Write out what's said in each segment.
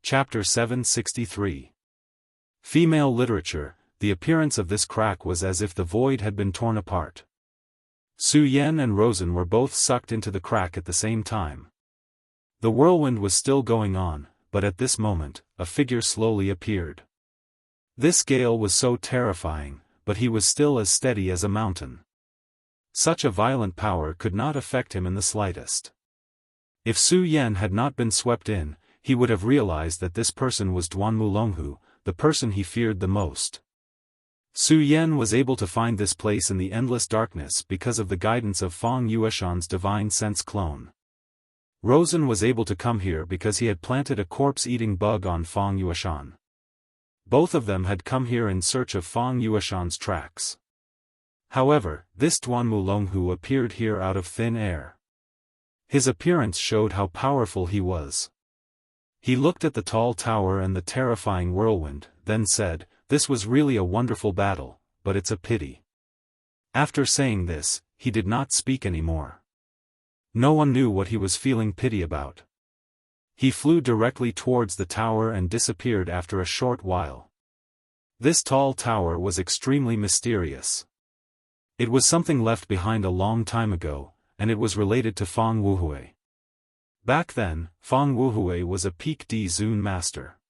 Chapter 763. Female literature. The appearance of this crack was as if the void had been torn apart. Su Yan and Rosen were both sucked into the crack at the same time. The whirlwind was still going on, but at this moment, a figure slowly appeared. This gale was so terrifying, but he was still as steady as a mountain. Such a violent power could not affect him in the slightest. If Su Yan had not been swept in, he would have realized that this person was Duan Mulonghu, the person he feared the most. Su Yan was able to find this place in the endless darkness because of the guidance of Feng Yueshan's divine sense clone. Rosen was able to come here because he had planted a corpse-eating bug on Feng Yueshan. Both of them had come here in search of Feng Yueshan's tracks. However, this Duan Mulonghu appeared here out of thin air. His appearance showed how powerful he was. He looked at the tall tower and the terrifying whirlwind, then said, "This was really a wonderful battle, but it's a pity." After saying this, he did not speak anymore. No one knew what he was feeling pity about. He flew directly towards the tower and disappeared after a short while. This tall tower was extremely mysterious. It was something left behind a long time ago, and it was related to Feng Wuhui. Back then, Feng Wuhui was a peak D Zun master.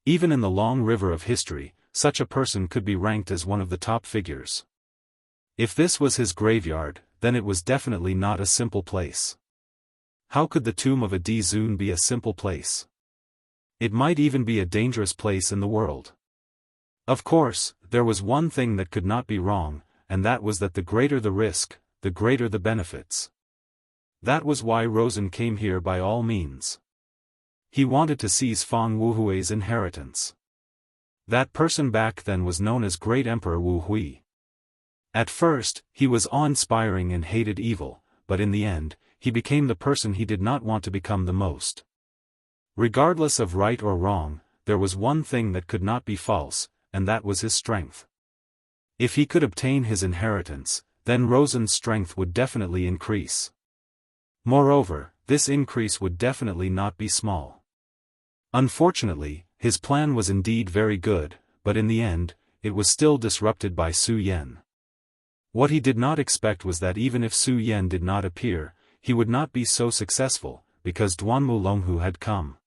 Even in the long river of history, such a person could be ranked as one of the top figures. If this was his graveyard, then it was definitely not a simple place. How could the tomb of a D Zun be a simple place? It might even be a dangerous place in the world. Of course, there was one thing that could not be wrong, and that was that the greater the risk, the greater the benefits. That was why Rosen came here by all means. He wanted to seize Feng Wuhui's inheritance. That person back then was known as Great Emperor Wu Hui. At first, he was awe-inspiring and hated evil, but in the end, he became the person he did not want to become the most. Regardless of right or wrong, there was one thing that could not be false, and that was his strength. If he could obtain his inheritance, then Rosen's strength would definitely increase. Moreover, this increase would definitely not be small. Unfortunately, his plan was indeed very good, but in the end, it was still disrupted by Su Yan. What he did not expect was that even if Su Yan did not appear, he would not be so successful, because Duan Mulonghu had come.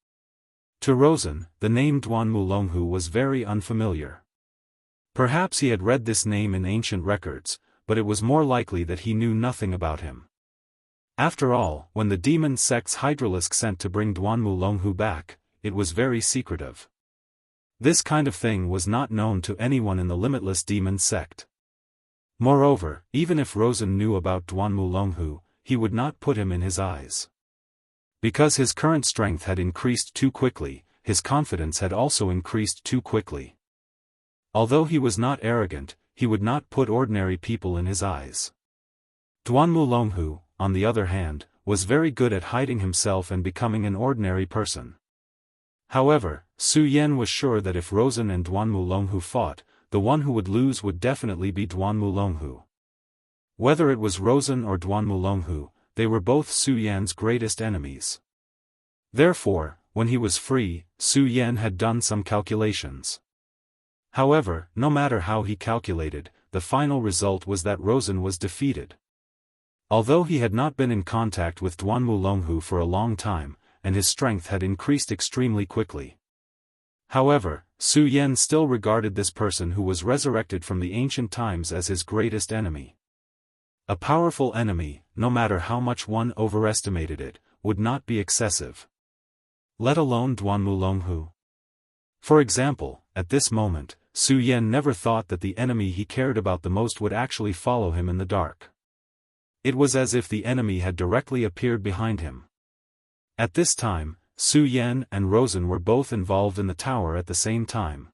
To Rosen, the name Duan Mulonghu was very unfamiliar. Perhaps he had read this name in ancient records, but it was more likely that he knew nothing about him. After all, when the demon sect's Hydralisk sent to bring Duan Mulonghu back, it was very secretive. This kind of thing was not known to anyone in the limitless demon sect. Moreover, even if Rosen knew about Duan Mulonghu, he would not put him in his eyes. Because his current strength had increased too quickly, his confidence had also increased too quickly. Although he was not arrogant, he would not put ordinary people in his eyes. Duan Mulonghu, on the other hand, was very good at hiding himself and becoming an ordinary person. However, Su Yan was sure that if Rosen and Duan Mulonghu fought, the one who would lose would definitely be Duan Mulonghu. Whether it was Rosen or Duan Mulonghu, they were both Su Yan's greatest enemies. Therefore, when he was free, Su Yan had done some calculations. However, no matter how he calculated, the final result was that Rosen was defeated. Although he had not been in contact with Duan Mulonghu for a long time, and his strength had increased extremely quickly. However, Su Yan still regarded this person who was resurrected from the ancient times as his greatest enemy. A powerful enemy, no matter how much one overestimated it, would not be excessive. Let alone Duan Mulonghu. For example, at this moment, Su Yan never thought that the enemy he cared about the most would actually follow him in the dark. It was as if the enemy had directly appeared behind him. At this time, Su Yan and Rosen were both involved in the tower at the same time.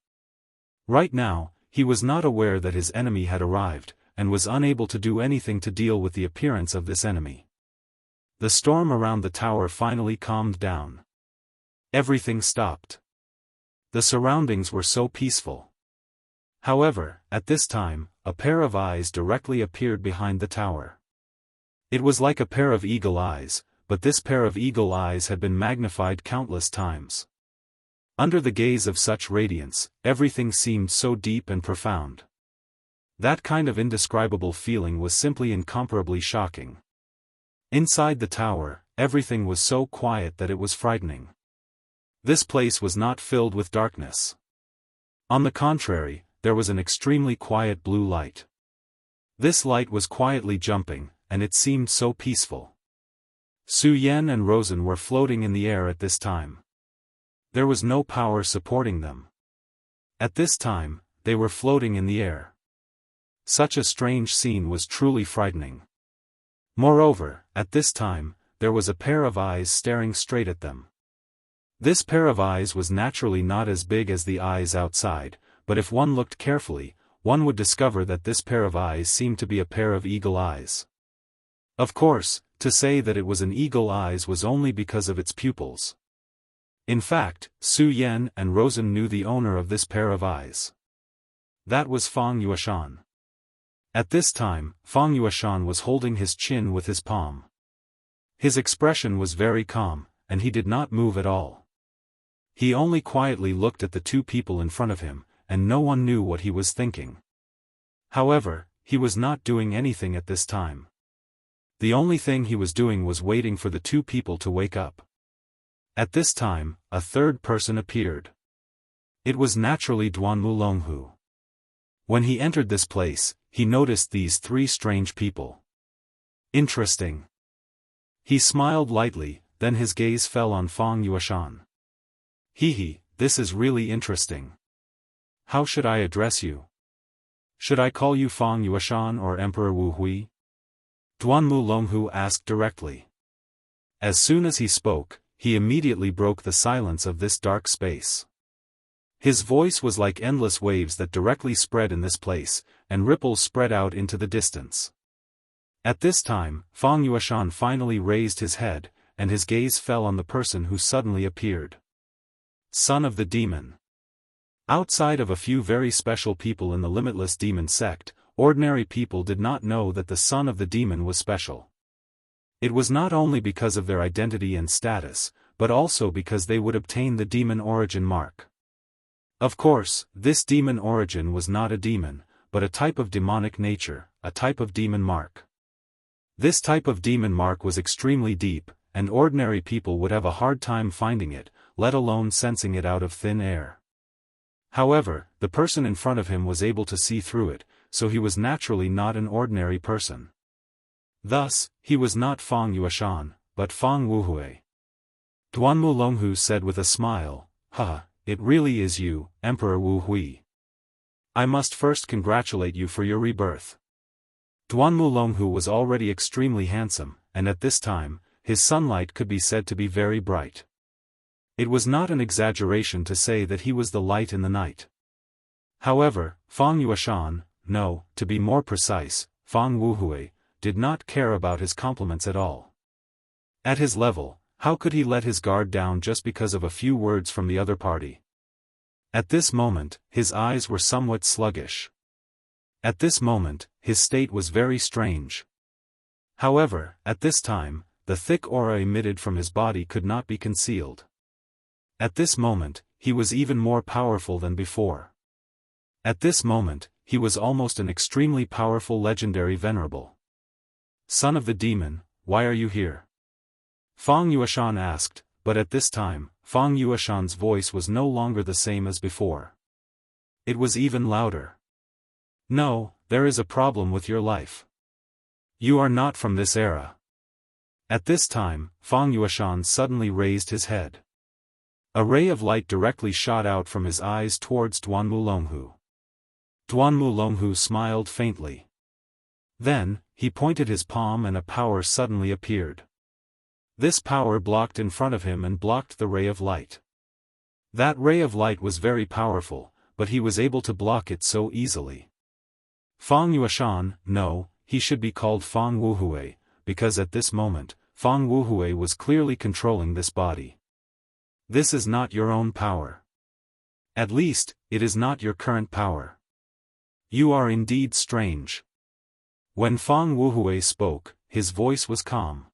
Right now, he was not aware that his enemy had arrived, and was unable to do anything to deal with the appearance of this enemy. The storm around the tower finally calmed down. Everything stopped. The surroundings were so peaceful. However, at this time, a pair of eyes directly appeared behind the tower. It was like a pair of eagle eyes, but this pair of eagle eyes had been magnified countless times. Under the gaze of such radiance, everything seemed so deep and profound. That kind of indescribable feeling was simply incomparably shocking. Inside the tower, everything was so quiet that it was frightening. This place was not filled with darkness. On the contrary, there was an extremely quiet blue light. This light was quietly jumping, and it seemed so peaceful. Su Yan and Rosen were floating in the air at this time. There was no power supporting them. At this time, they were floating in the air. Such a strange scene was truly frightening. Moreover, at this time, there was a pair of eyes staring straight at them. This pair of eyes was naturally not as big as the eyes outside, but if one looked carefully, one would discover that this pair of eyes seemed to be a pair of eagle eyes. Of course, to say that it was an eagle eyes was only because of its pupils. In fact, Su Yan and Rosen knew the owner of this pair of eyes. That was Fang Yueshan. At this time, Fang Yueshan was holding his chin with his palm. His expression was very calm, and he did not move at all. He only quietly looked at the two people in front of him, and no one knew what he was thinking. However, he was not doing anything at this time. The only thing he was doing was waiting for the two people to wake up. At this time, a third person appeared. It was naturally Duanmu Longhu. When he entered this place, he noticed these three strange people. Interesting. He smiled lightly, then his gaze fell on Fang Yueshan. Hehe, this is really interesting. How should I address you? Should I call you Fang Yueshan or Emperor Wu Hui? Duanmu Longhu asked directly. As soon as he spoke, he immediately broke the silence of this dark space. His voice was like endless waves that directly spread in this place, and ripples spread out into the distance. At this time, Fang Yueshan finally raised his head, and his gaze fell on the person who suddenly appeared. Son of the Demon. Outside of a few very special people in the Limitless Demon sect, ordinary people did not know that the Son of the Demon was special. It was not only because of their identity and status, but also because they would obtain the demon origin mark. Of course, this demon origin was not a demon, but a type of demonic nature, a type of demon mark. This type of demon mark was extremely deep, and ordinary people would have a hard time finding it, let alone sensing it out of thin air. However, the person in front of him was able to see through it, so he was naturally not an ordinary person. Thus, he was not Fang Yueshan, but Fang Wuhui. Duanmu Longhu said with a smile, "Haha, it really is you, Emperor Wu Hui. I must first congratulate you for your rebirth." Duanmu Longhu was already extremely handsome, and at this time, his sunlight could be said to be very bright. It was not an exaggeration to say that he was the light in the night. However, Fang Yueshan, no, to be more precise, Fang Wuhui, did not care about his compliments at all. At his level, how could he let his guard down just because of a few words from the other party? At this moment, his eyes were somewhat sluggish. At this moment, his state was very strange. However, at this time, the thick aura emitted from his body could not be concealed. At this moment, he was even more powerful than before. At this moment, he was almost an extremely powerful legendary venerable. Son of the Demon, why are you here? Fang Yueshan asked, but at this time, Fang Yueshan's voice was no longer the same as before. It was even louder. No, there is a problem with your life. You are not from this era. At this time, Fang Yueshan suddenly raised his head. A ray of light directly shot out from his eyes towards Duanmu Longhu. Duanmu Longhu smiled faintly. Then, he pointed his palm and a power suddenly appeared. This power blocked in front of him and blocked the ray of light. That ray of light was very powerful, but he was able to block it so easily. Fang Yueshan, no, he should be called Fang Wuhui, because at this moment, Fang Wuhui was clearly controlling this body. This is not your own power. At least, it is not your current power. You are indeed strange. When Fang Wuhui spoke, his voice was calm.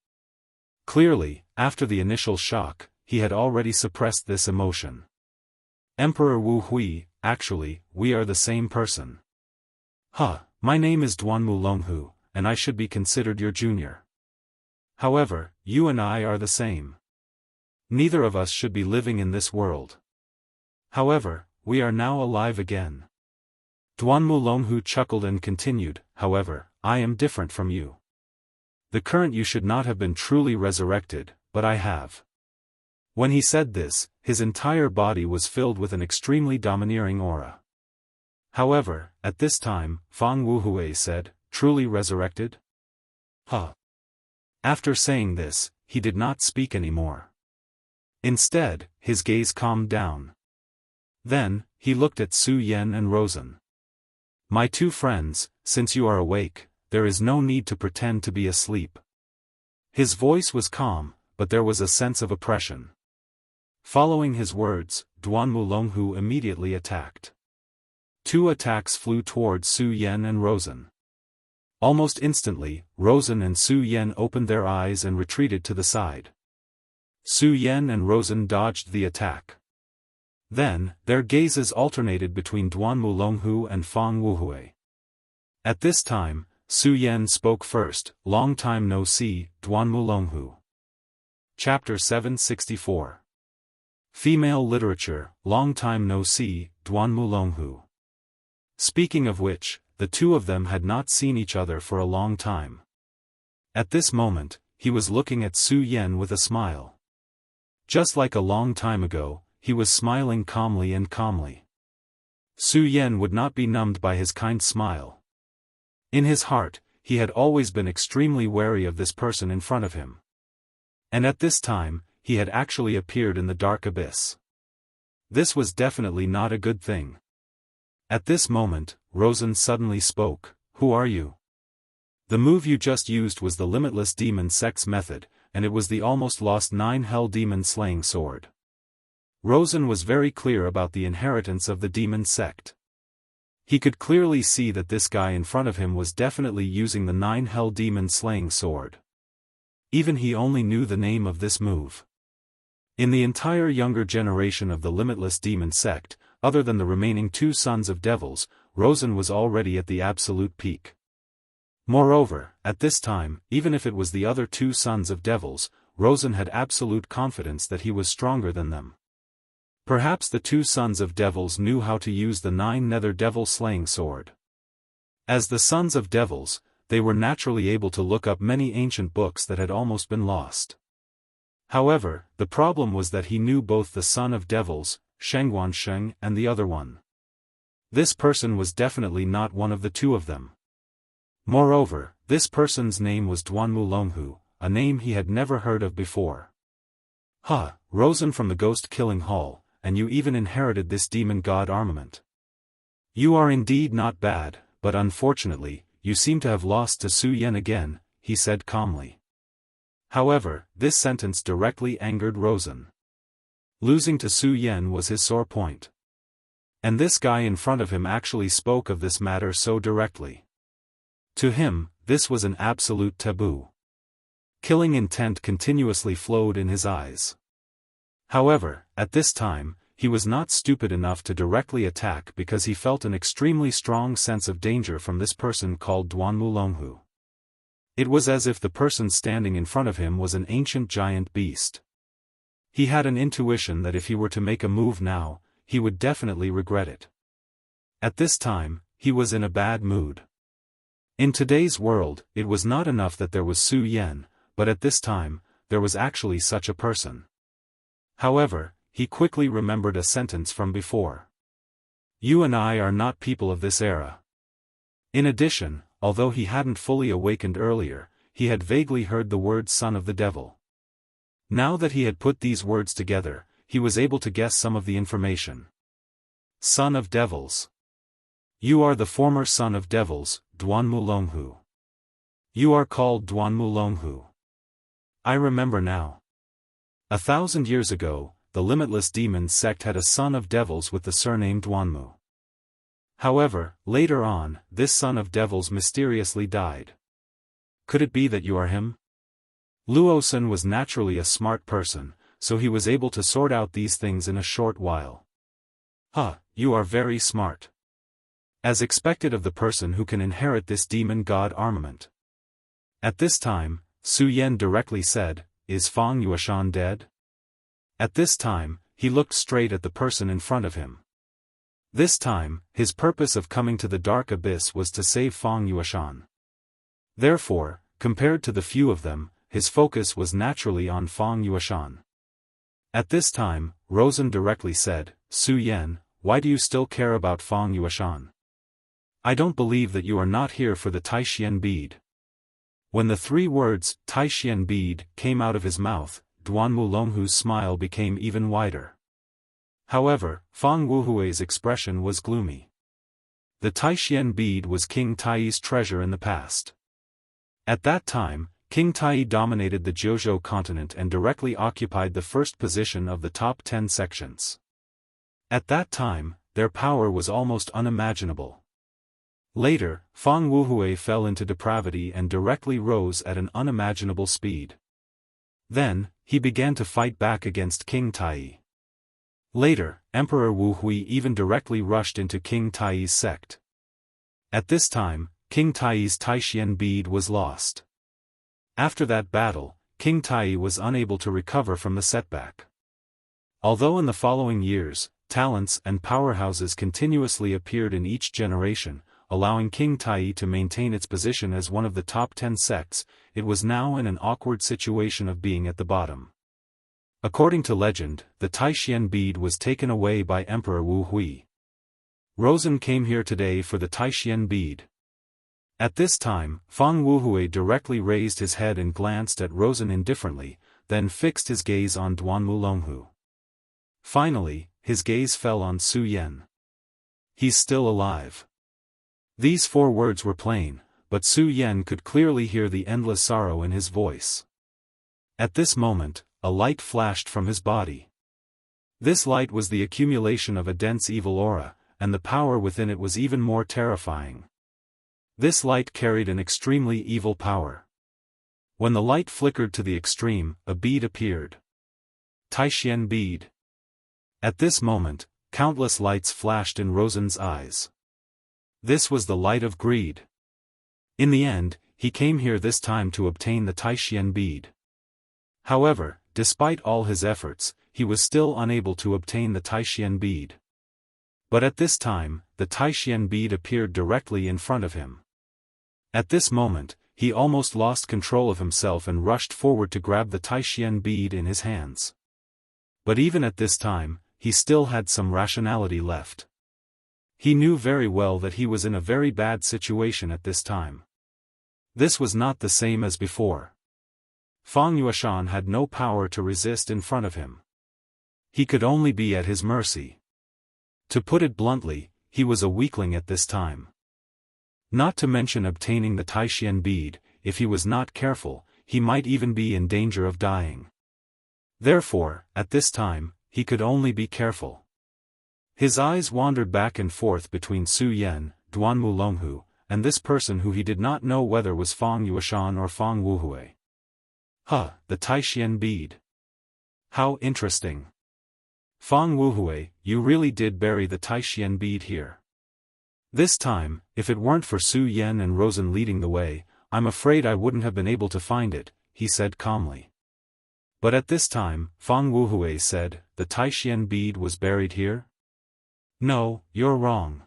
Clearly, after the initial shock, he had already suppressed this emotion. Emperor Wu Hui, actually, we are the same person. Huh, my name is Duanmu Longhu, and I should be considered your junior. However, you and I are the same. Neither of us should be living in this world. However, we are now alive again. Duanmu Longhu chuckled and continued, however, I am different from you. The current you should not have been truly resurrected, but I have. When he said this, his entire body was filled with an extremely domineering aura. However, at this time, Fang Wuhui said, truly resurrected? Huh. After saying this, he did not speak anymore. Instead, his gaze calmed down. Then, he looked at Su Yan and Rosen. My two friends, since you are awake, there is no need to pretend to be asleep. His voice was calm, but there was a sense of oppression. Following his words, Duanmu Longhu immediately attacked. Two attacks flew towards Su Yan and Rosen. Almost instantly, Rosen and Su Yan opened their eyes and retreated to the side. Su Yan and Rosen dodged the attack. Then, their gazes alternated between Duanmu Longhu and Fang Wuhui. At this time, Su Yan spoke first, long time no see, Duanmu Longhu. Chapter 764. Female Literature, long time no see, Duanmu Longhu. Speaking of which, the two of them had not seen each other for a long time. At this moment, he was looking at Su Yan with a smile. Just like a long time ago, he was smiling calmly and calmly. Su Yan would not be numbed by his kind smile. In his heart, he had always been extremely wary of this person in front of him. And at this time, he had actually appeared in the dark abyss. This was definitely not a good thing. At this moment, Rosen suddenly spoke, "Who are you?" The move you just used was the limitless demon sex method, and it was the almost lost 9 hell demon slaying sword. Rosen was very clear about the inheritance of the demon sect. He could clearly see that this guy in front of him was definitely using the 9 hell demon slaying sword. Even he only knew the name of this move. In the entire younger generation of the limitless demon sect, other than the remaining 2 sons of devils, Rosen was already at the absolute peak. Moreover, at this time, even if it was the other 2 sons of devils, Rosen had absolute confidence that he was stronger than them. Perhaps the 2 sons of devils knew how to use the 9 nether devil slaying sword. As the sons of devils, they were naturally able to look up many ancient books that had almost been lost. However, the problem was that he knew both the son of devils, Shengguan Sheng, and the other one. This person was definitely not one of the 2 of them. Moreover, this person's name was Duanmu Longhu, a name he had never heard of before. Huh, Rosen from the Ghost Killing Hall, and you even inherited this demon god armament. You are indeed not bad, but unfortunately, you seem to have lost to Su Yan again, he said calmly. However, this sentence directly angered Rosen. Losing to Su Yan was his sore point. And this guy in front of him actually spoke of this matter so directly. To him, this was an absolute taboo. Killing intent continuously flowed in his eyes. However, at this time, he was not stupid enough to directly attack because he felt an extremely strong sense of danger from this person called Duanmu Longhu. It was as if the person standing in front of him was an ancient giant beast. He had an intuition that if he were to make a move now, he would definitely regret it. At this time, he was in a bad mood. In today's world, it was not enough that there was Su Yan, but at this time, there was actually such a person. However, he quickly remembered a sentence from before. You and I are not people of this era. In addition, although he hadn't fully awakened earlier, he had vaguely heard the word son of the devil. Now that he had put these words together, he was able to guess some of the information. Son of devils. You are the former son of devils, Duanmu Longhu. You are called Duanmu Longhu. I remember now. 1,000 years ago, the limitless demon sect had a son of devils with the surname Duanmu. However, later on, this son of devils mysteriously died. Could it be that you are him? Luosun was naturally a smart person, so he was able to sort out these things in a short while. You are very smart. As expected of the person who can inherit this demon god armament. At this time, Su Yan directly said, "Is Fang Yuashan dead?" At this time, he looked straight at the person in front of him. This time, his purpose of coming to the dark abyss was to save Fang Yuashan. Therefore, compared to the few of them, his focus was naturally on Fang Yuashan. At this time, Rosen directly said, "Su Yan, why do you still care about Fang Yuashan? I don't believe that you are not here for the Taishian bead." When the three words, Taishian bead, came out of his mouth, Duan Mulonghu's smile became even wider. However, Fang Wuhui's expression was gloomy. The Taishian bead was King Tai's treasure in the past. At that time, King Tai dominated the Jiuzhou continent and directly occupied the first position of the top 10 sections. At that time, their power was almost unimaginable. Later, Fang Wuhui fell into depravity and directly rose at an unimaginable speed. Then, he began to fight back against King Tai. Later, Emperor Wu Hui even directly rushed into King Tai's sect. At this time, King Tai's Taishian bead was lost. After that battle, King Tai was unable to recover from the setback. Although in the following years, talents and powerhouses continuously appeared in each generation, allowing King Tai to maintain its position as one of the top 10 sects, it was now in an awkward situation of being at the bottom. According to legend, the Taishian bead was taken away by Emperor Wu Hui. Rosen came here today for the Taishian bead. At this time, Fang Wuhui directly raised his head and glanced at Rosen indifferently, then fixed his gaze on Duan Mulonghu. Finally, his gaze fell on Su Yan. "He's still alive." These 4 words were plain, but Su Yan could clearly hear the endless sorrow in his voice. At this moment, a light flashed from his body. This light was the accumulation of a dense evil aura, and the power within it was even more terrifying. This light carried an extremely evil power. When the light flickered to the extreme, a bead appeared. Taishian bead. At this moment, countless lights flashed in Rosen's eyes. This was the light of greed. In the end, he came here this time to obtain the Taishian bead. However, despite all his efforts, he was still unable to obtain the Taishian bead. But at this time, the Taishian bead appeared directly in front of him. At this moment, he almost lost control of himself and rushed forward to grab the Taishian bead in his hands. But even at this time, he still had some rationality left. He knew very well that he was in a very bad situation at this time. This was not the same as before. Fang Yuashan had no power to resist in front of him. He could only be at his mercy. To put it bluntly, he was a weakling at this time. Not to mention obtaining the Taishian bead, if he was not careful, he might even be in danger of dying. Therefore, at this time, he could only be careful. His eyes wandered back and forth between Su Yan, Duan Mulonghu, and this person who he did not know whether was Fang Yuashan or Fang Wuhui. The Taishian bead. How interesting. Fang Wuhui, you really did bury the Taishian bead here. This time, if it weren't for Su Yan and Rosen leading the way, I'm afraid I wouldn't have been able to find it, he said calmly. But at this time, Fang Wuhui said, the Taishian bead was buried here? No, you're wrong.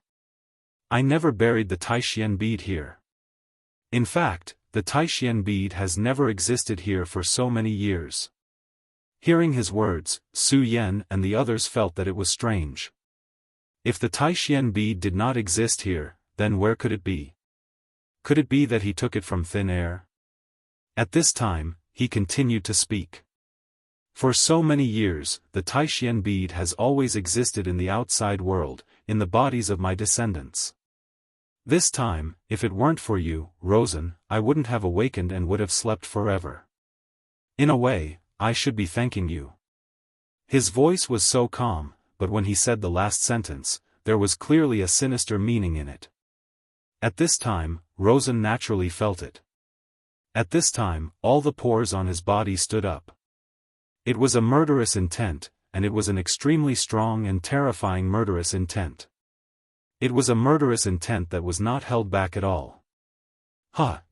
I never buried the Taishian bead here. In fact, the Taishian bead has never existed here for so many years. Hearing his words, Su Yan and the others felt that it was strange. If the Taishian bead did not exist here, then where could it be? Could it be that he took it from thin air? At this time, he continued to speak. For so many years, the Taishian bead has always existed in the outside world, in the bodies of my descendants. This time, if it weren't for you, Rosen, I wouldn't have awakened and would have slept forever. In a way, I should be thanking you. His voice was so calm, but when he said the last sentence, there was clearly a sinister meaning in it. At this time, Rosen naturally felt it. At this time, all the pores on his body stood up. It was a murderous intent, and it was an extremely strong and terrifying murderous intent. It was a murderous intent that was not held back at all.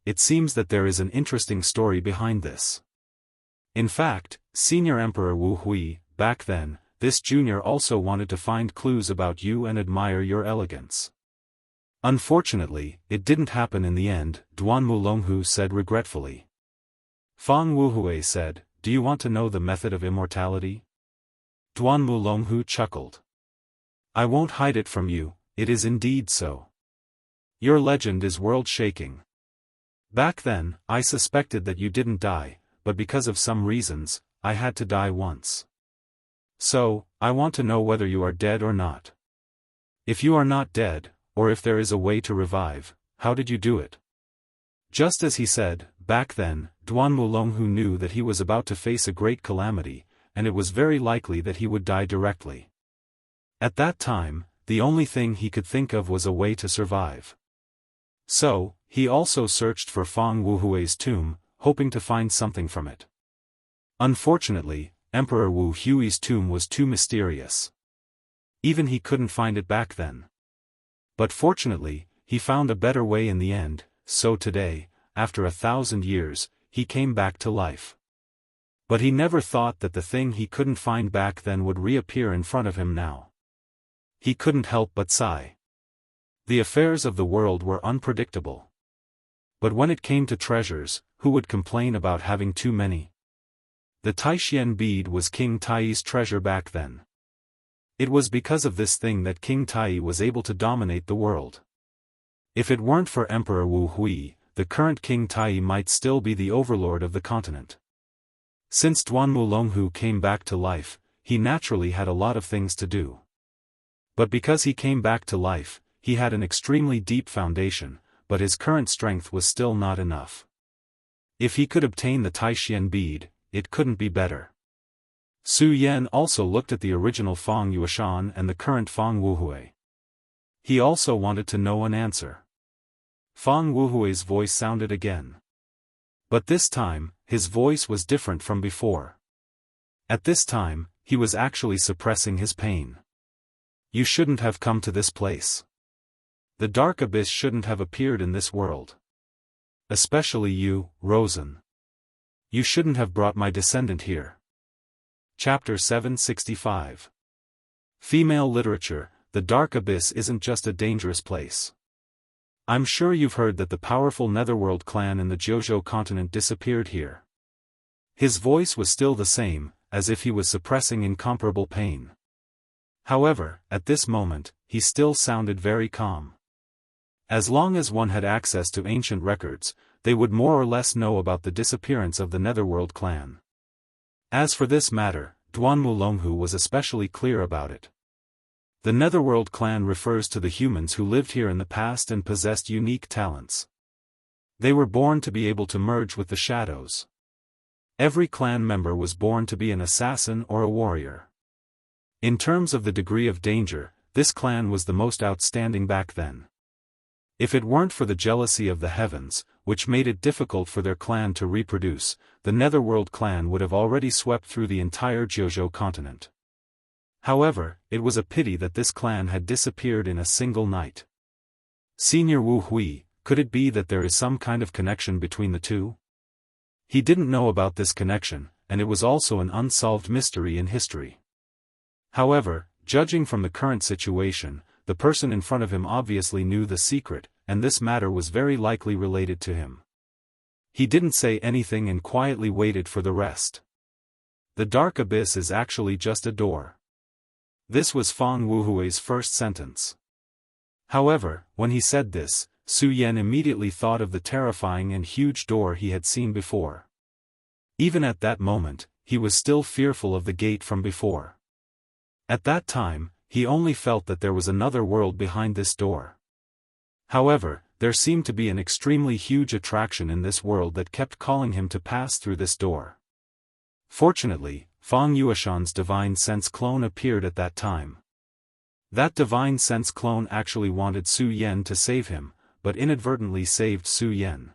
It seems that there is an interesting story behind this. In fact, Senior Emperor Wu Hui, back then, this junior also wanted to find clues about you and admire your elegance. Unfortunately, it didn't happen in the end, Duan Mulonghu said regretfully. Fang Wuhui said, do you want to know the method of immortality? Duan Mulonghu chuckled. I won't hide it from you, it is indeed so. Your legend is world-shaking. Back then, I suspected that you didn't die, but because of some reasons, I had to die once. So, I want to know whether you are dead or not. If you are not dead, or if there is a way to revive, how did you do it? Just as he said, back then, Duan Mulonghu knew that he was about to face a great calamity, and it was very likely that he would die directly. At that time, the only thing he could think of was a way to survive. So, he also searched for Fang Wuhui's tomb, hoping to find something from it. Unfortunately, Emperor Wu Hui's tomb was too mysterious. Even he couldn't find it back then. But fortunately, he found a better way in the end, so today, after 1,000 years, he came back to life. But he never thought that the thing he couldn't find back then would reappear in front of him now. He couldn't help but sigh. The affairs of the world were unpredictable. But when it came to treasures, who would complain about having too many? The Taishian bead was King Tai's treasure back then. It was because of this thing that King Tai was able to dominate the world. If it weren't for Emperor Wu Hui, the current King Tai might still be the overlord of the continent. Since Duan Mulonghu came back to life, he naturally had a lot of things to do. But because he came back to life, he had an extremely deep foundation, but his current strength was still not enough. If he could obtain the Taishian bead, it couldn't be better. Su Yan also looked at the original Fang Yuashan and the current Fang Wuhui. He also wanted to know an answer. Fang Wuhui's voice sounded again. But this time, his voice was different from before. At this time, he was actually suppressing his pain. You shouldn't have come to this place. The dark abyss shouldn't have appeared in this world. Especially you, Rosen. You shouldn't have brought my descendant here. Chapter 765. Female Literature. The dark abyss isn't just a dangerous place. I'm sure you've heard that the powerful Netherworld clan in the Jiuzhou continent disappeared here. His voice was still the same, as if he was suppressing incomparable pain. However, at this moment, he still sounded very calm. As long as one had access to ancient records, they would more or less know about the disappearance of the Netherworld clan. As for this matter, Duan Mulonghu was especially clear about it. The Netherworld clan refers to the humans who lived here in the past and possessed unique talents. They were born to be able to merge with the shadows. Every clan member was born to be an assassin or a warrior. In terms of the degree of danger, this clan was the most outstanding back then. If it weren't for the jealousy of the heavens, which made it difficult for their clan to reproduce, the Netherworld clan would have already swept through the entire Jiuzhou continent. However, it was a pity that this clan had disappeared in a single night. Senior Wu Hui, could it be that there is some kind of connection between the two? He didn't know about this connection, and it was also an unsolved mystery in history. However, judging from the current situation, the person in front of him obviously knew the secret, and this matter was very likely related to him. He didn't say anything and quietly waited for the rest. The dark abyss is actually just a door. This was Fang Wuhui's first sentence. However, when he said this, Su Yan immediately thought of the terrifying and huge door he had seen before. Even at that moment, he was still fearful of the gate from before. At that time, he only felt that there was another world behind this door. However, there seemed to be an extremely huge attraction in this world that kept calling him to pass through this door. Fortunately, Fang Yuashan's divine sense clone appeared at that time. That divine sense clone actually wanted Su Yan to save him, but inadvertently saved Su Yan.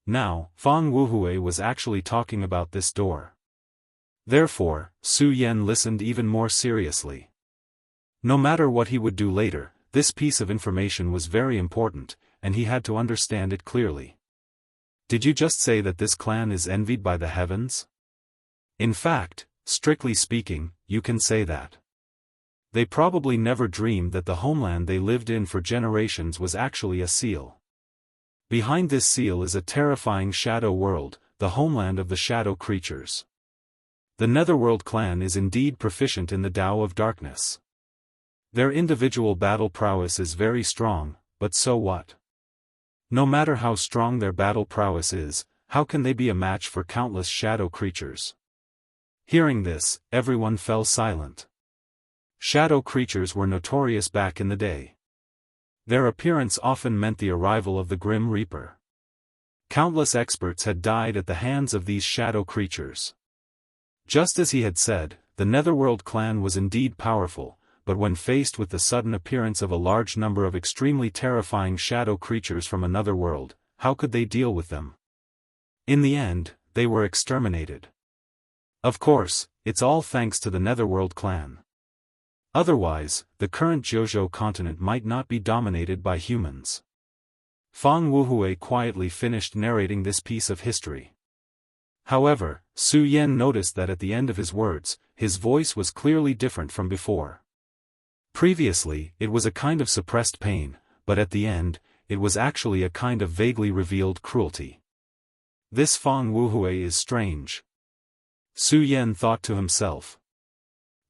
Now, Fang Wuhui was actually talking about this door. Therefore, Su Yan listened even more seriously. No matter what he would do later, this piece of information was very important, and he had to understand it clearly. Did you just say that this clan is envied by the heavens? In fact, strictly speaking, you can say that. They probably never dreamed that the homeland they lived in for generations was actually a seal. Behind this seal is a terrifying shadow world, the homeland of the shadow creatures. The Netherworld clan is indeed proficient in the Tao of Darkness. Their individual battle prowess is very strong, but so what? No matter how strong their battle prowess is, how can they be a match for countless shadow creatures? Hearing this, everyone fell silent. Shadow creatures were notorious back in the day. Their appearance often meant the arrival of the Grim Reaper. Countless experts had died at the hands of these shadow creatures. Just as he had said, the Netherworld clan was indeed powerful, but when faced with the sudden appearance of a large number of extremely terrifying shadow creatures from another world, how could they deal with them? In the end, they were exterminated. Of course, it's all thanks to the Netherworld clan. Otherwise, the current Jojo continent might not be dominated by humans. Fang Wuhui quietly finished narrating this piece of history. However, Su Yan noticed that at the end of his words, his voice was clearly different from before. Previously, it was a kind of suppressed pain, but at the end, it was actually a kind of vaguely revealed cruelty. This Fang Wuhui is strange. Su Yan thought to himself.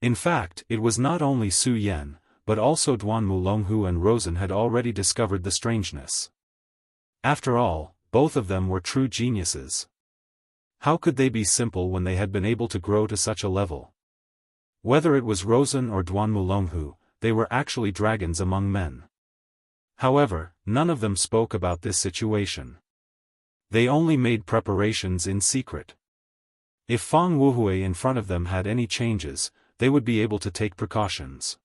In fact, it was not only Su Yan, but also Duan Mulonghu and Rosen had already discovered the strangeness. After all, both of them were true geniuses. How could they be simple when they had been able to grow to such a level? Whether it was Rosen or Duan Mulonghu, they were actually dragons among men. However, none of them spoke about this situation. They only made preparations in secret. If Fang Wuhui in front of them had any changes, they would be able to take precautions.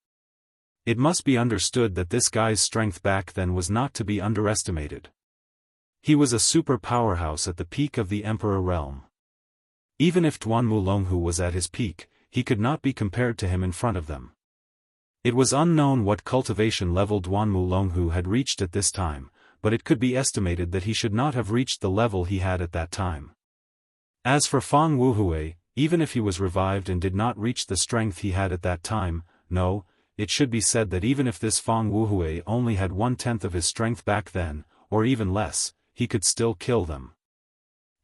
It must be understood that this guy's strength back then was not to be underestimated. He was a super powerhouse at the peak of the Emperor realm. Even if Duan Mulonghu was at his peak, he could not be compared to him in front of them. It was unknown what cultivation level Duan Mulonghu had reached at this time, but it could be estimated that he should not have reached the level he had at that time. As for Fang Wuhui, even if he was revived and did not reach the strength he had at that time, no, it should be said that even if this Fang Wuhui only had 1/10 of his strength back then, or even less, he could still kill them.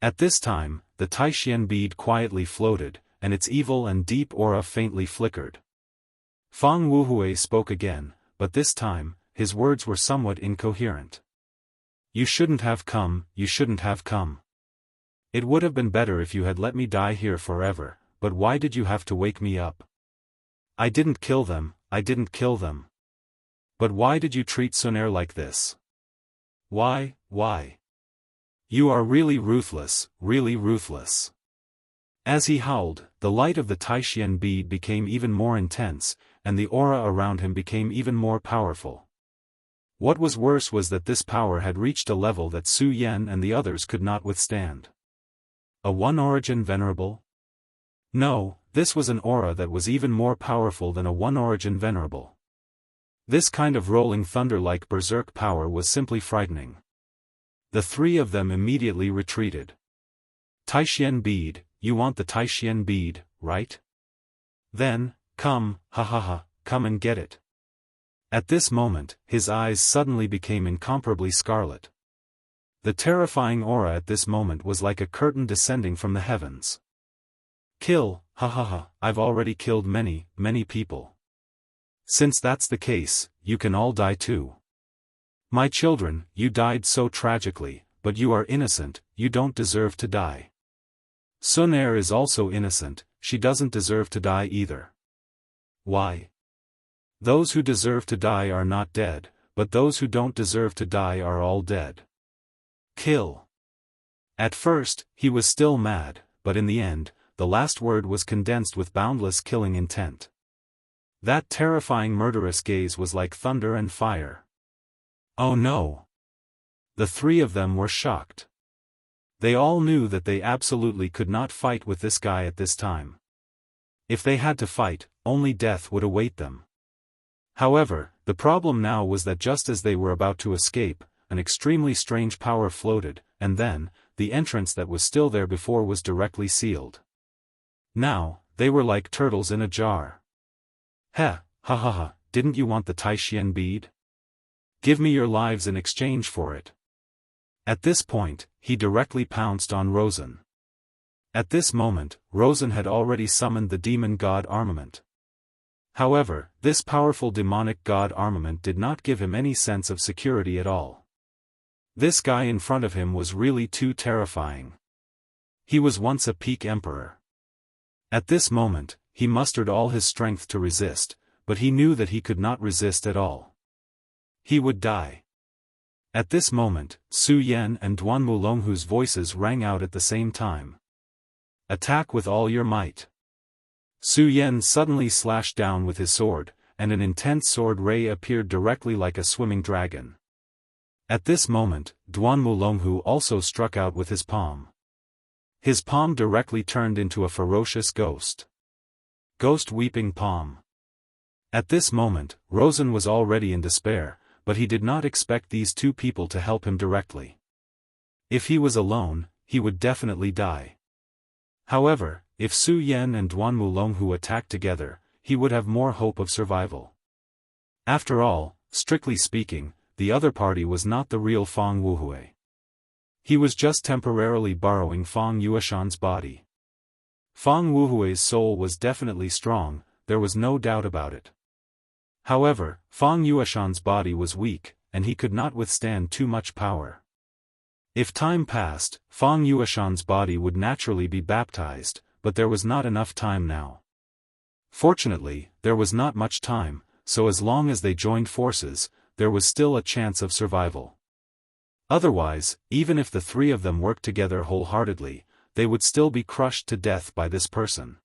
At this time, the Taishian bead quietly floated, and its evil and deep aura faintly flickered. Fang Wuhui spoke again, but this time, his words were somewhat incoherent. You shouldn't have come, you shouldn't have come. It would have been better if you had let me die here forever, but why did you have to wake me up? I didn't kill them, I didn't kill them. But why did you treat Sunair like this? Why? You are really ruthless, really ruthless. As he howled, the light of the Taishian bead became even more intense, and the aura around him became even more powerful. What was worse was that this power had reached a level that Su Yan and the others could not withstand. A one-origin venerable? No, this was an aura that was even more powerful than a one-origin venerable. This kind of rolling thunder-like berserk power was simply frightening. The three of them immediately retreated. Taishian bead, you want the Taishian bead, right? Then, come, come and get it. At this moment, his eyes suddenly became incomparably scarlet. The terrifying aura at this moment was like a curtain descending from the heavens. Kill, I've already killed many people. Since that's the case, you can all die too. My children, you died so tragically, but you are innocent, you don't deserve to die. Sunair is also innocent, she doesn't deserve to die either. Why? Those who deserve to die are not dead, but those who don't deserve to die are all dead. Kill. At first, he was still mad, but in the end, the last word was condensed with boundless killing intent. That terrifying murderous gaze was like thunder and fire. Oh no! The three of them were shocked. They all knew that they absolutely could not fight with this guy at this time. If they had to fight, only death would await them. However, the problem now was that just as they were about to escape, an extremely strange power floated, and then, the entrance that was still there before was directly sealed. Now, they were like turtles in a jar. Ha ha ha, didn't you want the Taishian bead? Give me your lives in exchange for it. At this point, he directly pounced on Rosen. At this moment, Rosen had already summoned the demon god armament. However, this powerful demonic god armament did not give him any sense of security at all. This guy in front of him was really too terrifying. He was once a peak emperor. At this moment, he mustered all his strength to resist, but he knew that he could not resist at all. He would die. At this moment, Su Yan and Duan Mulonghu's voices rang out at the same time. Attack with all your might. Su Yan suddenly slashed down with his sword, and an intense sword ray appeared directly like a swimming dragon. At this moment, Duan Mulonghu also struck out with his palm. His palm directly turned into a ferocious ghost. Ghost weeping palm. At this moment, Rosen was already in despair, but he did not expect these two people to help him directly. If he was alone, he would definitely die. However, if Su Yan and Duan Mulonghu attacked together, he would have more hope of survival. After all, strictly speaking, the other party was not the real Fang Wuhui. He was just temporarily borrowing Fang Yueshan's body. Fang Wuhui's soul was definitely strong, there was no doubt about it. However, Fang Yueshan's body was weak, and he could not withstand too much power. If time passed, Fang Yueshan's body would naturally be baptized, but there was not enough time now. Fortunately, there was not much time, so as long as they joined forces, there was still a chance of survival. Otherwise, even if the three of them worked together wholeheartedly, they would still be crushed to death by this person.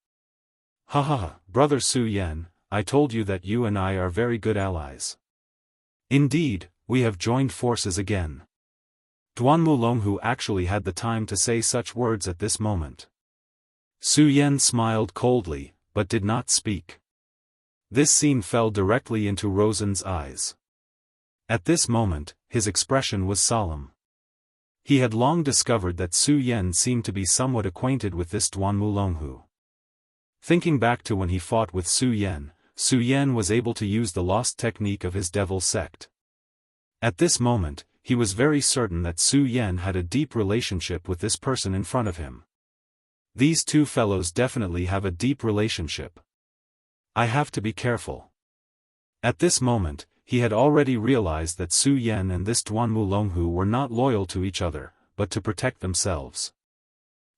Ha ha ha, brother Su Yan, I told you that you and I are very good allies. Indeed, we have joined forces again. Duan Mulonghu actually had the time to say such words at this moment. Su Yan smiled coldly, but did not speak. This scene fell directly into Rosen's eyes. At this moment, his expression was solemn. He had long discovered that Su Yan seemed to be somewhat acquainted with this Duan Mulonghu. Thinking back to when he fought with Su Yan was able to use the lost technique of his devil sect. At this moment, he was very certain that Su Yan had a deep relationship with this person in front of him. These two fellows definitely have a deep relationship. I have to be careful. At this moment, he had already realized that Su Yan and this Duan Mulonghu were not loyal to each other, but to protect themselves.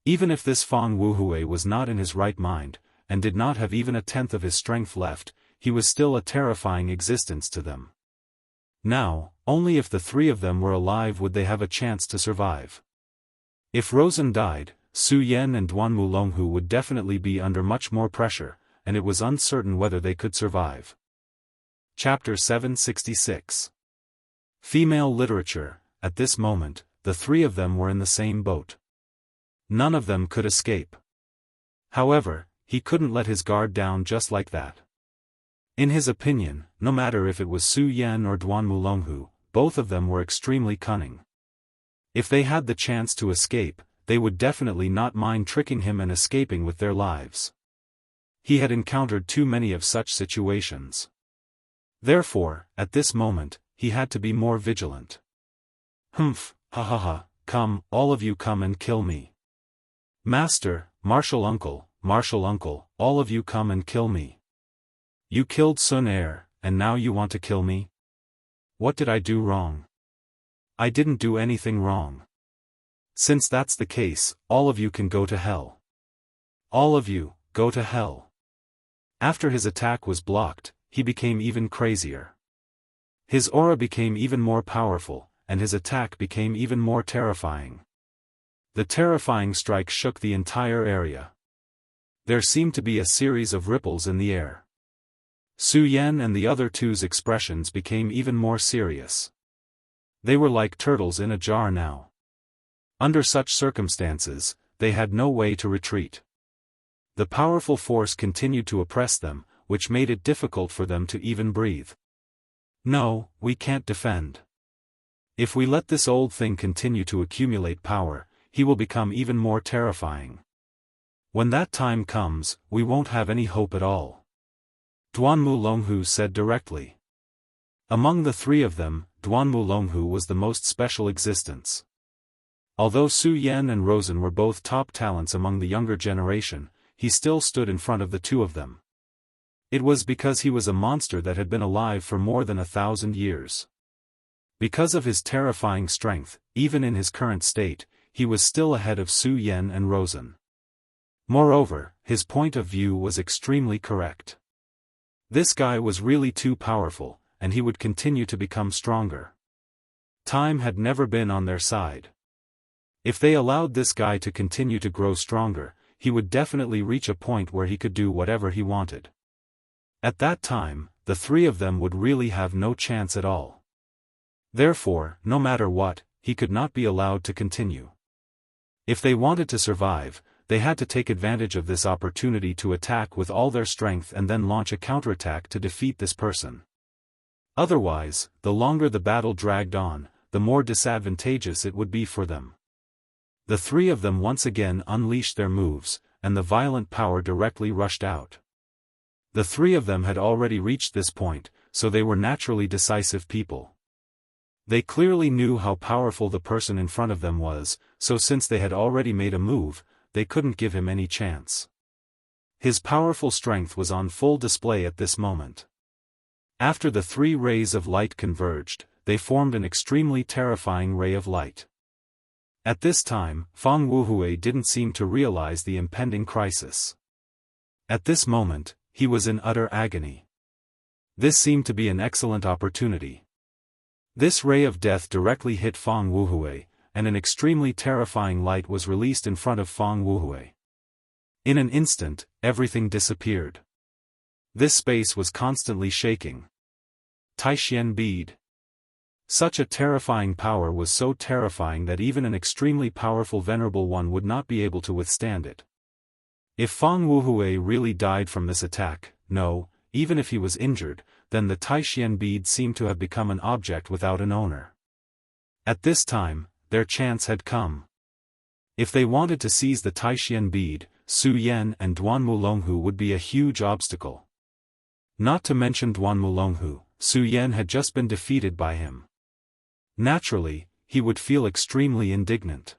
Even if this Fang Wuhui was not in his right mind, and did not have even a tenth of his strength left, he was still a terrifying existence to them. Now, only if the three of them were alive would they have a chance to survive. If Rosen died, Su Yan and Duan Mulonghu would definitely be under much more pressure, and it was uncertain whether they could survive. Chapter 766. Female Literature. At this moment, the three of them were in the same boat. None of them could escape. However, he couldn't let his guard down just like that. In his opinion, no matter if it was Su Yan or Duan Mulonghu, both of them were extremely cunning. If they had the chance to escape, they would definitely not mind tricking him and escaping with their lives. He had encountered too many of such situations. Therefore, at this moment, he had to be more vigilant. Humph, ha ha ha, come, all of you come and kill me. Master, martial uncle, all of you come and kill me. You killed Sun Er, and now you want to kill me? What did I do wrong? I didn't do anything wrong. Since that's the case, all of you can go to hell. All of you, go to hell. After his attack was blocked, he became even crazier. His aura became even more powerful, and his attack became even more terrifying. The terrifying strike shook the entire area. There seemed to be a series of ripples in the air. Su Yan and the other two's expressions became even more serious. They were like turtles in a jar now. Under such circumstances, they had no way to retreat. The powerful force continued to oppress them, which made it difficult for them to even breathe. No, we can't defend. If we let this old thing continue to accumulate power, he will become even more terrifying. When that time comes, we won't have any hope at all. Duanmu Longhu said directly. Among the three of them, Duanmu Longhu was the most special existence. Although Su Yan and Rosen were both top talents among the younger generation, he still stood in front of the two of them. It was because he was a monster that had been alive for more than 1,000 years. Because of his terrifying strength, even in his current state, he was still ahead of Su Yan and Rosen. Moreover, his point of view was extremely correct. This guy was really too powerful, and he would continue to become stronger. Time had never been on their side. If they allowed this guy to continue to grow stronger, he would definitely reach a point where he could do whatever he wanted. At that time, the three of them would really have no chance at all. Therefore, no matter what, he could not be allowed to continue. If they wanted to survive, they had to take advantage of this opportunity to attack with all their strength and then launch a counterattack to defeat this person. Otherwise, the longer the battle dragged on, the more disadvantageous it would be for them. The three of them once again unleashed their moves, and the violent power directly rushed out. The three of them had already reached this point, so they were naturally decisive people. They clearly knew how powerful the person in front of them was, so since they had already made a move, they couldn't give him any chance. His powerful strength was on full display at this moment. After the three rays of light converged, they formed an extremely terrifying ray of light. At this time, Fang Wuhui didn't seem to realize the impending crisis. At this moment, he was in utter agony. This seemed to be an excellent opportunity. This ray of death directly hit Fang Wuhui, and an extremely terrifying light was released in front of Fang Wuhui. In an instant, everything disappeared. This space was constantly shaking. Taishian bead. Such a terrifying power was so terrifying that even an extremely powerful venerable one would not be able to withstand it. If Fang Wuhui really died from this attack, no, even if he was injured, then the Taishian bead seemed to have become an object without an owner. At this time, their chance had come. If they wanted to seize the Taishian bead, Su Yan and Duanmu Longhu would be a huge obstacle. Not to mention Duanmu Longhu, Su Yan had just been defeated by him. Naturally, he would feel extremely indignant.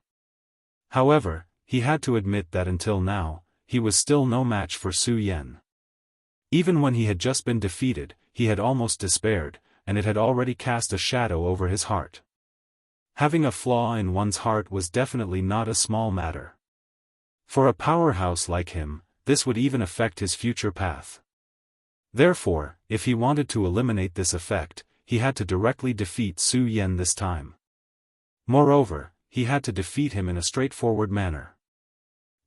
However, he had to admit that until now, he was still no match for Su Yan. Even when he had just been defeated, he had almost despaired, and it had already cast a shadow over his heart. Having a flaw in one's heart was definitely not a small matter. For a powerhouse like him, this would even affect his future path. Therefore, if he wanted to eliminate this effect, he had to directly defeat Su Yan this time. Moreover, he had to defeat him in a straightforward manner.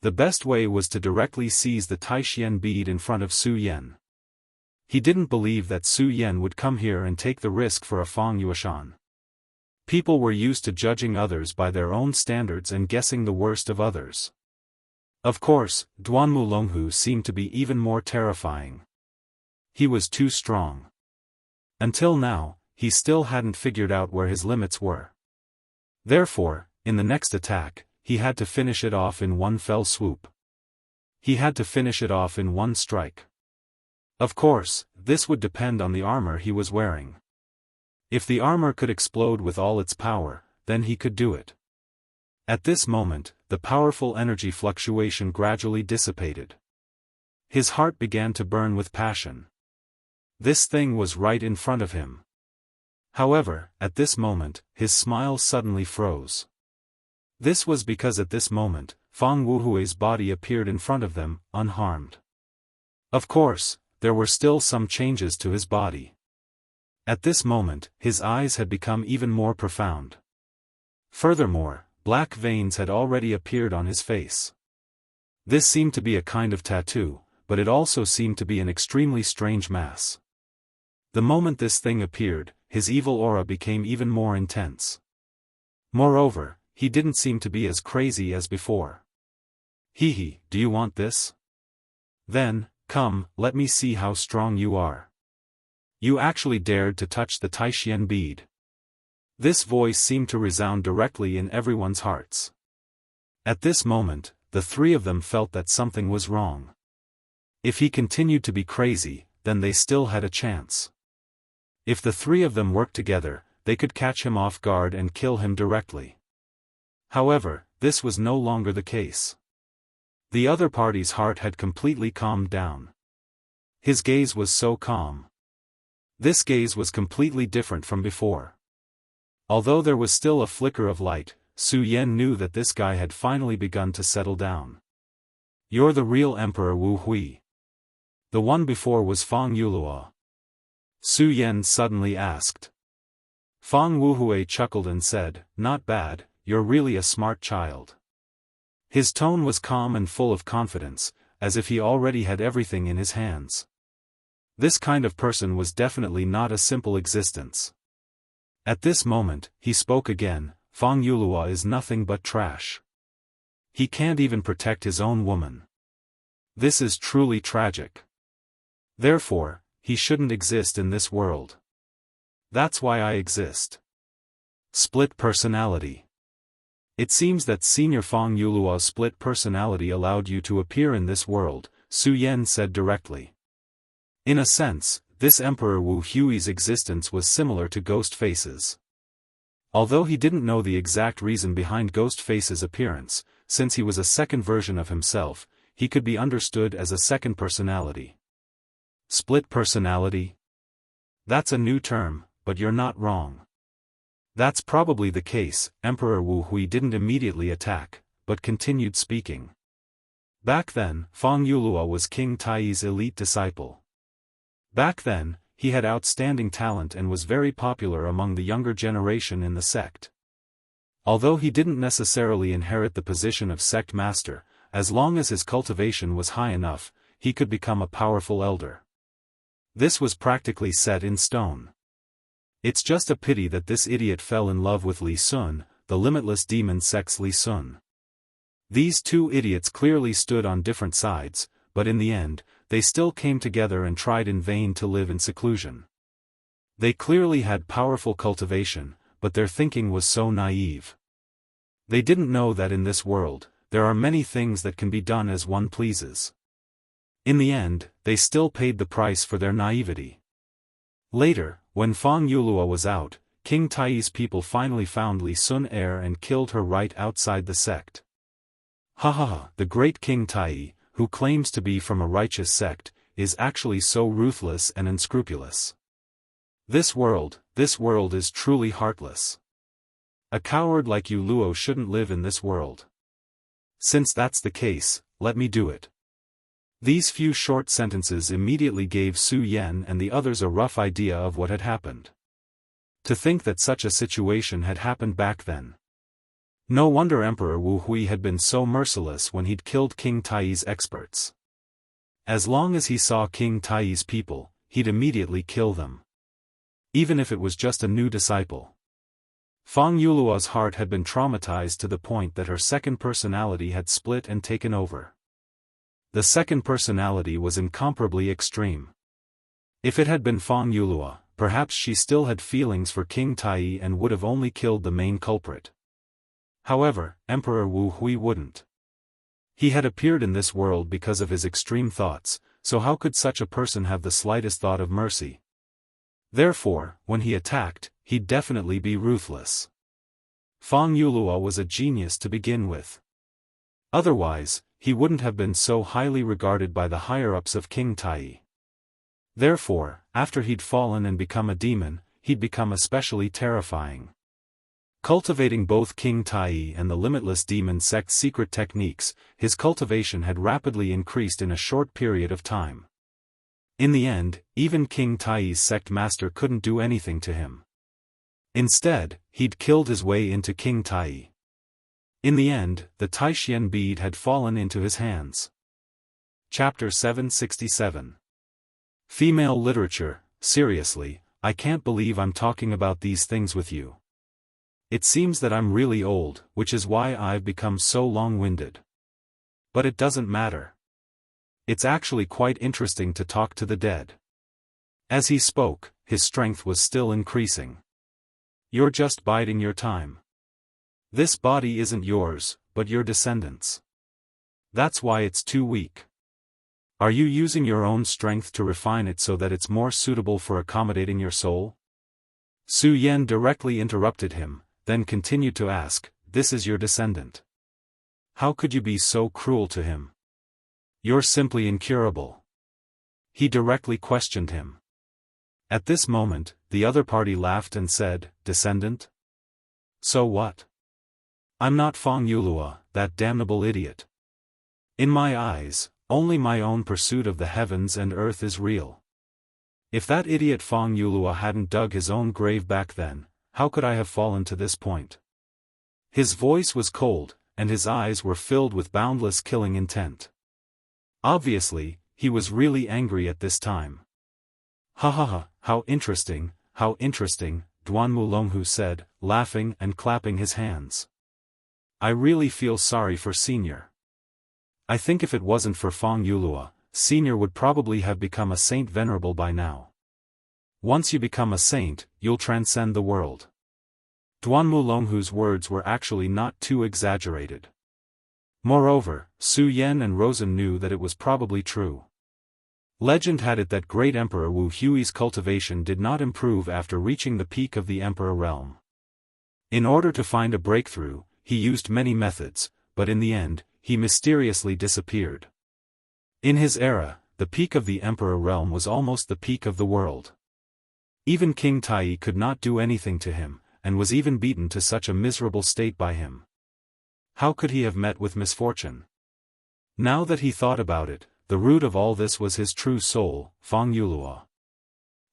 The best way was to directly seize the Taishian bead in front of Su Yan. He didn't believe that Su Yan would come here and take the risk for a Fang Yueshan. People were used to judging others by their own standards and guessing the worst of others. Of course, Duanmu Longhu seemed to be even more terrifying. He was too strong. Until now, he still hadn't figured out where his limits were. Therefore, in the next attack, he had to finish it off in one fell swoop. He had to finish it off in one strike. Of course, this would depend on the armor he was wearing. If the armor could explode with all its power, then he could do it. At this moment, the powerful energy fluctuation gradually dissipated. His heart began to burn with passion. This thing was right in front of him. However, at this moment, his smile suddenly froze. This was because at this moment, Fang Wuhui's body appeared in front of them, unharmed. Of course, there were still some changes to his body. At this moment, his eyes had become even more profound. Furthermore, black veins had already appeared on his face. This seemed to be a kind of tattoo, but it also seemed to be an extremely strange mass. The moment this thing appeared, his evil aura became even more intense. Moreover, he didn't seem to be as crazy as before. "Hee, do you want this?" Then, come, let me see how strong you are. You actually dared to touch the Taishian bead. This voice seemed to resound directly in everyone's hearts. At this moment, the three of them felt that something was wrong. If he continued to be crazy, then they still had a chance. If the three of them worked together, they could catch him off guard and kill him directly. However, this was no longer the case. The other party's heart had completely calmed down. His gaze was so calm. This gaze was completely different from before. Although there was still a flicker of light, Su Yan knew that this guy had finally begun to settle down. You're the real Emperor Wu Hui. The one before was Fang Yulua. Su Yan suddenly asked. Fang Wuhui chuckled and said, not bad, you're really a smart child. His tone was calm and full of confidence, as if he already had everything in his hands. This kind of person was definitely not a simple existence. At this moment, he spoke again, Fang Yulua is nothing but trash. He can't even protect his own woman. This is truly tragic. Therefore, he shouldn't exist in this world. That's why I exist. Split personality. It seems that Senior Fang Yulua's split personality allowed you to appear in this world, Su Yan said directly. In a sense, this Emperor Wu Hui's existence was similar to Ghost Face's. Although he didn't know the exact reason behind Ghost Face's appearance, since he was a second version of himself, he could be understood as a second personality. Split personality? That's a new term, but you're not wrong. That's probably the case. Emperor Wu Hui didn't immediately attack, but continued speaking. Back then, Fang Yulua was King Tai's elite disciple. Back then, he had outstanding talent and was very popular among the younger generation in the sect. Although he didn't necessarily inherit the position of sect master, as long as his cultivation was high enough, he could become a powerful elder. This was practically set in stone. It's just a pity that this idiot fell in love with Li Sun, the limitless demon sect's Li Sun. These two idiots clearly stood on different sides, but in the end, they still came together and tried in vain to live in seclusion. They clearly had powerful cultivation, but their thinking was so naive. They didn't know that in this world, there are many things that can be done as one pleases. In the end, they still paid the price for their naivety. Later, when Fang Yulua was out, King Tai's people finally found Li Sun heir and killed her right outside the sect. The great King Tai, who claims to be from a righteous sect, is actually so ruthless and unscrupulous. This world is truly heartless. A coward like you Luo shouldn't live in this world. Since that's the case, let me do it. These few short sentences immediately gave Su Yan and the others a rough idea of what had happened. To think that such a situation had happened back then. No wonder Emperor Wu Hui had been so merciless when he'd killed King Tai's experts. As long as he saw King Tai's people, he'd immediately kill them. Even if it was just a new disciple. Fang Yulua's heart had been traumatized to the point that her second personality had split and taken over. The second personality was incomparably extreme. If it had been Fang Yulua, perhaps she still had feelings for King Tai and would have only killed the main culprit. However, Emperor Wu Hui wouldn't. He had appeared in this world because of his extreme thoughts, so how could such a person have the slightest thought of mercy? Therefore, when he attacked, he'd definitely be ruthless. Fang Yulua was a genius to begin with. Otherwise, he wouldn't have been so highly regarded by the higher-ups of King Tai. Therefore, after he'd fallen and become a demon, he'd become especially terrifying. Cultivating both King Tai and the limitless demon sect's secret techniques, his cultivation had rapidly increased in a short period of time. In the end, even King Tai's sect master couldn't do anything to him. Instead, he'd killed his way into King Tai. In the end, the Taishian bead had fallen into his hands. Chapter 767. Female Literature. Seriously, I can't believe I'm talking about these things with you. It seems that I'm really old, which is why I've become so long-winded. But it doesn't matter. It's actually quite interesting to talk to the dead. As he spoke, his strength was still increasing. You're just biding your time. This body isn't yours, but your descendants'. That's why it's too weak. Are you using your own strength to refine it so that it's more suitable for accommodating your soul? Su Yan directly interrupted him, then continued to ask, this is your descendant. How could you be so cruel to him? You're simply incurable. He directly questioned him. At this moment, the other party laughed and said, descendant? So what? I'm not Fang Yulua, that damnable idiot. In my eyes, only my own pursuit of the heavens and earth is real. If that idiot Fang Yulua hadn't dug his own grave back then, how could I have fallen to this point? His voice was cold, and his eyes were filled with boundless killing intent. Obviously, he was really angry at this time. Ha ha ha, how interesting, Duan Mulonghu said, laughing and clapping his hands. I really feel sorry for Senior. I think if it wasn't for Fang Yulua, Senior would probably have become a saint venerable by now. Once you become a saint, you'll transcend the world. Duan Mulonghu's words were actually not too exaggerated. Moreover, Su Yan and Rosen knew that it was probably true. Legend had it that great Emperor Wu Hui's cultivation did not improve after reaching the peak of the Emperor realm. In order to find a breakthrough, he used many methods, but in the end, he mysteriously disappeared. In his era, the peak of the Emperor realm was almost the peak of the world. Even King Tai could not do anything to him, and was even beaten to such a miserable state by him. How could he have met with misfortune? Now that he thought about it, the root of all this was his true soul, Fang Yulua.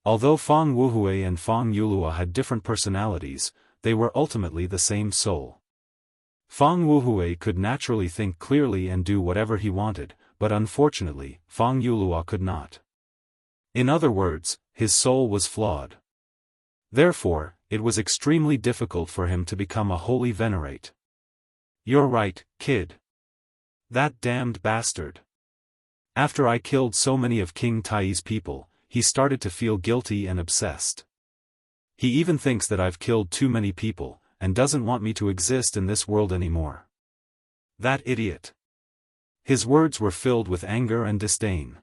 Although Fang Wuhui and Fang Yulua had different personalities, they were ultimately the same soul. Fang Wuhui could naturally think clearly and do whatever he wanted, but unfortunately, Fang Yulua could not. In other words, his soul was flawed. Therefore, it was extremely difficult for him to become a holy venerate. You're right, kid. That damned bastard. After I killed so many of King Tai's people, he started to feel guilty and obsessed. He even thinks that I've killed too many people, and doesn't want me to exist in this world anymore. That idiot. His words were filled with anger and disdain.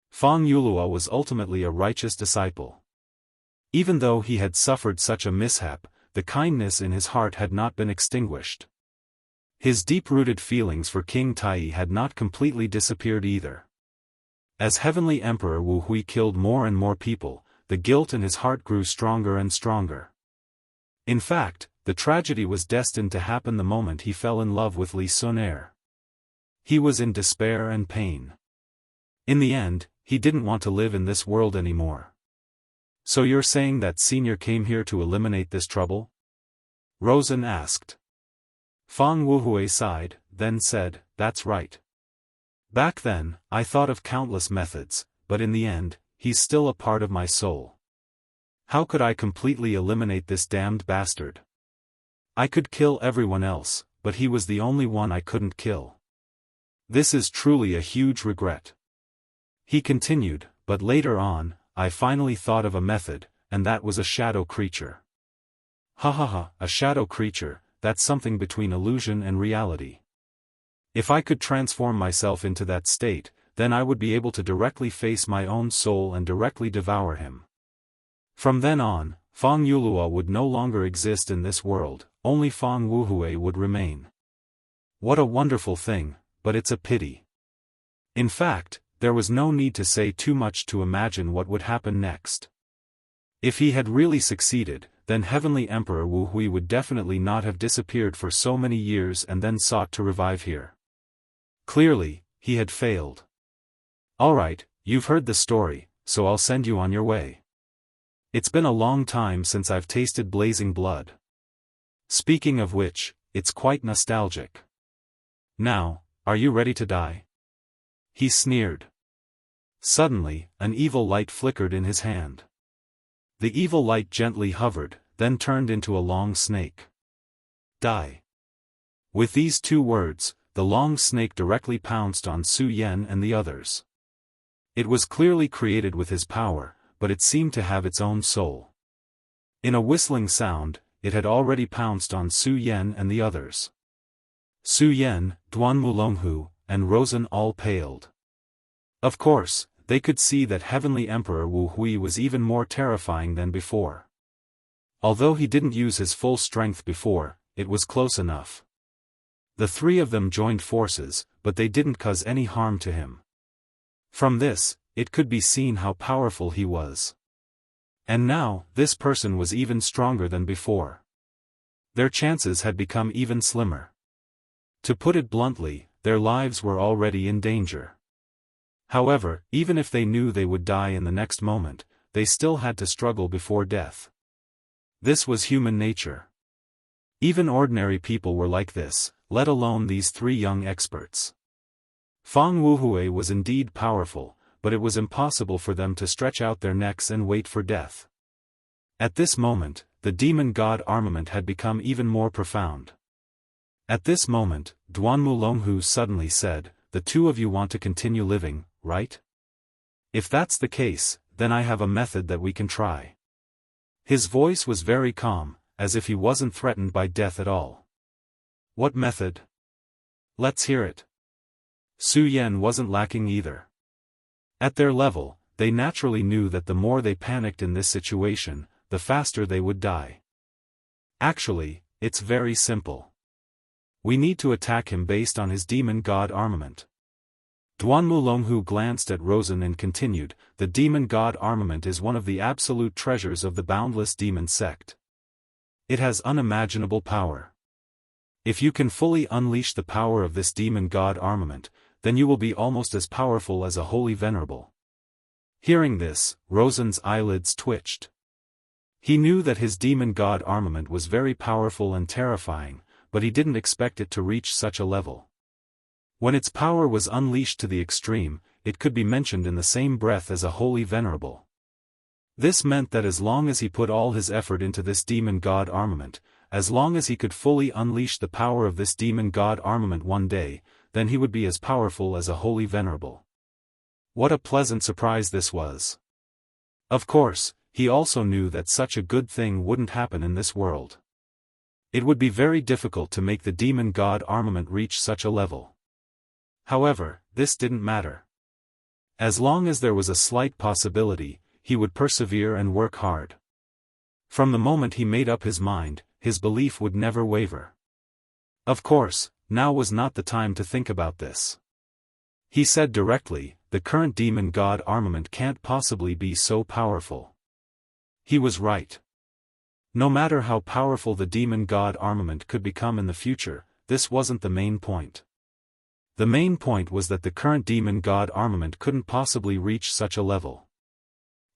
Fang Yulua was ultimately a righteous disciple. Even though he had suffered such a mishap, the kindness in his heart had not been extinguished. His deep-rooted feelings for King Tai had not completely disappeared either. As Heavenly Emperor Wu Hui killed more and more people, the guilt in his heart grew stronger and stronger. In fact, the tragedy was destined to happen the moment he fell in love with Li Sunair. He was in despair and pain. In the end, he didn't want to live in this world anymore. So you're saying that Senior came here to eliminate this trouble? Rosen asked. Fang Wuhui sighed, then said, that's right. Back then, I thought of countless methods, but in the end, he's still a part of my soul. How could I completely eliminate this damned bastard? I could kill everyone else, but he was the only one I couldn't kill. This is truly a huge regret. He continued, but later on, I finally thought of a method, and that was a shadow creature. Ha ha ha, a shadow creature. That's something between illusion and reality. If I could transform myself into that state, then I would be able to directly face my own soul and directly devour him. From then on, Fang Yulua would no longer exist in this world, only Fang Wuhui would remain. What a wonderful thing, but it's a pity. In fact, there was no need to say too much to imagine what would happen next. If he had really succeeded, then Heavenly Emperor Wu Hui would definitely not have disappeared for so many years and then sought to revive here. Clearly, he had failed. Alright, you've heard the story, so I'll send you on your way. It's been a long time since I've tasted blazing blood. Speaking of which, it's quite nostalgic. Now, are you ready to die? He sneered. Suddenly, an evil light flickered in his hand. The evil light gently hovered, then turned into a long snake. Die. With these two words, the long snake directly pounced on Su Yan and the others. It was clearly created with his power, but it seemed to have its own soul. In a whistling sound, it had already pounced on Su Yan and the others. Su Yan, Duan Mulonghu, and Rosen all paled. Of course, they could see that Heavenly Emperor Wu Hui was even more terrifying than before. Although he didn't use his full strength before, it was close enough. The three of them joined forces, but they didn't cause any harm to him. From this, it could be seen how powerful he was. And now, this person was even stronger than before. Their chances had become even slimmer. To put it bluntly, their lives were already in danger. However, even if they knew they would die in the next moment, they still had to struggle before death. This was human nature. Even ordinary people were like this, let alone these three young experts. Fang Wuhui was indeed powerful, but it was impossible for them to stretch out their necks and wait for death. At this moment, the demon god armament had become even more profound. At this moment, Duan Mulonghu suddenly said, "The two of you want to continue living, right? If that's the case, then I have a method that we can try." His voice was very calm, as if he wasn't threatened by death at all. "What method? Let's hear it." Su Yan wasn't lacking either. At their level, they naturally knew that the more they panicked in this situation, the faster they would die. "Actually, it's very simple. We need to attack him based on his demon god armament." Duan Mulonghu glanced at Rosen and continued, "The demon god armament is one of the absolute treasures of the Boundless demon sect. It has unimaginable power. If you can fully unleash the power of this demon god armament, then you will be almost as powerful as a holy venerable." Hearing this, Rosen's eyelids twitched. He knew that his demon god armament was very powerful and terrifying, but he didn't expect it to reach such a level. When its power was unleashed to the extreme, it could be mentioned in the same breath as a holy venerable. This meant that as long as he put all his effort into this demon god armament, as long as he could fully unleash the power of this demon god armament one day, then he would be as powerful as a holy venerable. What a pleasant surprise this was. Of course, he also knew that such a good thing wouldn't happen in this world. It would be very difficult to make the demon god armament reach such a level. However, this didn't matter. As long as there was a slight possibility, he would persevere and work hard. From the moment he made up his mind, his belief would never waver. Of course, now was not the time to think about this. He said directly, "The current demon god armament can't possibly be so powerful." He was right. No matter how powerful the demon god armament could become in the future, this wasn't the main point. The main point was that the current demon god armament couldn't possibly reach such a level.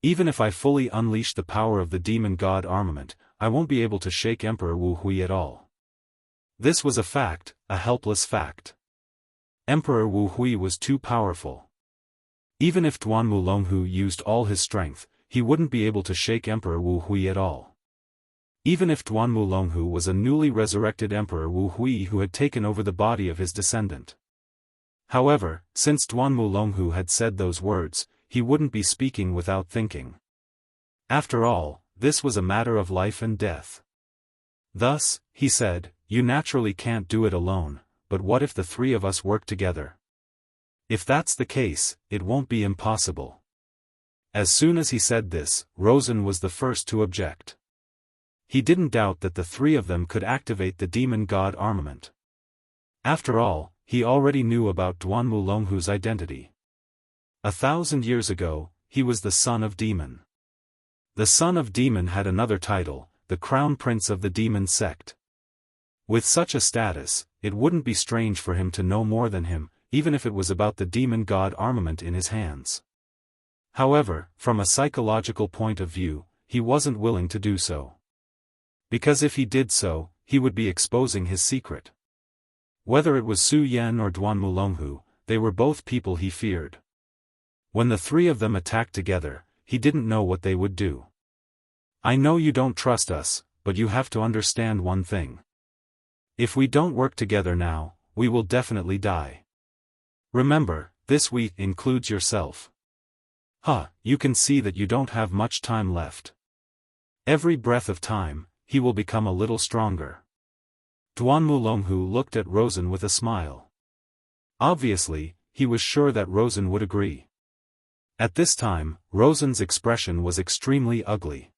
"Even if I fully unleash the power of the demon god armament, I won't be able to shake Emperor Wu Hui at all." This was a fact, a helpless fact. Emperor Wu Hui was too powerful. Even if Duan Mulonghu used all his strength, he wouldn't be able to shake Emperor Wu Hui at all. Even if Duan Mulonghu was a newly resurrected Emperor Wu Hui who had taken over the body of his descendant. However, since Duan Mulonghu had said those words, he wouldn't be speaking without thinking. After all, this was a matter of life and death. Thus, he said, "You naturally can't do it alone, but what if the three of us work together? If that's the case, it won't be impossible." As soon as he said this, Rosen was the first to object. He didn't doubt that the three of them could activate the demon god armament. After all, he already knew about Duan Mulonghu's identity. 1,000 years ago, he was the son of Demon. The son of Demon had another title, the crown prince of the demon sect. With such a status, it wouldn't be strange for him to know more than him, even if it was about the demon god armament in his hands. However, from a psychological point of view, he wasn't willing to do so. Because if he did so, he would be exposing his secret. Whether it was Su Yan or Duan Mulonghu, they were both people he feared. When the three of them attacked together, he didn't know what they would do. "I know you don't trust us, but you have to understand one thing. If we don't work together now, we will definitely die. Remember, this we includes yourself. You can see that you don't have much time left. Every breath of time, he will become a little stronger. Duan Mulonghu looked at Rosen with a smile. Obviously, he was sure that Rosen would agree. At this time, Rosen's expression was extremely ugly.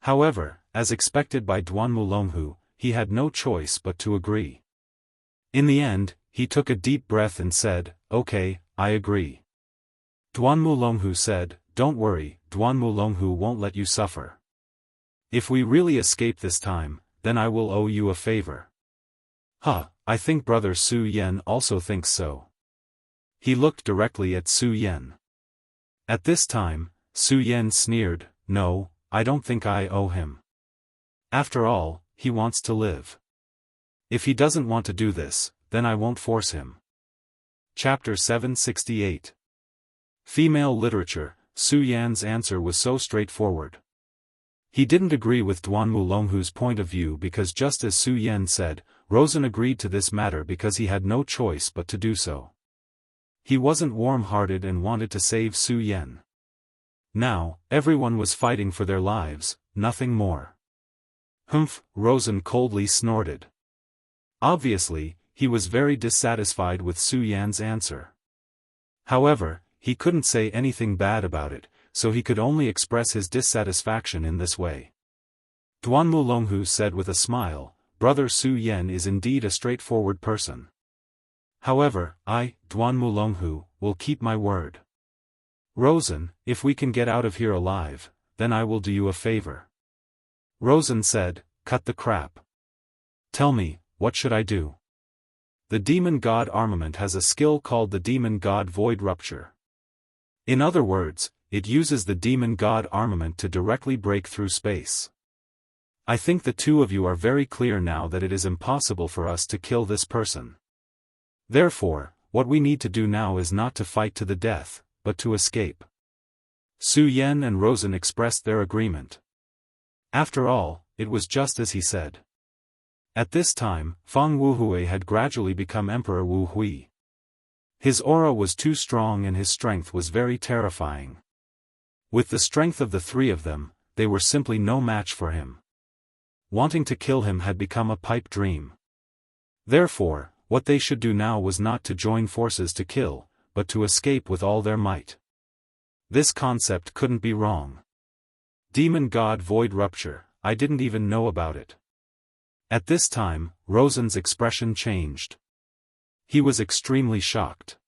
However, as expected by Duan Mulonghu, he had no choice but to agree. In the end, he took a deep breath and said, "Okay, I agree." Duan Mulonghu said, "Don't worry, Duan Mulonghu won't let you suffer. If we really escape this time, then I will owe you a favor." I think Brother Su Yan also thinks so. He looked directly at Su Yan. At this time, Su Yan sneered, "No, I don't think I owe him. After all, he wants to live. If he doesn't want to do this, then I won't force him." Chapter 768. Female Literature. Su Yan's answer was so straightforward. He didn't agree with Duan Mulonghu's point of view because, just as Su Yan said, Rosen agreed to this matter because he had no choice but to do so. He wasn't warm-hearted and wanted to save Su Yan. Now, everyone was fighting for their lives, nothing more. "Humph," Rosen coldly snorted. Obviously, he was very dissatisfied with Su Yan's answer. However, he couldn't say anything bad about it, so he could only express his dissatisfaction in this way. Duan Mulonghu said with a smile, "Brother Su Yan is indeed a straightforward person. However, I, Duan Mulonghu, will keep my word. Rosen, if we can get out of here alive, then I will do you a favor." Rosen said, "Cut the crap. Tell me, what should I do?" The Demon God armament has a skill called the Demon God Void Rupture. In other words, it uses the Demon God armament to directly break through space. I think the two of you are very clear now that it is impossible for us to kill this person. Therefore, what we need to do now is not to fight to the death, but to escape. Su Yan and Rosen expressed their agreement. After all, it was just as he said. At this time, Feng Wuhui had gradually become Emperor Wu Hui. His aura was too strong and his strength was very terrifying. With the strength of the three of them, they were simply no match for him. Wanting to kill him had become a pipe dream. Therefore, what they should do now was not to join forces to kill, but to escape with all their might. This concept couldn't be wrong. Demon God Void Rupture, I didn't even know about it. At this time, Rosen's expression changed. He was extremely shocked.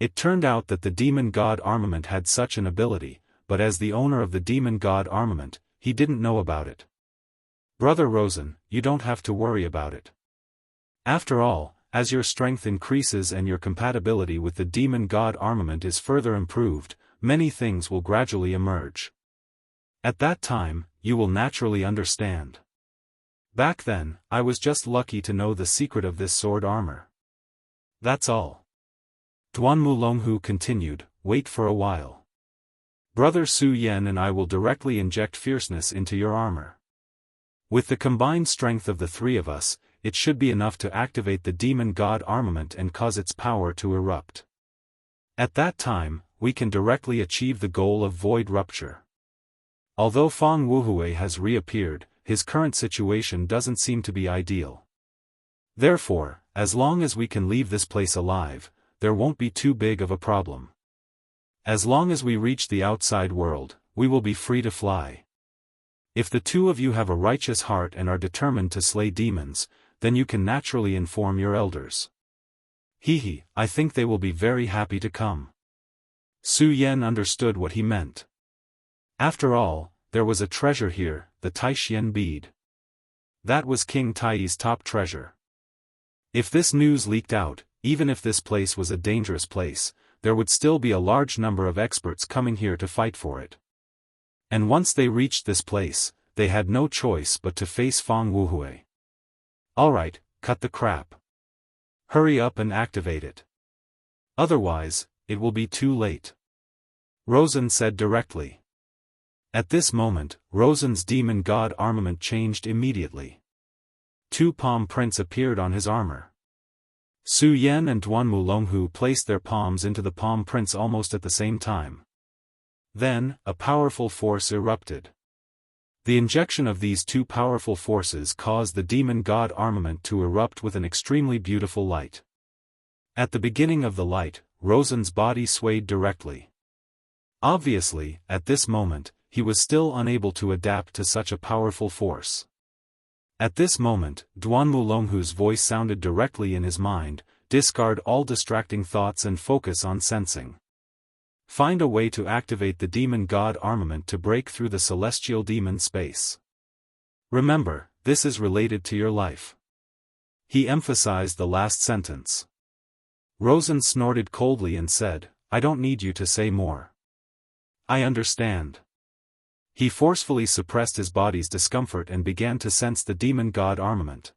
It turned out that the Demon God armament had such an ability, but as the owner of the Demon God armament, he didn't know about it. "Brother Rosen, you don't have to worry about it. After all, as your strength increases and your compatibility with the Demon God armament is further improved, many things will gradually emerge. At that time, you will naturally understand. Back then, I was just lucky to know the secret of this sword armor. That's all." Duan Mulonghu continued, "Wait for a while. Brother Su Yan and I will directly inject fierceness into your armor. With the combined strength of the three of us, it should be enough to activate the Demon God armament and cause its power to erupt. At that time, we can directly achieve the goal of void rupture." Although Feng Wuhui has reappeared, his current situation doesn't seem to be ideal. Therefore, as long as we can leave this place alive, there won't be too big of a problem. As long as we reach the outside world, we will be free to fly. If the two of you have a righteous heart and are determined to slay demons, then you can naturally inform your elders. I think they will be very happy to come. Su Yan understood what he meant. After all, there was a treasure here, the Taishian bead. That was King Tai's top treasure. If this news leaked out, even if this place was a dangerous place, there would still be a large number of experts coming here to fight for it. And once they reached this place, they had no choice but to face Feng Wuhui. Alright, cut the crap. Hurry up and activate it. Otherwise, it will be too late. Rosen said directly. At this moment, Rosen's Demon God armament changed immediately. Two palm prints appeared on his armor. Su Yan and Duan Mulonghu placed their palms into the palm prints almost at the same time. Then, a powerful force erupted. The injection of these two powerful forces caused the demon god armament to erupt with an extremely beautiful light. At the beginning of the light, Rosen's body swayed directly. Obviously, at this moment, he was still unable to adapt to such a powerful force. At this moment, Duan Mulonghu's voice sounded directly in his mind: discard all distracting thoughts and focus on sensing. Find a way to activate the demon god armament to break through the celestial demon space. Remember, this is related to your life. He emphasized the last sentence. Rosen snorted coldly and said, I don't need you to say more. I understand. He forcefully suppressed his body's discomfort and began to sense the demon god armament.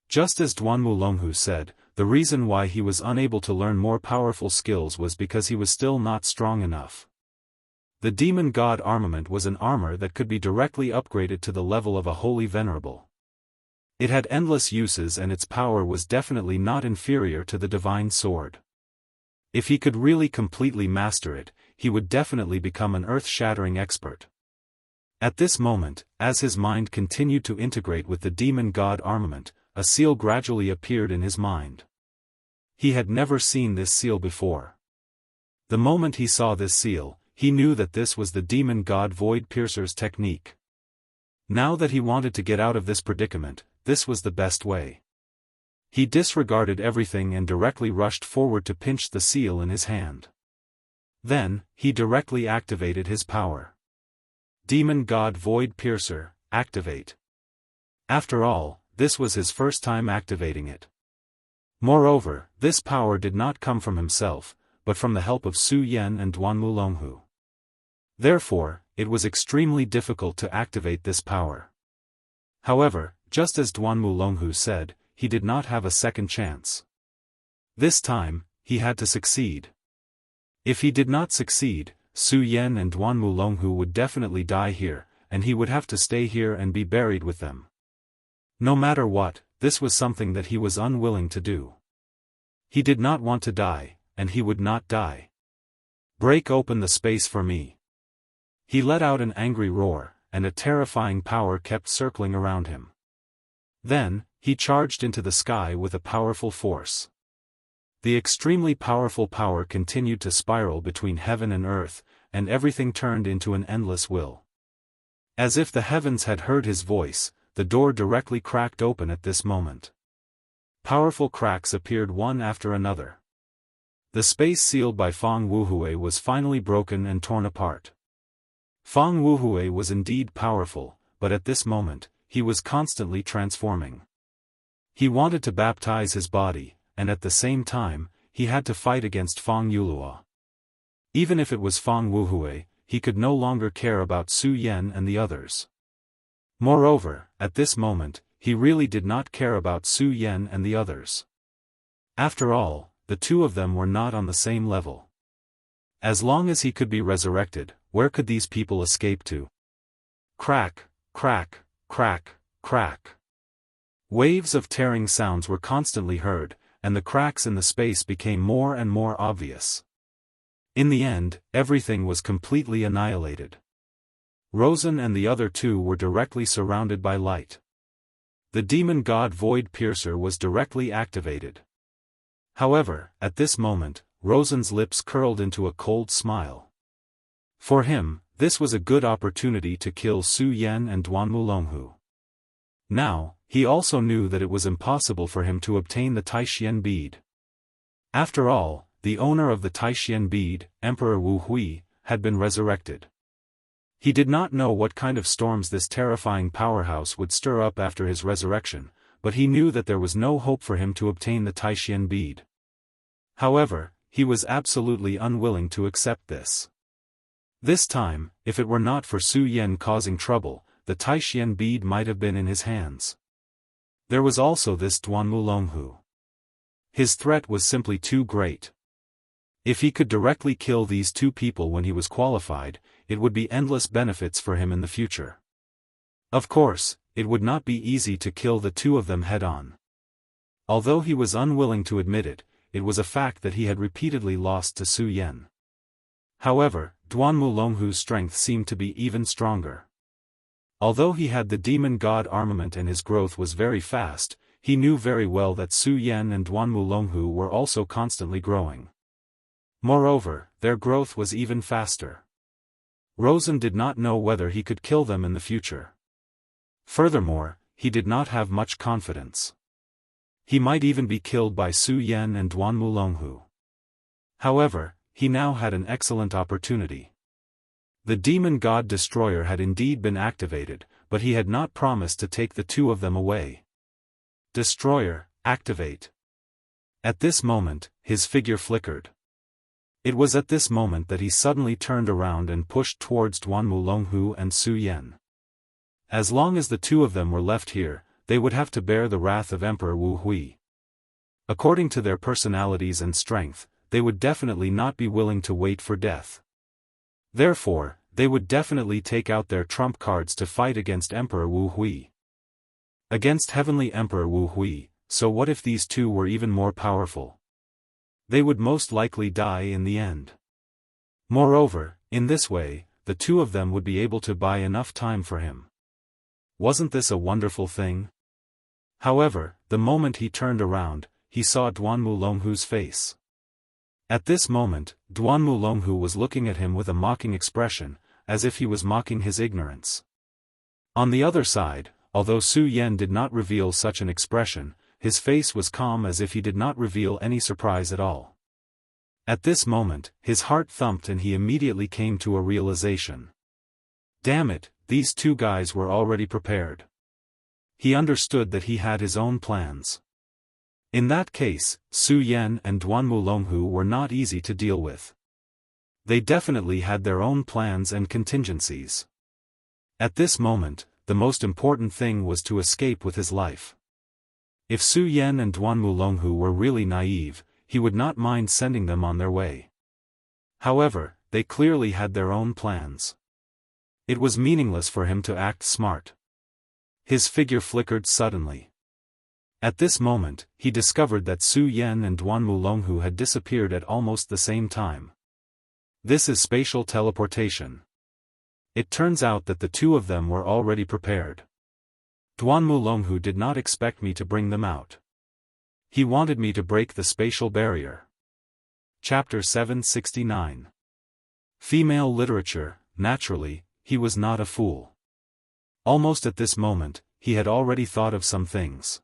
Just as Duan Mulonghu said, the reason why he was unable to learn more powerful skills was because he was still not strong enough. The demon god armament was an armor that could be directly upgraded to the level of a holy venerable. It had endless uses and its power was definitely not inferior to the divine sword. If he could really completely master it, he would definitely become an earth-shattering expert. At this moment, as his mind continued to integrate with the demon god armament, a seal gradually appeared in his mind. He had never seen this seal before. The moment he saw this seal, he knew that this was the demon god Void Piercer's technique. Now that he wanted to get out of this predicament, this was the best way. He disregarded everything and directly rushed forward to pinch the seal in his hand. Then, he directly activated his power. Demon god Void Piercer, activate. After all, this was his first time activating it. Moreover, this power did not come from himself, but from the help of Su Yan and Duan Mulonghu. Therefore, it was extremely difficult to activate this power. However, just as Duan Mulonghu said, he did not have a second chance. This time, he had to succeed. If he did not succeed, Su Yan and Duan Mulonghu would definitely die here, and he would have to stay here and be buried with them. No matter what, this was something that he was unwilling to do. He did not want to die, and he would not die. Break open the space for me. He let out an angry roar, and a terrifying power kept circling around him. Then, he charged into the sky with a powerful force. The extremely powerful power continued to spiral between heaven and earth, and everything turned into an endless will. As if the heavens had heard his voice, the door directly cracked open at this moment. Powerful cracks appeared one after another. The space sealed by Fang Wuhui was finally broken and torn apart. Fang Wuhui was indeed powerful, but at this moment, he was constantly transforming. He wanted to baptize his body, and at the same time, he had to fight against Fang Yulua. Even if it was Fang Wuhui, he could no longer care about Su Yan and the others. Moreover, at this moment, he really did not care about Su Yan and the others. After all, the two of them were not on the same level. As long as he could be resurrected, where could these people escape to? Crack, crack, crack, crack. Waves of tearing sounds were constantly heard, and the cracks in the space became more and more obvious. In the end, everything was completely annihilated. Rosen and the other two were directly surrounded by light. The demon god Void Piercer was directly activated. However, at this moment, Rosen's lips curled into a cold smile. For him, this was a good opportunity to kill Su Yan and Duan Mulonghu. Now, he also knew that it was impossible for him to obtain the Taishian bead. After all, the owner of the Taishian bead, Emperor Wu Hui, had been resurrected. He did not know what kind of storms this terrifying powerhouse would stir up after his resurrection, but he knew that there was no hope for him to obtain the Taishian bead. However, he was absolutely unwilling to accept this. This time, if it were not for Su Yan causing trouble, the Taishian bead might have been in his hands. There was also this Duan Mulonghu. His threat was simply too great. If he could directly kill these two people when he was qualified, it would be endless benefits for him in the future. Of course, it would not be easy to kill the two of them head-on. Although he was unwilling to admit it, it was a fact that he had repeatedly lost to Su Yan. However, Duan Mulonghu's strength seemed to be even stronger. Although he had the demon god armament and his growth was very fast, he knew very well that Su Yan and Duan Mulonghu were also constantly growing. Moreover, their growth was even faster. Rosen did not know whether he could kill them in the future. Furthermore, he did not have much confidence. He might even be killed by Su Yan and Duan Mulonghu. However, he now had an excellent opportunity. The demon god destroyer had indeed been activated, but he had not promised to take the two of them away. Destroyer, activate. At this moment, his figure flickered. It was at this moment that he suddenly turned around and pushed towards Duan Mulonghu and Su Yan. As long as the two of them were left here, they would have to bear the wrath of Emperor Wu Hui. According to their personalities and strength, they would definitely not be willing to wait for death. Therefore, they would definitely take out their trump cards to fight against Emperor Wu Hui. Against Heavenly Emperor Wu Hui, so what if these two were even more powerful? They would most likely die in the end. Moreover, in this way, the two of them would be able to buy enough time for him. Wasn't this a wonderful thing? However, the moment he turned around, he saw Duan Mulonghu's face. At this moment, Duan Mulonghu was looking at him with a mocking expression, as if he was mocking his ignorance. On the other side, although Su Yan did not reveal such an expression, his face was calm as if he did not reveal any surprise at all. At this moment, his heart thumped and he immediately came to a realization. Damn it, these two guys were already prepared. He understood that he had his own plans. In that case, Su Yan and Duan Mulonghu were not easy to deal with. They definitely had their own plans and contingencies. At this moment, the most important thing was to escape with his life. If Su Yan and Duan Mulonghu were really naive, he would not mind sending them on their way. However, they clearly had their own plans. It was meaningless for him to act smart. His figure flickered suddenly. At this moment, he discovered that Su Yan and Duan Mulonghu had disappeared at almost the same time. This is spatial teleportation. It turns out that the two of them were already prepared. Duan Mulonghu did not expect me to bring them out. He wanted me to break the spatial barrier. Chapter 769. Female literature. Naturally, he was not a fool. Almost at this moment, he had already thought of some things.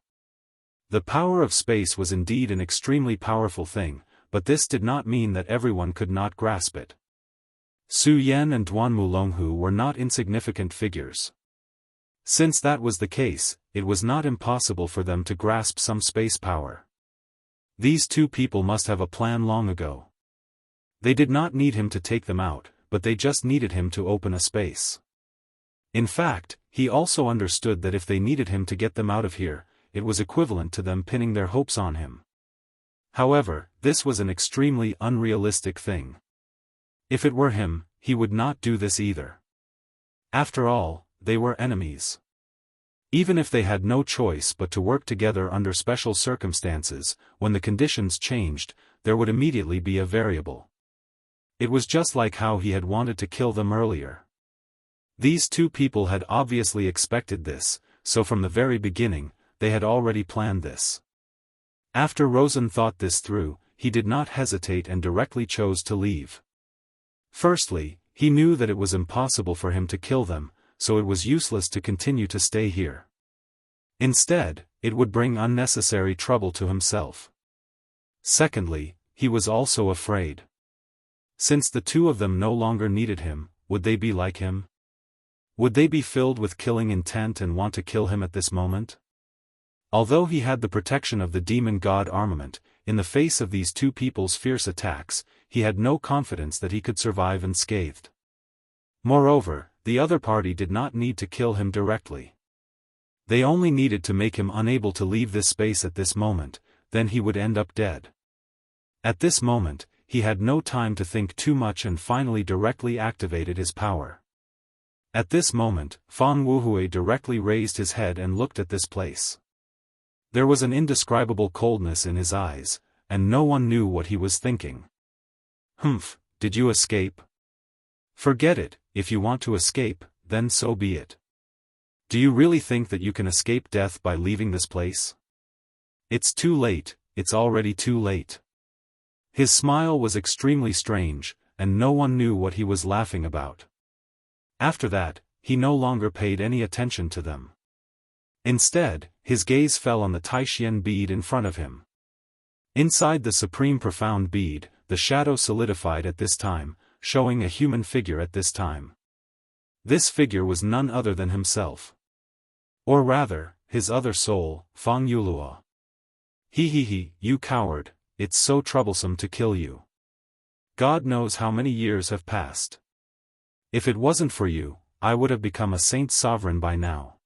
The power of space was indeed an extremely powerful thing, but this did not mean that everyone could not grasp it. Su Yan and Duan Mulonghu were not insignificant figures. Since that was the case, it was not impossible for them to grasp some space power. These two people must have a plan long ago. They did not need him to take them out, but they just needed him to open a space. In fact, he also understood that if they needed him to get them out of here, it was equivalent to them pinning their hopes on him. However, this was an extremely unrealistic thing. If it were him, he would not do this either. After all, they were enemies. Even if they had no choice but to work together under special circumstances, when the conditions changed, there would immediately be a variable. It was just like how he had wanted to kill them earlier. These two people had obviously expected this, so from the very beginning, they had already planned this. After Rosen thought this through, he did not hesitate and directly chose to leave. Firstly, he knew that it was impossible for him to kill them, so it was useless to continue to stay here. Instead, it would bring unnecessary trouble to himself. Secondly, he was also afraid. Since the two of them no longer needed him, would they be like him? Would they be filled with killing intent and want to kill him at this moment? Although he had the protection of the demon god armament, in the face of these two people's fierce attacks, he had no confidence that he could survive unscathed. Moreover, the other party did not need to kill him directly. They only needed to make him unable to leave this space at this moment, then he would end up dead. At this moment, he had no time to think too much and finally directly activated his power. At this moment, Fang Wuhui directly raised his head and looked at this place. There was an indescribable coldness in his eyes, and no one knew what he was thinking. Humph, did you escape? Forget it, if you want to escape, then so be it. Do you really think that you can escape death by leaving this place? It's too late, it's already too late. His smile was extremely strange, and no one knew what he was laughing about. After that, he no longer paid any attention to them. Instead, his gaze fell on the Taishian bead in front of him. Inside the supreme profound bead, the shadow solidified at this time, showing a human figure at this time. This figure was none other than himself. Or rather, his other soul, Fang Yulua. He, you coward, it's so troublesome to kill you. God knows how many years have passed. If it wasn't for you, I would have become a saint sovereign by now.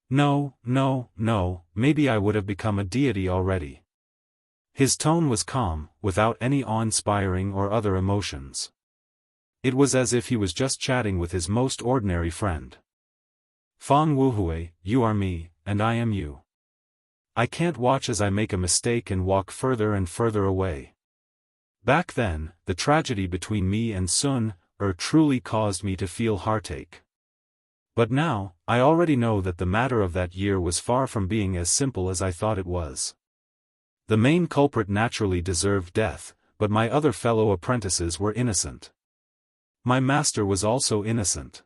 No, maybe I would have become a deity already. His tone was calm, without any awe-inspiring or other emotions. It was as if he was just chatting with his most ordinary friend. Fang Wuhui, you are me, and I am you. I can't watch as I make a mistake and walk further and further away. Back then, the tragedy between me and Sun truly caused me to feel heartache. But now, I already know that the matter of that year was far from being as simple as I thought it was. The main culprit naturally deserved death, but my other fellow apprentices were innocent. My master was also innocent.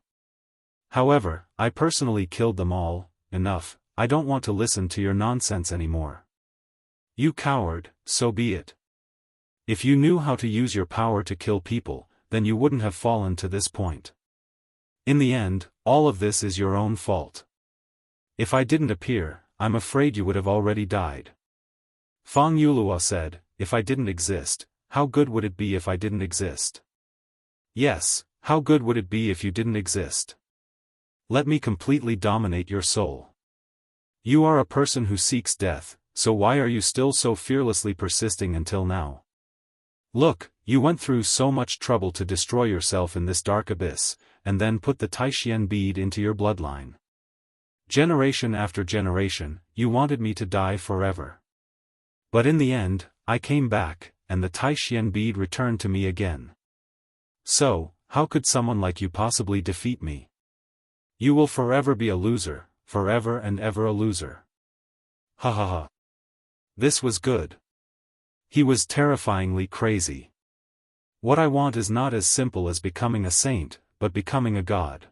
However, I personally killed them all. Enough, I don't want to listen to your nonsense anymore. You coward, so be it. If you knew how to use your power to kill people, then you wouldn't have fallen to this point. In the end, all of this is your own fault. If I didn't appear, I'm afraid you would have already died. Fang Yulua said, if I didn't exist, how good would it be if I didn't exist? Yes, how good would it be if you didn't exist? Let me completely dominate your soul. You are a person who seeks death, so why are you still so fearlessly persisting until now? Look, you went through so much trouble to destroy yourself in this dark abyss, and then put the Taishian bead into your bloodline. Generation after generation, you wanted me to die forever. But in the end, I came back, and the Taishian bead returned to me again. So, how could someone like you possibly defeat me? You will forever be a loser, forever and ever a loser. Ha ha ha. This was good. He was terrifyingly crazy. What I want is not as simple as becoming a saint, but becoming a god.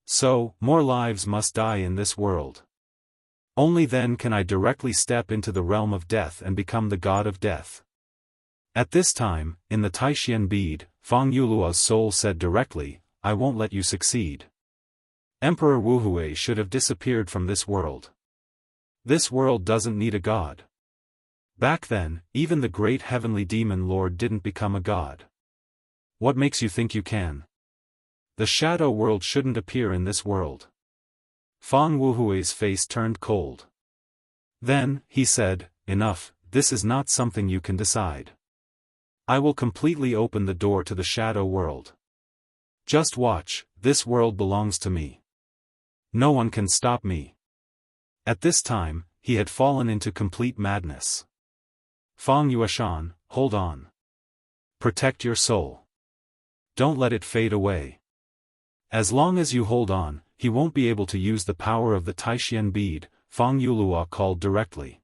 So, more lives must die in this world. Only then can I directly step into the realm of death and become the god of death. At this time, in the Taishian bead, Fang Yulua's soul said directly, I won't let you succeed. Emperor Wuhui should have disappeared from this world. This world doesn't need a god. Back then, even the great heavenly demon lord didn't become a god. What makes you think you can? The shadow world shouldn't appear in this world. Fang Wuhui's face turned cold. Then, he said, enough, this is not something you can decide. I will completely open the door to the shadow world. Just watch, this world belongs to me. No one can stop me. At this time, he had fallen into complete madness. Fang Yuashan, hold on. Protect your soul. Don't let it fade away. As long as you hold on, he won't be able to use the power of the Taishian bead, Fang Yulua called directly.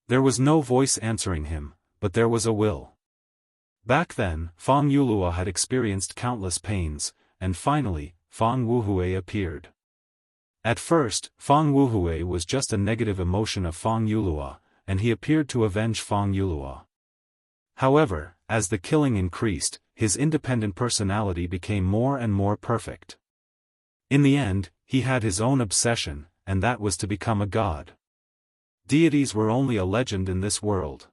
There was no voice answering him, but there was a will. Back then, Fang Yulua had experienced countless pains, and finally, Fang Wuhui appeared. At first, Fang Wuhui was just a negative emotion of Fang Yulua, and he appeared to avenge Fang Yulua. However, as the killing increased, his independent personality became more and more perfect. In the end, he had his own obsession, and that was to become a god. Deities were only a legend in this world.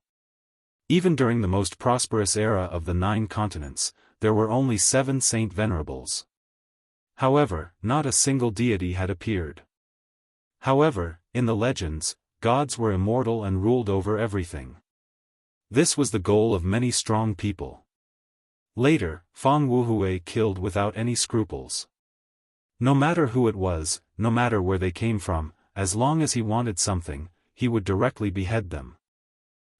Even during the most prosperous era of the 9 continents, there were only 7 saint venerables. However, not a single deity had appeared. However, in the legends, gods were immortal and ruled over everything. This was the goal of many strong people. Later, Fang Wuhui killed without any scruples. No matter who it was, no matter where they came from, as long as he wanted something, he would directly behead them.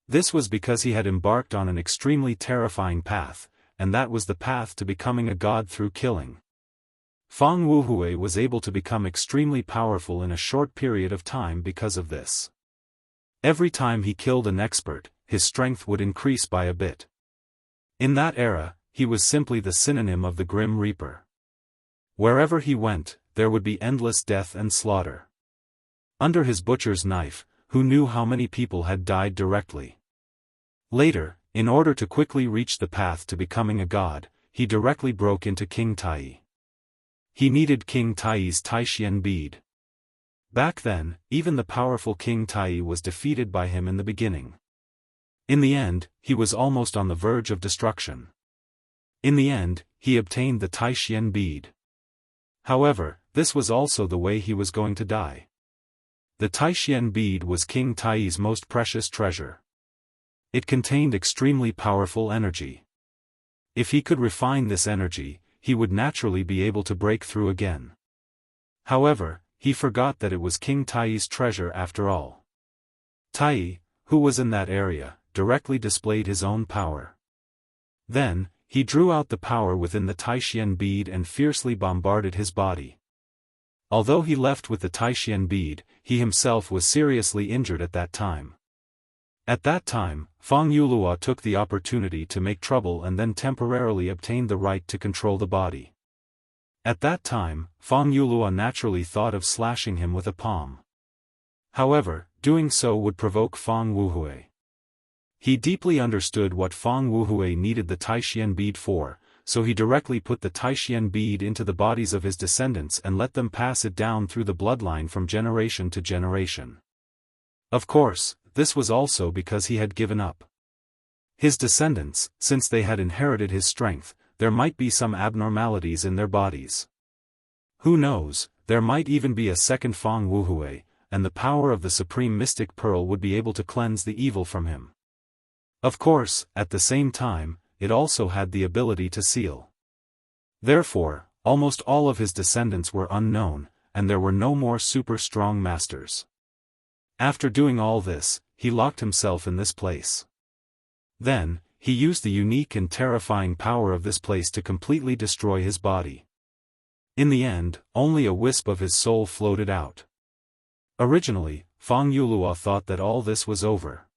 This was because he had embarked on an extremely terrifying path, and that was the path to becoming a god through killing. Fang Wuhui was able to become extremely powerful in a short period of time because of this. Every time he killed an expert, his strength would increase by a bit. In that era, he was simply the synonym of the Grim Reaper. Wherever he went, there would be endless death and slaughter. Under his butcher's knife, who knew how many people had died directly? Later, in order to quickly reach the path to becoming a god, he directly broke into King Tai. He needed King Tai's Taishian bead. Back then, even the powerful King Tai was defeated by him in the beginning. In the end, he was almost on the verge of destruction. In the end, he obtained the Taishian bead. However, this was also the way he was going to die. The Taishian bead was King Tai's most precious treasure. It contained extremely powerful energy. If he could refine this energy, he would naturally be able to break through again. However, he forgot that it was King Tai's treasure after all. Tai, who was in that area, directly displayed his own power. Then, he drew out the power within the Taishian bead and fiercely bombarded his body. Although he left with the Taishian bead, he himself was seriously injured at that time. At that time, Fang Yulua took the opportunity to make trouble and then temporarily obtained the right to control the body. At that time, Fang Yulua naturally thought of slashing him with a palm. However, doing so would provoke Fang Wuhui. He deeply understood what Fang Wuhui needed the Taishian bead for, so he directly put the Taishian bead into the bodies of his descendants and let them pass it down through the bloodline from generation to generation. Of course, this was also because he had given up. His descendants, since they had inherited his strength, there might be some abnormalities in their bodies. Who knows, there might even be a second Fang Wuhui, and the power of the Supreme Mystic Pearl would be able to cleanse the evil from him. Of course, at the same time, it also had the ability to seal. Therefore, almost all of his descendants were unknown, and there were no more super strong masters. After doing all this, he locked himself in this place. Then, he used the unique and terrifying power of this place to completely destroy his body. In the end, only a wisp of his soul floated out. Originally, Fang Yulua thought that all this was over.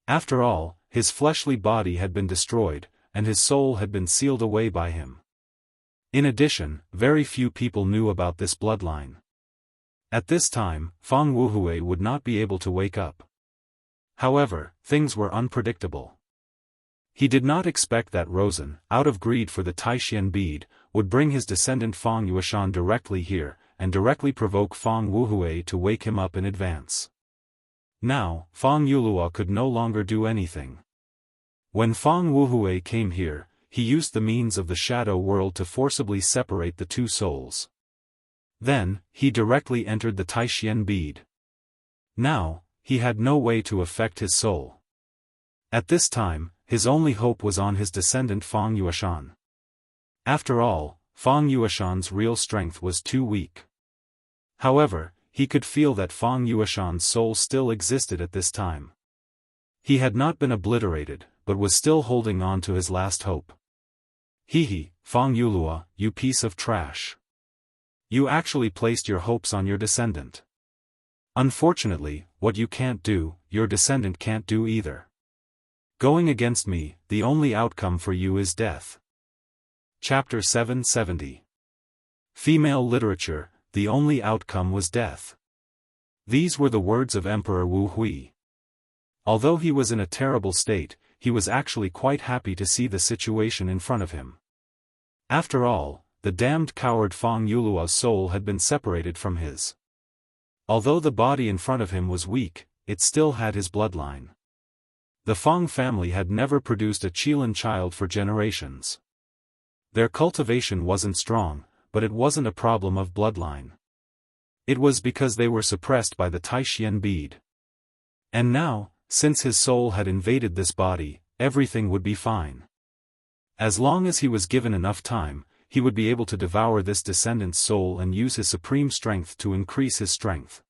After all, his fleshly body had been destroyed, and his soul had been sealed away by him. In addition, very few people knew about this bloodline. At this time, Fang Wuhui would not be able to wake up. However, things were unpredictable. He did not expect that Rosen, out of greed for the Taishian bead, would bring his descendant Fang Yueshan directly here, and directly provoke Fang Wuhui to wake him up in advance. Now, Fang Yulua could no longer do anything. When Fang Wuhui came here, he used the means of the shadow world to forcibly separate the two souls. Then, he directly entered the Taishian bead. Now, he had no way to affect his soul. At this time, his only hope was on his descendant Fang Yueshan. After all, Fang Yueshan's real strength was too weak. However, he could feel that Fang Yueshan's soul still existed at this time. He had not been obliterated, but was still holding on to his last hope. Hehe, Fang Yulua, you piece of trash. You actually placed your hopes on your descendant. Unfortunately, what you can't do, your descendant can't do either. Going against me, the only outcome for you is death. Chapter 770. Female Literature, the only outcome was death. These were the words of Emperor Wu Hui. Although he was in a terrible state, he was actually quite happy to see the situation in front of him. After all, the damned coward Fang Yulua's soul had been separated from his. Although the body in front of him was weak, it still had his bloodline. The Fang family had never produced a Qilin child for generations. Their cultivation wasn't strong, but it wasn't a problem of bloodline. It was because they were suppressed by the Taishian bead. And now, since his soul had invaded this body, everything would be fine. As long as he was given enough time, he would be able to devour this descendant's soul and use his supreme strength to increase his strength.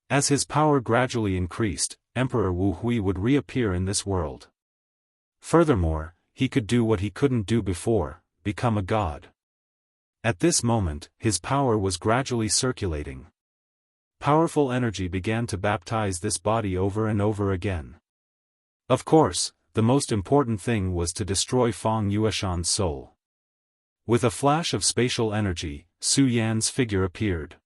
As his power gradually increased, Emperor Wu Hui would reappear in this world. Furthermore, he could do what he couldn't do before, become a god. At this moment, his power was gradually circulating. Powerful energy began to baptize this body over and over again. Of course, the most important thing was to destroy Fang Yueshan's soul. With a flash of spatial energy, Su Yan's figure appeared.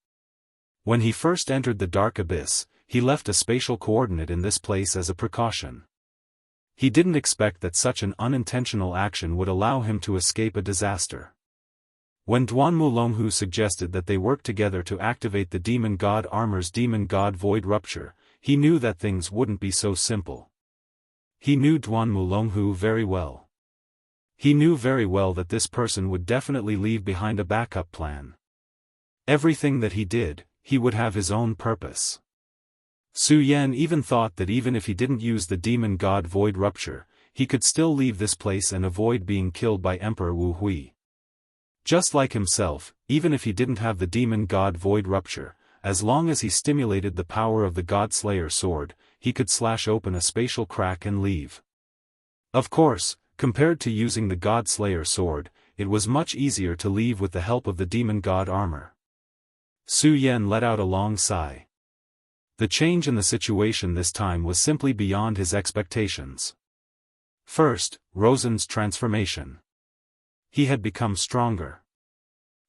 When he first entered the dark abyss, he left a spatial coordinate in this place as a precaution. He didn't expect that such an unintentional action would allow him to escape a disaster. When Duanmu Longhu suggested that they work together to activate the demon god armor's demon god void rupture, he knew that things wouldn't be so simple. He knew Duanmu Longhu very well. He knew very well that this person would definitely leave behind a backup plan. Everything that he did, he would have his own purpose. Su Yan even thought that even if he didn't use the demon god void rupture, he could still leave this place and avoid being killed by Emperor Wu Hui. Just like himself, even if he didn't have the demon god void rupture, as long as he stimulated the power of the God Slayer sword, he could slash open a spatial crack and leave. Of course, compared to using the God Slayer sword, it was much easier to leave with the help of the demon god armor. Su Yan let out a long sigh. The change in the situation this time was simply beyond his expectations. First, Rosen's transformation. He had become stronger.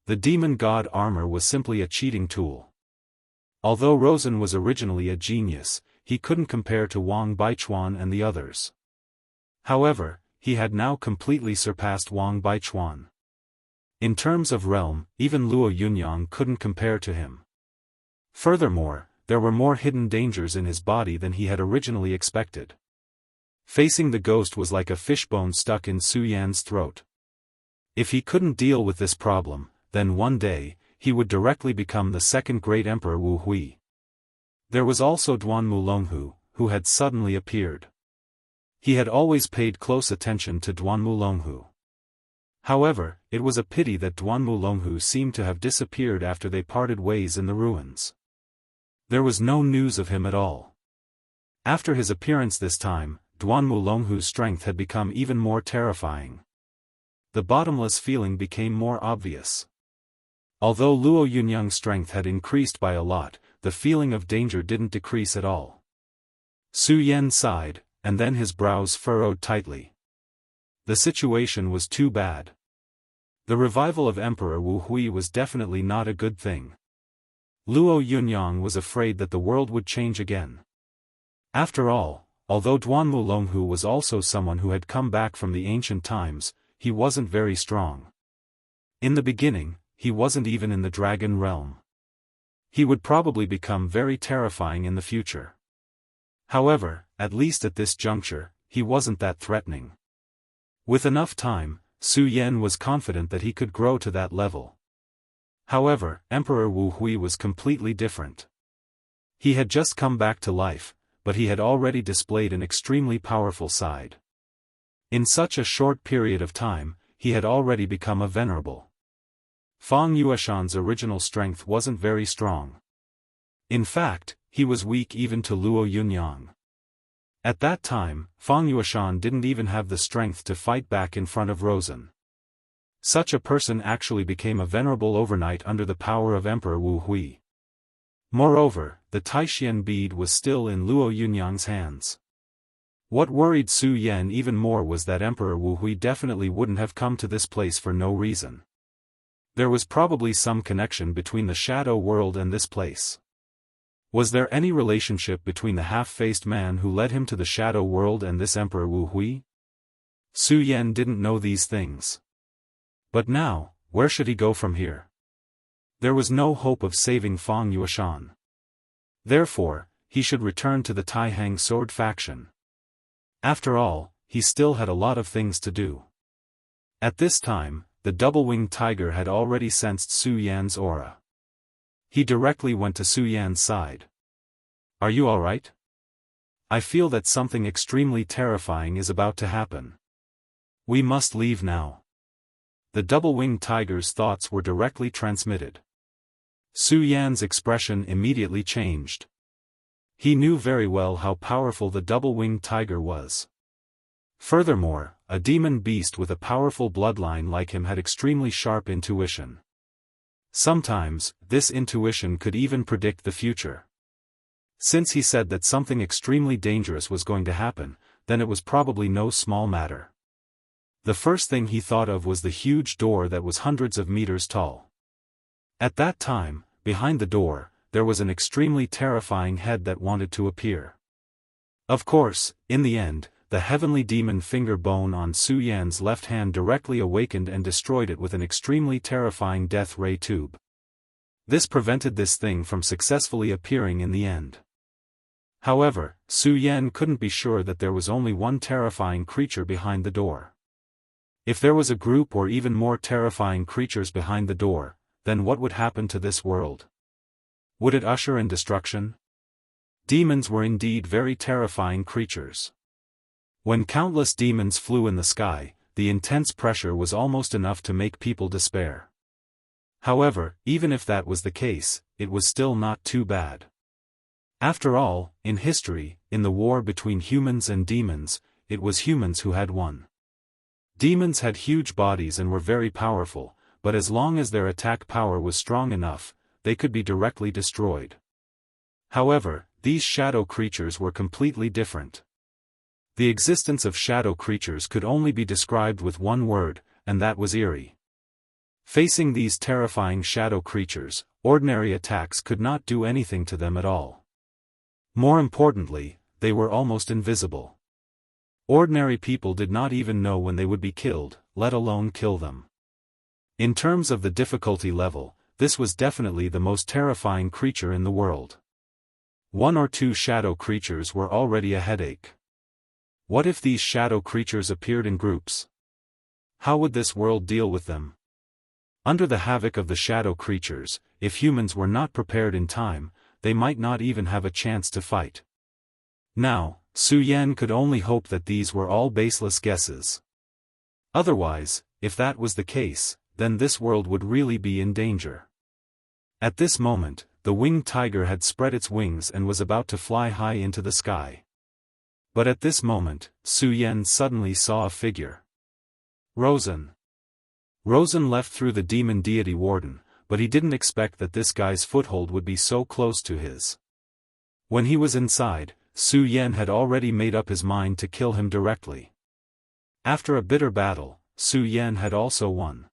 The demon god armor was simply a cheating tool. Although Rosen was originally a genius, he couldn't compare to Wang Baichuan and the others. However, he had now completely surpassed Wang Baichuan. In terms of realm, even Luo Yunyang couldn't compare to him. Furthermore, there were more hidden dangers in his body than he had originally expected. Facing the ghost was like a fishbone stuck in Su Yan's throat. If he couldn't deal with this problem, then one day, he would directly become the second great Emperor Wu Hui. There was also Duanmu Longhu, who had suddenly appeared. He had always paid close attention to Duanmu Longhu. However, it was a pity that Duanmu Longhu seemed to have disappeared after they parted ways in the ruins. There was no news of him at all. After his appearance this time, Duanmu Longhu's strength had become even more terrifying. The bottomless feeling became more obvious. Although Luo Yunyang's strength had increased by a lot, the feeling of danger didn't decrease at all. Su Yan sighed, and then his brows furrowed tightly. The situation was too bad. The revival of Emperor Wu Hui was definitely not a good thing. Luo Yunyang was afraid that the world would change again. After all, although Duanmu Longhu was also someone who had come back from the ancient times, he wasn't very strong. In the beginning, he wasn't even in the dragon realm. He would probably become very terrifying in the future. However, at least at this juncture, he wasn't that threatening. With enough time, Su Yan was confident that he could grow to that level. However, Emperor Wu Hui was completely different. He had just come back to life, but he had already displayed an extremely powerful side. In such a short period of time, he had already become a venerable. Fang Yueshan's original strength wasn't very strong. In fact, he was weak even to Luo Yunyang. At that time, Fang Yueshan didn't even have the strength to fight back in front of Rosen. Such a person actually became a venerable overnight under the power of Emperor Wu Hui. Moreover, the Taishian bead was still in Luo Yunyang's hands. What worried Su Yan even more was that Emperor Wu Hui definitely wouldn't have come to this place for no reason. There was probably some connection between the shadow world and this place. Was there any relationship between the half-faced man who led him to the shadow world and this Emperor Wu Hui? Su Yan didn't know these things. But now, where should he go from here? There was no hope of saving Fang Yueshan. Therefore, he should return to the Taihang sword faction. After all, he still had a lot of things to do. At this time, the double-winged tiger had already sensed Su Yan's aura. He directly went to Su Yan's side. "Are you alright? I feel that something extremely terrifying is about to happen. We must leave now." The double-winged tiger's thoughts were directly transmitted. Su Yan's expression immediately changed. He knew very well how powerful the double-winged tiger was. Furthermore, a demon beast with a powerful bloodline like him had extremely sharp intuition. Sometimes, this intuition could even predict the future. Since he said that something extremely dangerous was going to happen, then it was probably no small matter. The first thing he thought of was the huge door that was hundreds of meters tall. At that time, behind the door, there was an extremely terrifying head that wanted to appear. Of course, in the end, the heavenly demon finger bone on Su Yan's left hand directly awakened and destroyed it with an extremely terrifying death ray tube. This prevented this thing from successfully appearing in the end. However, Su Yan couldn't be sure that there was only one terrifying creature behind the door. If there was a group or even more terrifying creatures behind the door, then what would happen to this world? Would it usher in destruction? Demons were indeed very terrifying creatures. When countless demons flew in the sky, the intense pressure was almost enough to make people despair. However, even if that was the case, it was still not too bad. After all, in history, in the war between humans and demons, it was humans who had won. Demons had huge bodies and were very powerful, but as long as their attack power was strong enough, they could be directly destroyed. However, these shadow creatures were completely different. The existence of shadow creatures could only be described with one word, and that was eerie. Facing these terrifying shadow creatures, ordinary attacks could not do anything to them at all. More importantly, they were almost invisible. Ordinary people did not even know when they would be killed, let alone kill them. In terms of the difficulty level, this was definitely the most terrifying creature in the world. One or two shadow creatures were already a headache. What if these shadow creatures appeared in groups? How would this world deal with them? Under the havoc of the shadow creatures, if humans were not prepared in time, they might not even have a chance to fight. Now, Su Yan could only hope that these were all baseless guesses. Otherwise, if that was the case, then this world would really be in danger. At this moment, the winged tiger had spread its wings and was about to fly high into the sky. But at this moment, Su Yan suddenly saw a figure. Rosen. Rosen left through the demon deity warden, but he didn't expect that this guy's foothold would be so close to his. When he was inside, Su Yan had already made up his mind to kill him directly. After a bitter battle, Su Yan had also won.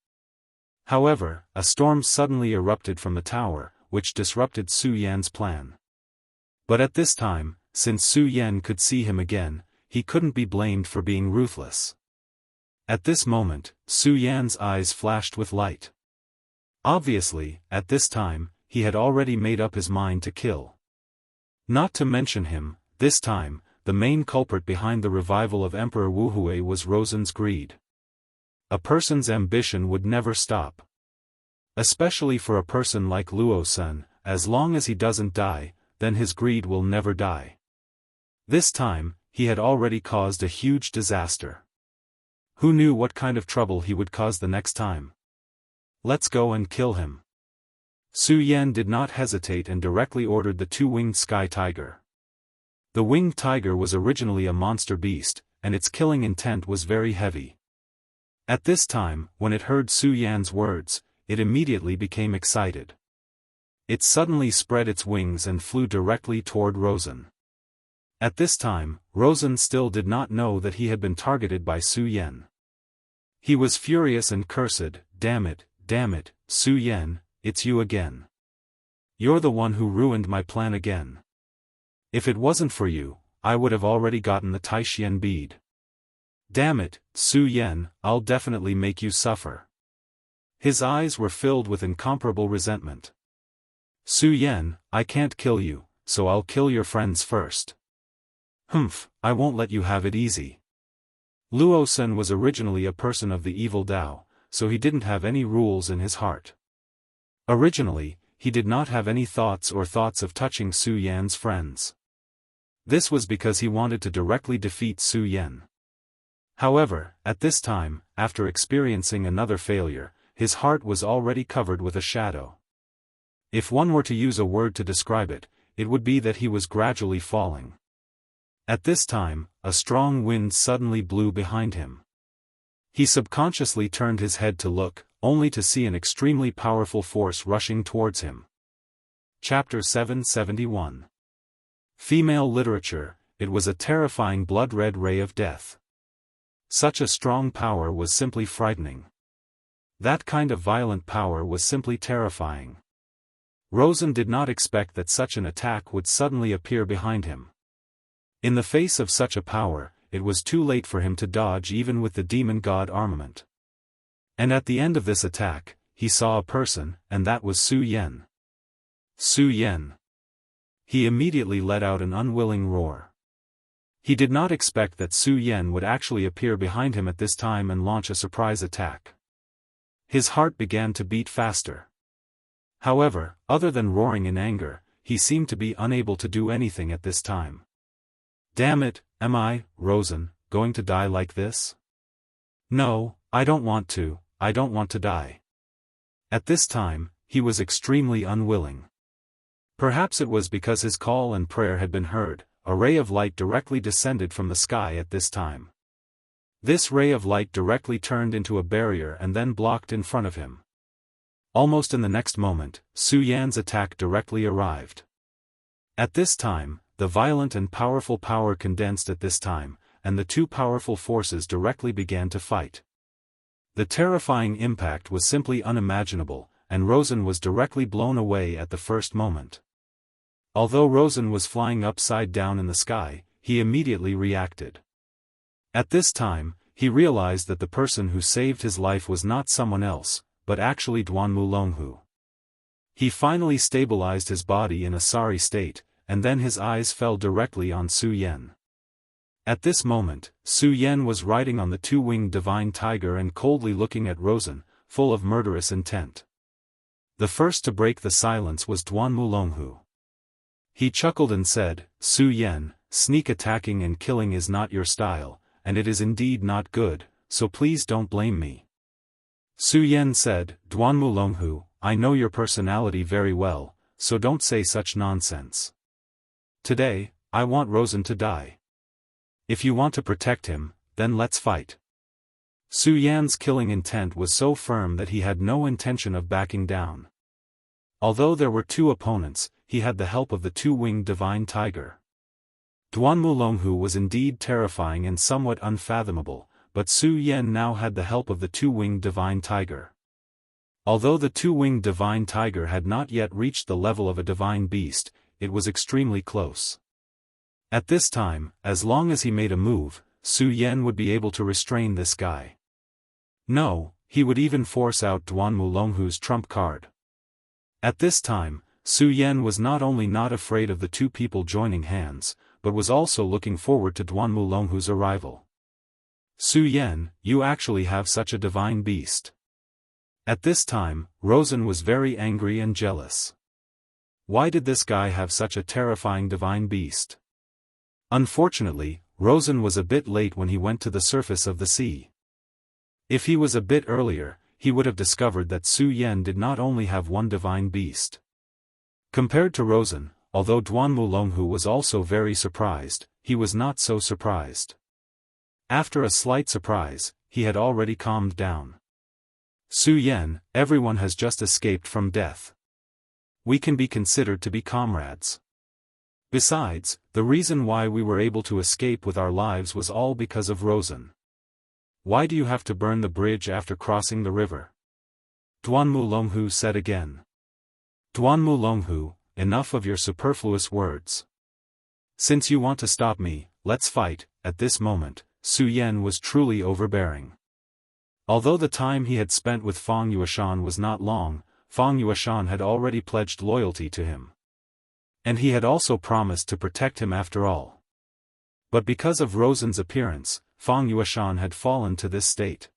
However, a storm suddenly erupted from the tower, which disrupted Su Yan's plan. But at this time, since Su Yan could see him again, he couldn't be blamed for being ruthless. At this moment, Su Yan's eyes flashed with light. Obviously, at this time, he had already made up his mind to kill. Not to mention him, this time, the main culprit behind the revival of Emperor Wuhui was Rosen's greed. A person's ambition would never stop. Especially for a person like Luo Sun, as long as he doesn't die, then his greed will never die. This time, he had already caused a huge disaster. Who knew what kind of trouble he would cause the next time? Let's go and kill him. Su Yan did not hesitate and directly ordered the two-winged sky tiger. The winged tiger was originally a monster beast, and its killing intent was very heavy. At this time, when it heard Su Yan's words, it immediately became excited. It suddenly spread its wings and flew directly toward Rosen. At this time, Rosen still did not know that he had been targeted by Su Yan. He was furious and cursed, damn it, Su Yan, it's you again. You're the one who ruined my plan again. If it wasn't for you, I would have already gotten the Taishian bead. Damn it, Su Yan, I'll definitely make you suffer. His eyes were filled with incomparable resentment. Su Yan, I can't kill you, so I'll kill your friends first. Humph, I won't let you have it easy. Luo Sun was originally a person of the evil Tao, so he didn't have any rules in his heart. Originally, he did not have any thoughts of touching Su Yan's friends. This was because he wanted to directly defeat Su Yan. However, at this time, after experiencing another failure, his heart was already covered with a shadow. If one were to use a word to describe it, it would be that he was gradually falling. At this time, a strong wind suddenly blew behind him. He subconsciously turned his head to look, only to see an extremely powerful force rushing towards him. Chapter 771. Female Literature. It was a terrifying blood-red ray of death. Such a strong power was simply frightening. That kind of violent power was simply terrifying. Rosen did not expect that such an attack would suddenly appear behind him. In the face of such a power, it was too late for him to dodge even with the demon god armament. And at the end of this attack, he saw a person, and that was Su Yan. Su Yan. He immediately let out an unwilling roar. He did not expect that Su Yan would actually appear behind him at this time and launch a surprise attack. His heart began to beat faster. However, other than roaring in anger, he seemed to be unable to do anything at this time. Damn it, am I, Rosen, going to die like this? No, I don't want to die. At this time, he was extremely unwilling. Perhaps it was because his call and prayer had been heard. A ray of light directly descended from the sky at this time. This ray of light directly turned into a barrier and then blocked in front of him. Almost in the next moment, Su Yan's attack directly arrived. At this time, the violent and powerful power condensed at this time, and the two powerful forces directly began to fight. The terrifying impact was simply unimaginable, and Rosen was directly blown away at the first moment. Although Rosen was flying upside down in the sky, he immediately reacted. At this time, he realized that the person who saved his life was not someone else, but actually Duanmu Longhu. He finally stabilized his body in a sorry state, and then his eyes fell directly on Su Yan. At this moment, Su Yan was riding on the two-winged divine tiger and coldly looking at Rosen, full of murderous intent. The first to break the silence was Duanmu Longhu. He chuckled and said, Su Yan, sneak attacking and killing is not your style, and it is indeed not good, so please don't blame me. Su Yan said, Duanmu Longhu, I know your personality very well, so don't say such nonsense. Today, I want Rosen to die. If you want to protect him, then let's fight. Su Yan's killing intent was so firm that he had no intention of backing down. Although there were two opponents, he had the help of the two-winged divine tiger. Duanmu Longhu was indeed terrifying and somewhat unfathomable, but Su Yan now had the help of the two-winged divine tiger. Although the two-winged divine tiger had not yet reached the level of a divine beast, it was extremely close. At this time, as long as he made a move, Su Yan would be able to restrain this guy. No, he would even force out Duanmu Longhu's trump card. At this time, Su Yan was not only not afraid of the two people joining hands, but was also looking forward to Duanmu Longhu's arrival. Su Yan, you actually have such a divine beast. At this time, Rosen was very angry and jealous. Why did this guy have such a terrifying divine beast? Unfortunately, Rosen was a bit late when he went to the surface of the sea. If he was a bit earlier, he would have discovered that Su Yan did not only have one divine beast. Compared to Rosen, although Duanmu Longhu was also very surprised, he was not so surprised. After a slight surprise, he had already calmed down. Su Yan, everyone has just escaped from death. We can be considered to be comrades. Besides, the reason why we were able to escape with our lives was all because of Rosen. Why do you have to burn the bridge after crossing the river? Duanmu Longhu said again. Duanmu Longhu, enough of your superfluous words. Since you want to stop me, let's fight. At this moment, Su Yan was truly overbearing. Although the time he had spent with Fang Yuashan was not long, Fang Yuashan had already pledged loyalty to him. And he had also promised to protect him after all. But because of Rosen's appearance, Fang Yuashan had fallen to this state.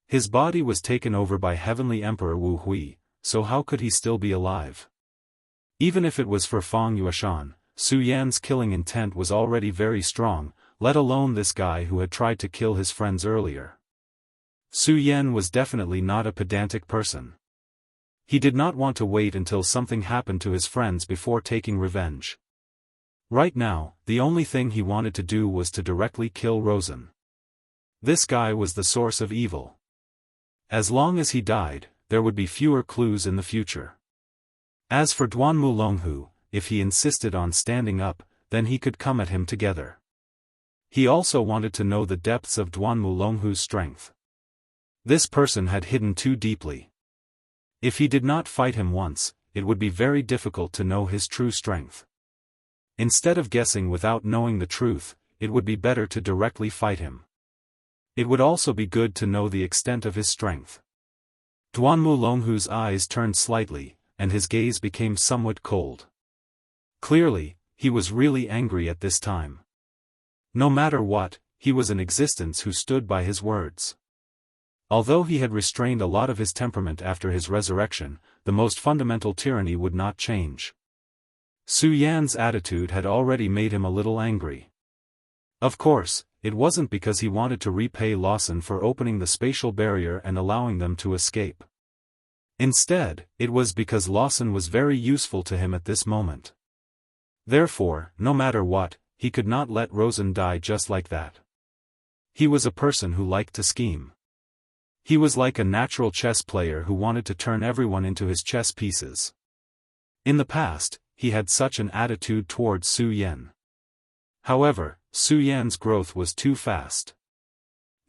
His body was taken over by Heavenly Emperor Wu Hui, so how could he still be alive? Even if it was for Fang Yuashan, Su Yan's killing intent was already very strong, let alone this guy who had tried to kill his friends earlier. Su Yan was definitely not a pedantic person. He did not want to wait until something happened to his friends before taking revenge. Right now, the only thing he wanted to do was to directly kill Rosen. This guy was the source of evil. As long as he died, there would be fewer clues in the future. As for Duan Mulonghu, if he insisted on standing up, then he could come at him together. He also wanted to know the depths of Duan Mulonghu's strength. This person had hidden too deeply. If he did not fight him once, it would be very difficult to know his true strength. Instead of guessing without knowing the truth, it would be better to directly fight him. It would also be good to know the extent of his strength. Duan Mulonghu's eyes turned slightly, and his gaze became somewhat cold. Clearly, he was really angry at this time. No matter what, he was an existence who stood by his words. Although he had restrained a lot of his temperament after his resurrection, the most fundamental tyranny would not change. Su Yan's attitude had already made him a little angry. Of course, it wasn't because he wanted to repay Lawson for opening the spatial barrier and allowing them to escape. Instead, it was because Lawson was very useful to him at this moment. Therefore, no matter what, he could not let Rosen die just like that. He was a person who liked to scheme. He was like a natural chess player who wanted to turn everyone into his chess pieces. In the past, he had such an attitude towards Su Yan. However, Su Yan's growth was too fast.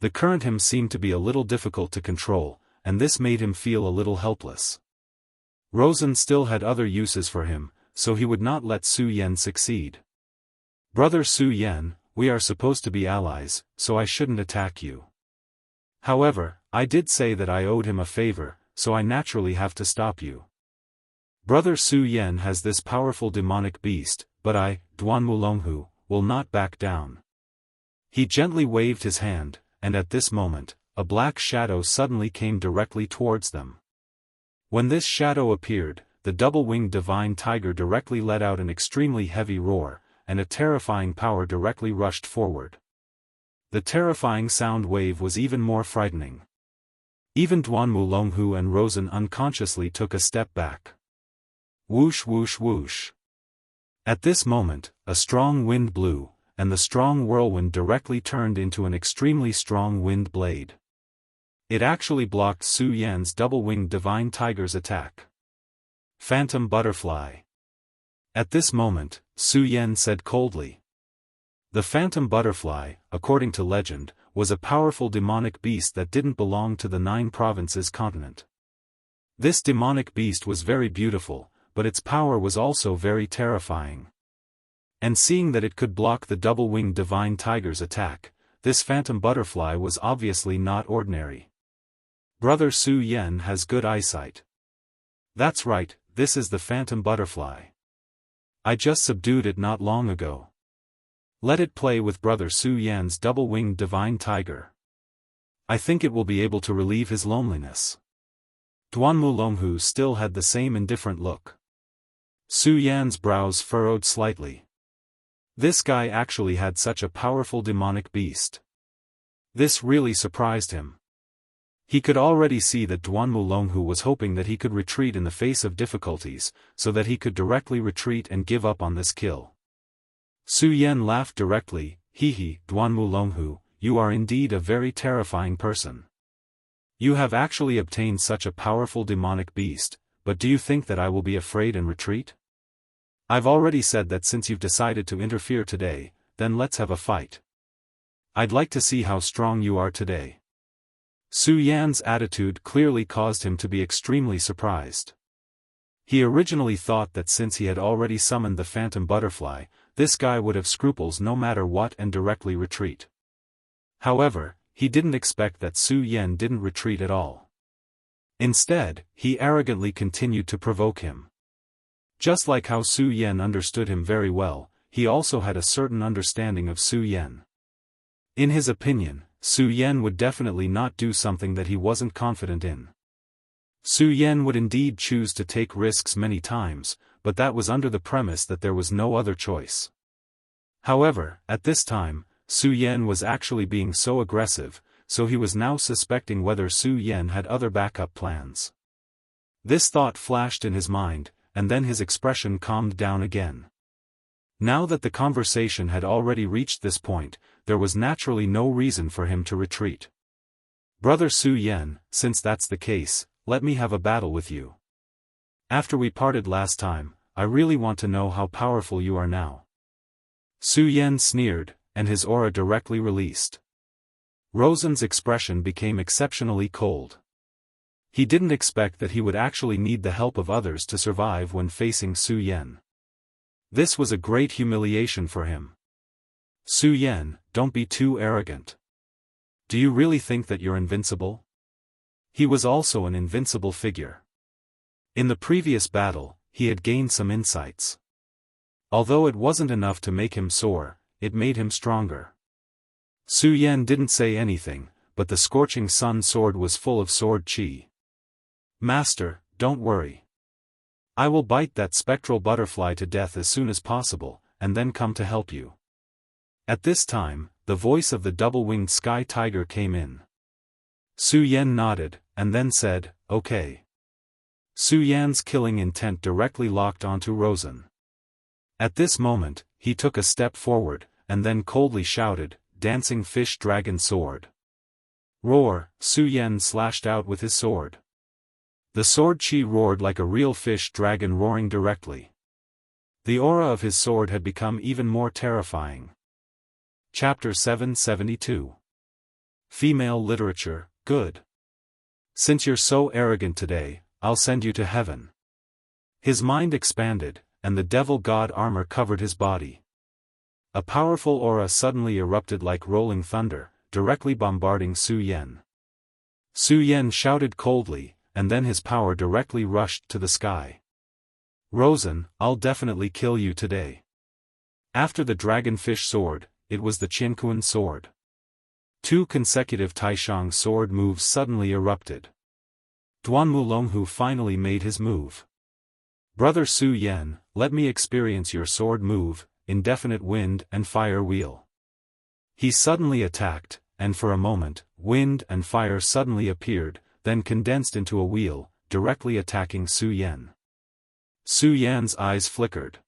The current him seemed to be a little difficult to control, and this made him feel a little helpless. Rosen still had other uses for him, so he would not let Su Yan succeed. Brother Su Yan, we are supposed to be allies, so I shouldn't attack you. However, I did say that I owed him a favor, so I naturally have to stop you. Brother Su Yan has this powerful demonic beast, but I, Duan Mulonghu, will not back down. He gently waved his hand, and at this moment, a black shadow suddenly came directly towards them. When this shadow appeared, the double-winged divine tiger directly let out an extremely heavy roar, and a terrifying power directly rushed forward. The terrifying sound wave was even more frightening. Even Duan Mulonghu and Rosen unconsciously took a step back. Whoosh whoosh whoosh. At this moment, a strong wind blew, and the strong whirlwind directly turned into an extremely strong wind blade. It actually blocked Su Yan's double-winged divine tiger's attack. Phantom butterfly. At this moment, Su Yan said coldly. The phantom butterfly, according to legend, was a powerful demonic beast that didn't belong to the 9 provinces continent. This demonic beast was very beautiful, but its power was also very terrifying. And seeing that it could block the double-winged divine tiger's attack, this phantom butterfly was obviously not ordinary. Brother Su Yan has good eyesight. That's right, this is the phantom butterfly. I just subdued it not long ago. Let it play with Brother Su Yan's double-winged divine tiger. I think it will be able to relieve his loneliness. Duan Mulonghu still had the same indifferent look. Su Yan's brows furrowed slightly. This guy actually had such a powerful demonic beast. This really surprised him. He could already see that Duan Mulonghu was hoping that he could retreat in the face of difficulties, so that he could directly retreat and give up on this kill. Su Yan laughed directly, "Hee, Duan Mulonghu, you are indeed a very terrifying person. You have actually obtained such a powerful demonic beast, but do you think that I will be afraid and retreat? I've already said that since you've decided to interfere today, then let's have a fight. I'd like to see how strong you are today." Su Yan's attitude clearly caused him to be extremely surprised. He originally thought that since he had already summoned the phantom butterfly, this guy would have scruples no matter what and directly retreat. However, he didn't expect that Su Yan didn't retreat at all. Instead, he arrogantly continued to provoke him. Just like how Su Yan understood him very well, he also had a certain understanding of Su Yan. In his opinion, Su Yan would definitely not do something that he wasn't confident in. Su Yan would indeed choose to take risks many times, but that was under the premise that there was no other choice. However, at this time, Su Yan was actually being so aggressive, so he was now suspecting whether Su Yan had other backup plans. This thought flashed in his mind, and then his expression calmed down again. Now that the conversation had already reached this point, there was naturally no reason for him to retreat. Brother Su Yan, since that's the case, let me have a battle with you. After we parted last time, I really want to know how powerful you are now. Su Yan sneered, and his aura directly released. Rosen's expression became exceptionally cold. He didn't expect that he would actually need the help of others to survive when facing Su Yan. This was a great humiliation for him. Su Yan, don't be too arrogant. Do you really think that you're invincible? He was also an invincible figure. In the previous battle, he had gained some insights. Although it wasn't enough to make him soar, it made him stronger. Su Yan didn't say anything, but the scorching sun sword was full of sword chi. Master, don't worry. I will bite that spectral butterfly to death as soon as possible, and then come to help you. At this time, the voice of the double-winged sky tiger came in. Su Yan nodded, and then said, okay. Su Yan's killing intent directly locked onto Rosen. At this moment, he took a step forward, and then coldly shouted, dancing fish dragon sword. Roar, Su Yan slashed out with his sword. The sword chi roared like a real fish dragon roaring directly. The aura of his sword had become even more terrifying. Chapter 772. Female Literature, Good. Since you're so arrogant today, I'll send you to heaven. His mind expanded, and the devil god armor covered his body. A powerful aura suddenly erupted like rolling thunder, directly bombarding Su Yan. Su Yan shouted coldly, and then his power directly rushed to the sky. Rosen, I'll definitely kill you today. After the dragonfish sword, it was the Qianquan sword. 2 consecutive Taishang sword moves suddenly erupted. Duan Mulonghu finally made his move. Brother Su Yan, let me experience your sword move, indefinite wind and fire wheel. He suddenly attacked, and for a moment, wind and fire suddenly appeared, then condensed into a wheel, directly attacking Su Yan. Su Yan's eyes flickered.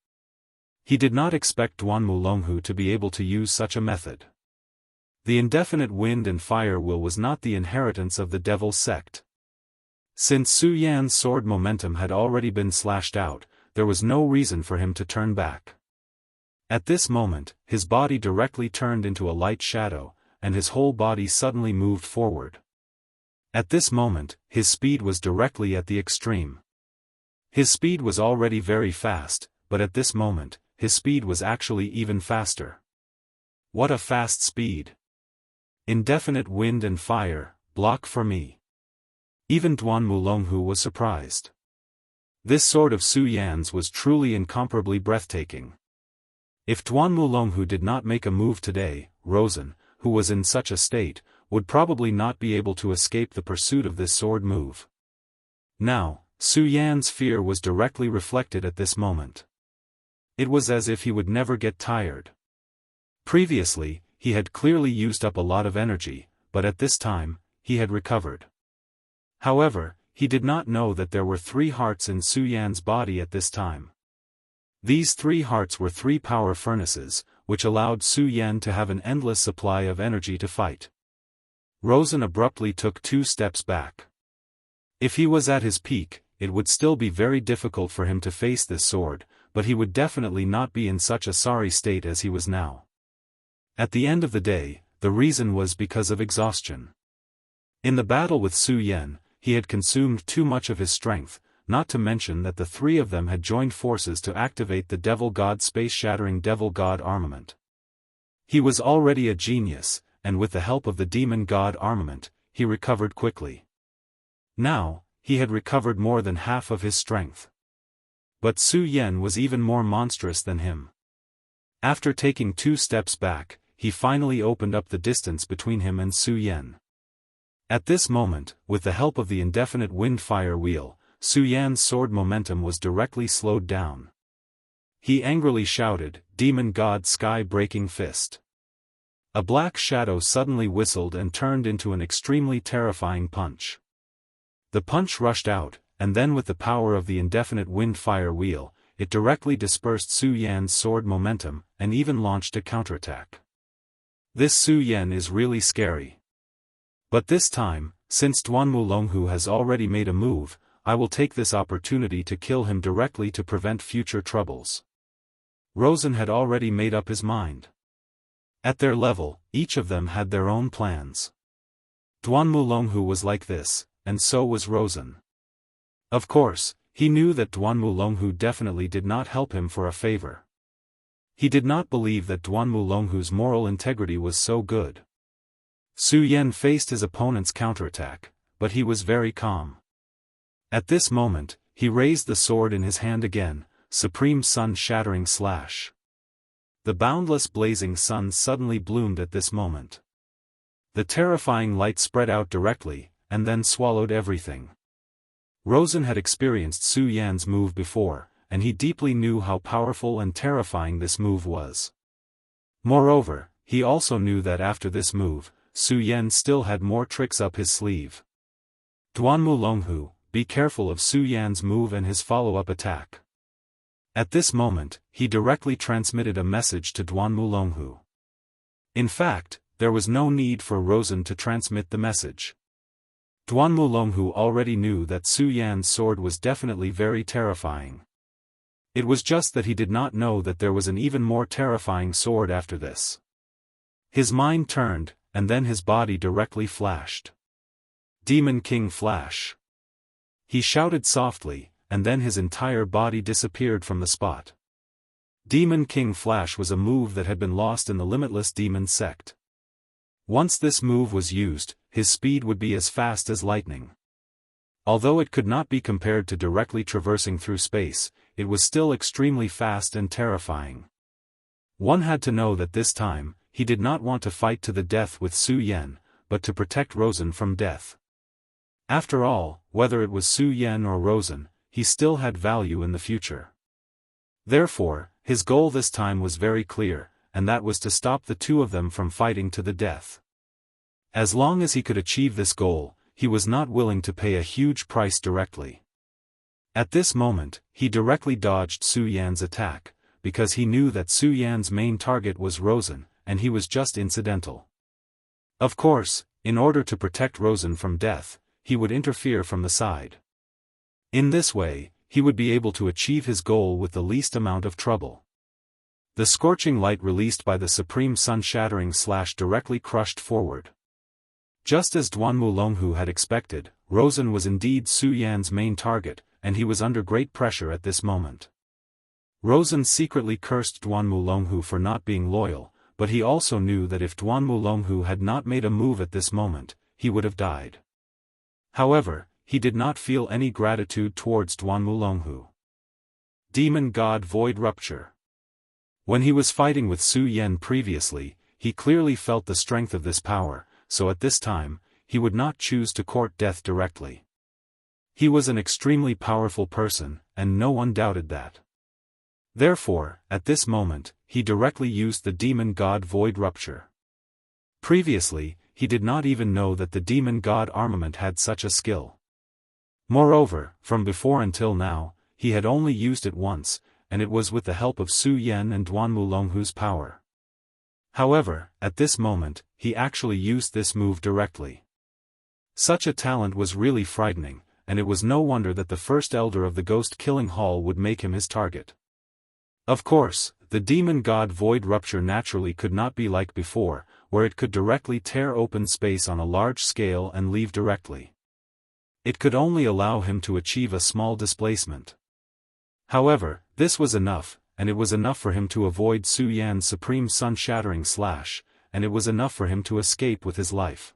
He did not expect Duan Mulonghu to be able to use such a method. The indefinite wind and fire wheel was not the inheritance of the Devil sect. Since Su Yan's sword momentum had already been slashed out, there was no reason for him to turn back. At this moment, his body directly turned into a light shadow, and his whole body suddenly moved forward. At this moment, his speed was directly at the extreme. His speed was already very fast, but at this moment, his speed was actually even faster. What a fast speed! Indefinite wind and fire, block for me. Even Duan Mulonghu was surprised. This sword of Su Yan's was truly incomparably breathtaking. If Duan Mulonghu did not make a move today, Rosen, who was in such a state, would probably not be able to escape the pursuit of this sword move. Now, Su Yan's fear was directly reflected at this moment. It was as if he would never get tired. Previously, he had clearly used up a lot of energy, but at this time, he had recovered. However, he did not know that there were 3 hearts in Su Yan's body at this time. These 3 hearts were 3 power furnaces, which allowed Su Yan to have an endless supply of energy to fight. Rosen abruptly took 2 steps back. If he was at his peak, it would still be very difficult for him to face this sword, but he would definitely not be in such a sorry state as he was now. At the end of the day, the reason was because of exhaustion. In the battle with Su Yan, he had consumed too much of his strength, not to mention that the 3 of them had joined forces to activate the Devil God space-shattering Devil God armament. He was already a genius, and with the help of the Demon God armament, he recovered quickly. Now, he had recovered more than half of his strength. But Su Yan was even more monstrous than him. After taking 2 steps back, he finally opened up the distance between him and Su Yan. At this moment, with the help of the indefinite wind-fire wheel, Su Yan's sword momentum was directly slowed down. He angrily shouted, "Demon God Sky-breaking fist." A black shadow suddenly whistled and turned into an extremely terrifying punch. The punch rushed out, and then with the power of the indefinite wind-fire wheel, it directly dispersed Su Yan's sword momentum, and even launched a counterattack. This Su Yan is really scary. But this time, since Duan Mulonghu has already made a move, I will take this opportunity to kill him directly to prevent future troubles. Rosen had already made up his mind. At their level, each of them had their own plans. Duan Mulonghu was like this, and so was Rosen. Of course, he knew that Duan Mulonghu definitely did not help him for a favor. He did not believe that Duan Mulonghu's moral integrity was so good. Su Yan faced his opponent's counterattack, but he was very calm. At this moment, he raised the sword in his hand again, Supreme Sun Shattering Slash. The boundless blazing sun suddenly bloomed at this moment. The terrifying light spread out directly, and then swallowed everything. Rosen had experienced Su Yan's move before, and he deeply knew how powerful and terrifying this move was. Moreover, he also knew that after this move, Su Yan still had more tricks up his sleeve. Duan Mulonghu, be careful of Su Yan's move and his follow-up attack. At this moment, he directly transmitted a message to Duan Mulonghu. In fact, there was no need for Rosen to transmit the message. Duan Mulonghu already knew that Su Yan's sword was definitely very terrifying. It was just that he did not know that there was an even more terrifying sword after this. His mind turned, and then his body directly flashed. Demon King Flash. He shouted softly, and then his entire body disappeared from the spot. Demon King Flash was a move that had been lost in the Limitless Demon Sect. Once this move was used, his speed would be as fast as lightning. Although it could not be compared to directly traversing through space, it was still extremely fast and terrifying. One had to know that this time, he did not want to fight to the death with Su Yan, but to protect Rosen from death. After all, whether it was Su Yan or Rosen, he still had value in the future. Therefore, his goal this time was very clear, and that was to stop the two of them from fighting to the death. As long as he could achieve this goal, he was not willing to pay a huge price directly. At this moment, he directly dodged Su Yan's attack, because he knew that Su Yan's main target was Rosen, and he was just incidental. Of course, in order to protect Rosen from death, he would interfere from the side. In this way, he would be able to achieve his goal with the least amount of trouble. The scorching light released by the Supreme Sun Shattering Slash directly crushed forward. Just as Duan Mulonghu had expected, Rosen was indeed Su Yan's main target, and he was under great pressure at this moment. Rosen secretly cursed Duan Mulonghu for not being loyal, but he also knew that if Duan Mulonghu had not made a move at this moment, he would have died. However, he did not feel any gratitude towards Duan Mulonghu. Demon God Void Rupture. When he was fighting with Su Yan previously, he clearly felt the strength of this power, so at this time, he would not choose to court death directly. He was an extremely powerful person, and no one doubted that. Therefore, at this moment, he directly used the Demon God Void Rupture. Previously, he did not even know that the Demon God armament had such a skill. Moreover, from before until now, he had only used it once, and it was with the help of Su Yan and Duan Mulonghu's power. However, at this moment, he actually used this move directly. Such a talent was really frightening, and it was no wonder that the first elder of the Ghost Killing Hall would make him his target. Of course, the Demon God Void Rupture naturally could not be like before, where it could directly tear open space on a large scale and leave directly. It could only allow him to achieve a small displacement. However, this was enough, and it was enough for him to avoid Su Yan's Supreme Sun Shattering Slash, and it was enough for him to escape with his life.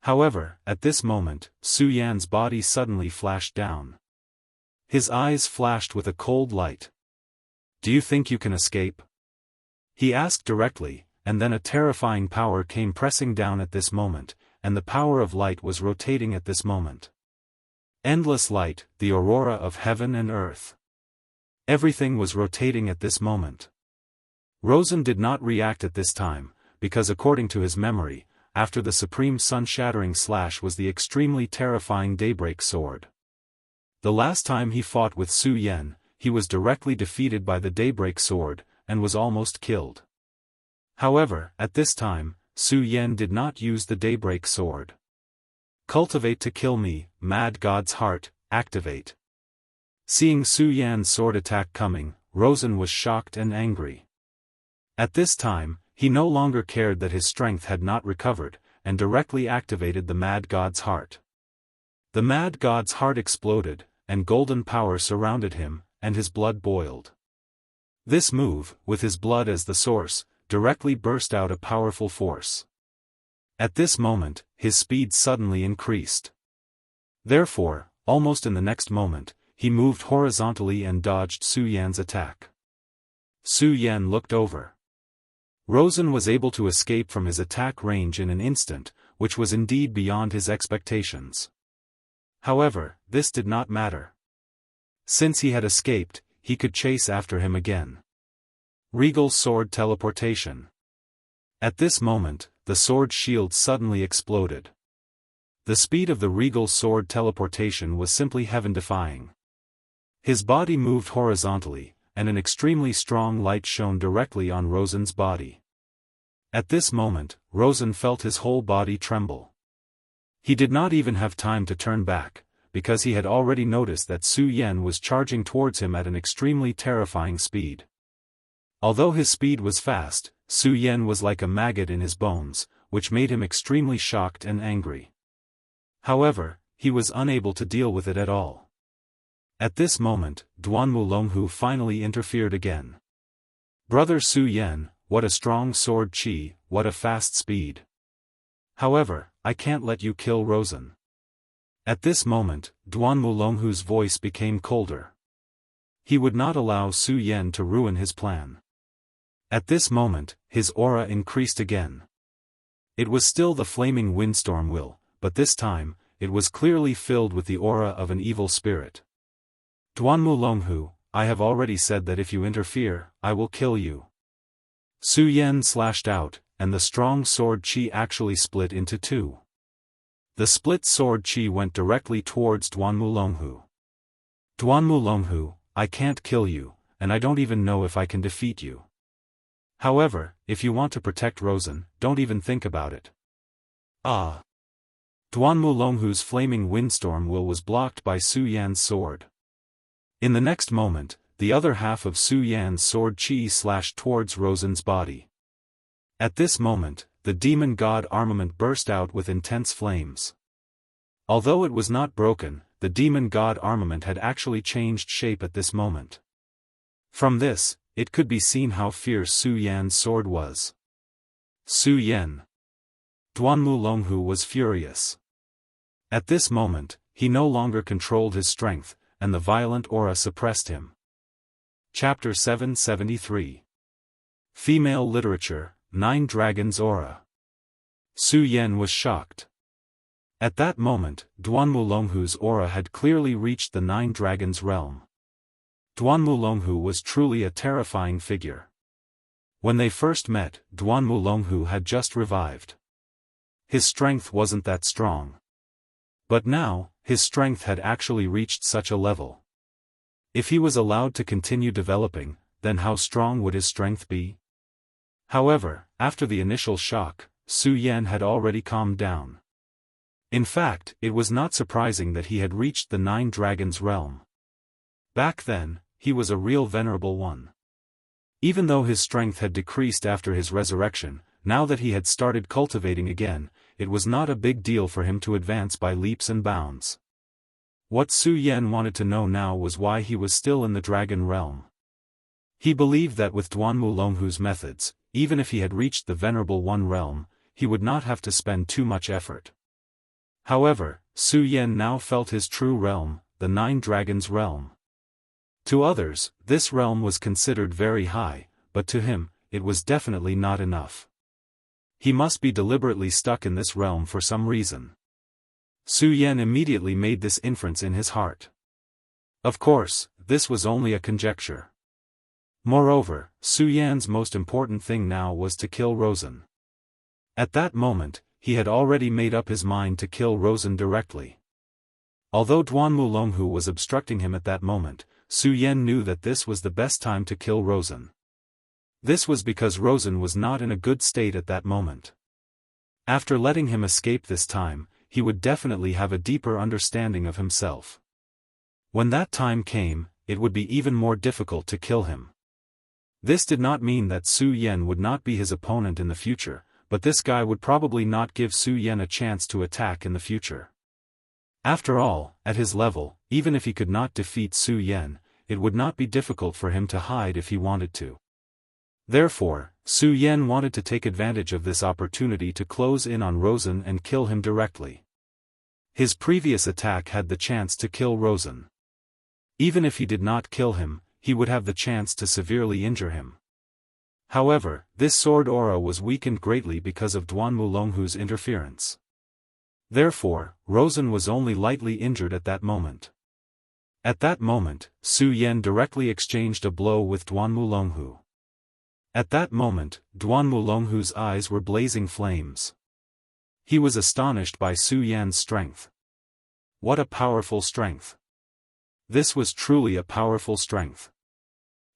However, at this moment, Su Yan's body suddenly flashed down. His eyes flashed with a cold light. "Do you think you can escape?" he asked directly, and then a terrifying power came pressing down at this moment, and the power of light was rotating at this moment. Endless light, the aurora of heaven and earth. Everything was rotating at this moment. Rosen did not react at this time, because according to his memory, after the Supreme Sun Shattering Slash was the extremely terrifying Daybreak Sword. The last time he fought with Su Yan, he was directly defeated by the Daybreak Sword, and was almost killed. However, at this time, Su Yan did not use the Daybreak Sword. Cultivate to kill me, Mad God's Heart, activate. Seeing Su Yan's sword attack coming, Rosen was shocked and angry. At this time, he no longer cared that his strength had not recovered, and directly activated the Mad God's Heart. The Mad God's Heart exploded, and golden power surrounded him, and his blood boiled. This move, with his blood as the source, directly burst out a powerful force. At this moment, his speed suddenly increased. Therefore, almost in the next moment, he moved horizontally and dodged Su Yan's attack. Su Yan looked over. Rosen was able to escape from his attack range in an instant, which was indeed beyond his expectations. However, this did not matter. Since he had escaped, he could chase after him again. Regal Sword Teleportation. At this moment, the sword shield suddenly exploded. The speed of the Regal Sword Teleportation was simply heaven-defying. His body moved horizontally, and an extremely strong light shone directly on Rosen's body. At this moment, Rosen felt his whole body tremble. He did not even have time to turn back, because he had already noticed that Su Yan was charging towards him at an extremely terrifying speed. Although his speed was fast, Su Yan was like a maggot in his bones, which made him extremely shocked and angry. However, he was unable to deal with it at all. At this moment, Duanmu Longhu finally interfered again. Brother Su Yan, what a strong sword chi, what a fast speed. However, I can't let you kill Rosen. At this moment, Duanmu Longhu's voice became colder. He would not allow Su Yan to ruin his plan. At this moment, his aura increased again. It was still the flaming windstorm will, but this time, it was clearly filled with the aura of an evil spirit. Duanmu Longhu, I have already said that if you interfere, I will kill you. Su Yan slashed out, and the strong sword chi actually split into two. The split sword chi went directly towards Duanmu Longhu. Duanmu Longhu, I can't kill you, and I don't even know if I can defeat you. However, if you want to protect Rosen, don't even think about it. Ah! Duanmu Longhu's flaming windstorm will was blocked by Su Yan's sword. In the next moment, the other half of Su Yan's sword chi slashed towards Rosen's body. At this moment, the demon god armament burst out with intense flames. Although it was not broken, the demon god armament had actually changed shape at this moment. From this, it could be seen how fierce Su Yan's sword was. Su Yan. Duanmu Longhu was furious. At this moment, he no longer controlled his strength, and the violent aura suppressed him. Chapter 773. Female Literature, 9 Dragons Aura. Su Yan was shocked. At that moment, Duanmu Longhu's aura had clearly reached the 9 Dragons realm. Duanmu Longhu was truly a terrifying figure. When they first met, Duanmu Longhu had just revived. His strength wasn't that strong. But now, his strength had actually reached such a level. If he was allowed to continue developing, then how strong would his strength be? However, after the initial shock, Su Yan had already calmed down. In fact, it was not surprising that he had reached the 9 Dragons realm. Back then, he was a real venerable one. Even though his strength had decreased after his resurrection, now that he had started cultivating again, it was not a big deal for him to advance by leaps and bounds. What Su Yan wanted to know now was why he was still in the dragon realm. He believed that with Duanmu Longhu's methods, even if he had reached the Venerable One realm, he would not have to spend too much effort. However, Su Yan now felt his true realm, the 9 Dragons realm. To others, this realm was considered very high, but to him, it was definitely not enough. He must be deliberately stuck in this realm for some reason. Su Yan immediately made this inference in his heart. Of course, this was only a conjecture. Moreover, Su Yan's most important thing now was to kill Rosen. At that moment, he had already made up his mind to kill Rosen directly. Although Duan Mulonghu was obstructing him at that moment, Su Yan knew that this was the best time to kill Rosen. This was because Rosen was not in a good state at that moment. After letting him escape this time, he would definitely have a deeper understanding of himself. When that time came, it would be even more difficult to kill him. This did not mean that Su Yan would not be his opponent in the future, but this guy would probably not give Su Yan a chance to attack in the future. After all, at his level, even if he could not defeat Su Yan, it would not be difficult for him to hide if he wanted to. Therefore, Su Yan wanted to take advantage of this opportunity to close in on Rosen and kill him directly. His previous attack had the chance to kill Rosen. Even if he did not kill him, he would have the chance to severely injure him. However, this sword aura was weakened greatly because of Duan Mulonghu's interference. Therefore, Rosen was only lightly injured at that moment. At that moment, Su Yan directly exchanged a blow with Duan Mulonghu. At that moment, Duan Mulonghu's eyes were blazing flames. He was astonished by Su Yan's strength. What a powerful strength! This was truly a powerful strength.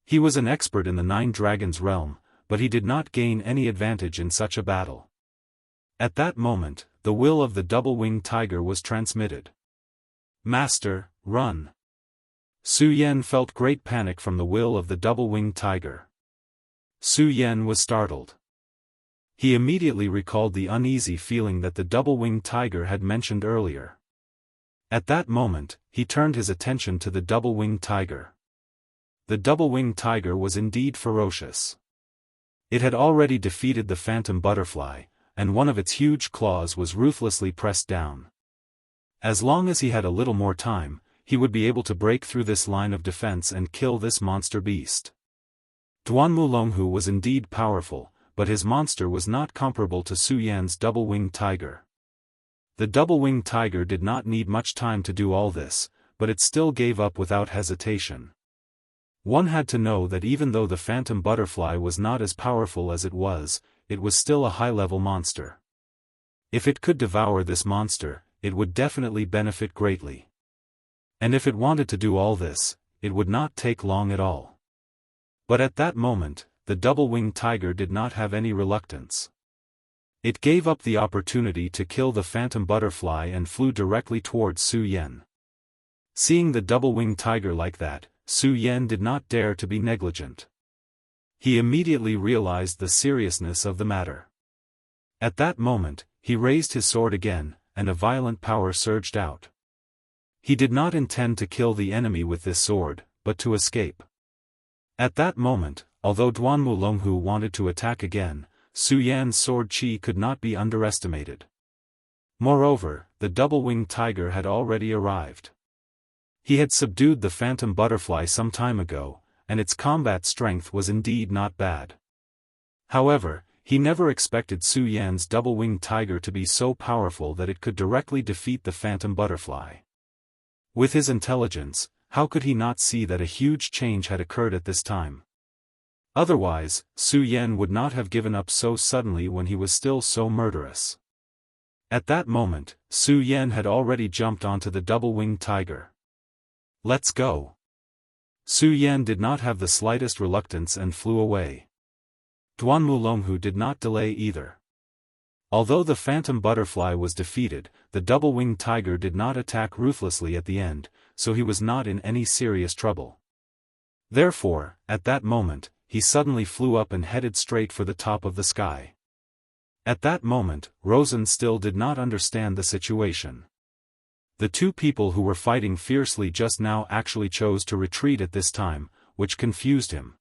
He was an expert in the Nine Dragons realm, but he did not gain any advantage in such a battle. At that moment, the will of the double-winged tiger was transmitted. Master, run! Su Yan felt great panic from the will of the double-winged tiger. Su Yan was startled. He immediately recalled the uneasy feeling that the double-winged tiger had mentioned earlier. At that moment, he turned his attention to the double-winged tiger. The double-winged tiger was indeed ferocious. It had already defeated the phantom butterfly, and one of its huge claws was ruthlessly pressed down. As long as he had a little more time, he would be able to break through this line of defense and kill this monster beast. Duan Mulonghu was indeed powerful, but his monster was not comparable to Su Yan's double-winged tiger. The double-winged tiger did not need much time to do all this, but it still gave up without hesitation. One had to know that even though the phantom butterfly was not as powerful as it was still a high-level monster. If it could devour this monster, it would definitely benefit greatly. And if it wanted to do all this, it would not take long at all. But at that moment, the double-winged tiger did not have any reluctance. It gave up the opportunity to kill the phantom butterfly and flew directly towards Su Yan. Seeing the double-winged tiger like that, Su Yan did not dare to be negligent. He immediately realized the seriousness of the matter. At that moment, he raised his sword again, and a violent power surged out. He did not intend to kill the enemy with this sword, but to escape. At that moment, although Duan Mulonghu wanted to attack again, Su Yan's sword chi could not be underestimated. Moreover, the double-winged tiger had already arrived. He had subdued the phantom butterfly some time ago, and its combat strength was indeed not bad. However, he never expected Su Yan's double-winged tiger to be so powerful that it could directly defeat the phantom butterfly. With his intelligence, how could he not see that a huge change had occurred at this time? Otherwise, Su Yan would not have given up so suddenly when he was still so murderous. At that moment, Su Yan had already jumped onto the double-winged tiger. Let's go! Su Yan did not have the slightest reluctance and flew away. Duan Mulonghu did not delay either. Although the phantom butterfly was defeated, the double-winged tiger did not attack ruthlessly at the end, so he was not in any serious trouble. Therefore, at that moment, he suddenly flew up and headed straight for the top of the sky. At that moment, Rosen still did not understand the situation. The two people who were fighting fiercely just now actually chose to retreat at this time, which confused him.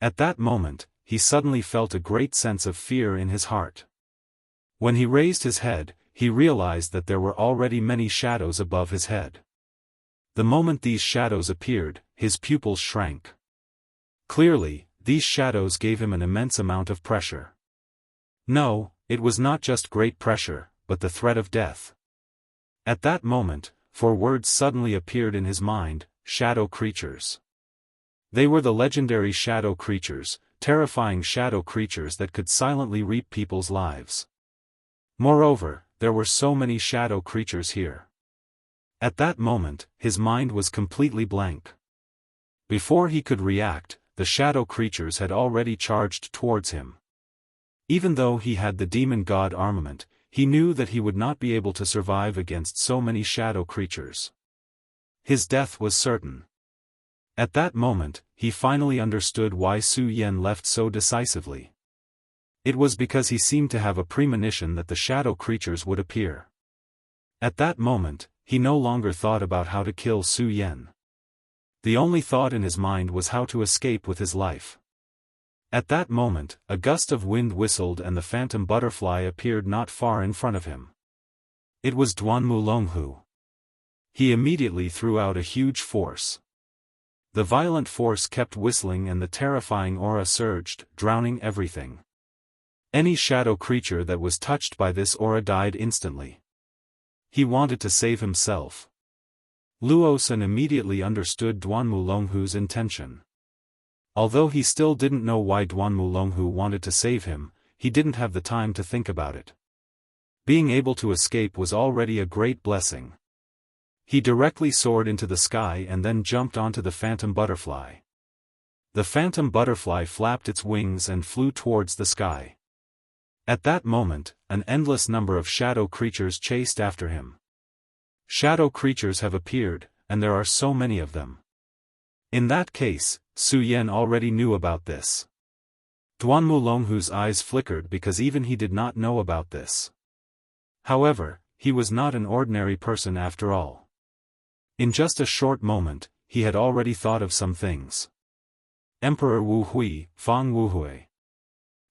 At that moment, he suddenly felt a great sense of fear in his heart. When he raised his head, he realized that there were already many shadows above his head. The moment these shadows appeared, his pupils shrank. Clearly, these shadows gave him an immense amount of pressure. No, it was not just great pressure, but the threat of death. At that moment, 4 words suddenly appeared in his mind: shadow creatures. They were the legendary shadow creatures, terrifying shadow creatures that could silently reap people's lives. Moreover, there were so many shadow creatures here. At that moment, his mind was completely blank. Before he could react, the shadow creatures had already charged towards him. Even though he had the demon god armament, he knew that he would not be able to survive against so many shadow creatures. His death was certain. At that moment, he finally understood why Su Yan left so decisively. It was because he seemed to have a premonition that the shadow creatures would appear. At that moment, he no longer thought about how to kill Su Yan. The only thought in his mind was how to escape with his life. At that moment, a gust of wind whistled and the phantom butterfly appeared not far in front of him. It was Duan Mulonghu. He immediately threw out a huge force. The violent force kept whistling and the terrifying aura surged, drowning everything. Any shadow creature that was touched by this aura died instantly. He wanted to save himself. Luosan immediately understood Duan Mulonghu's intention. Although he still didn't know why Duan Mulonghu wanted to save him, he didn't have the time to think about it. Being able to escape was already a great blessing. He directly soared into the sky and then jumped onto the phantom butterfly. The phantom butterfly flapped its wings and flew towards the sky. At that moment, an endless number of shadow creatures chased after him. Shadow creatures have appeared, and there are so many of them. In that case, Su Yan already knew about this. Duan Mulonghu's eyes flickered because even he did not know about this. However, he was not an ordinary person after all. In just a short moment, he had already thought of some things. Emperor Wu Hui, Fang Wu Hui.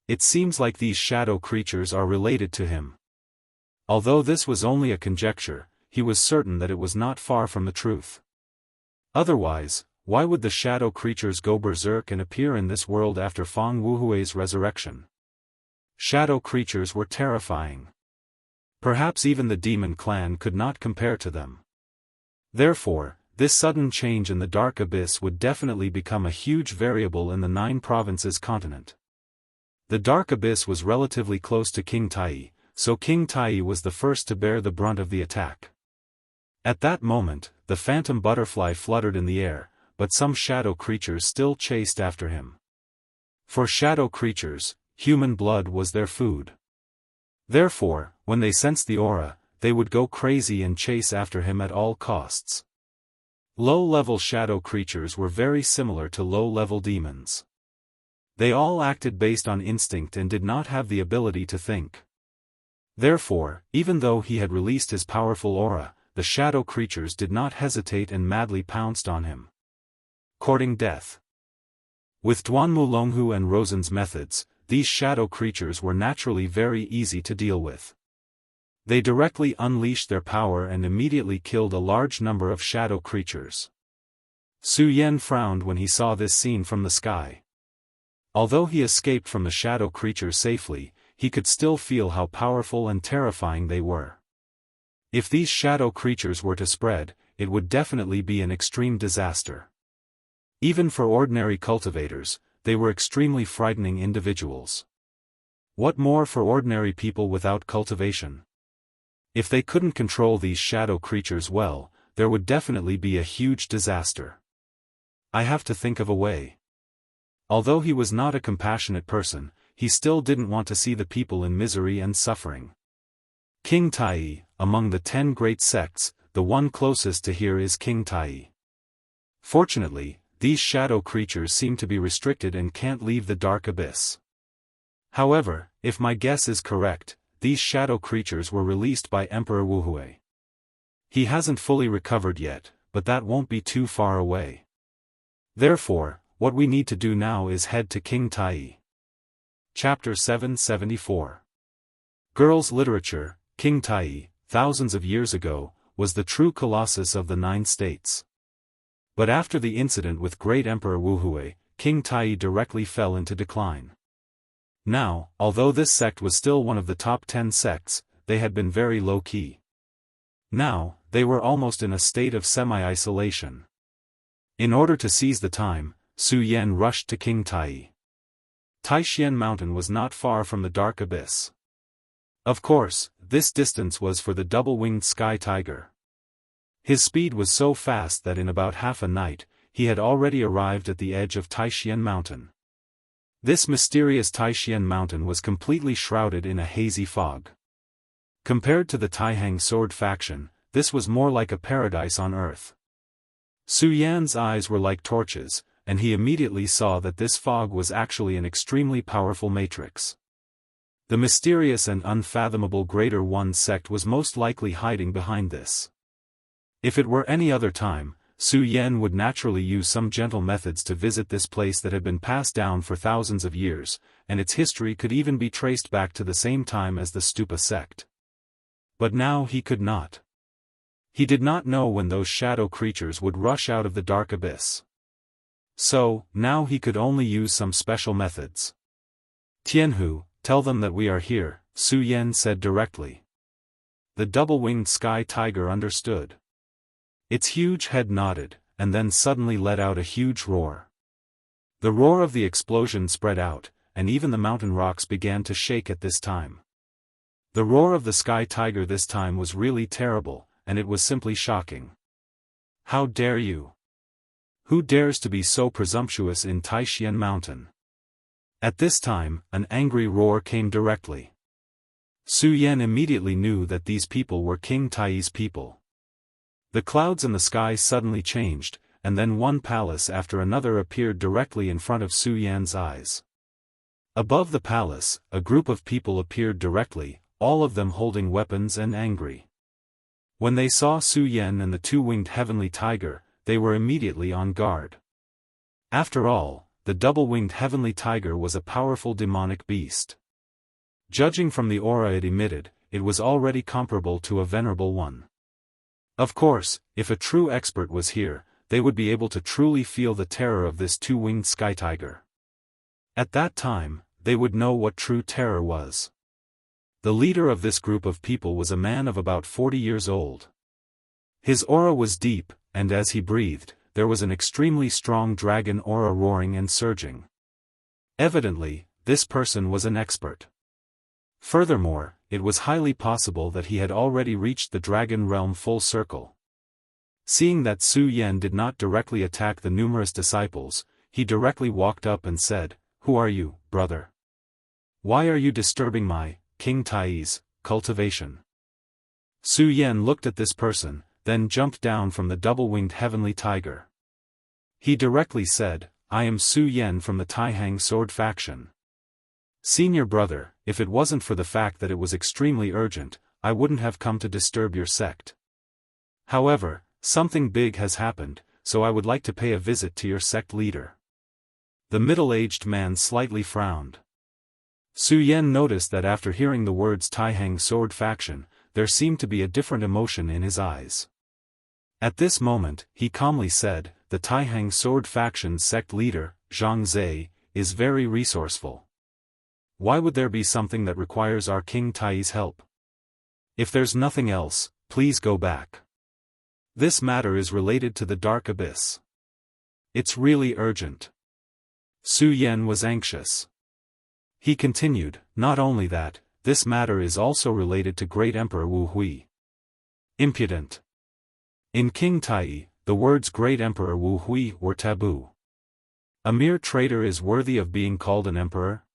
It seems like these shadow creatures are related to him. Although this was only a conjecture, he was certain that it was not far from the truth. Otherwise, why would the shadow creatures go berserk and appear in this world after Fang Wuhui's resurrection? Shadow creatures were terrifying. Perhaps even the demon clan could not compare to them. Therefore, this sudden change in the dark abyss would definitely become a huge variable in the 9 provinces continent. The dark abyss was relatively close to King Tai, so King Tai was the first to bear the brunt of the attack. At that moment, the phantom butterfly fluttered in the air, but some shadow creatures still chased after him. For shadow creatures, human blood was their food. Therefore, when they sensed the aura, they would go crazy and chase after him at all costs. Low-level shadow creatures were very similar to low-level demons. They all acted based on instinct and did not have the ability to think. Therefore, even though he had released his powerful aura, the shadow creatures did not hesitate and madly pounced on him. Courting death. With Duan Mulonghu and Rosen's methods, these shadow creatures were naturally very easy to deal with. They directly unleashed their power and immediately killed a large number of shadow creatures. Su Yan frowned when he saw this scene from the sky. Although he escaped from the shadow creatures safely, he could still feel how powerful and terrifying they were. If these shadow creatures were to spread, it would definitely be an extreme disaster. Even for ordinary cultivators, they were extremely frightening individuals. What more for ordinary people without cultivation? If they couldn't control these shadow creatures well, there would definitely be a huge disaster. I have to think of a way. Although he was not a compassionate person, he still didn't want to see the people in misery and suffering. King Tai, among the 10 great sects, the one closest to here is King Tai. Fortunately, these shadow creatures seem to be restricted and can't leave the dark abyss. However, if my guess is correct, these shadow creatures were released by Emperor Wu Hui. He hasn't fully recovered yet, but that won't be too far away. Therefore, what we need to do now is head to King Tai. Chapter 774. Girls' Literature. King Tai, thousands of years ago, was the true colossus of the 9 states. But after the incident with great Emperor Wu Hui, King Tai directly fell into decline. Now, although this sect was still one of the top 10 sects, they had been very low-key. Now, they were almost in a state of semi-isolation. In order to seize the time, Su Yan rushed to King Tai. Taishan Mountain was not far from the dark abyss. Of course, this distance was for the double-winged sky tiger. His speed was so fast that in about half a night, he had already arrived at the edge of Taishan Mountain. This mysterious Taishan Mountain was completely shrouded in a hazy fog. Compared to the Taihang sword faction, this was more like a paradise on earth. Su Yan's eyes were like torches, and he immediately saw that this fog was actually an extremely powerful matrix. The mysterious and unfathomable Greater One sect was most likely hiding behind this. If it were any other time, Su Yan would naturally use some gentle methods to visit this place that had been passed down for thousands of years, and its history could even be traced back to the same time as the Stupa sect. But now he could not. He did not know when those shadow creatures would rush out of the dark abyss. So, now he could only use some special methods. Tianhu, tell them that we are here, Su Yan said directly. The double-winged sky tiger understood. Its huge head nodded, and then suddenly let out a huge roar. The roar of the explosion spread out, and even the mountain rocks began to shake at this time. The roar of the sky tiger this time was really terrible, and it was simply shocking. How dare you? Who dares to be so presumptuous in Taishan Mountain? At this time, an angry roar came directly. Su Yan immediately knew that these people were King Tai's people. The clouds in the sky suddenly changed, and then one palace after another appeared directly in front of Su Yan's eyes. Above the palace, a group of people appeared directly, all of them holding weapons and angry. When they saw Su Yan and the two-winged heavenly tiger, they were immediately on guard. After all, the double-winged heavenly tiger was a powerful demonic beast. Judging from the aura it emitted, it was already comparable to a venerable one. Of course, if a true expert was here, they would be able to truly feel the terror of this two-winged sky tiger. At that time, they would know what true terror was. The leader of this group of people was a man of about 40 years old. His aura was deep, and as he breathed, there was an extremely strong dragon aura roaring and surging. Evidently, this person was an expert. Furthermore, it was highly possible that he had already reached the dragon realm full circle. Seeing that Su Yan did not directly attack the numerous disciples, he directly walked up and said, "Who are you, brother? Why are you disturbing my, King Tai's, cultivation?" Su Yan looked at this person, then jumped down from the double-winged heavenly tiger. He directly said, "I am Su Yan from the Taihang sword faction. Senior brother, if it wasn't for the fact that it was extremely urgent, I wouldn't have come to disturb your sect. However, something big has happened, so I would like to pay a visit to your sect leader." The middle-aged man slightly frowned. Su Yan noticed that after hearing the words Taihang sword faction, there seemed to be a different emotion in his eyes. At this moment, he calmly said, "The Taihang sword faction sect leader, Zhang Zhe, is very resourceful. Why would there be something that requires our King Tai's help? If there's nothing else, please go back. This matter is related to the Dark Abyss. It's really urgent." Su Yan was anxious. He continued, "Not only that, this matter is also related to Great Emperor Wu Hui." Impudent. In King Tai, the words Great Emperor Wu Hui were taboo. A mere traitor is worthy of being called an emperor?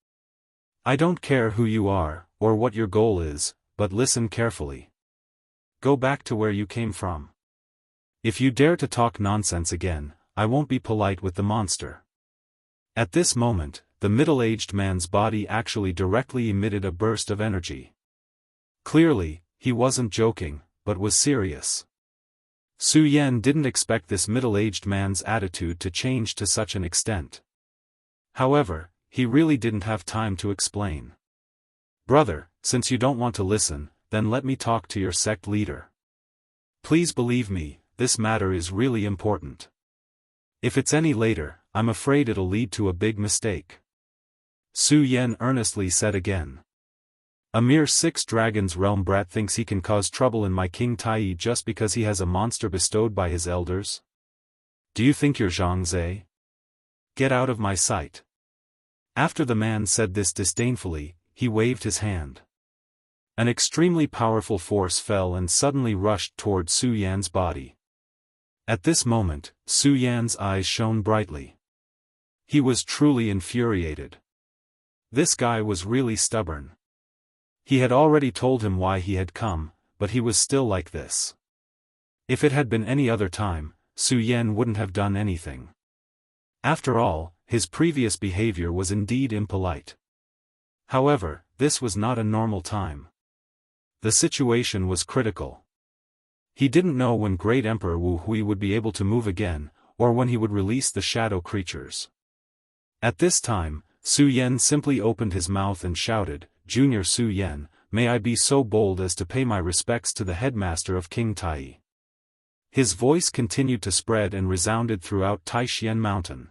I don't care who you are, or what your goal is, but listen carefully. Go back to where you came from. If you dare to talk nonsense again, I won't be polite with the monster." At this moment, the middle-aged man's body actually directly emitted a burst of energy. Clearly, he wasn't joking, but was serious. Su Yan didn't expect this middle-aged man's attitude to change to such an extent. However, he really didn't have time to explain. "Brother, since you don't want to listen, then let me talk to your sect leader. Please believe me, this matter is really important. If it's any later, I'm afraid it'll lead to a big mistake." Su Yan earnestly said again. "A mere 6 dragons realm brat thinks he can cause trouble in my King Tai just because he has a monster bestowed by his elders? Do you think you're Zhang Zhe? Get out of my sight." After the man said this disdainfully, he waved his hand. An extremely powerful force fell and suddenly rushed toward Su Yan's body. At this moment, Su Yan's eyes shone brightly. He was truly infuriated. This guy was really stubborn. He had already told him why he had come, but he was still like this. If it had been any other time, Su Yan wouldn't have done anything. After all, his previous behavior was indeed impolite. However, this was not a normal time. The situation was critical. He didn't know when Great Emperor Wu Hui would be able to move again, or when he would release the shadow creatures. At this time, Su Yan simply opened his mouth and shouted, "Junior Su Yan, may I be so bold as to pay my respects to the headmaster of King Tai." His voice continued to spread and resounded throughout Taishan Mountain.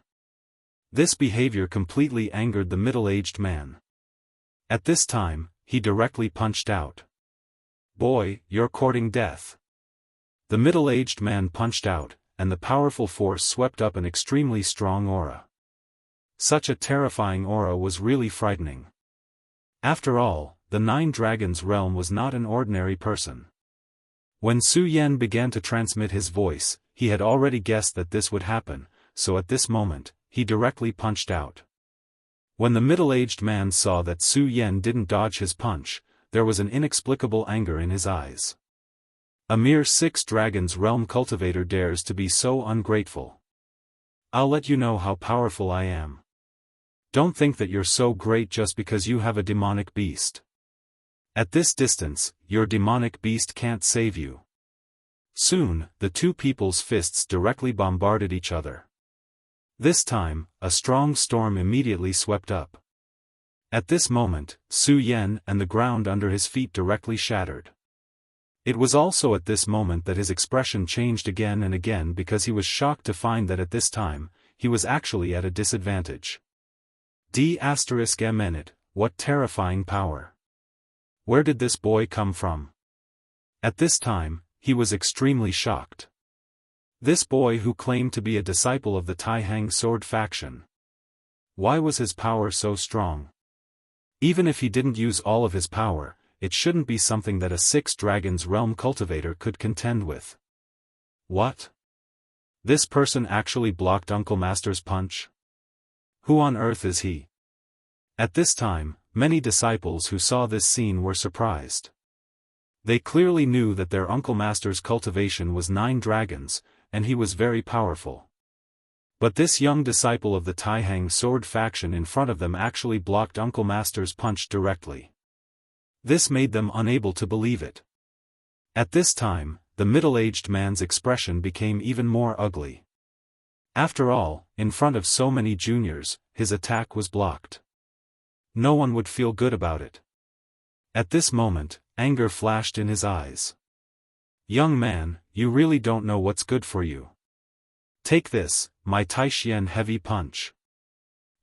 This behavior completely angered the middle-aged man. At this time, he directly punched out. "Boy, you're courting death." The middle-aged man punched out, and the powerful force swept up an extremely strong aura. Such a terrifying aura was really frightening. After all, the Nine Dragons realm was not an ordinary person. When Su Yan began to transmit his voice, he had already guessed that this would happen, so at this moment, he directly punched out. When the middle-aged man saw that Su Yan didn't dodge his punch, there was an inexplicable anger in his eyes. A mere 6 Dragons realm cultivator dares to be so ungrateful. I'll let you know how powerful I am. Don't think that you're so great just because you have a demonic beast. At this distance, your demonic beast can't save you. Soon, the two people's fists directly bombarded each other. This time, a strong storm immediately swept up. At this moment, Su Yan and the ground under his feet directly shattered. It was also at this moment that his expression changed again and again because he was shocked to find that at this time, he was actually at a disadvantage. D****, what terrifying power. Where did this boy come from? At this time, he was extremely shocked. This boy who claimed to be a disciple of the Taihang sword faction. Why was his power so strong? Even if he didn't use all of his power, it shouldn't be something that a 6 Dragons realm cultivator could contend with. What? This person actually blocked Uncle Master's punch? Who on earth is he? At this time, many disciples who saw this scene were surprised. They clearly knew that their Uncle Master's cultivation was 9 dragons, and he was very powerful. But this young disciple of the Taihang sword faction in front of them actually blocked Uncle Master's punch directly. This made them unable to believe it. At this time, the middle-aged man's expression became even more ugly. After all, in front of so many juniors, his attack was blocked. No one would feel good about it. At this moment, anger flashed in his eyes. "Young man, you really don't know what's good for you. Take this, my Taishan heavy punch."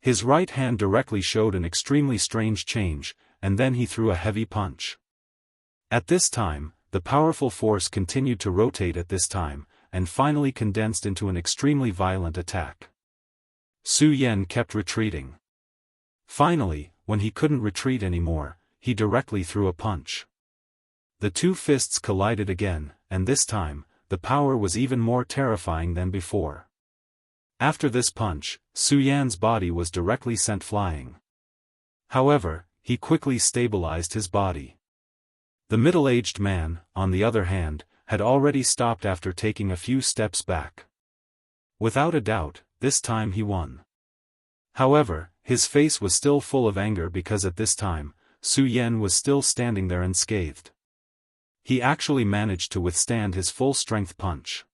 His right hand directly showed an extremely strange change, and then he threw a heavy punch. At this time, the powerful force continued to rotate at this time, and finally condensed into an extremely violent attack. Su Yan kept retreating. Finally, when he couldn't retreat anymore, he directly threw a punch. The two fists collided again, and this time, the power was even more terrifying than before. After this punch, Su Yan's body was directly sent flying. However, he quickly stabilized his body. The middle-aged man, on the other hand, had already stopped after taking a few steps back. Without a doubt, this time he won. However, his face was still full of anger because at this time, Su Yan was still standing there unscathed. He actually managed to withstand his full-strength punch.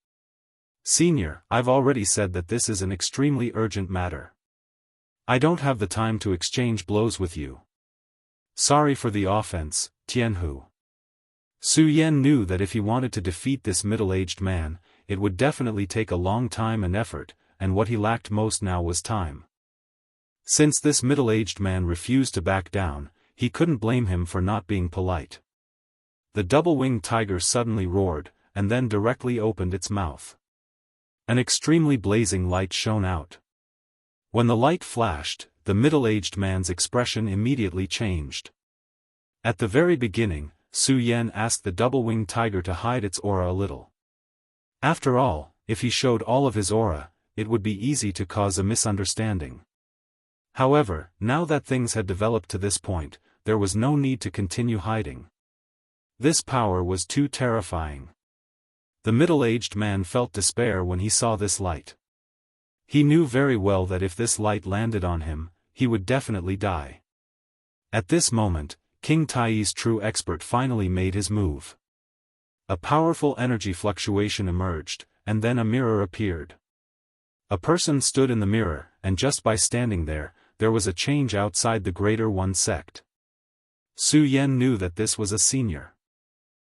"Senior, I've already said that this is an extremely urgent matter. I don't have the time to exchange blows with you. Sorry for the offense, Tianhu." Su Yan knew that if he wanted to defeat this middle-aged man, it would definitely take a long time and effort, and what he lacked most now was time. Since this middle-aged man refused to back down, he couldn't blame him for not being polite. The double-winged tiger suddenly roared, and then directly opened its mouth. An extremely blazing light shone out. When the light flashed, the middle-aged man's expression immediately changed. At the very beginning, Su Yan asked the double-winged tiger to hide its aura a little. After all, if he showed all of his aura, it would be easy to cause a misunderstanding. However, now that things had developed to this point, there was no need to continue hiding. This power was too terrifying. The middle-aged man felt despair when he saw this light. He knew very well that if this light landed on him, he would definitely die. At this moment, King Tai's true expert finally made his move. A powerful energy fluctuation emerged, and then a mirror appeared. A person stood in the mirror, and just by standing there was a change outside the Greater One sect. Su Yan knew that this was a senior.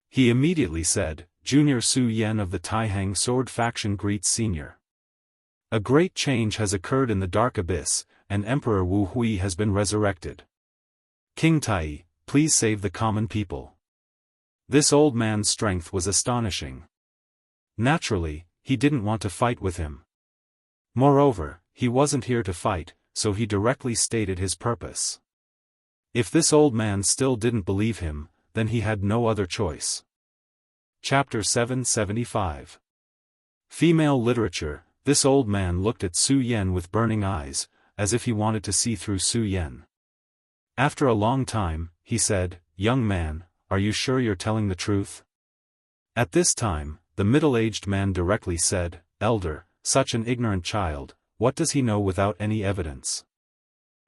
He immediately said, "Junior Su Yan of the Taihang Sword Faction greets Senior. A great change has occurred in the Dark Abyss, and Emperor Wu Hui has been resurrected. King Tai, please save the common people." This old man's strength was astonishing. Naturally, he didn't want to fight with him. Moreover, he wasn't here to fight, so he directly stated his purpose. If this old man still didn't believe him, then he had no other choice. Chapter 775. Female Literature. This old man looked at Su Yan with burning eyes, as if he wanted to see through Su Yan. After a long time, he said, "Young man, are you sure you're telling the truth?" At this time, the middle-aged man directly said, "Elder, such an ignorant child, what does he know without any evidence?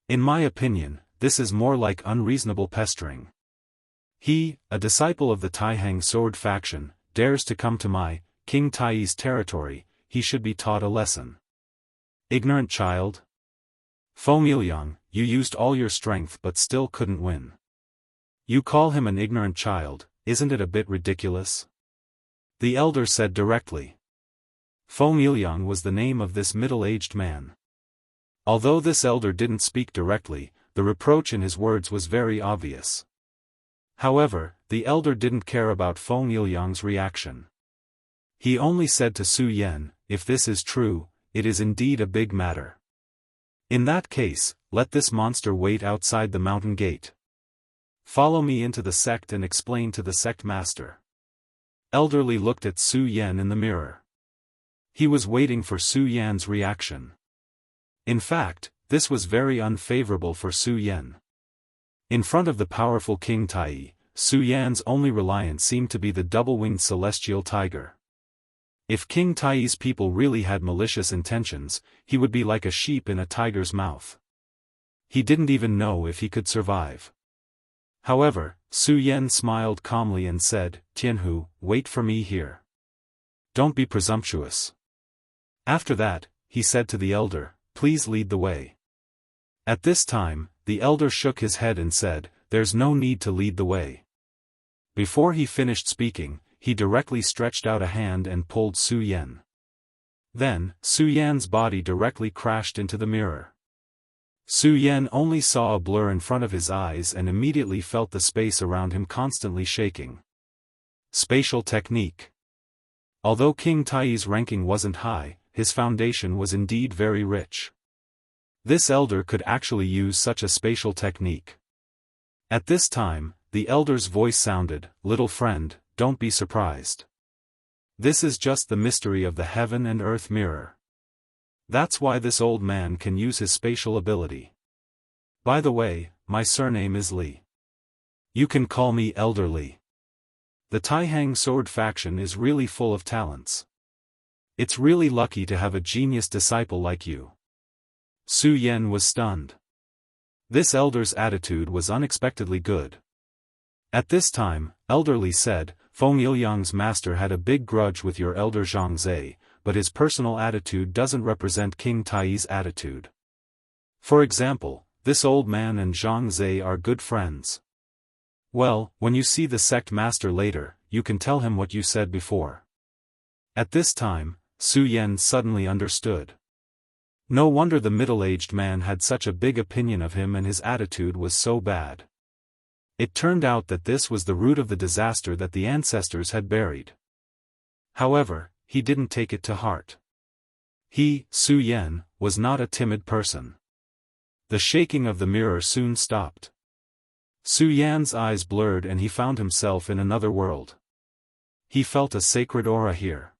In my opinion, this is more like unreasonable pestering. He, a disciple of the Taihang Sword Faction, dares to come to my, King Tai's territory, he should be taught a lesson. Ignorant child? Fo Milyang, you used all your strength but still couldn't win. You call him an ignorant child, isn't it a bit ridiculous?" The elder said directly. Fo Milyang was the name of this middle-aged man. Although this elder didn't speak directly, the reproach in his words was very obvious. However, the elder didn't care about Fo Milyang's reaction. He only said to Su Yan, "If this is true, it is indeed a big matter. In that case, let this monster wait outside the mountain gate. Follow me into the sect and explain to the sect master." Elderly looked at Su Yan in the mirror. He was waiting for Su Yan's reaction. In fact, this was very unfavorable for Su Yan. In front of the powerful King Tai, Su Yan's only reliance seemed to be the double-winged celestial tiger. If King Tai's people really had malicious intentions, he would be like a sheep in a tiger's mouth. He didn't even know if he could survive. However, Su Yan smiled calmly and said, "Tianhu, wait for me here. Don't be presumptuous." After that, he said to the elder, "Please lead the way." At this time, the elder shook his head and said, "There's no need to lead the way." Before he finished speaking, he directly stretched out a hand and pulled Su Yan. Then, Su Yan's body directly crashed into the mirror. Su Yan only saw a blur in front of his eyes and immediately felt the space around him constantly shaking. Spatial technique. Although King Tai's ranking wasn't high, his foundation was indeed very rich. This elder could actually use such a spatial technique. At this time, the elder's voice sounded, "Little friend, don't be surprised. This is just the mystery of the heaven and earth mirror. That's why this old man can use his spatial ability. By the way, my surname is Li. You can call me Elder Li. The Taihang Sword Faction is really full of talents. It's really lucky to have a genius disciple like you." Su Yan was stunned. This elder's attitude was unexpectedly good. At this time, Elder Li said, "Fo Milyang's master had a big grudge with your elder Zhang Zhe, but his personal attitude doesn't represent King Tai's attitude. For example, this old man and Zhang Zhe are good friends. Well, when you see the sect master later, you can tell him what you said before." At this time, Su Yan suddenly understood. No wonder the middle-aged man had such a big opinion of him and his attitude was so bad. It turned out that this was the root of the disaster that the ancestors had buried. However, he didn't take it to heart. He, Su Yan, was not a timid person. The shaking of the mirror soon stopped. Su Yan's eyes blurred and he found himself in another world. He felt a sacred aura here.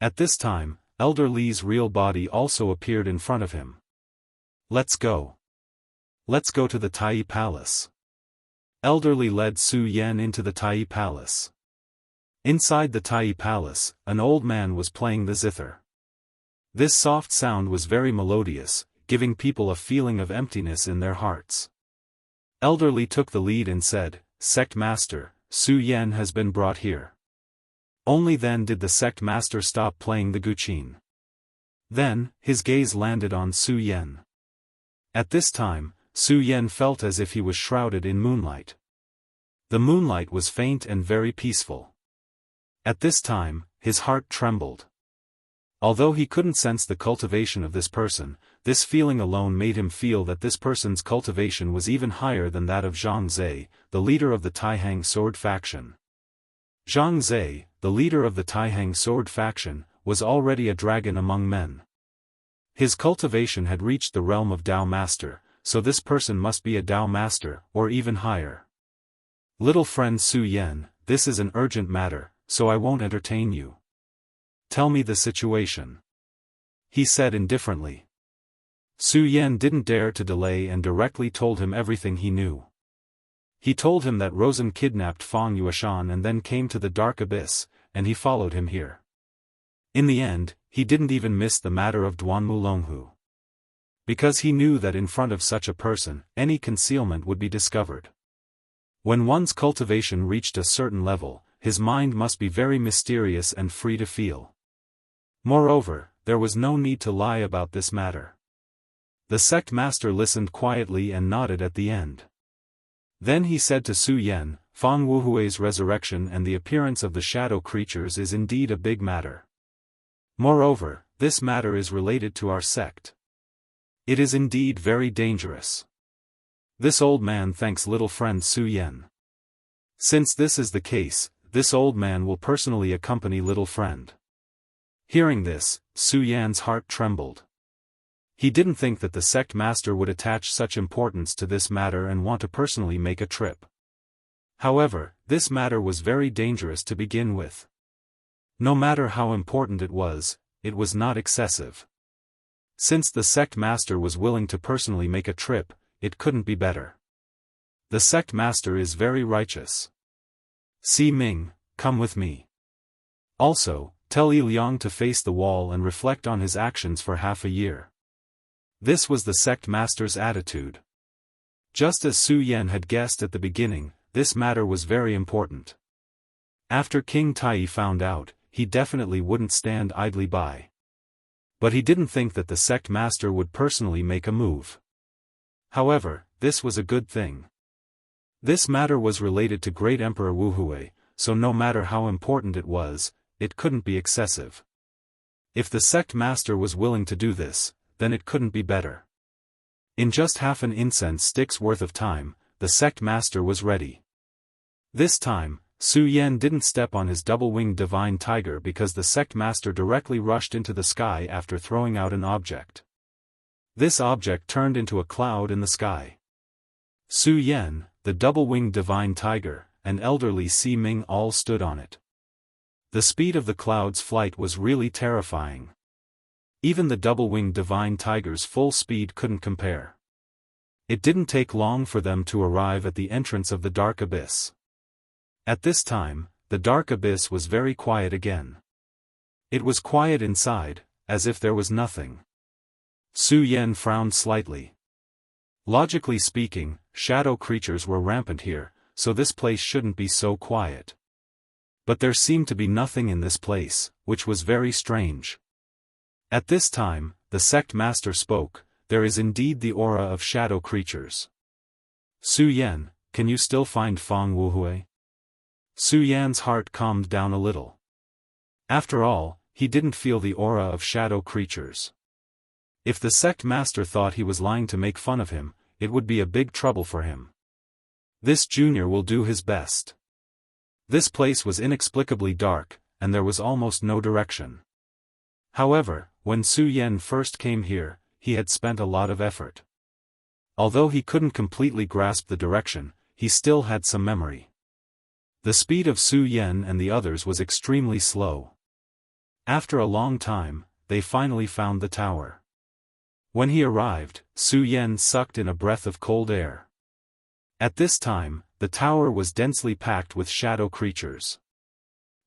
At this time, Elder Li's real body also appeared in front of him. Let's go. Let's go to the Tai Palace. Elder Li led Su Yan into the Tai Palace. Inside the Tai Palace, an old man was playing the zither. This soft sound was very melodious, giving people a feeling of emptiness in their hearts. Elder Li took the lead and said, "Sect Master, Su Yan has been brought here." Only then did the sect master stop playing the guqin. Then, his gaze landed on Su Yan. At this time, Su Yan felt as if he was shrouded in moonlight. The moonlight was faint and very peaceful. At this time, his heart trembled. Although he couldn't sense the cultivation of this person, this feeling alone made him feel that this person's cultivation was even higher than that of Zhang Zhe, the leader of the Taihang sword faction. Zhang Zhe, the leader of the Taihang sword faction, was already a dragon among men. His cultivation had reached the realm of Dao Master, so this person must be a Dao Master, or even higher. Little friend Su Yan, this is an urgent matter, so I won't entertain you. Tell me the situation. He said indifferently. Su Yan didn't dare to delay and directly told him everything he knew. He told him that Rosen kidnapped Fang Yueshan and then came to the Dark Abyss, and he followed him here. In the end, he didn't even miss the matter of Duanmu Longhu. Because he knew that in front of such a person, any concealment would be discovered. When one's cultivation reached a certain level, his mind must be very mysterious and free to feel. Moreover, there was no need to lie about this matter. The sect master listened quietly and nodded at the end. Then he said to Su Yan, "Fang Wuhui's resurrection and the appearance of the shadow creatures is indeed a big matter. Moreover, this matter is related to our sect. It is indeed very dangerous." This old man thanks little friend Su Yan. Since this is the case, this old man will personally accompany little friend. Hearing this, Su Yan's heart trembled. He didn't think that the sect master would attach such importance to this matter and want to personally make a trip. However, this matter was very dangerous to begin with. No matter how important it was not excessive. Since the sect master was willing to personally make a trip, it couldn't be better. The sect master is very righteous. Si Ming, come with me. Also, tell Yi Liang to face the wall and reflect on his actions for half a year. This was the sect master's attitude. Just as Su Yan had guessed at the beginning, this matter was very important. After King Tai found out, he definitely wouldn't stand idly by. But he didn't think that the sect master would personally make a move. However, this was a good thing. This matter was related to Great Emperor Wuhui, so no matter how important it couldn't be excessive. If the sect master was willing to do this, then it couldn't be better. In just half an incense stick's worth of time, the sect master was ready. This time, Su Yan didn't step on his double-winged divine tiger because the sect master directly rushed into the sky after throwing out an object. This object turned into a cloud in the sky. Su Yan, the double-winged divine tiger, and elderly Si Ming all stood on it. The speed of the cloud's flight was really terrifying. Even the double-winged divine tiger's full speed couldn't compare. It didn't take long for them to arrive at the entrance of the Dark Abyss. At this time, the Dark Abyss was very quiet again. It was quiet inside, as if there was nothing. Su Yan frowned slightly. Logically speaking, shadow creatures were rampant here, so this place shouldn't be so quiet. But there seemed to be nothing in this place, which was very strange. At this time, the sect master spoke, "There is indeed the aura of shadow creatures. Su Yan, can you still find Fang Wuhui?" Su Yan's heart calmed down a little. After all, he didn't feel the aura of shadow creatures. If the sect master thought he was lying to make fun of him, it would be a big trouble for him. This junior will do his best. This place was inexplicably dark, and there was almost no direction. However, when Su Yan first came here, he had spent a lot of effort. Although he couldn't completely grasp the direction, he still had some memory. The speed of Su Yan and the others was extremely slow. After a long time, they finally found the tower. When he arrived, Su Yan sucked in a breath of cold air. At this time, the tower was densely packed with shadow creatures.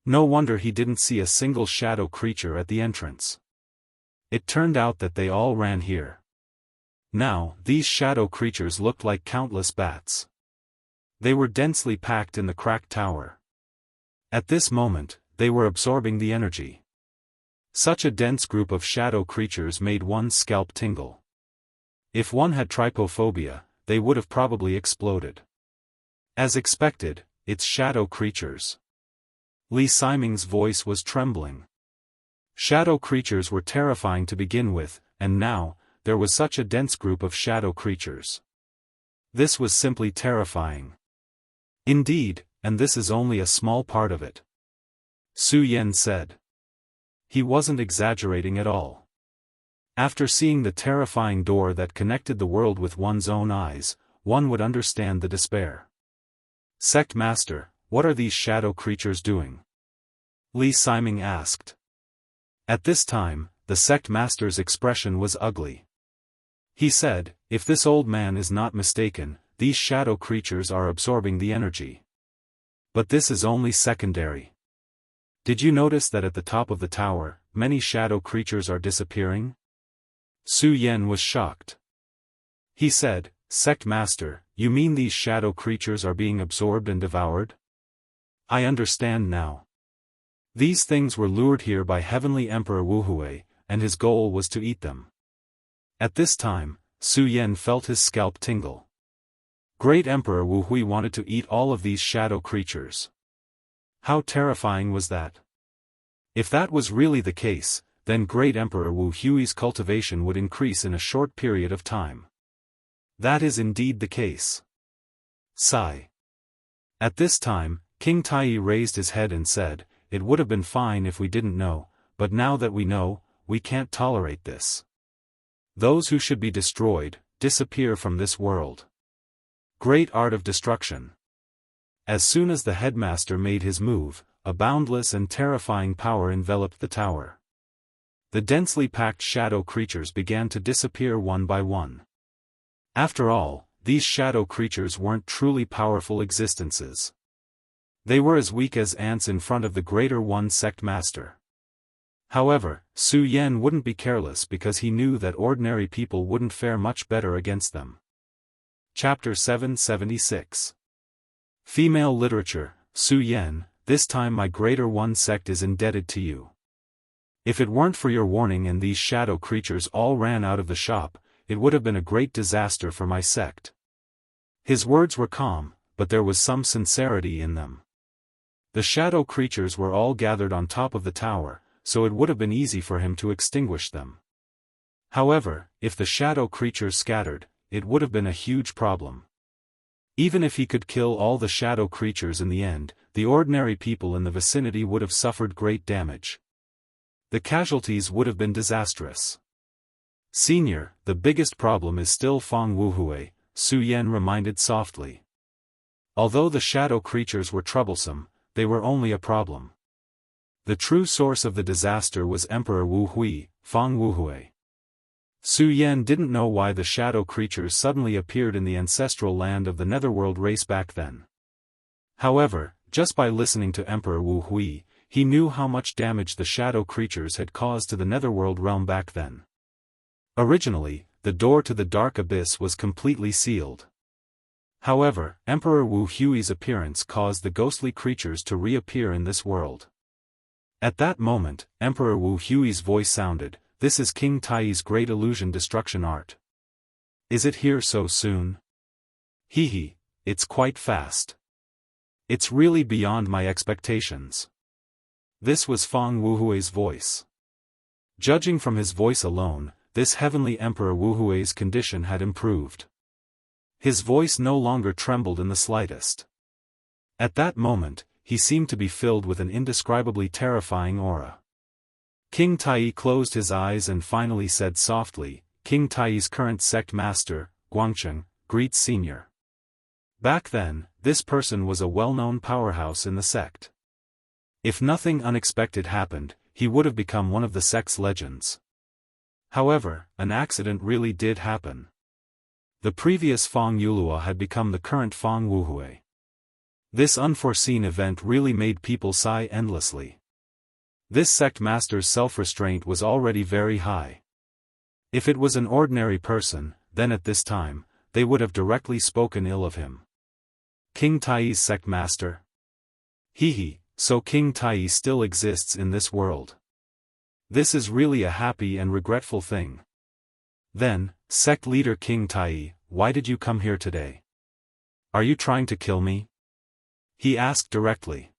No wonder he didn't see a single shadow creature at the entrance. It turned out that they all ran here. Now, these shadow creatures looked like countless bats. They were densely packed in the cracked tower. At this moment, they were absorbing the energy. Such a dense group of shadow creatures made one's scalp tingle. If one had trypophobia, they would have probably exploded. As expected, it's shadow creatures. Li Siming's voice was trembling. Shadow creatures were terrifying to begin with, and now, there was such a dense group of shadow creatures. This was simply terrifying. Indeed, and this is only a small part of it. Su Yan said. He wasn't exaggerating at all. After seeing the terrifying door that connected the world with one's own eyes, one would understand the despair. Sect Master, what are these shadow creatures doing? Li Siming asked. At this time, the sect master's expression was ugly. He said, if this old man is not mistaken, these shadow creatures are absorbing the energy. But this is only secondary. Did you notice that at the top of the tower, many shadow creatures are disappearing? Su Yan was shocked. He said, Sect Master, you mean these shadow creatures are being absorbed and devoured? I understand now. These things were lured here by Heavenly Emperor Wuhui, and his goal was to eat them. At this time, Su Yan felt his scalp tingle. Great Emperor Wuhui wanted to eat all of these shadow creatures. How terrifying was that? If that was really the case, then Great Emperor Wu Hui's cultivation would increase in a short period of time. That is indeed the case. Sigh. At this time, King Tai raised his head and said, it would have been fine if we didn't know, but now that we know, we can't tolerate this. Those who should be destroyed, disappear from this world. Great art of destruction. As soon as the headmaster made his move, a boundless and terrifying power enveloped the tower. The densely packed shadow creatures began to disappear one by one. After all, these shadow creatures weren't truly powerful existences. They were as weak as ants in front of the Greater One Sect Master. However, Su Yan wouldn't be careless because he knew that ordinary people wouldn't fare much better against them. Chapter 776. Female Literature, Su Yan, this time my Greater One Sect is indebted to you. If it weren't for your warning and these shadow creatures all ran out of the shop, it would have been a great disaster for my sect. His words were calm, but there was some sincerity in them. The shadow creatures were all gathered on top of the tower, so it would have been easy for him to extinguish them. However, if the shadow creatures scattered, it would have been a huge problem. Even if he could kill all the shadow creatures in the end, the ordinary people in the vicinity would have suffered great damage. The casualties would have been disastrous. Senior, the biggest problem is still Fang Wuhui, Su Yan reminded softly. Although the shadow creatures were troublesome, they were only a problem. The true source of the disaster was Emperor Wu Hui, Fang Wuhui. Su Yan didn't know why the shadow creatures suddenly appeared in the ancestral land of the Netherworld race back then. However, just by listening to Emperor Wu Hui, he knew how much damage the shadow creatures had caused to the Netherworld realm back then. Originally, the door to the Dark Abyss was completely sealed. However, Emperor Wu Hui's appearance caused the ghostly creatures to reappear in this world. At that moment, Emperor Wu Hui's voice sounded, "This is King Tai's great illusion destruction art. Is it here so soon? Hehe, it's quite fast. It's really beyond my expectations." This was Fang Wuhui's voice. Judging from his voice alone, this heavenly Emperor Wuhui's condition had improved. His voice no longer trembled in the slightest. At that moment, he seemed to be filled with an indescribably terrifying aura. King Tai closed his eyes and finally said softly, "King Tai's current sect master, Guangcheng, greets Senior." Back then, this person was a well-known powerhouse in the sect. If nothing unexpected happened, he would have become one of the sect's legends. However, an accident really did happen. The previous Fang Yulua had become the current Fang Wuhui. This unforeseen event really made people sigh endlessly. This sect master's self-restraint was already very high. If it was an ordinary person, then at this time, they would have directly spoken ill of him. King Tai's sect master? So King Tai still exists in this world. This is really a happy and regretful thing. Then, sect leader King Tai, why did you come here today? Are you trying to kill me? He asked directly.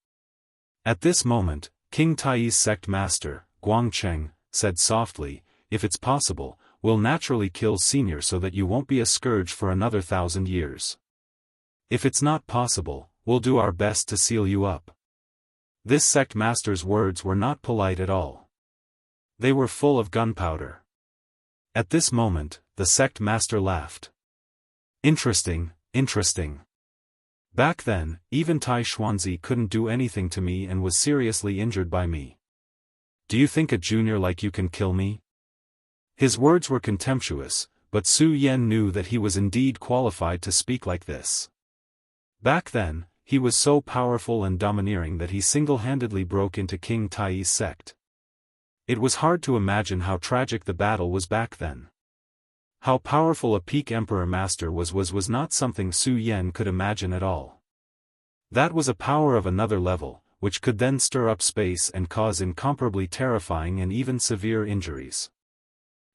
At this moment, King Tai's sect master, Guangcheng, said softly, if it's possible, we'll naturally kill Senior so that you won't be a scourge for another 1,000 years. If it's not possible, we'll do our best to seal you up. This sect master's words were not polite at all. They were full of gunpowder. At this moment, the sect master laughed. Interesting. Back then, even Tai Xuanzi couldn't do anything to me and was seriously injured by me. Do you think a junior like you can kill me? His words were contemptuous, but Su Yan knew that he was indeed qualified to speak like this. Back then, he was so powerful and domineering that he single-handedly broke into King Tai's sect. It was hard to imagine how tragic the battle was back then. How powerful a peak emperor master was not something Su Yan could imagine at all. That was a power of another level, which could then stir up space and cause incomparably terrifying and even severe injuries.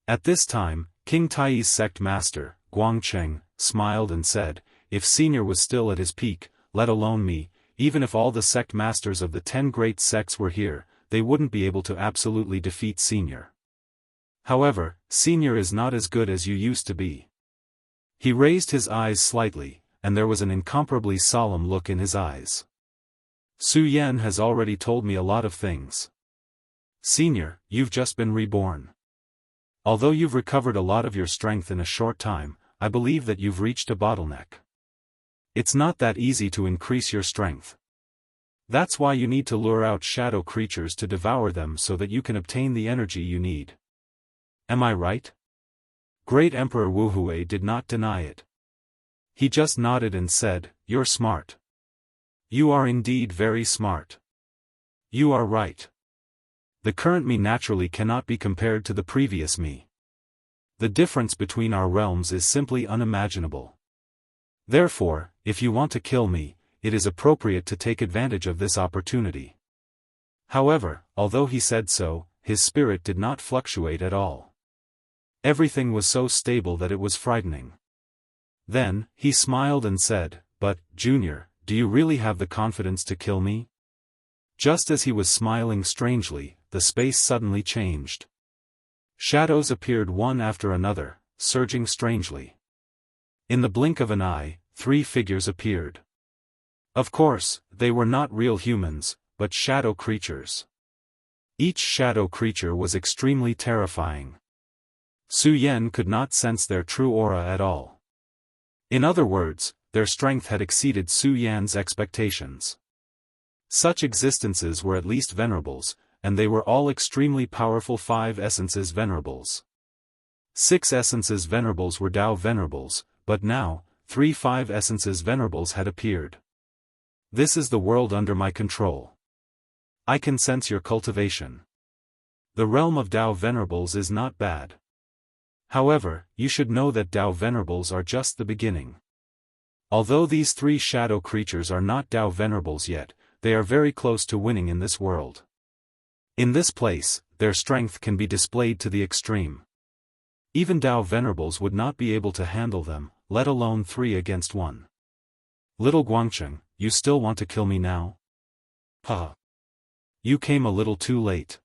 At this time, King Tai's sect master, Guangcheng, smiled and said, if Senior was still at his peak, let alone me, even if all the sect masters of the 10 great sects were here, they wouldn't be able to absolutely defeat Senior. However, Senior is not as good as you used to be. He raised his eyes slightly, and there was an incomparably solemn look in his eyes. Su Yan has already told me a lot of things. Senior, you've just been reborn. Although you've recovered a lot of your strength in a short time, I believe that you've reached a bottleneck. It's not that easy to increase your strength. That's why you need to lure out shadow creatures to devour them so that you can obtain the energy you need. Am I right? Great Emperor Wuhui did not deny it. He just nodded and said, you're smart. You are indeed very smart. You are right. The current me naturally cannot be compared to the previous me. The difference between our realms is simply unimaginable. Therefore, if you want to kill me, it is appropriate to take advantage of this opportunity. However, although he said so, his spirit did not fluctuate at all. Everything was so stable that it was frightening. Then, he smiled and said, but, Junior, do you really have the confidence to kill me? Just as he was smiling strangely, the space suddenly changed. Shadows appeared one after another, surging strangely. In the blink of an eye, 3 figures appeared. Of course, they were not real humans, but shadow creatures. Each shadow creature was extremely terrifying. Su Yan could not sense their true aura at all. In other words, their strength had exceeded Su Yan's expectations. Such existences were at least venerables, and they were all extremely powerful 5 essences venerables. 6 essences venerables were Dao venerables, but now, 3 5 essences venerables had appeared. This is the world under my control. I can sense your cultivation. The realm of Dao venerables is not bad. However, you should know that Dao venerables are just the beginning. Although these 3 shadow creatures are not Dao venerables yet, they are very close to winning in this world. In this place, their strength can be displayed to the extreme. Even Dao venerables would not be able to handle them, let alone 3 against 1. Little Guangcheng, you still want to kill me now? Ha! You came a little too late.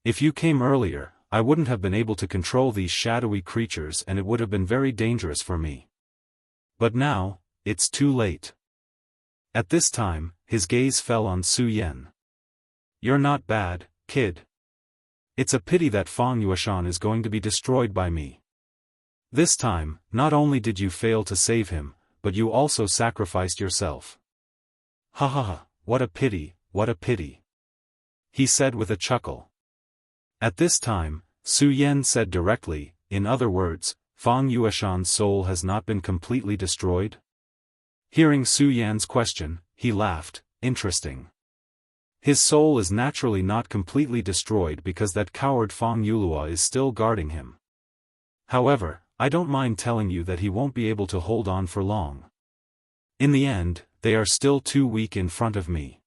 If you came earlier, I wouldn't have been able to control these shadowy creatures and it would have been very dangerous for me. But now, it's too late. At this time, his gaze fell on Su Yan. You're not bad, kid. It's a pity that Fang Yueshan is going to be destroyed by me. This time, not only did you fail to save him, but you also sacrificed yourself. Ha ha ha, what a pity, what a pity. he said with a chuckle. At this time, Su Yan said directly, in other words, Fang Yueshan's soul has not been completely destroyed? Hearing Su Yan's question, he laughed. Interesting. His soul is naturally not completely destroyed because that coward Fang Yulua is still guarding him. However, I don't mind telling you that he won't be able to hold on for long. In the end, they are still too weak in front of me.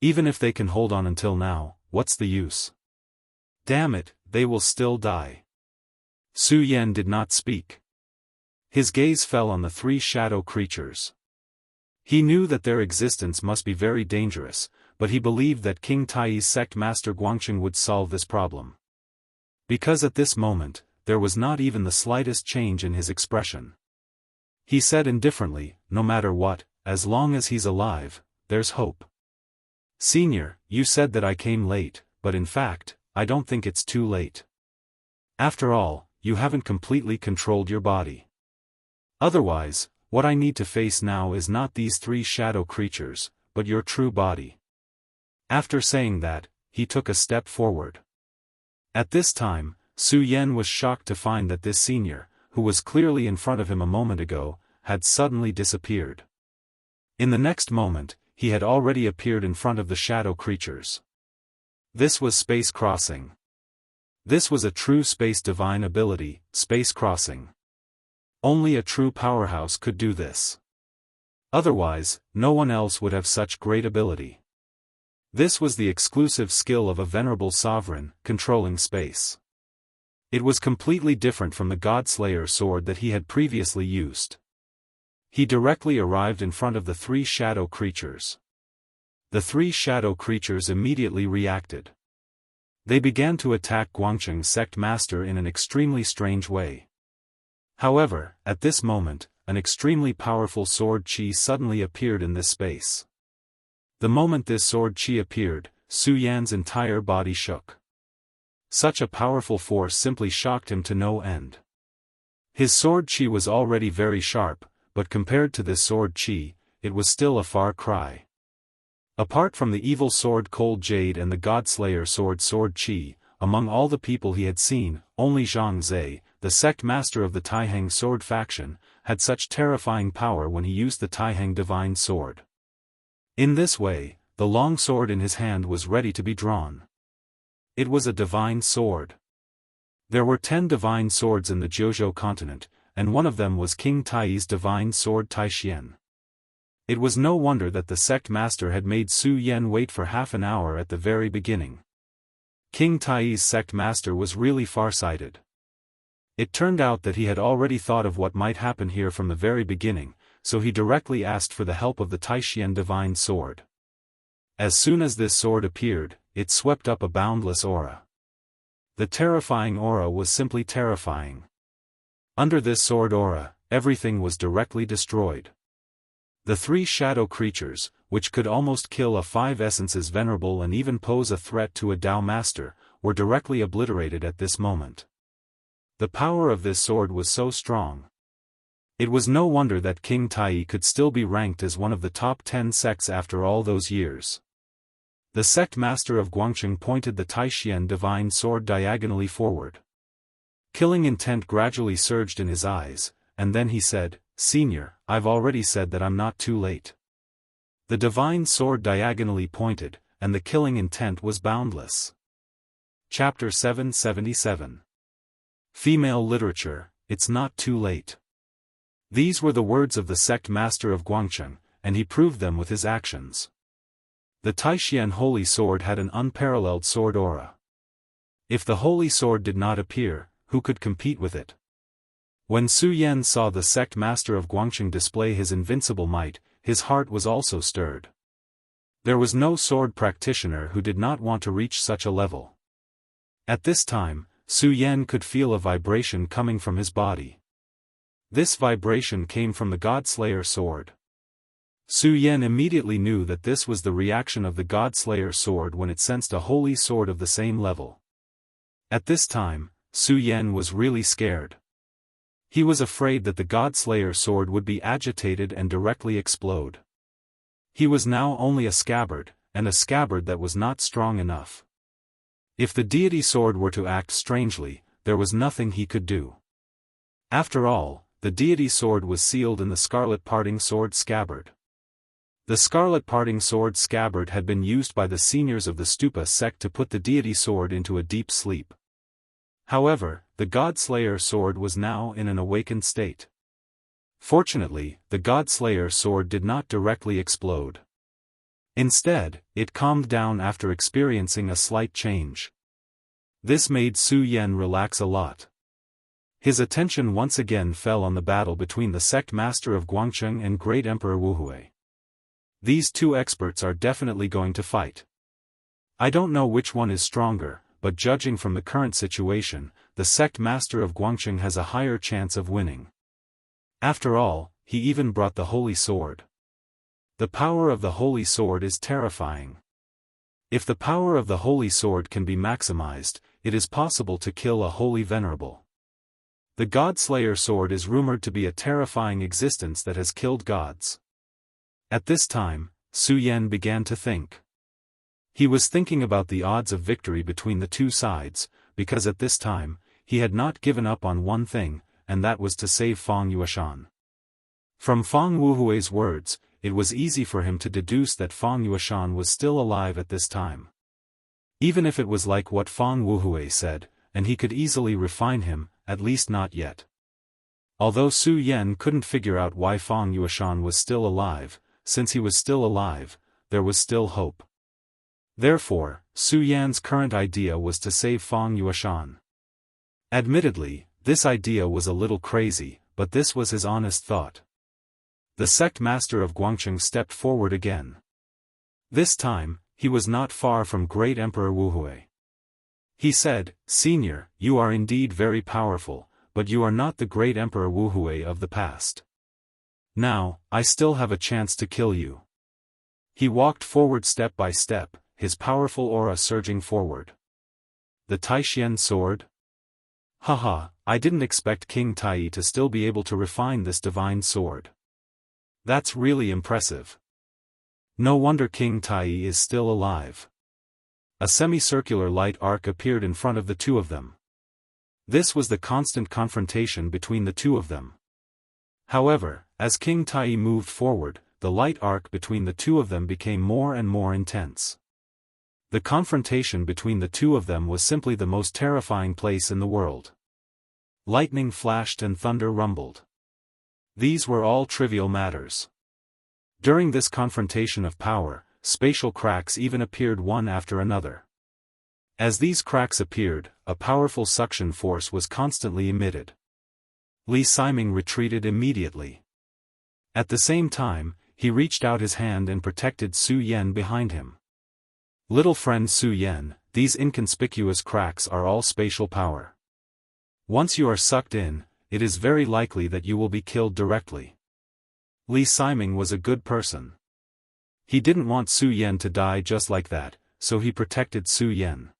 Even if they can hold on until now, what's the use? Damn it, they will still die. Su Yan did not speak. His gaze fell on the three shadow creatures. He knew that their existence must be very dangerous, but he believed that King Tai's sect master Guangqing would solve this problem. Because at this moment, there was not even the slightest change in his expression. He said indifferently, no matter what, as long as he's alive, there's hope. Senior, you said that I came late, but in fact, I don't think it's too late. After all, you haven't completely controlled your body. Otherwise, what I need to face now is not these three shadow creatures, but your true body. After saying that, he took a step forward. At this time, Su Yan was shocked to find that this senior, who was clearly in front of him a moment ago, had suddenly disappeared. In the next moment, he had already appeared in front of the shadow creatures. This was space crossing. This was a true space divine ability, space crossing. Only a true powerhouse could do this. Otherwise, no one else would have such great ability. This was the exclusive skill of a venerable sovereign, controlling space. It was completely different from the God-Slayer sword that he had previously used. He directly arrived in front of the three shadow creatures. The three shadow creatures immediately reacted. They began to attack Guangqing's sect master in an extremely strange way. However, at this moment, an extremely powerful sword chi suddenly appeared in this space. The moment this sword chi appeared, Su Yan's entire body shook. Such a powerful force simply shocked him to no end. His sword chi was already very sharp, but compared to this sword chi, it was still a far cry. Apart from the evil sword Cold Jade and the God-Slayer sword chi, among all the people he had seen, only Zhang Zhe, the sect master of the Taiheng sword faction, had such terrifying power when he used the Taiheng divine sword. In this way, the long sword in his hand was ready to be drawn. It was a divine sword. There were 10 divine swords in the Jiuzhou continent, and one of them was King Tai's divine sword Taixien. It was no wonder that the sect master had made Su Yan wait for half an hour at the very beginning. King Tai's sect master was really far-sighted. It turned out that he had already thought of what might happen here from the very beginning, so he directly asked for the help of the Taixien divine sword. As soon as this sword appeared, it swept up a boundless aura. The terrifying aura was simply terrifying. Under this sword aura, everything was directly destroyed. The three shadow creatures, which could almost kill a 5 essences venerable and even pose a threat to a Dao master, were directly obliterated at this moment. The power of this sword was so strong. It was no wonder that King Tai could still be ranked as one of the top 10 sects after all those years. The sect master of Guangqing pointed the Taixien divine sword diagonally forward. Killing intent gradually surged in his eyes, and then he said, "Senior, I've already said that I'm not too late." The divine sword diagonally pointed, and the killing intent was boundless. Chapter 777. Female Literature, It's Not Too Late. These were the words of the sect master of Guangqing, and he proved them with his actions. The Taixien holy sword had an unparalleled sword aura. If the holy sword did not appear, who could compete with it? When Su Yan saw the sect master of Guangqing display his invincible might, his heart was also stirred. There was no sword practitioner who did not want to reach such a level. At this time, Su Yan could feel a vibration coming from his body. This vibration came from the God-Slayer sword. Su Yan immediately knew that this was the reaction of the God-Slayer sword when it sensed a holy sword of the same level. At this time, Su Yan was really scared. He was afraid that the God-Slayer sword would be agitated and directly explode. He was now only a scabbard, and a scabbard that was not strong enough. If the deity sword were to act strangely, there was nothing he could do. After all, the deity sword was sealed in the scarlet parting sword scabbard. The scarlet parting sword scabbard had been used by the seniors of the Stupa sect to put the deity sword into a deep sleep. However, the God-Slayer sword was now in an awakened state. Fortunately, the God-Slayer sword did not directly explode. Instead, it calmed down after experiencing a slight change. This made Su Yan relax a lot. His attention once again fell on the battle between the sect master of Guangcheng and Great Emperor Wuhui. These two experts are definitely going to fight. I don't know which one is stronger, but judging from the current situation, the sect master of Guangcheng has a higher chance of winning. After all, he even brought the holy sword. The power of the holy sword is terrifying. If the power of the holy sword can be maximized, it is possible to kill a holy venerable. The God-Slayer sword is rumored to be a terrifying existence that has killed gods. At this time, Su Yan began to think. He was thinking about the odds of victory between the two sides, because at this time, he had not given up on one thing, and that was to save Fang Yueshan. From Fang Wuhui's words, it was easy for him to deduce that Fang Yueshan was still alive at this time. Even if it was like what Fang Wuhui said, and he could easily refine him, at least not yet. Although Su Yan couldn't figure out why Fang Yueshan was still alive, since he was still alive, there was still hope. Therefore, Su Yan's current idea was to save Fang Yueshan. Admittedly, this idea was a little crazy, but this was his honest thought. The sect master of Guangcheng stepped forward again. This time, he was not far from Great Emperor Wuhui. He said, "Senior, you are indeed very powerful, but you are not the Great Emperor Wuhui of the past. Now, I still have a chance to kill you." He walked forward step by step, his powerful aura surging forward. The Taishian sword? Haha, I didn't expect King Tai to still be able to refine this divine sword. That's really impressive. No wonder King Tai is still alive. A semicircular light arc appeared in front of the two of them. This was the constant confrontation between the two of them. However, as King Tai moved forward, the light arc between the two of them became more and more intense. The confrontation between the two of them was simply the most terrifying place in the world. Lightning flashed and thunder rumbled. These were all trivial matters. During this confrontation of power, spatial cracks even appeared one after another. As these cracks appeared, a powerful suction force was constantly emitted. Li Siming retreated immediately. At the same time, he reached out his hand and protected Su Yan behind him. Little friend Su Yan, these inconspicuous cracks are all spatial power. Once you are sucked in, it is very likely that you will be killed directly. Li Siming was a good person. He didn't want Su Yan to die just like that, so he protected Su Yan.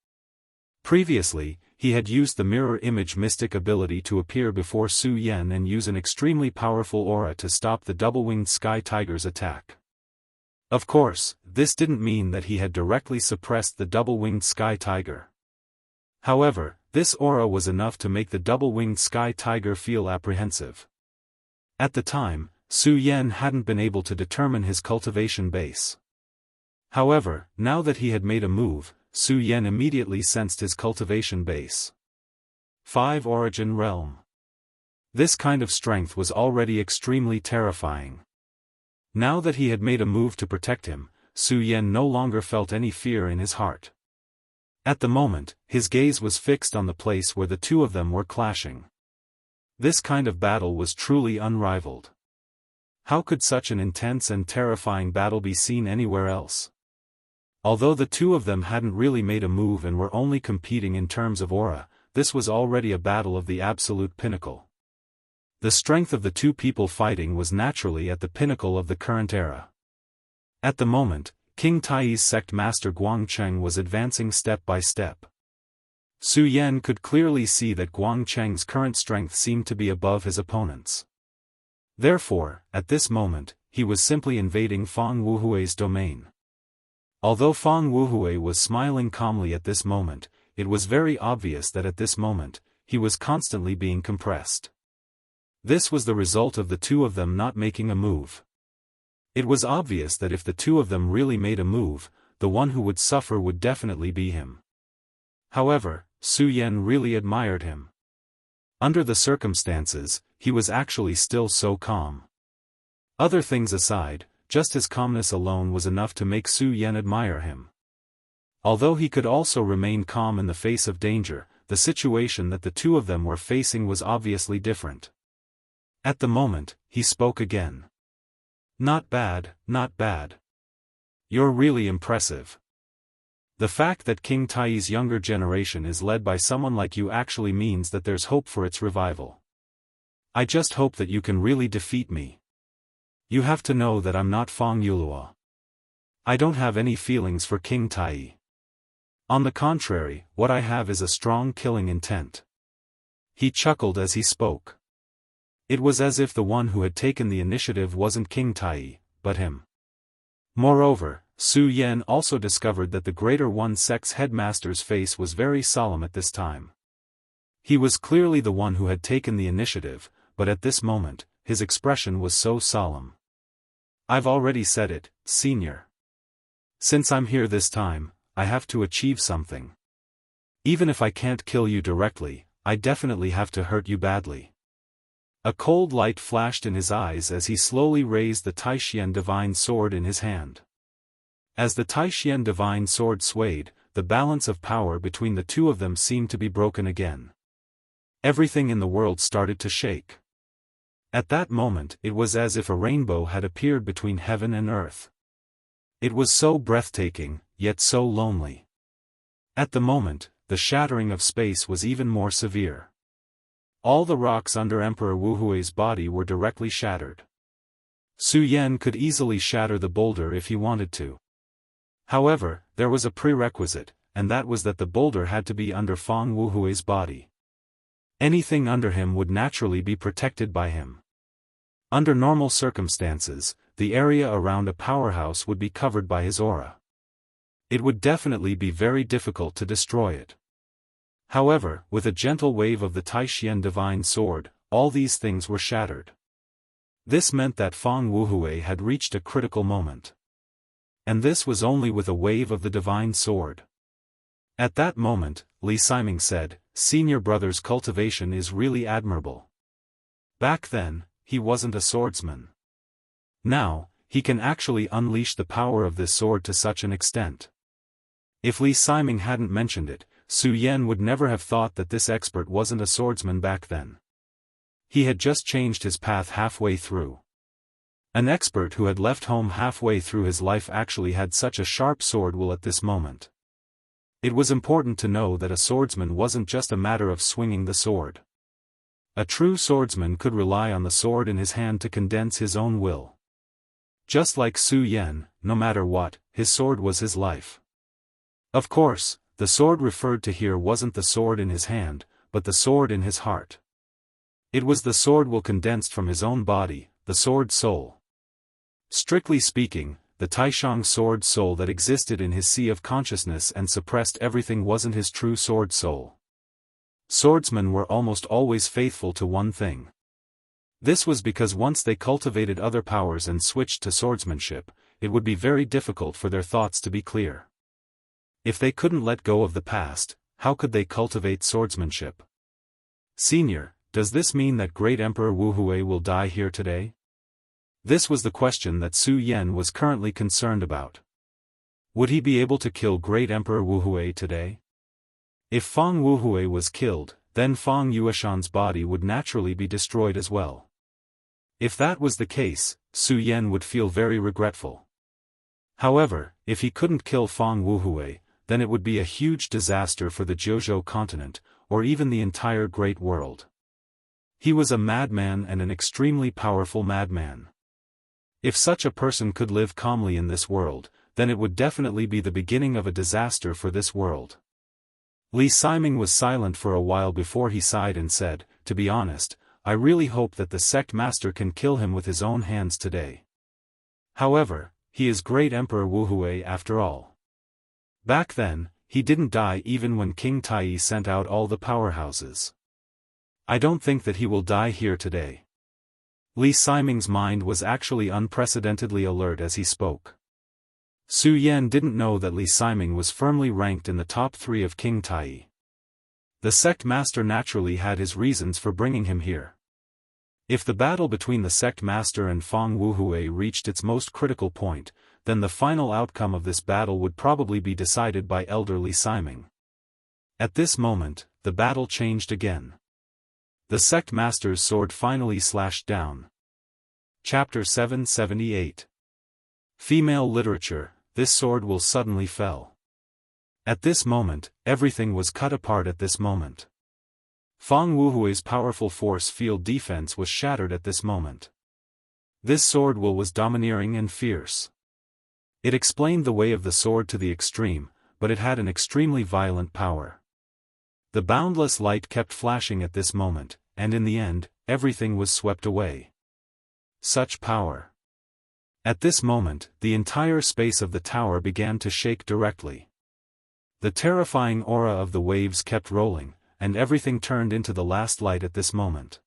Previously, he had used the mirror image mystic ability to appear before Su Yan and use an extremely powerful aura to stop the double-winged sky tiger's attack. Of course, this didn't mean that he had directly suppressed the double-winged sky tiger. However, this aura was enough to make the double-winged sky tiger feel apprehensive. At the time, Su Yan hadn't been able to determine his cultivation base. However, now that he had made a move, Su Yan immediately sensed his cultivation base. 5 Origin Realm. This kind of strength was already extremely terrifying. Now that he had made a move to protect him, Su Yan no longer felt any fear in his heart. At the moment, his gaze was fixed on the place where the two of them were clashing. This kind of battle was truly unrivaled. How could such an intense and terrifying battle be seen anywhere else? Although the two of them hadn't really made a move and were only competing in terms of aura, this was already a battle of the absolute pinnacle. The strength of the two people fighting was naturally at the pinnacle of the current era. At the moment, King Tai's sect master Guangcheng was advancing step by step. Su Yan could clearly see that Guangcheng's current strength seemed to be above his opponent's. Therefore, at this moment, he was simply invading Fang Wuhui's domain. Although Fang Wuhui was smiling calmly at this moment, it was very obvious that at this moment, he was constantly being compressed. This was the result of the two of them not making a move. It was obvious that if the two of them really made a move, the one who would suffer would definitely be him. However, Su Yan really admired him. Under the circumstances, he was actually still so calm. Other things aside, just his calmness alone was enough to make Su Yan admire him. Although he could also remain calm in the face of danger, the situation that the two of them were facing was obviously different. At the moment, he spoke again. Not bad, not bad. You're really impressive. The fact that King Tai's younger generation is led by someone like you actually means that there's hope for its revival. I just hope that you can really defeat me. You have to know that I'm not Fang Yulua. I don't have any feelings for King Tai. On the contrary, what I have is a strong killing intent. He chuckled as he spoke. It was as if the one who had taken the initiative wasn't King Tai, but him. Moreover, Su Yan also discovered that the Greater One Sect's headmaster's face was very solemn at this time. He was clearly the one who had taken the initiative, but at this moment, his expression was so solemn. I've already said it, Senior. Since I'm here this time, I have to achieve something. Even if I can't kill you directly, I definitely have to hurt you badly. A cold light flashed in his eyes as he slowly raised the Taishian Divine Sword in his hand. As the Taishian Divine Sword swayed, the balance of power between the two of them seemed to be broken again. Everything in the world started to shake. At that moment it was as if a rainbow had appeared between heaven and earth. It was so breathtaking, yet so lonely. At the moment, the shattering of space was even more severe. All the rocks under Emperor Wuhui's body were directly shattered. Su Yan could easily shatter the boulder if he wanted to. However, there was a prerequisite, and that was that the boulder had to be under Fang Wuhui's body. Anything under him would naturally be protected by him. Under normal circumstances, the area around a powerhouse would be covered by his aura. It would definitely be very difficult to destroy it. However, with a gentle wave of the Taishian Divine Sword, all these things were shattered. This meant that Fang Wuhui had reached a critical moment. And this was only with a wave of the Divine Sword. At that moment, Li Siming said, "Senior brother's cultivation is really admirable. Back then, he wasn't a swordsman. Now, he can actually unleash the power of this sword to such an extent." If Li Siming hadn't mentioned it, Su Yan would never have thought that this expert wasn't a swordsman back then. He had just changed his path halfway through. An expert who had left home halfway through his life actually had such a sharp sword will at this moment. It was important to know that a swordsman wasn't just a matter of swinging the sword. A true swordsman could rely on the sword in his hand to condense his own will. Just like Su Yan, no matter what, his sword was his life. Of course, the sword referred to here wasn't the sword in his hand, but the sword in his heart. It was the sword will condensed from his own body, the sword soul. Strictly speaking, the Taishang sword soul that existed in his sea of consciousness and suppressed everything wasn't his true sword soul. Swordsmen were almost always faithful to one thing. This was because once they cultivated other powers and switched to swordsmanship, it would be very difficult for their thoughts to be clear. If they couldn't let go of the past, how could they cultivate swordsmanship? Senior, does this mean that Great Emperor Wuhui will die here today? This was the question that Su Yan was currently concerned about. Would he be able to kill Great Emperor Wuhui today? If Fang Wuhui was killed, then Fang Yueshan's body would naturally be destroyed as well. If that was the case, Su Yan would feel very regretful. However, if he couldn't kill Fang Wuhui, then it would be a huge disaster for the Jiuzhou continent, or even the entire Great World. He was a madman and an extremely powerful madman. If such a person could live calmly in this world, then it would definitely be the beginning of a disaster for this world. Li Siming was silent for a while before he sighed and said, "To be honest, I really hope that the sect master can kill him with his own hands today. However, he is Great Emperor Wuhui after all. Back then, he didn't die even when King Tai sent out all the powerhouses. I don't think that he will die here today. Li Siming's mind was actually unprecedentedly alert as he spoke. Su Yan didn't know that Li Siming was firmly ranked in the top 3 of King Tai. The sect master naturally had his reasons for bringing him here. If the battle between the sect master and Fang Wuhui reached its most critical point, then the final outcome of this battle would probably be decided by Elder Li Siming. At this moment, the battle changed again. The sect master's sword finally slashed down. Chapter 778. Female Literature, this sword will suddenly fell. At this moment, everything was cut apart at this moment. Fang Wuhui's powerful force field defense was shattered at this moment. This sword will was domineering and fierce. It explained the way of the sword to the extreme, but it had an extremely violent power. The boundless light kept flashing at this moment, and in the end, everything was swept away. Such power. At this moment, the entire space of the tower began to shake directly. The terrifying aura of the waves kept rolling, and everything turned into the last light at this moment.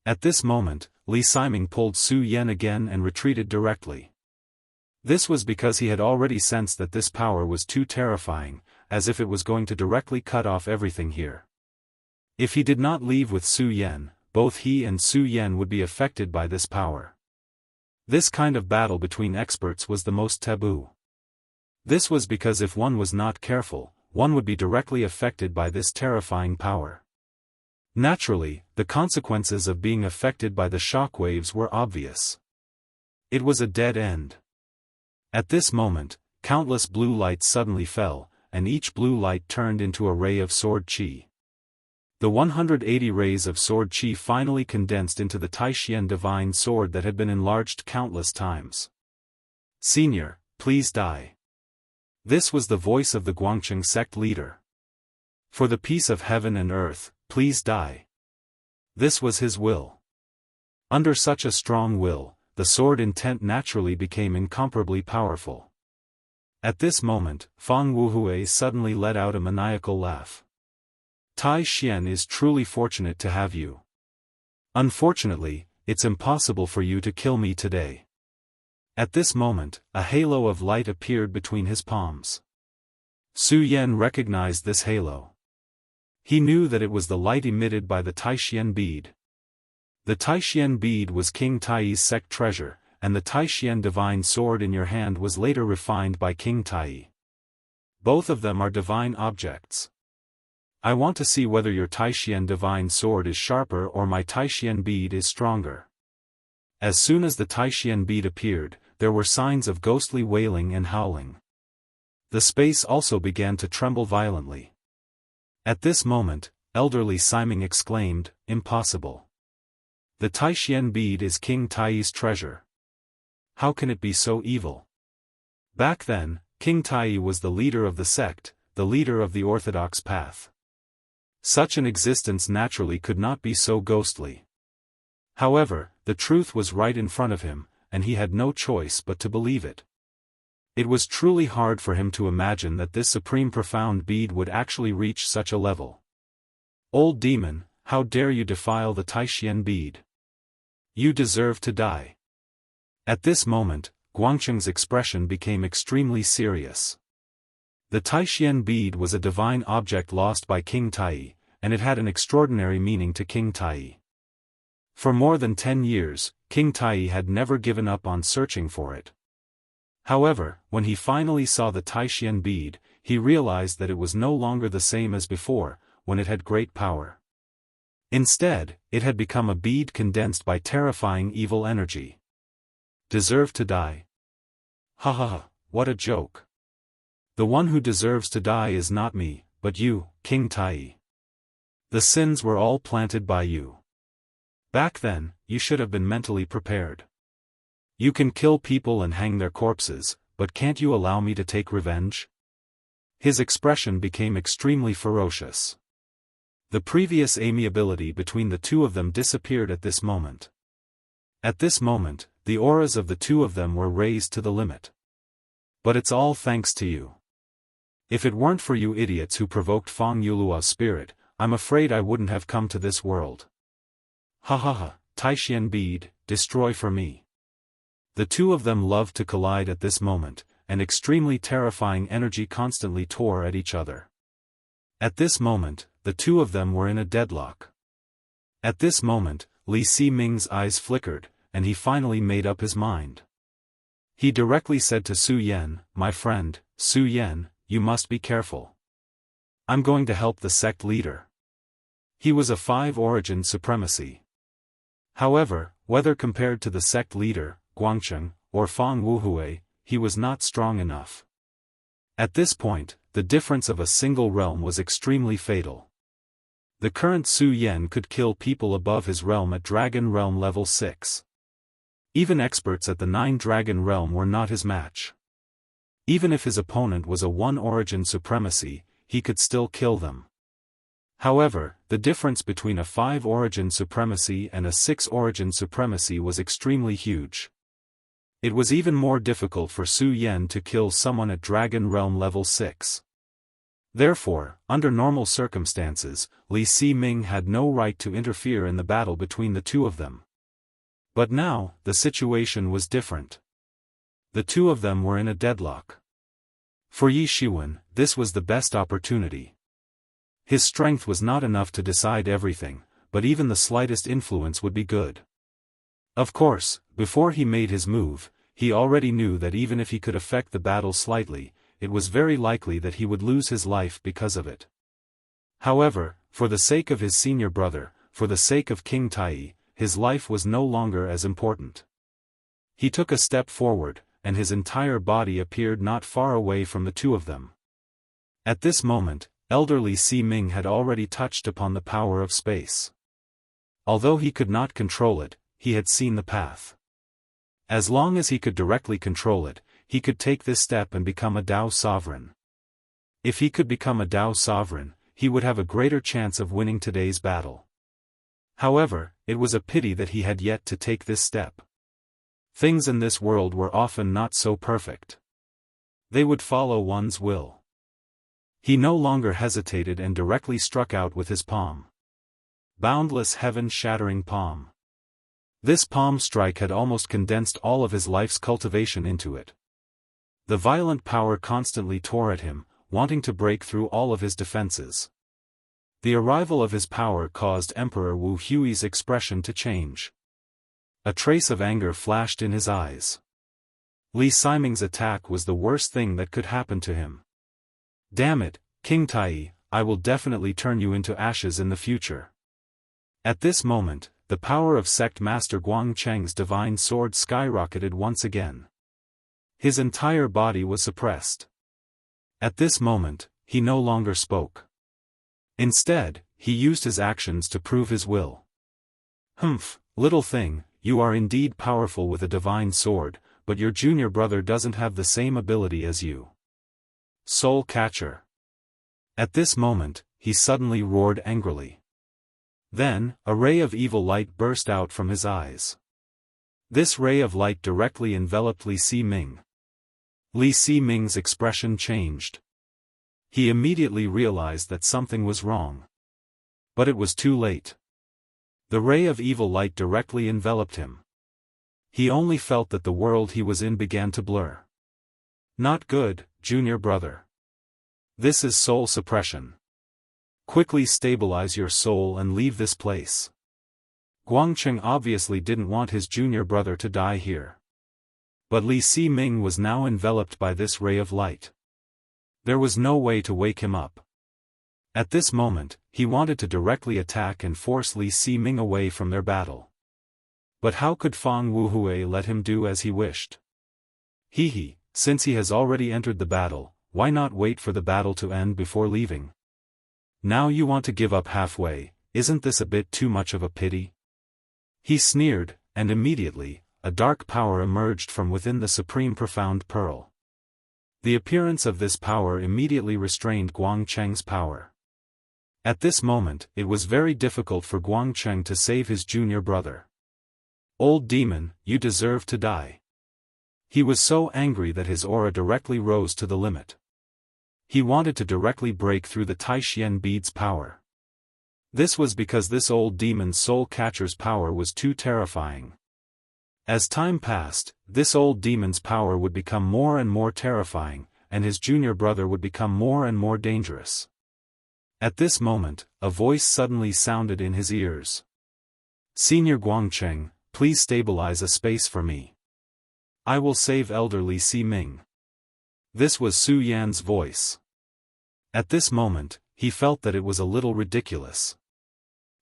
At this moment, Li Siming pulled Su Yan again and retreated directly. This was because he had already sensed that this power was too terrifying, as if it was going to directly cut off everything here. If he did not leave with Su Yan, both he and Su Yan would be affected by this power. This kind of battle between experts was the most taboo. This was because if one was not careful, one would be directly affected by this terrifying power. Naturally, the consequences of being affected by the shockwaves were obvious. It was a dead end. At this moment, countless blue lights suddenly fell, and each blue light turned into a ray of sword chi. The 180 rays of sword chi finally condensed into the Taishian divine sword that had been enlarged countless times. Senior, please die. This was the voice of the Guangcheng sect leader. For the peace of heaven and earth, please die. This was his will. Under such a strong will, the sword intent naturally became incomparably powerful. At this moment, Fang Wuhui suddenly let out a maniacal laugh. Tai Xian is truly fortunate to have you. Unfortunately, it's impossible for you to kill me today. At this moment, a halo of light appeared between his palms. Su Yan recognized this halo. He knew that it was the light emitted by the Taishian bead. The Taishian bead was King Tai's sect treasure, and the Taishian divine sword in your hand was later refined by King Tai. Both of them are divine objects. I want to see whether your Taishian divine sword is sharper or my Taishian bead is stronger. As soon as the Taishian bead appeared, there were signs of ghostly wailing and howling. The space also began to tremble violently. At this moment, Elder Li Siming exclaimed, "Impossible. The Taishian bead is King Tai's treasure. How can it be so evil?" Back then, King Tai was the leader of the sect, the leader of the orthodox path. Such an existence naturally could not be so ghostly. However, the truth was right in front of him, and he had no choice but to believe it. It was truly hard for him to imagine that this supreme profound bead would actually reach such a level. Old demon, how dare you defile the Taishian bead? You deserve to die. At this moment, Guangcheng's expression became extremely serious. The Taishian bead was a divine object lost by King Tai, and it had an extraordinary meaning to King Tai. For more than 10 years, King Tai had never given up on searching for it. However, when he finally saw the Taishian bead, he realized that it was no longer the same as before, when it had great power. Instead, it had become a bead condensed by terrifying evil energy. Deserve to die? Ha ha ha, what a joke. The one who deserves to die is not me, but you, King Tai. The sins were all planted by you. Back then, you should have been mentally prepared. You can kill people and hang their corpses, but can't you allow me to take revenge? His expression became extremely ferocious. The previous amiability between the two of them disappeared at this moment. At this moment, the auras of the two of them were raised to the limit. But it's all thanks to you. If it weren't for you idiots who provoked Fang Yulua's spirit, I'm afraid I wouldn't have come to this world. Ha ha ha, Taishian bead, destroy for me. The two of them loved to collide at this moment, and extremely terrifying energy constantly tore at each other. At this moment, the two of them were in a deadlock. At this moment, Li Siming's eyes flickered, and he finally made up his mind. He directly said to Su Yan, "My friend, Su Yan, you must be careful. I'm going to help the sect leader." He was a 5-origin supremacy. However, whether compared to the sect leader, Guangcheng, or Fang Wuhui, he was not strong enough. At this point, the difference of a single realm was extremely fatal. The current Su Yan could kill people above his realm at Dragon Realm level 6. Even experts at the 9 Dragon Realm were not his match. Even if his opponent was a 1-origin supremacy, he could still kill them. However, the difference between a 5-origin supremacy and a 6-origin supremacy was extremely huge. It was even more difficult for Su Yan to kill someone at Dragon Realm level 6. Therefore, under normal circumstances, Li Siming had no right to interfere in the battle between the two of them. But now, the situation was different. The two of them were in a deadlock. For Yi Shiwen, this was the best opportunity. His strength was not enough to decide everything, but even the slightest influence would be good. Of course, before he made his move, he already knew that even if he could affect the battle slightly, it was very likely that he would lose his life because of it. However, for the sake of his senior brother, for the sake of King Tai, his life was no longer as important. He took a step forward, and his entire body appeared not far away from the two of them. At this moment, elderly Siming had already touched upon the power of space. Although he could not control it, he had seen the path. As long as he could directly control it, he could take this step and become a Dao sovereign. If he could become a Dao sovereign, he would have a greater chance of winning today's battle. However, it was a pity that he had yet to take this step. Things in this world were often not so perfect. They would follow one's will. He no longer hesitated and directly struck out with his palm. Boundless heaven-shattering palm. This palm strike had almost condensed all of his life's cultivation into it. The violent power constantly tore at him, wanting to break through all of his defenses. The arrival of his power caused Emperor Wu Hui's expression to change. A trace of anger flashed in his eyes. Li Siming's attack was the worst thing that could happen to him. Damn it, King Tai, I will definitely turn you into ashes in the future. At this moment, the power of Sect Master Guangcheng's divine sword skyrocketed once again. His entire body was suppressed. At this moment, he no longer spoke. Instead, he used his actions to prove his will. Humph, little thing, you are indeed powerful with a divine sword, but your junior brother doesn't have the same ability as you. Soul Catcher. At this moment, he suddenly roared angrily. Then, a ray of evil light burst out from his eyes. This ray of light directly enveloped Li Siming. Li Siming's expression changed. He immediately realized that something was wrong. But it was too late. The ray of evil light directly enveloped him. He only felt that the world he was in began to blur. Not good, junior brother. This is soul suppression. Quickly stabilize your soul and leave this place. Guangcheng obviously didn't want his junior brother to die here. But Li Siming was now enveloped by this ray of light. There was no way to wake him up. At this moment, he wanted to directly attack and force Li Siming away from their battle. But how could Fang Wuhui let him do as he wished? Since he has already entered the battle, why not wait for the battle to end before leaving? Now you want to give up halfway, isn't this a bit too much of a pity? He sneered, and immediately, a dark power emerged from within the Supreme Profound Pearl. The appearance of this power immediately restrained Guangcheng's power. At this moment, it was very difficult for Guangcheng to save his junior brother. Old demon, you deserve to die. He was so angry that his aura directly rose to the limit. He wanted to directly break through the Taishian bead's power. This was because this old demon's soul catcher's power was too terrifying. As time passed, this old demon's power would become more and more terrifying, and his junior brother would become more and more dangerous. At this moment, a voice suddenly sounded in his ears. "Senior Guangcheng, please stabilize a space for me. I will save elderly Si Ming." This was Su Yan's voice. At this moment, he felt that it was a little ridiculous.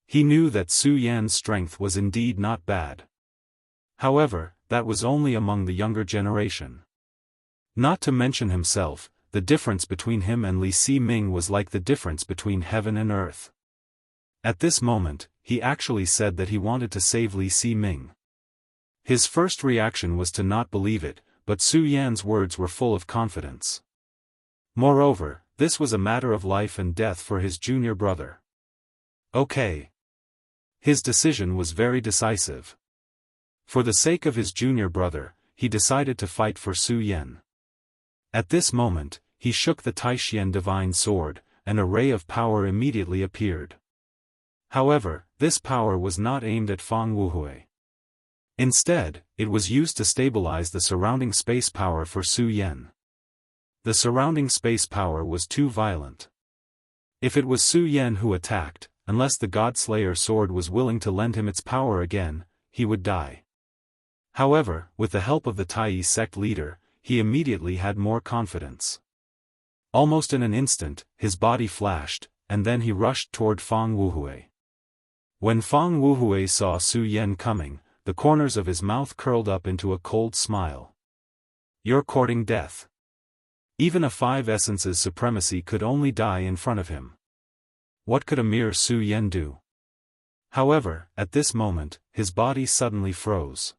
He knew that Su Yan's strength was indeed not bad. However, that was only among the younger generation. Not to mention himself, the difference between him and Li Si Ming was like the difference between heaven and earth. At this moment, he actually said that he wanted to save Li Si Ming. His first reaction was to not believe it, but Su Yan's words were full of confidence. Moreover, this was a matter of life and death for his junior brother. Okay. His decision was very decisive. For the sake of his junior brother, he decided to fight for Su Yan. At this moment, he shook the Taishian divine sword, and a ray of power immediately appeared. However, this power was not aimed at Fang Wuhui. Instead, it was used to stabilize the surrounding space power for Su Yan. The surrounding space power was too violent. If it was Su Yan who attacked, unless the Godslayer sword was willing to lend him its power again, he would die. However, with the help of the Tai sect leader, he immediately had more confidence. Almost in an instant, his body flashed, and then he rushed toward Fang Wuhui. When Fang Wuhui saw Su Yan coming, the corners of his mouth curled up into a cold smile. "You're courting death." Even a 5 essences supremacy could only die in front of him. What could a mere Su Yan do? However, at this moment, his body suddenly froze.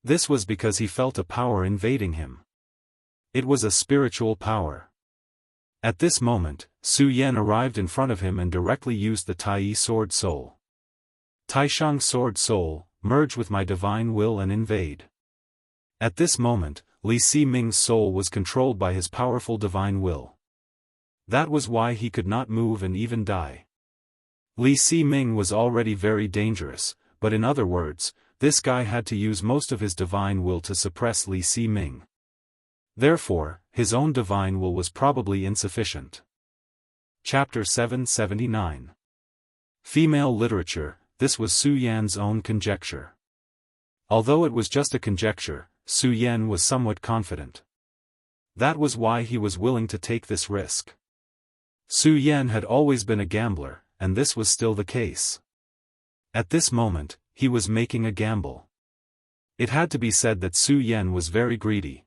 This was because he felt a power invading him. It was a spiritual power. At this moment, Su Yan arrived in front of him and directly used the Tai Sword Soul. Taishang Sword Soul, merge with my divine will and invade. At this moment, Li Si Ming's soul was controlled by his powerful divine will. That was why he could not move and even die. Li Si Ming was already very dangerous, but in other words, this guy had to use most of his divine will to suppress Li Si Ming. Therefore, his own divine will was probably insufficient. Chapter 779. Female Literature. This was Su Yan's own conjecture. Although it was just a conjecture, Su Yan was somewhat confident. That was why he was willing to take this risk. Su Yan had always been a gambler, and this was still the case. At this moment, he was making a gamble. It had to be said that Su Yan was very greedy.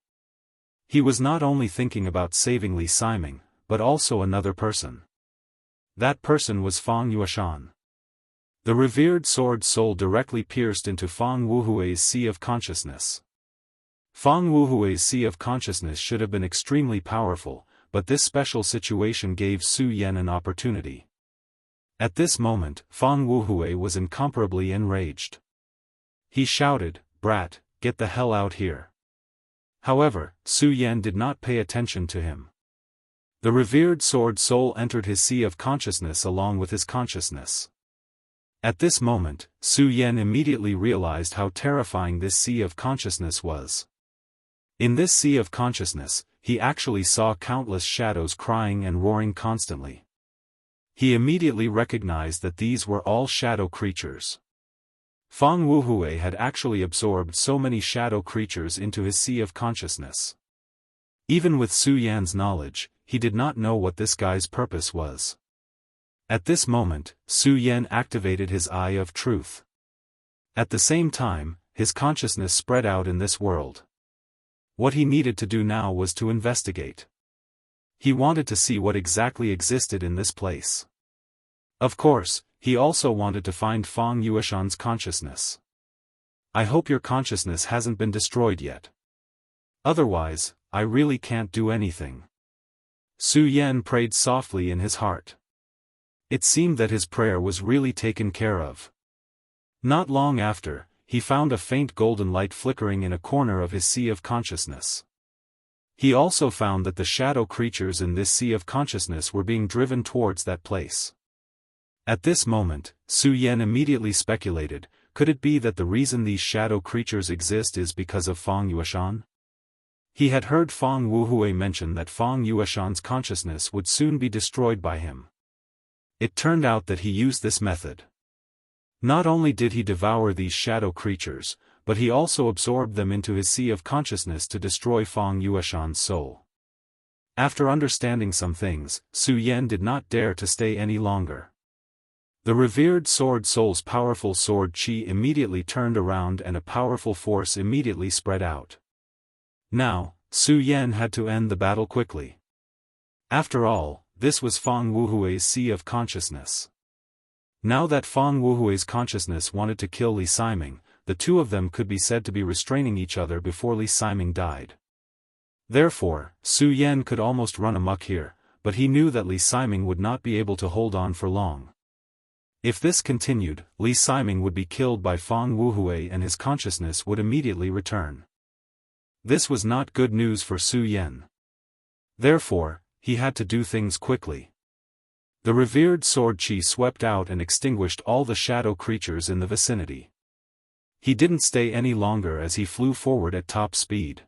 He was not only thinking about saving Li Siming, but also another person. That person was Fang Yuashan. The revered sword soul directly pierced into Fang Wuhui's sea of consciousness. Fang Wuhui's sea of consciousness should have been extremely powerful, but this special situation gave Su Yan an opportunity. At this moment, Fang Wuhui was incomparably enraged. He shouted, "Brat, get the hell out here." However, Su Yan did not pay attention to him. The revered sword soul entered his sea of consciousness along with his consciousness. At this moment, Su Yan immediately realized how terrifying this sea of consciousness was. In this sea of consciousness, he actually saw countless shadows crying and roaring constantly. He immediately recognized that these were all shadow creatures. Fang Wuhui had actually absorbed so many shadow creatures into his sea of consciousness. Even with Su Yan's knowledge, he did not know what this guy's purpose was. At this moment, Su Yan activated his Eye of Truth. At the same time, his consciousness spread out in this world. What he needed to do now was to investigate. He wanted to see what exactly existed in this place. Of course, he also wanted to find Fang Yuashan's consciousness. "I hope your consciousness hasn't been destroyed yet. Otherwise, I really can't do anything." Su Yan prayed softly in his heart. It seemed that his prayer was really taken care of. Not long after, he found a faint golden light flickering in a corner of his sea of consciousness. He also found that the shadow creatures in this sea of consciousness were being driven towards that place. At this moment, Su Yan immediately speculated, could it be that the reason these shadow creatures exist is because of Fang Yueshan? He had heard Fang Wuhui mention that Fang Yueshan's consciousness would soon be destroyed by him. It turned out that he used this method. Not only did he devour these shadow creatures, but he also absorbed them into his sea of consciousness to destroy Fang Yueshan's soul. After understanding some things, Su Yan did not dare to stay any longer. The revered sword soul's powerful sword qi immediately turned around and a powerful force immediately spread out. Now, Su Yan had to end the battle quickly. After all, this was Fang Wuhui's sea of consciousness. Now that Fang Wuhui's consciousness wanted to kill Li Siming, the two of them could be said to be restraining each other before Li Siming died. Therefore, Su Yan could almost run amok here, but he knew that Li Siming would not be able to hold on for long. If this continued, Li Siming would be killed by Fang Wuhui and his consciousness would immediately return. This was not good news for Su Yan. Therefore, he had to do things quickly. The revered sword qi swept out and extinguished all the shadow creatures in the vicinity. He didn't stay any longer as he flew forward at top speed.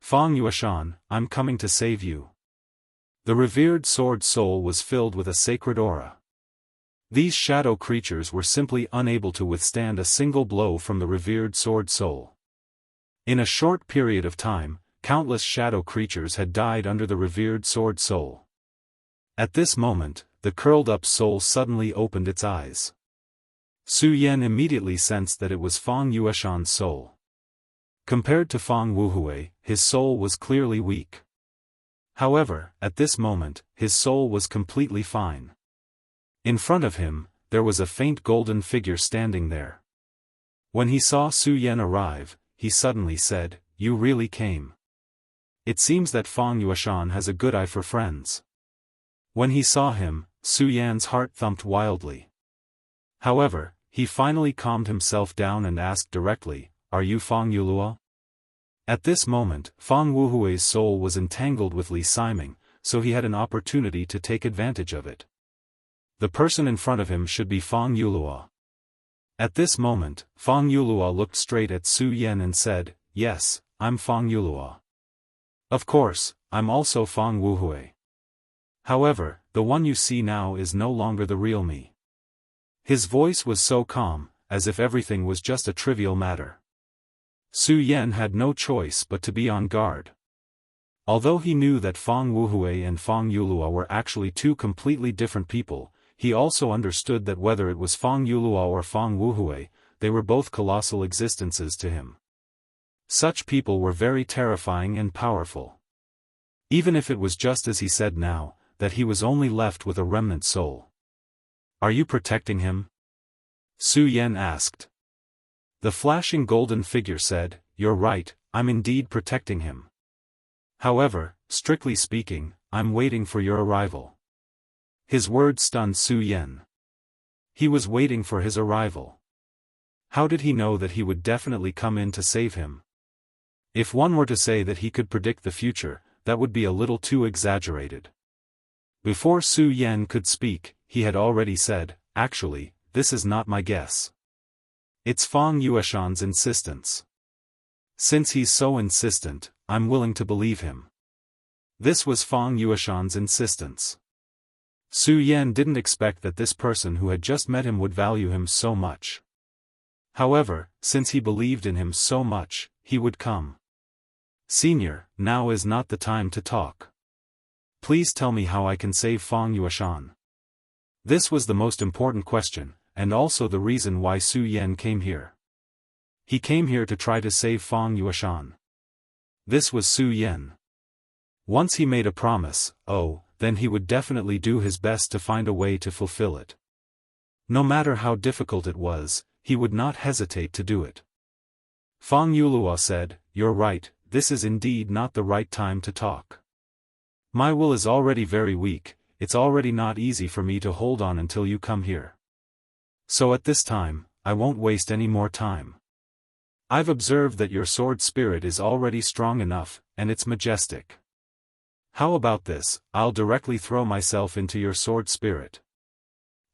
Fang Yueshan, I'm coming to save you. The revered sword soul was filled with a sacred aura. These shadow creatures were simply unable to withstand a single blow from the revered sword soul. In a short period of time, countless shadow creatures had died under the revered sword soul. At this moment, the curled-up soul suddenly opened its eyes. Su Yan immediately sensed that it was Fang Yueshan's soul. Compared to Fang Wuhui, his soul was clearly weak. However, at this moment, his soul was completely fine. In front of him, there was a faint golden figure standing there. When he saw Su Yan arrive, he suddenly said, "You really came. It seems that Fang Yueshan has a good eye for friends." When he saw him, Su Yan's heart thumped wildly. However, he finally calmed himself down and asked directly, "Are you Fang Yulua?" At this moment, Fang Wuhui's soul was entangled with Li Siming, so he had an opportunity to take advantage of it. The person in front of him should be Fang Yulua. At this moment, Fang Yulua looked straight at Su Yan and said, "Yes, I'm Fang Yulua. Of course, I'm also Fang Wuhui. However, the one you see now is no longer the real me." His voice was so calm, as if everything was just a trivial matter. Su Yan had no choice but to be on guard. Although he knew that Fang Wuhui and Fang Yulua were actually two completely different people, he also understood that whether it was Fang Yulua or Fang Wuhui, they were both colossal existences to him. Such people were very terrifying and powerful. Even if it was just as he said now, that he was only left with a remnant soul. "Are you protecting him?" Su Yan asked. The flashing golden figure said, "You're right, I'm indeed protecting him. However, strictly speaking, I'm waiting for your arrival." His words stunned Su Yan. He was waiting for his arrival. How did he know that he would definitely come in to save him? If one were to say that he could predict the future, that would be a little too exaggerated. Before Su Yan could speak, he had already said, "Actually, this is not my guess. It's Fang Yueshan's insistence. Since he's so insistent, I'm willing to believe him." This was Fang Yueshan's insistence. Su Yan didn't expect that this person who had just met him would value him so much. However, since he believed in him so much, he would come. "Senior, now is not the time to talk. Please tell me how I can save Fang Yueshan." This was the most important question, and also the reason why Su Yan came here. He came here to try to save Fang Yueshan. This was Su Yan. Once he made a promise, then he would definitely do his best to find a way to fulfill it. No matter how difficult it was, he would not hesitate to do it. Fang Yulua said, "You're right, this is indeed not the right time to talk. My will is already very weak, it's already not easy for me to hold on until you come here. So at this time, I won't waste any more time. I've observed that your sword spirit is already strong enough, and it's majestic. How about this? I'll directly throw myself into your sword spirit.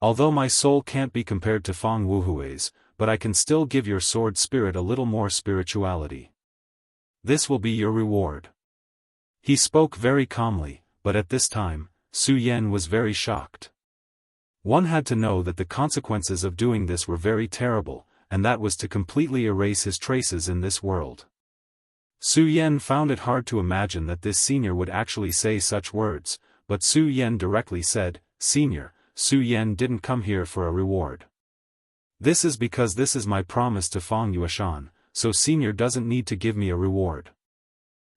Although my soul can't be compared to Fang Wuhui's, but I can still give your sword spirit a little more spirituality. This will be your reward. He spoke very calmly, but at this time, Su Yan was very shocked. One had to know that the consequences of doing this were very terrible, and that was to completely erase his traces in this world. Su Yan found it hard to imagine that this senior would actually say such words, but Su Yan directly said, "Senior, Su Yan didn't come here for a reward. This is because this is my promise to Fang Yuashan, so senior doesn't need to give me a reward."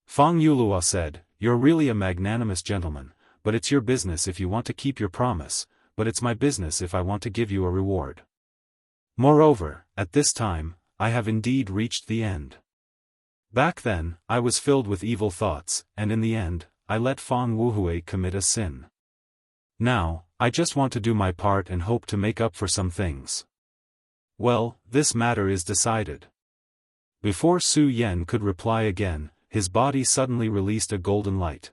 Fang Yulua said, "You're really a magnanimous gentleman, but it's your business if you want to keep your promise, but it's my business if I want to give you a reward. Moreover, at this time, I have indeed reached the end. Back then, I was filled with evil thoughts, and in the end, I let Fang Wuhui commit a sin. Now, I just want to do my part and hope to make up for some things. Well, this matter is decided." Before Su Yan could reply again, his body suddenly released a golden light.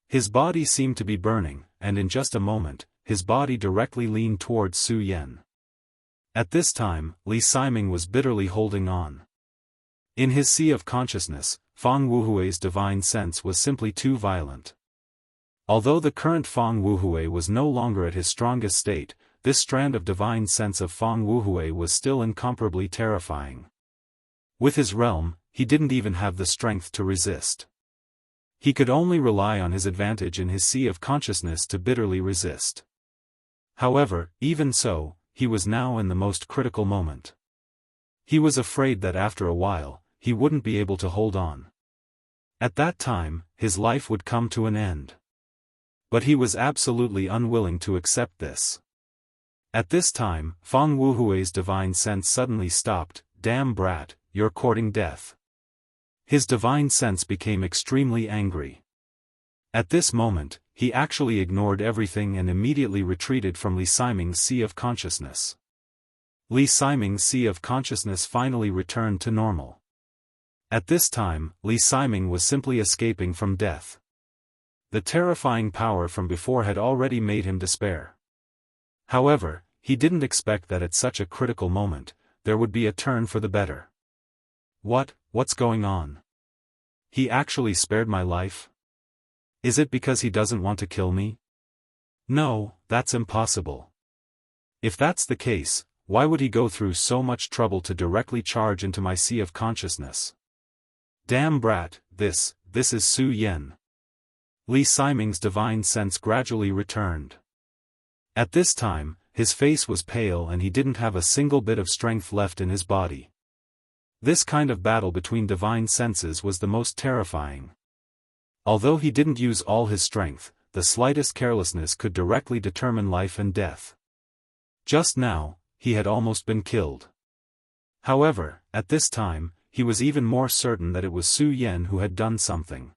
His body seemed to be burning, and in just a moment, his body directly leaned towards Su Yan. At this time, Li Siming was bitterly holding on. In his sea of consciousness, Fang Wuhui's divine sense was simply too violent. Although the current Fang Wuhui was no longer at his strongest state, this strand of divine sense of Fang Wuhui was still incomparably terrifying. With his realm, he didn't even have the strength to resist. He could only rely on his advantage in his sea of consciousness to bitterly resist. However, even so, he was now in the most critical moment. He was afraid that after a while, he wouldn't be able to hold on. At that time, his life would come to an end. But he was absolutely unwilling to accept this. At this time, Fang Wuhui's divine sense suddenly stopped. "Damn brat, you're courting death." His divine sense became extremely angry. At this moment, he actually ignored everything and immediately retreated from Li Siming's sea of consciousness. Li Siming's sea of consciousness finally returned to normal. At this time, Li Siming was simply escaping from death. The terrifying power from before had already made him despair. However, he didn't expect that at such a critical moment, there would be a turn for the better. What's going on? He actually spared my life? Is it because he doesn't want to kill me? No, that's impossible. If that's the case, why would he go through so much trouble to directly charge into my sea of consciousness? Damn brat, this is Su Yan. Li Siming's divine sense gradually returned. At this time, his face was pale and he didn't have a single bit of strength left in his body. This kind of battle between divine senses was the most terrifying. Although he didn't use all his strength, the slightest carelessness could directly determine life and death. Just now, he had almost been killed. However, at this time, he was even more certain that it was Su Yan who had done something.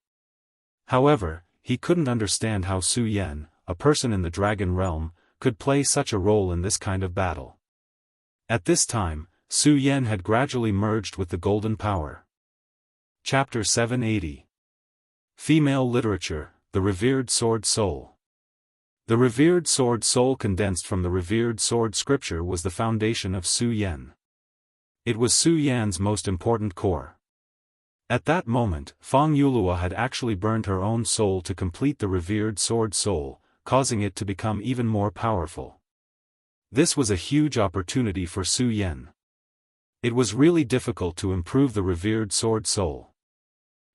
However, he couldn't understand how Su Yan, a person in the dragon realm, could play such a role in this kind of battle. At this time, Su Yan had gradually merged with the golden power. Chapter 780. Female Literature, The Revered Sword Soul. The revered sword soul condensed from the revered sword scripture was the foundation of Su Yan. It was Su Yan's most important core. At that moment, Fang Yulua had actually burned her own soul to complete the revered sword soul, causing it to become even more powerful. This was a huge opportunity for Su Yan. It was really difficult to improve the revered sword soul.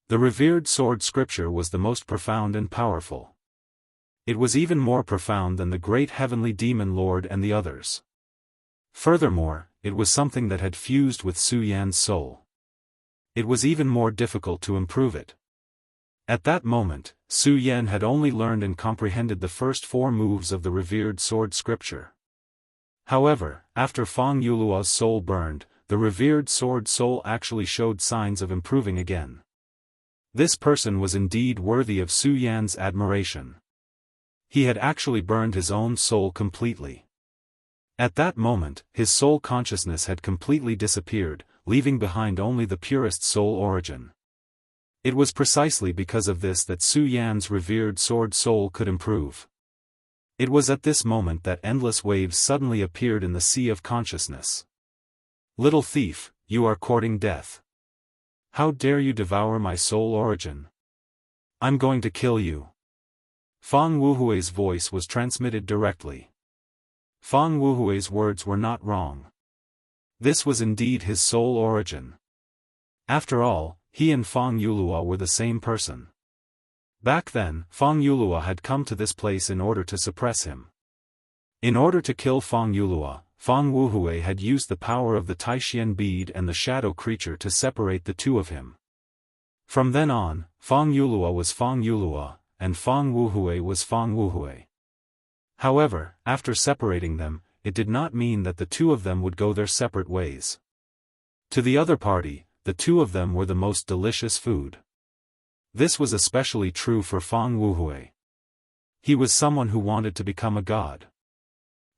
The revered sword scripture was the most profound and powerful. It was even more profound than the great heavenly demon lord and the others. Furthermore, it was something that had fused with Su Yan's soul. It was even more difficult to improve it. At that moment, Su Yan had only learned and comprehended the first 4 moves of the revered sword scripture. However, after Fang Yulua's soul burned, the revered sword soul actually showed signs of improving again. This person was indeed worthy of Su Yan's admiration. He had actually burned his own soul completely. At that moment, his soul consciousness had completely disappeared, leaving behind only the purest soul origin. It was precisely because of this that Su Yan's revered sword soul could improve. It was at this moment that endless waves suddenly appeared in the sea of consciousness. Little thief, you are courting death. How dare you devour my soul origin? I'm going to kill you. Fang Wuhui's voice was transmitted directly. Fang Wuhui's words were not wrong. This was indeed his soul origin. After all, he and Fang Yulua were the same person. Back then, Fang Yulua had come to this place in order to suppress him. In order to kill Fang Yulua, Fang Wuhui had used the power of the Taixian bead and the shadow creature to separate the two of him. From then on, Fang Yulua was Fang Yulua, and Fang Wuhui was Fang Wuhui. However, after separating them, it did not mean that the two of them would go their separate ways. To the other party, the two of them were the most delicious food. This was especially true for Fang Wuhui. He was someone who wanted to become a god.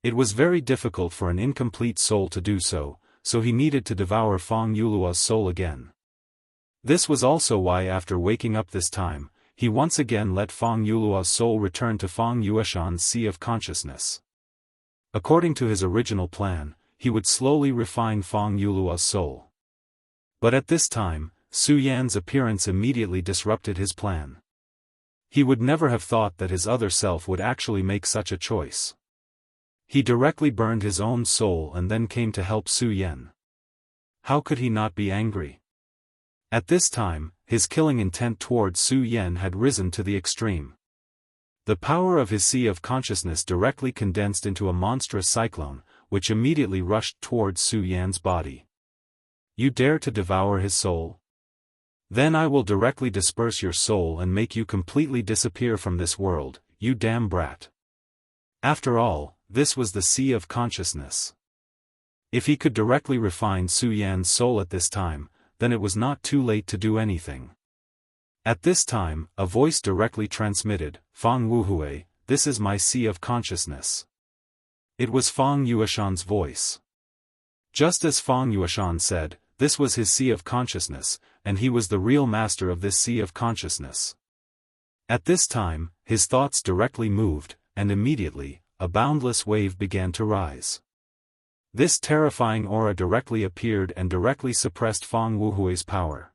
It was very difficult for an incomplete soul to do so, so he needed to devour Fang Yulua's soul again. This was also why after waking up this time, he once again let Fang Yulua's soul return to Fang Yueshan's sea of consciousness. According to his original plan, he would slowly refine Fang Yulua's soul. But at this time, Su Yan's appearance immediately disrupted his plan. He would never have thought that his other self would actually make such a choice. He directly burned his own soul and then came to help Su Yan. How could he not be angry? At this time, his killing intent towards Su Yan had risen to the extreme. The power of his sea of consciousness directly condensed into a monstrous cyclone, which immediately rushed towards Su Yan's body. You dare to devour his soul? Then I will directly disperse your soul and make you completely disappear from this world, you damn brat. After all, this was the sea of consciousness. If he could directly refine Su Yan's soul at this time, then it was not too late to do anything. At this time, a voice directly transmitted, Fang Wuhui, this is my sea of consciousness. It was Fang Yueshan's voice. Just as Fang Yueshan said, this was his sea of consciousness, and he was the real master of this sea of consciousness. At this time, his thoughts directly moved, and immediately, a boundless wave began to rise. This terrifying aura directly appeared and directly suppressed Fang Wuhui's power.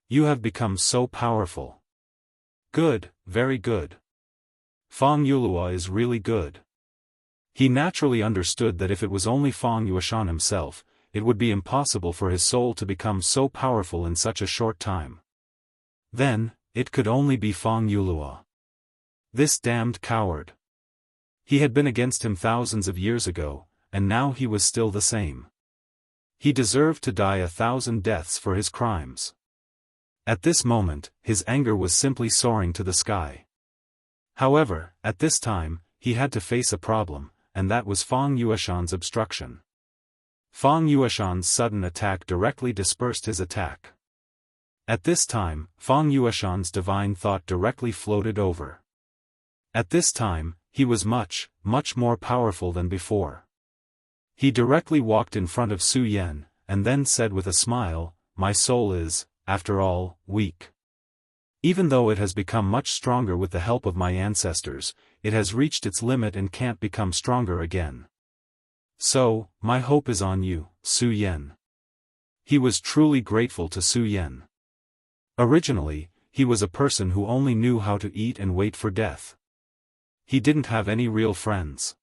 You have become so powerful. Good, very good. Fang Yulua is really good. He naturally understood that if it was only Fang Yueshan himself, it would be impossible for his soul to become so powerful in such a short time. Then, it could only be Fang Yulua. This damned coward. He had been against him thousands of years ago, and now he was still the same. He deserved to die 1,000 deaths for his crimes. At this moment, his anger was simply soaring to the sky. However, at this time, he had to face a problem, and that was Fang Yueshan's obstruction. Fang Yueshan's sudden attack directly dispersed his attack. At this time, Fang Yueshan's divine thought directly floated over. At this time, he was much, much more powerful than before. He directly walked in front of Su Yan, and then said with a smile, my soul is, after all, weak. Even though it has become much stronger with the help of my ancestors, it has reached its limit and can't become stronger again. So, my hope is on you, Su Yan. He was truly grateful to Su Yan. Originally, he was a person who only knew how to eat and wait for death. He didn't have any real friends.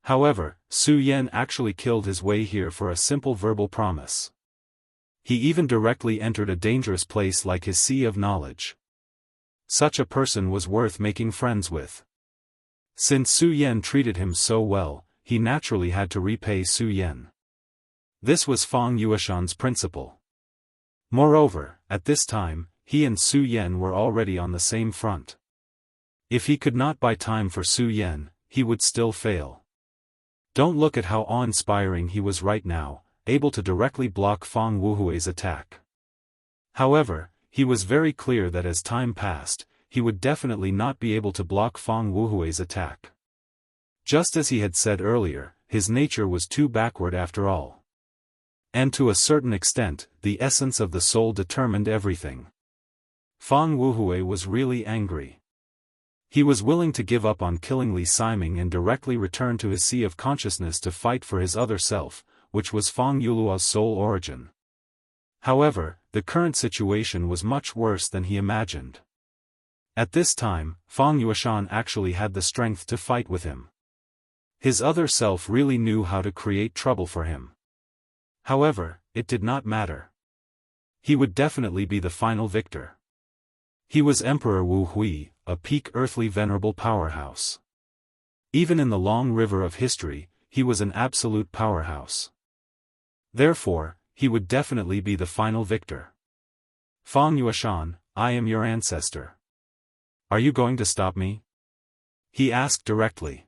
However, Su Yan actually killed his way here for a simple verbal promise. He even directly entered a dangerous place like his sea of knowledge. Such a person was worth making friends with. Since Su Yan treated him so well, he naturally had to repay Su Yan. This was Fang Yueshan's principle. Moreover, at this time, he and Su Yan were already on the same front. If he could not buy time for Su Yan, he would still fail. Don't look at how awe-inspiring he was right now, able to directly block Fang Wuhui's attack. However, he was very clear that as time passed, he would definitely not be able to block Fang Wuhui's attack. Just as he had said earlier, his nature was too backward after all. And to a certain extent, the essence of the soul determined everything. Fang Wuhui was really angry. He was willing to give up on killing Li Siming and directly return to his sea of consciousness to fight for his other self, which was Fang Yuluo's soul origin. However, the current situation was much worse than he imagined. At this time, Fang Yueshan actually had the strength to fight with him. His other self really knew how to create trouble for him. However, it did not matter. He would definitely be the final victor. He was Emperor Wu Hui, a peak earthly venerable powerhouse. Even in the long river of history, he was an absolute powerhouse. Therefore, he would definitely be the final victor. Fang Yueshan, I am your ancestor. Are you going to stop me? He asked directly.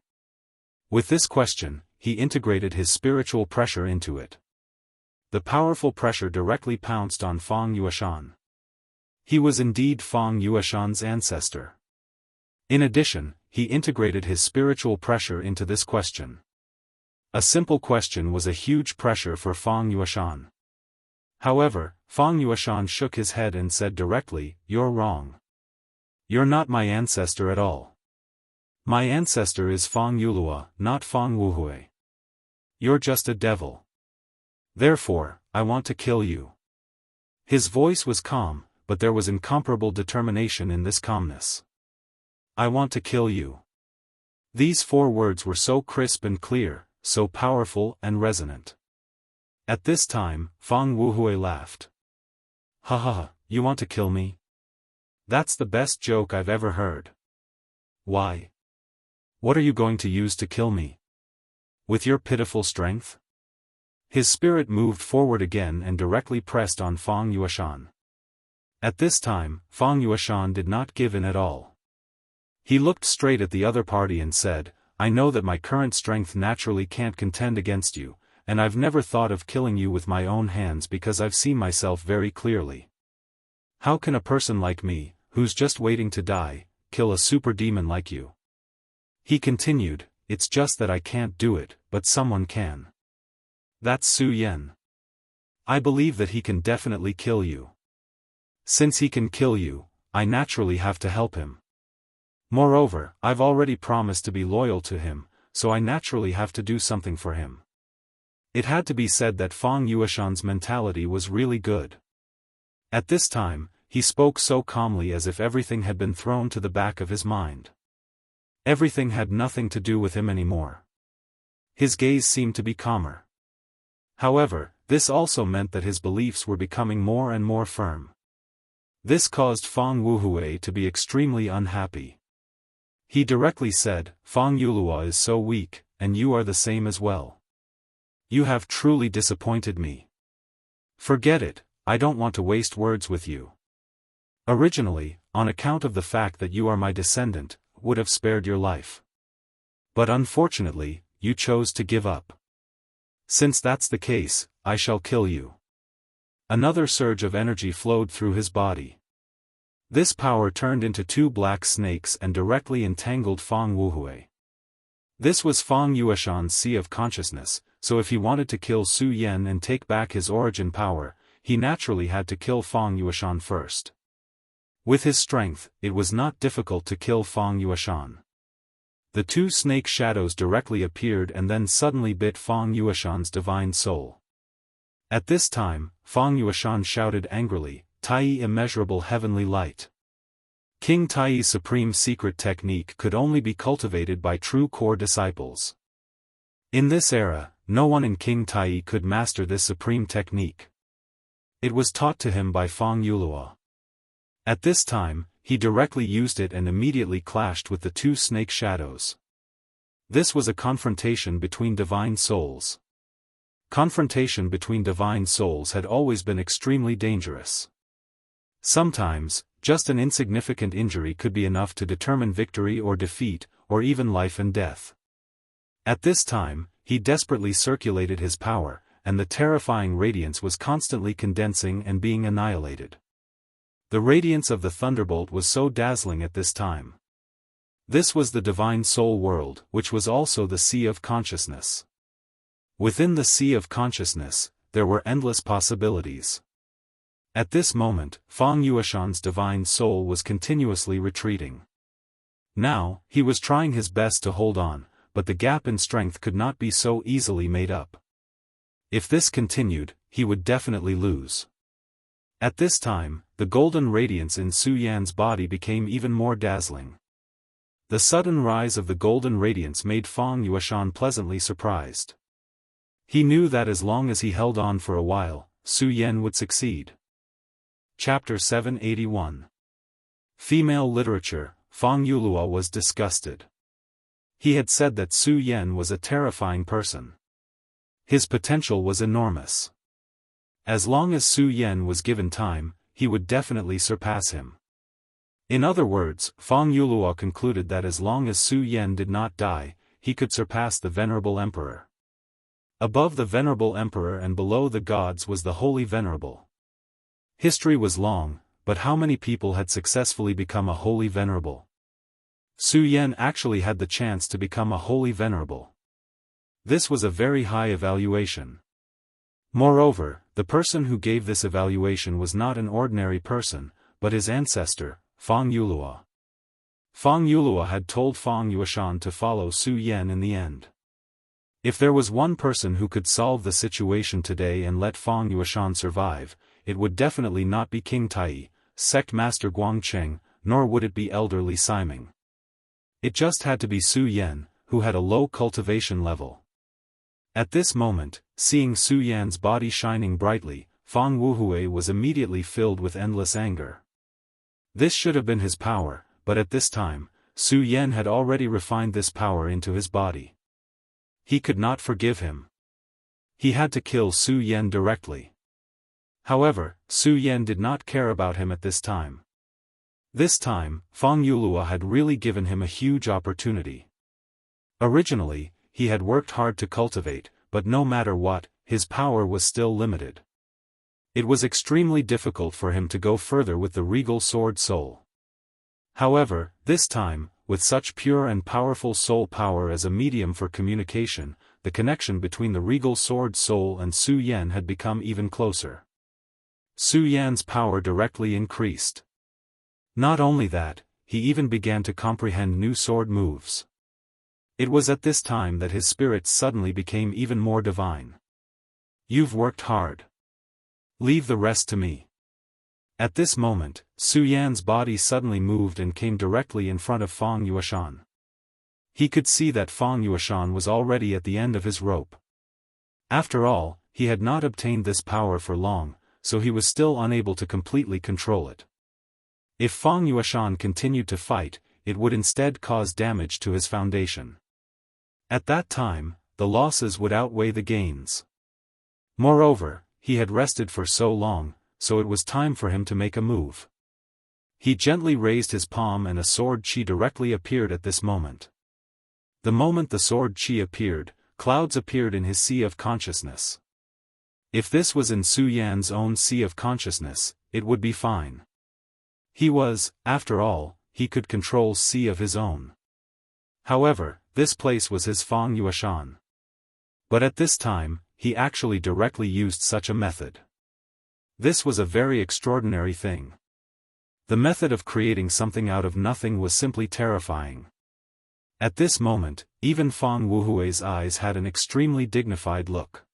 With this question, he integrated his spiritual pressure into it. The powerful pressure directly pounced on Fang Yueshan. He was indeed Fang Yueshan's ancestor. In addition, he integrated his spiritual pressure into this question. A simple question was a huge pressure for Fang Yueshan. However, Fang Yueshan shook his head and said directly, "You're wrong. You're not my ancestor at all. My ancestor is Fang Yuluo, not Fang Wuhui. You're just a devil. Therefore, I want to kill you." His voice was calm, but there was incomparable determination in this calmness. I want to kill you. These 4 words were so crisp and clear, so powerful and resonant. At this time, Fang Wuhui laughed. Ha ha ha, you want to kill me? That's the best joke I've ever heard. Why? What are you going to use to kill me? With your pitiful strength? His spirit moved forward again and directly pressed on Fang Yueshan. At this time, Fang Yueshan did not give in at all. He looked straight at the other party and said, I know that my current strength naturally can't contend against you, and I've never thought of killing you with my own hands because I've seen myself very clearly. How can a person like me, who's just waiting to die, kill a super demon like you? He continued, it's just that I can't do it, but someone can. That's Su Yan. I believe that he can definitely kill you. Since he can kill you, I naturally have to help him. Moreover, I've already promised to be loyal to him, so I naturally have to do something for him. It had to be said that Fang Yueshan's mentality was really good. At this time, he spoke so calmly as if everything had been thrown to the back of his mind. Everything had nothing to do with him anymore. His gaze seemed to be calmer. However, this also meant that his beliefs were becoming more and more firm. This caused Fang Wuhui to be extremely unhappy. He directly said, Fang Yuluo is so weak, and you are the same as well. You have truly disappointed me. Forget it, I don't want to waste words with you. Originally, on account of the fact that you are my descendant, would have spared your life. But unfortunately, you chose to give up. Since that's the case, I shall kill you. Another surge of energy flowed through his body. This power turned into 2 black snakes and directly entangled Fang Wuhui. This was Fang Yueshan's sea of consciousness, so if he wanted to kill Su Yan and take back his origin power, he naturally had to kill Fang Yueshan first. With his strength, it was not difficult to kill Fang Yueshan. The 2 snake shadows directly appeared and then suddenly bit Fang Yueshan's divine soul. At this time, Fang Yueshan shouted angrily, Tai immeasurable heavenly light. King Tai's supreme secret technique could only be cultivated by true core disciples. In this era, no one in King Tai could master this supreme technique. It was taught to him by Fang Yuluo. At this time, he directly used it and immediately clashed with the 2 snake shadows. This was a confrontation between divine souls. Confrontation between divine souls had always been extremely dangerous. Sometimes, just an insignificant injury could be enough to determine victory or defeat, or even life and death. At this time, he desperately circulated his power, and the terrifying radiance was constantly condensing and being annihilated. The radiance of the thunderbolt was so dazzling at this time. This was the divine soul world, which was also the sea of consciousness. Within the sea of consciousness, there were endless possibilities. At this moment, Fang Yueshan's divine soul was continuously retreating. Now, he was trying his best to hold on, but the gap in strength could not be so easily made up. If this continued, he would definitely lose. At this time, the golden radiance in Su Yan's body became even more dazzling. The sudden rise of the golden radiance made Fang Yueshan pleasantly surprised. He knew that as long as he held on for a while, Su Yan would succeed. Chapter 781. Female Literature. Fang Yulua was disgusted. He had said that Su Yan was a terrifying person. His potential was enormous. As long as Su Yan was given time, he would definitely surpass him. In other words, Fang Yulua concluded that as long as Su Yan did not die, he could surpass the Venerable Emperor. Above the Venerable Emperor and below the gods was the Holy Venerable. History was long, but how many people had successfully become a Holy Venerable? Su Yan actually had the chance to become a Holy Venerable. This was a very high evaluation. Moreover, the person who gave this evaluation was not an ordinary person, but his ancestor, Fang Yulua. Fang Yulua had told Fang Yueshan to follow Su Yan in the end. If there was one person who could solve the situation today and let Fang Yueshan survive, it would definitely not be King Tai, Sect Master Guangcheng, nor would it be Elder Li Siming. It just had to be Su Yan, who had a low cultivation level. At this moment, seeing Su Yan's body shining brightly, Fang Wuhui was immediately filled with endless anger. This should have been his power, but at this time, Su Yan had already refined this power into his body. He could not forgive him. He had to kill Su Yan directly. However, Su Yan did not care about him at this time. This time, Fang Yulua had really given him a huge opportunity. Originally, he had worked hard to cultivate, but no matter what, his power was still limited. It was extremely difficult for him to go further with the regal sword soul. However, this time, with such pure and powerful soul power as a medium for communication, the connection between the regal sword soul and Su Yan had become even closer. Su Yan's power directly increased. Not only that, he even began to comprehend new sword moves. It was at this time that his spirit suddenly became even more divine. You've worked hard. Leave the rest to me. At this moment, Su Yan's body suddenly moved and came directly in front of Fang Yueshan. He could see that Fang Yueshan was already at the end of his rope. After all, he had not obtained this power for long, so he was still unable to completely control it. If Fang Yueshan continued to fight, it would instead cause damage to his foundation. At that time, the losses would outweigh the gains. Moreover, he had rested for so long, so it was time for him to make a move. He gently raised his palm and a sword chi directly appeared at this moment. The moment the sword chi appeared, clouds appeared in his sea of consciousness. If this was in Su Yan's own sea of consciousness, it would be fine. He was, after all, he could control sea of his own. However, this place was his Fang Yueshan. But at this time, he actually directly used such a method. This was a very extraordinary thing. The method of creating something out of nothing was simply terrifying. At this moment, even Fang Wuhui's eyes had an extremely dignified look.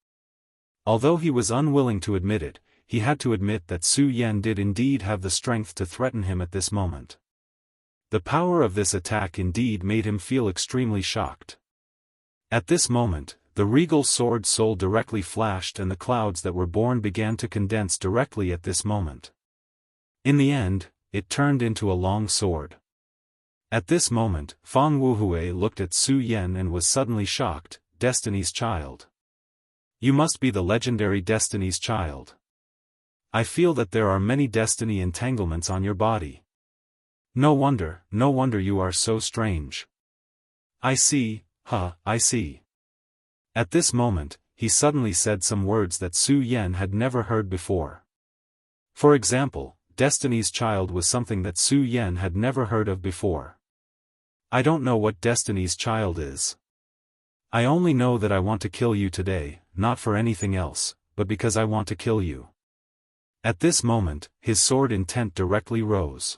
Although he was unwilling to admit it, he had to admit that Su Yan did indeed have the strength to threaten him at this moment. The power of this attack indeed made him feel extremely shocked. At this moment, the regal sword soul directly flashed and the clouds that were born began to condense directly at this moment. In the end, it turned into a long sword. At this moment, Fang Wuhui looked at Su Yan and was suddenly shocked. Destiny's child. You must be the legendary Destiny's child. I feel that there are many destiny entanglements on your body. No wonder you are so strange. I see, I see. At this moment, he suddenly said some words that Su Yan had never heard before. For example, Destiny's child was something that Su Yan had never heard of before. I don't know what Destiny's child is. I only know that I want to kill you today, not for anything else, but because I want to kill you. At this moment, his sword intent directly rose.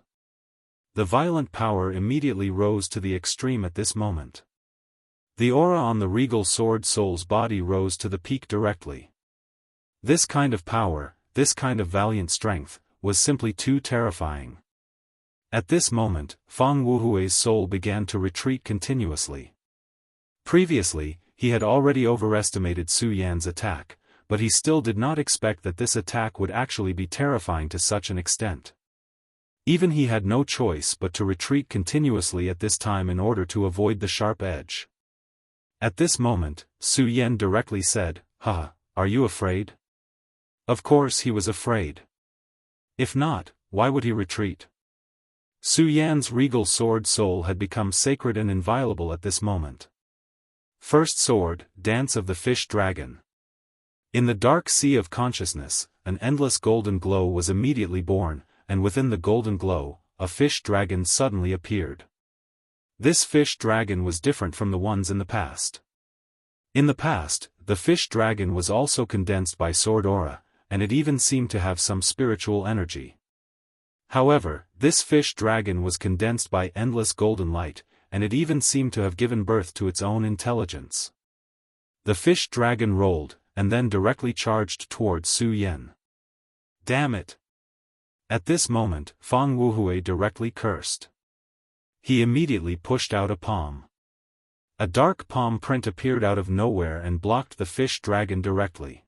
The violent power immediately rose to the extreme at this moment. The aura on the regal sword soul's body rose to the peak directly. This kind of power, this kind of valiant strength, was simply too terrifying. At this moment, Fang Wuhui's soul began to retreat continuously. Previously, he had already overestimated Su Yan's attack, but he still did not expect that this attack would actually be terrifying to such an extent. Even he had no choice but to retreat continuously at this time in order to avoid the sharp edge. At this moment, Su Yan directly said, "Haha, are you afraid?" Of course he was afraid. If not, why would he retreat? Su Yan's regal sword soul had become sacred and inviolable at this moment. First sword, Dance of the Fish Dragon. In the dark sea of consciousness, an endless golden glow was immediately born, and within the golden glow, a fish dragon suddenly appeared. This fish dragon was different from the ones in the past. In the past, the fish dragon was also condensed by sword aura, and it even seemed to have some spiritual energy. However, this fish dragon was condensed by endless golden light, and it even seemed to have given birth to its own intelligence. The fish dragon rolled, and then directly charged towards Su Yan. Damn it! At this moment, Fang Wuhui directly cursed. He immediately pushed out a palm. A dark palm print appeared out of nowhere and blocked the fish dragon directly.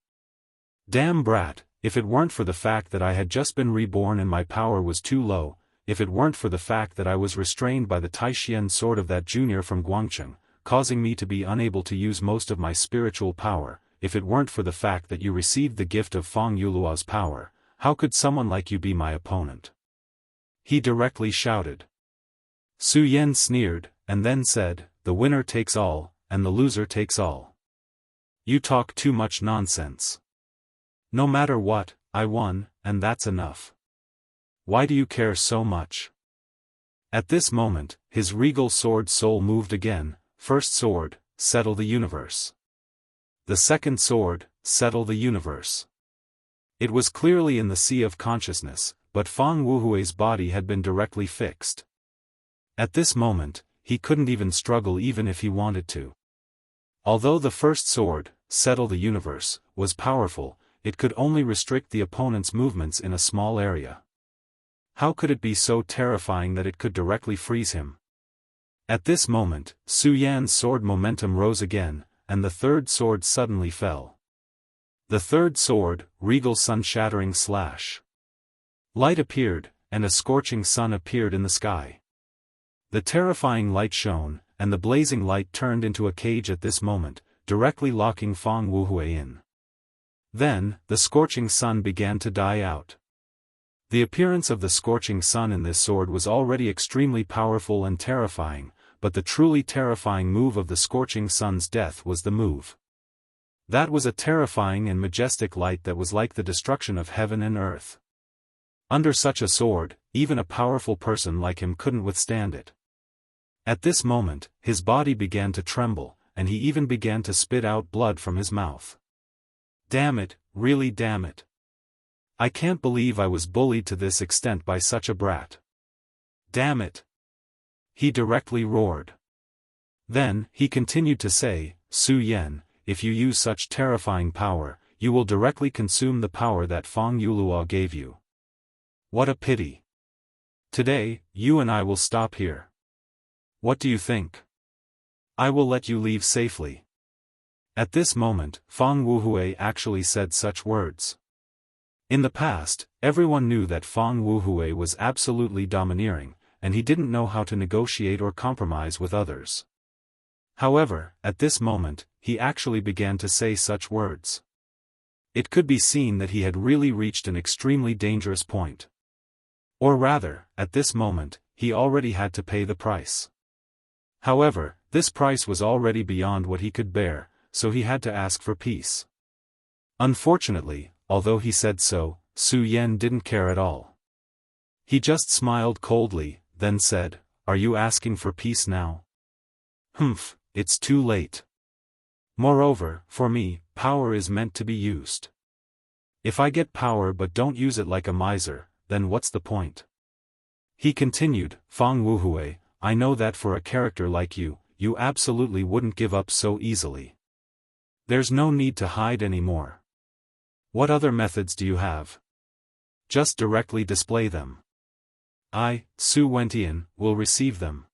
Damn brat, if it weren't for the fact that I had just been reborn and my power was too low, if it weren't for the fact that I was restrained by the Taishian sword of that junior from Guangcheng, causing me to be unable to use most of my spiritual power, if it weren't for the fact that you received the gift of Fang Yuluo's power, how could someone like you be my opponent? He directly shouted. Su Yan sneered, and then said, "The winner takes all, and the loser takes all. You talk too much nonsense. No matter what, I won, and that's enough. Why do you care so much?" At this moment, his regal sword soul moved again. First sword, settle the universe. The second sword, settle the universe. It was clearly in the sea of consciousness, but Fang Wuhui's body had been directly fixed. At this moment, he couldn't even struggle even if he wanted to. Although the first sword, settle the universe, was powerful, it could only restrict the opponent's movements in a small area. How could it be so terrifying that it could directly freeze him? At this moment, Su Yan's sword momentum rose again, and the third sword suddenly fell. The third sword, regal sun-shattering slash. Light appeared, and a scorching sun appeared in the sky. The terrifying light shone, and the blazing light turned into a cage at this moment, directly locking Fang Wuhui in. Then, the scorching sun began to die out. The appearance of the scorching sun in this sword was already extremely powerful and terrifying, but the truly terrifying move of the scorching sun's death was the move. That was a terrifying and majestic light that was like the destruction of heaven and earth. Under such a sword, even a powerful person like him couldn't withstand it. At this moment, his body began to tremble, and he even began to spit out blood from his mouth. Damn it, really damn it. I can't believe I was bullied to this extent by such a brat. Damn it. He directly roared. Then, he continued to say, Su Yan, if you use such terrifying power, you will directly consume the power that Fang Yuluo gave you. What a pity. Today, you and I will stop here. What do you think? I will let you leave safely. At this moment, Fang Wuhui actually said such words. In the past, everyone knew that Fang Wuhui was absolutely domineering, and he didn't know how to negotiate or compromise with others. However, at this moment, he actually began to say such words. It could be seen that he had really reached an extremely dangerous point. Or rather, at this moment, he already had to pay the price. However, this price was already beyond what he could bear, so he had to ask for peace. Unfortunately, although he said so, Su Yan didn't care at all. He just smiled coldly, then said, "Are you asking for peace now? Humph, it's too late. Moreover, for me, power is meant to be used. If I get power but don't use it like a miser, then what's the point? He continued, Fang Wuhui, I know that for a character like you, you absolutely wouldn't give up so easily. There's no need to hide anymore. What other methods do you have? Just directly display them. I, Su Wentian, will receive them.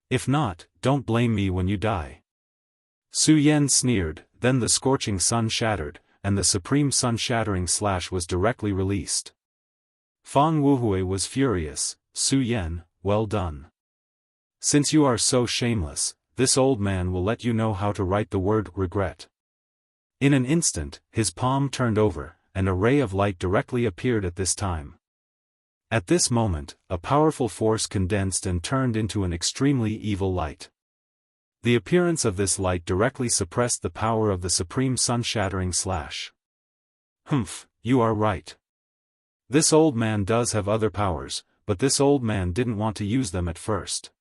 If not, don't blame me when you die. Su Yan sneered, then the scorching sun shattered, and the supreme sun-shattering slash was directly released. Fang Wuhui was furious, Su Yan, well done. Since you are so shameless, this old man will let you know how to write the word regret. In an instant, his palm turned over, and a ray of light directly appeared at this time. At this moment, a powerful force condensed and turned into an extremely evil light. The appearance of this light directly suppressed the power of the supreme sun-shattering slash. Humph, you are right. This old man does have other powers, but this old man didn't want to use them at first.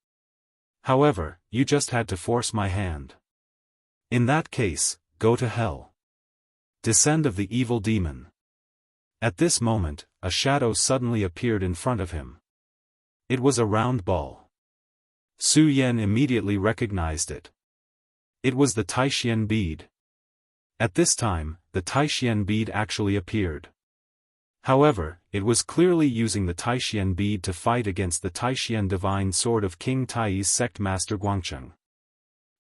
However, you just had to force my hand. In that case, go to hell. Descend of the evil demon. At this moment, a shadow suddenly appeared in front of him. It was a round ball. Su Yan immediately recognized it. It was the Taishian bead. At this time, the Taishian bead actually appeared. However, it was clearly using the Taishian bead to fight against the Taishian divine sword of King Tai's sect master Guangcheng.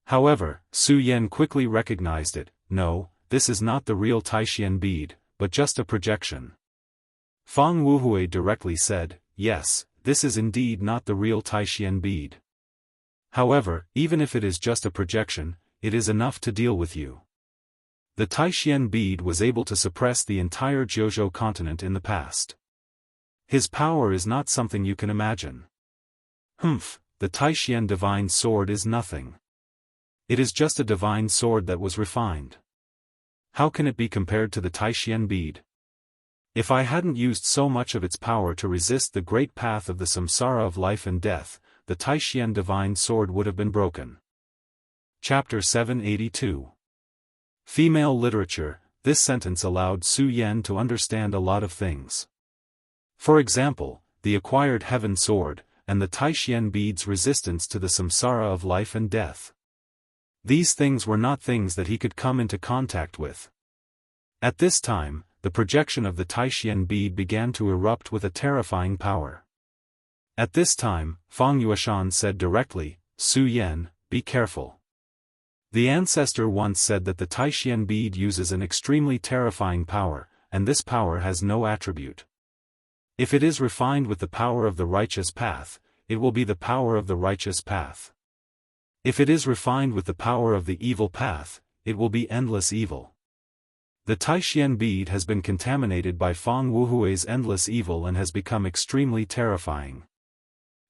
However, Su Yan quickly recognized it. No, this is not the real Taishian bead, but just a projection. Fang Wuhui directly said, yes, this is indeed not the real Taishian bead. However, even if it is just a projection, it is enough to deal with you. The Taishian bead was able to suppress the entire Jiuzhou continent in the past. His power is not something you can imagine. Humph, the Taishian divine sword is nothing. It is just a divine sword that was refined. How can it be compared to the Taishian bead? If I hadn't used so much of its power to resist the great path of the samsara of life and death, the Taishian divine sword would have been broken. Chapter 782. Female literature. This sentence allowed Su Yan to understand a lot of things. For example, the acquired heaven sword, and the Taishian bead's resistance to the samsara of life and death. These things were not things that he could come into contact with. At this time, the projection of the Taishian bead began to erupt with a terrifying power. At this time, Fang Yueshan said directly, Su Yan, be careful. The ancestor once said that the Taishian bead uses an extremely terrifying power, and this power has no attribute. If it is refined with the power of the righteous path, it will be the power of the righteous path. If it is refined with the power of the evil path, it will be endless evil. The Taishian bead has been contaminated by Fang Wuhui's endless evil and has become extremely terrifying.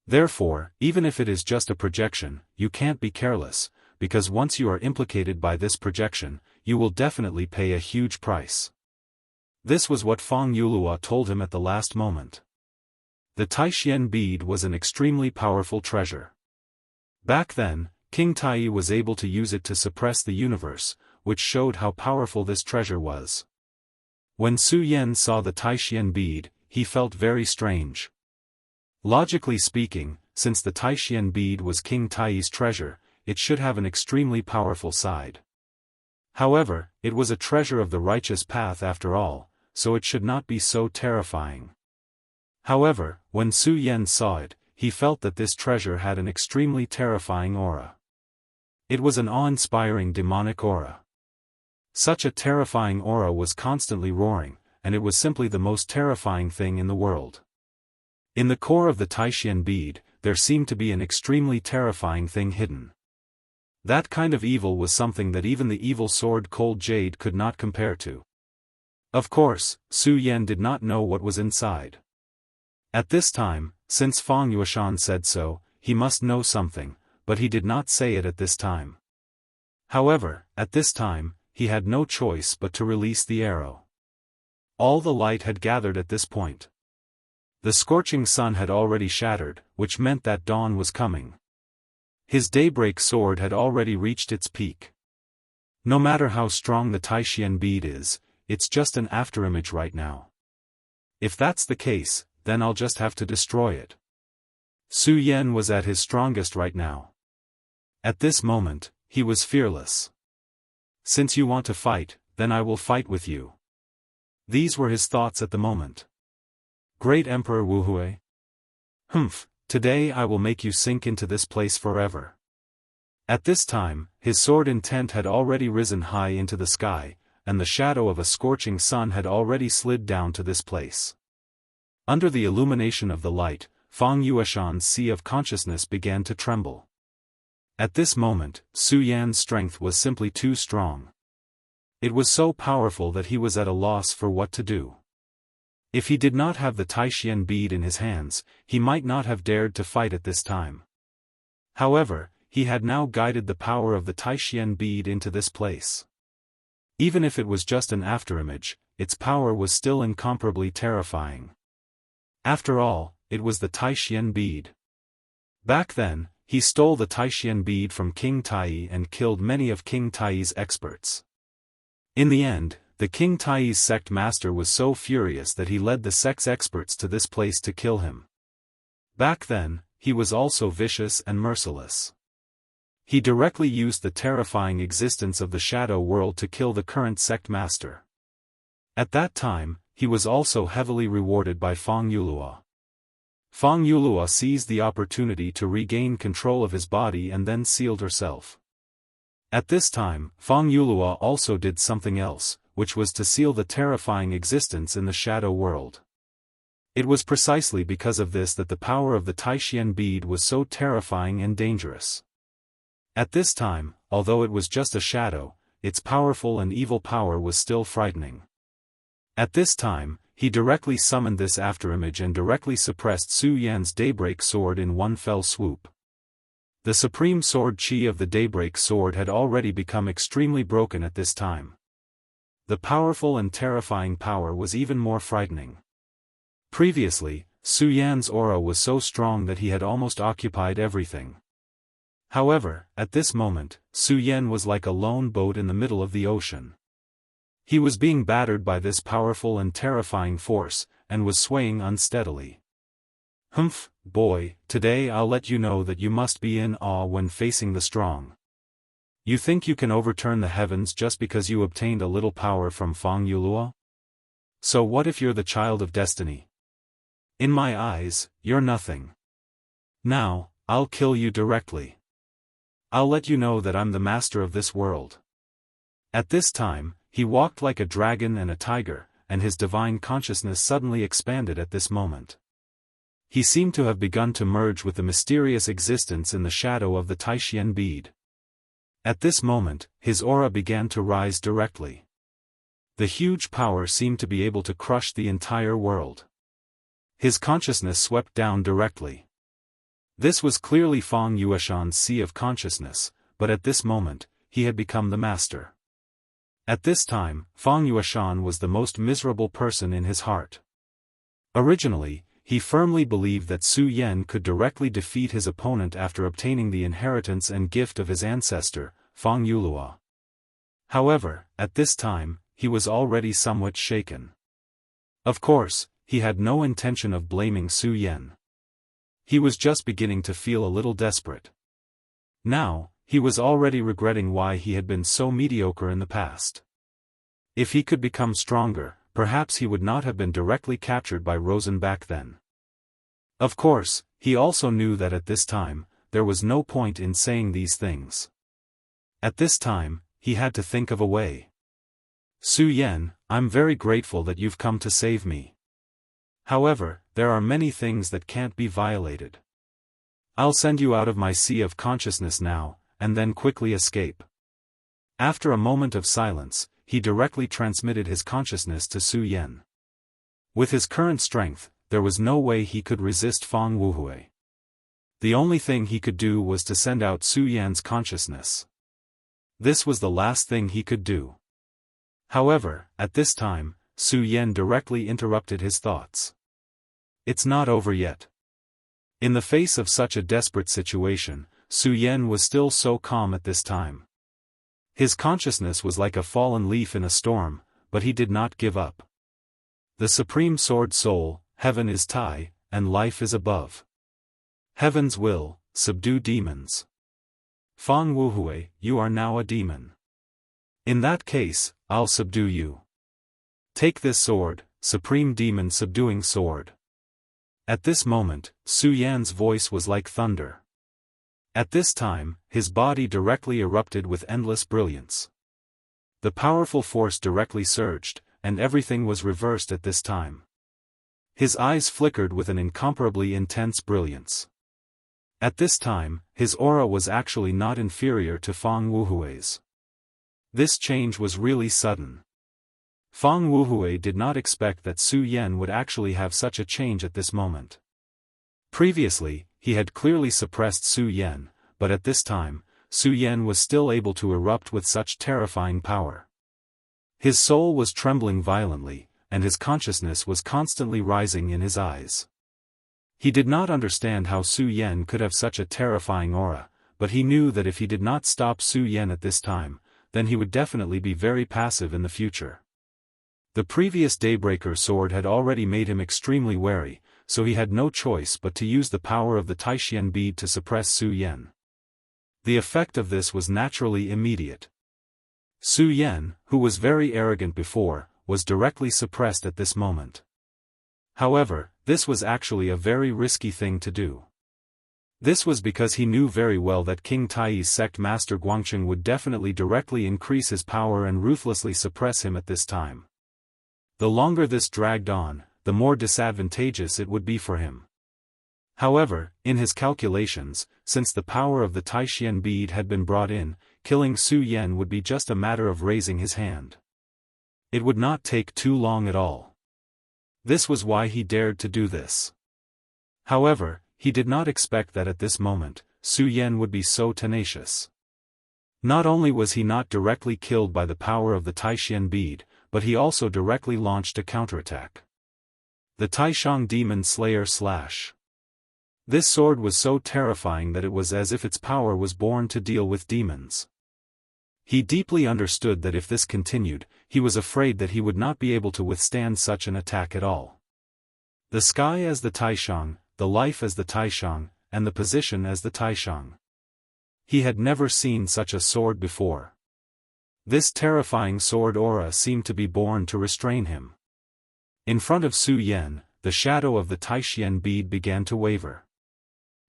Therefore, even if it is just a projection, you can't be careless, because once you are implicated by this projection, you will definitely pay a huge price. This was what Fang Yulua told him at the last moment. The Taishian bead was an extremely powerful treasure. Back then, King Tai was able to use it to suppress the universe, which showed how powerful this treasure was. When Su Yan saw the Taishian bead, he felt very strange. Logically speaking, since the Taishian bead was King Tai's treasure, it should have an extremely powerful side. However, it was a treasure of the righteous path after all, so it should not be so terrifying. However, when Su Yan saw it, he felt that this treasure had an extremely terrifying aura. It was an awe-inspiring demonic aura. Such a terrifying aura was constantly roaring, and it was simply the most terrifying thing in the world. In the core of the Taishian bead, there seemed to be an extremely terrifying thing hidden. That kind of evil was something that even the evil sword Cold Jade could not compare to. Of course, Su Yan did not know what was inside. At this time, since Fang Yueshan said so, he must know something, but he did not say it at this time. However, at this time, he had no choice but to release the arrow. All the light had gathered at this point. The scorching sun had already shattered, which meant that dawn was coming. His daybreak sword had already reached its peak. No matter how strong the Taishian bead is, it's just an afterimage right now. If that's the case, then I'll just have to destroy it. Su Yan was at his strongest right now. At this moment, he was fearless. Since you want to fight, then I will fight with you. These were his thoughts at the moment. Great Emperor Wuhui. Today I will make you sink into this place forever. At this time, his sword intent had already risen high into the sky, and the shadow of a scorching sun had already slid down to this place. Under the illumination of the light, Fang Yueshan's sea of consciousness began to tremble. At this moment, Su Yan's strength was simply too strong. It was so powerful that he was at a loss for what to do. If he did not have the Taishian bead in his hands, he might not have dared to fight at this time. However, he had now guided the power of the Taishian bead into this place. Even if it was just an afterimage, its power was still incomparably terrifying. After all, it was the Taishian bead. Back then, he stole the Taishian bead from King Tai and killed many of King Tai's experts. In the end, the King Tai's sect master was so furious that he led the sect's experts to this place to kill him. Back then, he was also vicious and merciless. He directly used the terrifying existence of the shadow world to kill the current sect master. At that time, he was also heavily rewarded by Fang Yulua. Fang Yulua seized the opportunity to regain control of his body and then sealed herself. At this time, Fang Yulua also did something else, which was to seal the terrifying existence in the shadow world. It was precisely because of this that the power of the Taishian bead was so terrifying and dangerous. At this time, although it was just a shadow, its powerful and evil power was still frightening. At this time, he directly summoned this afterimage and directly suppressed Su Yan's daybreak sword in one fell swoop. The supreme sword chi of the daybreak sword had already become extremely broken at this time. The powerful and terrifying power was even more frightening. Previously, Su Yan's aura was so strong that he had almost occupied everything. However, at this moment, Su Yan was like a lone boat in the middle of the ocean. He was being battered by this powerful and terrifying force, and was swaying unsteadily. Boy, today I'll let you know that you must be in awe when facing the strong. You think you can overturn the heavens just because you obtained a little power from Fang Yulua? So what if you're the child of destiny? In my eyes, you're nothing. Now, I'll kill you directly. I'll let you know that I'm the master of this world. At this time, he walked like a dragon and a tiger, and his divine consciousness suddenly expanded at this moment. He seemed to have begun to merge with the mysterious existence in the shadow of the Taishian bead. At this moment, his aura began to rise directly. The huge power seemed to be able to crush the entire world. His consciousness swept down directly. This was clearly Fang Yueshan's sea of consciousness, but at this moment, he had become the master. At this time, Fang Yueshan was the most miserable person in his heart. Originally, he firmly believed that Su Yan could directly defeat his opponent after obtaining the inheritance and gift of his ancestor, Fang Yulua. However, at this time, he was already somewhat shaken. Of course, he had no intention of blaming Su Yan. He was just beginning to feel a little desperate. Now, he was already regretting why he had been so mediocre in the past. If he could become stronger, perhaps he would not have been directly captured by Rosen back then. Of course, he also knew that at this time, there was no point in saying these things. At this time, he had to think of a way. Su Yan, I'm very grateful that you've come to save me. However, there are many things that can't be violated. I'll send you out of my sea of consciousness now, and then quickly escape. After a moment of silence, he directly transmitted his consciousness to Su Yan. With his current strength, there was no way he could resist Fang Wuhui. The only thing he could do was to send out Su Yan's consciousness. This was the last thing he could do. However, at this time, Su Yan directly interrupted his thoughts. It's not over yet. In the face of such a desperate situation, Su Yan was still so calm at this time. His consciousness was like a fallen leaf in a storm, but he did not give up. The Supreme Sword Soul, heaven is Tai, and life is above. Heaven's will, subdue demons. Fang Wuhui, you are now a demon. In that case, I'll subdue you. Take this sword, Supreme Demon Subduing Sword. At this moment, Su Yan's voice was like thunder. At this time, his body directly erupted with endless brilliance. The powerful force directly surged, and everything was reversed at this time. His eyes flickered with an incomparably intense brilliance. At this time, his aura was actually not inferior to Fang Wuhui's. This change was really sudden. Fang Wuhui did not expect that Su Yan would actually have such a change at this moment. Previously, he had clearly suppressed Su Yan, but at this time, Su Yan was still able to erupt with such terrifying power. His soul was trembling violently, and his consciousness was constantly rising in his eyes. He did not understand how Su Yan could have such a terrifying aura, but he knew that if he did not stop Su Yan at this time, then he would definitely be very passive in the future. The previous Daybreaker sword had already made him extremely wary, so he had no choice but to use the power of the Taishian bead to suppress Su Yan. The effect of this was naturally immediate. Su Yan, who was very arrogant before, was directly suppressed at this moment. However, this was actually a very risky thing to do. This was because he knew very well that King Tai's sect master Guangcheng would definitely directly increase his power and ruthlessly suppress him at this time. The longer this dragged on, the more disadvantageous it would be for him. However, in his calculations, since the power of the Taishian bead had been brought in, killing Su Yan would be just a matter of raising his hand. It would not take too long at all. This was why he dared to do this. However, he did not expect that at this moment, Su Yan would be so tenacious. Not only was he not directly killed by the power of the Taishian bead, but he also directly launched a counterattack. The Taishang Demon Slayer Slash. This sword was so terrifying that it was as if its power was born to deal with demons. He deeply understood that if this continued, he was afraid that he would not be able to withstand such an attack at all. The sky as the Taishang, the life as the Taishang, and the position as the Taishang. He had never seen such a sword before. This terrifying sword aura seemed to be born to restrain him. In front of Su Yan, the shadow of the Taishian bead began to waver.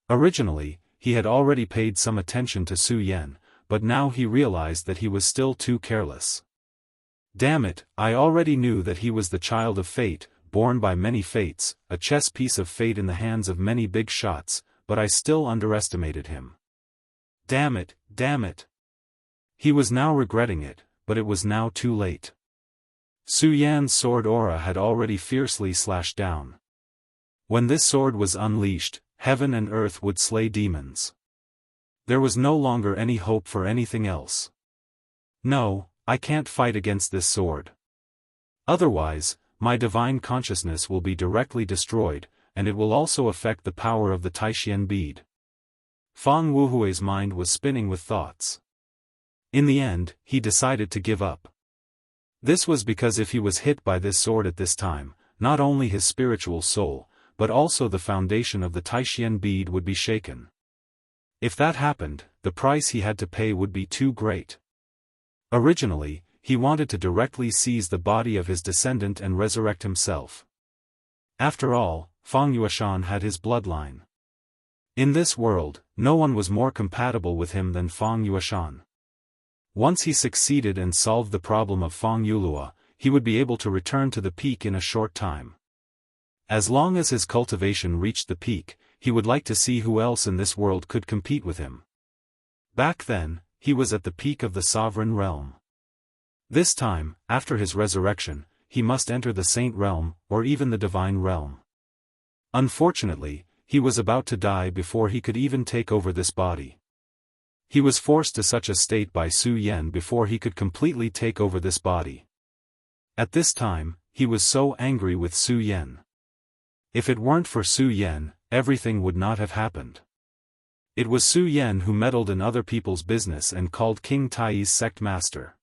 Originally, he had already paid some attention to Su Yan, but now he realized that he was still too careless. Damn it, I already knew that he was the child of fate, born by many fates, a chess piece of fate in the hands of many big shots, but I still underestimated him. Damn it, damn it. He was now regretting it, but it was now too late. Su Yan's sword aura had already fiercely slashed down. When this sword was unleashed, heaven and earth would slay demons. There was no longer any hope for anything else. No, I can't fight against this sword. Otherwise, my divine consciousness will be directly destroyed, and it will also affect the power of the Taishian bead. Fang Wuhui's mind was spinning with thoughts. In the end, he decided to give up. This was because if he was hit by this sword at this time, not only his spiritual soul, but also the foundation of the Taishian bead would be shaken. If that happened, the price he had to pay would be too great. Originally, he wanted to directly seize the body of his descendant and resurrect himself. After all, Fang Yueshan had his bloodline. In this world, no one was more compatible with him than Fang Yueshan. Once he succeeded and solved the problem of Fang Yulua, he would be able to return to the peak in a short time. As long as his cultivation reached the peak, he would like to see who else in this world could compete with him. Back then, he was at the peak of the sovereign realm. This time, after his resurrection, he must enter the saint realm, or even the divine realm. Unfortunately, he was about to die before he could even take over this body. He was forced to such a state by Su Yan before he could completely take over this body. At this time, he was so angry with Su Yan. If it weren't for Su Yan, everything would not have happened. It was Su Yan who meddled in other people's business and called King Tai's sect master.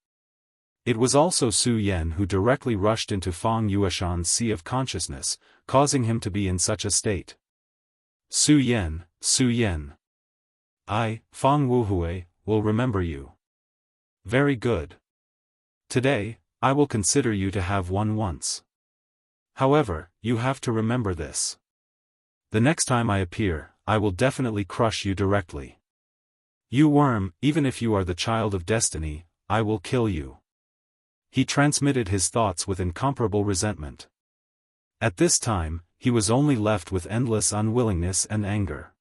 It was also Su Yan who directly rushed into Fang Yueshan's sea of consciousness, causing him to be in such a state. Su Yan, Su Yan. I, Fang Wuhui, will remember you. Very good. Today, I will consider you to have won once. However, you have to remember this. The next time I appear, I will definitely crush you directly. You worm, even if you are the child of destiny, I will kill you. He transmitted his thoughts with incomparable resentment. At this time, he was only left with endless unwillingness and anger.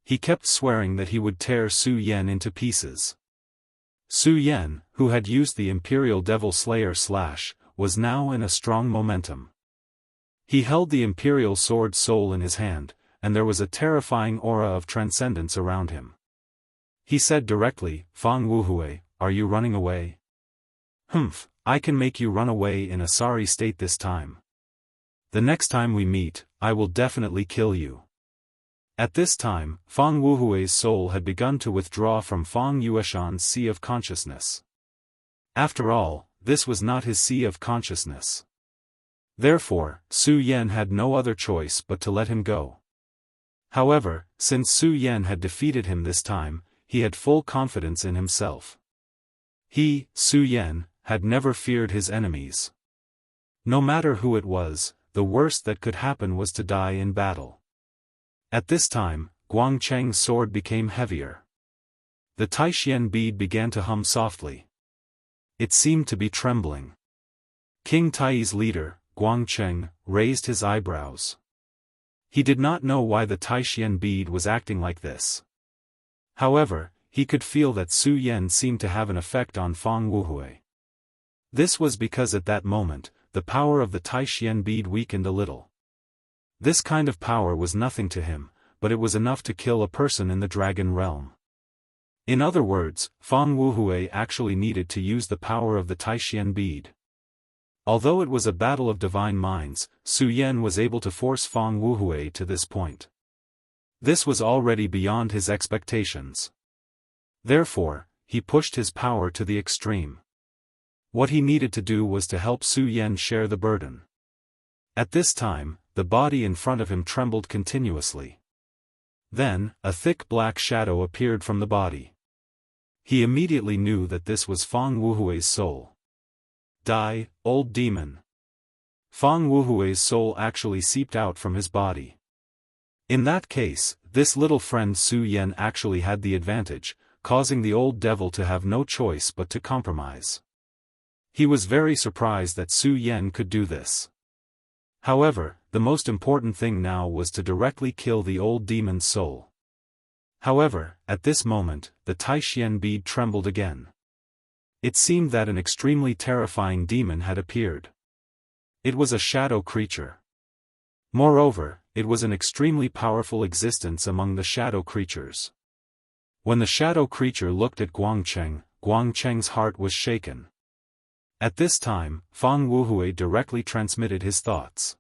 He kept swearing that he would tear Su Yan into pieces. Su Yan, who had used the Imperial Devil Slayer slash, was now in a strong momentum. He held the Imperial Sword Soul in his hand, and there was a terrifying aura of transcendence around him. He said directly, Fang Wuhui, are you running away? Humph, I can make you run away in a sorry state this time. The next time we meet, I will definitely kill you. At this time, Fang Wuhui's soul had begun to withdraw from Fang Yueshan's sea of consciousness. After all, this was not his sea of consciousness. Therefore, Su Yan had no other choice but to let him go. However, since Su Yan had defeated him this time, he had full confidence in himself. He, Su Yan, had never feared his enemies. No matter who it was, the worst that could happen was to die in battle. At this time, Guangcheng's sword became heavier. The Taishian bead began to hum softly. It seemed to be trembling. King Tai's leader, Guangcheng, raised his eyebrows. He did not know why the Taishian bead was acting like this. However, he could feel that Su Yan seemed to have an effect on Fang Wuhui. This was because at that moment, the power of the Taishian bead weakened a little. This kind of power was nothing to him, but it was enough to kill a person in the dragon realm. In other words, Fang Wuhui actually needed to use the power of the Taishian bead. Although it was a battle of divine minds, Su Yan was able to force Fang Wuhui to this point. This was already beyond his expectations. Therefore, he pushed his power to the extreme. What he needed to do was to help Su Yan share the burden. At this time, the body in front of him trembled continuously. Then, a thick black shadow appeared from the body. He immediately knew that this was Fang Wuhui's soul. Die, old demon. Fang Wuhui's soul actually seeped out from his body. In that case, this little friend Su Yan actually had the advantage, causing the old devil to have no choice but to compromise. He was very surprised that Su Yan could do this. However, the most important thing now was to directly kill the old demon's soul. However, at this moment, the Taishian bead trembled again. It seemed that an extremely terrifying demon had appeared. It was a shadow creature. Moreover, it was an extremely powerful existence among the shadow creatures. When the shadow creature looked at Guangcheng, Guangcheng's heart was shaken. At this time, Fang Wuhui directly transmitted his thoughts.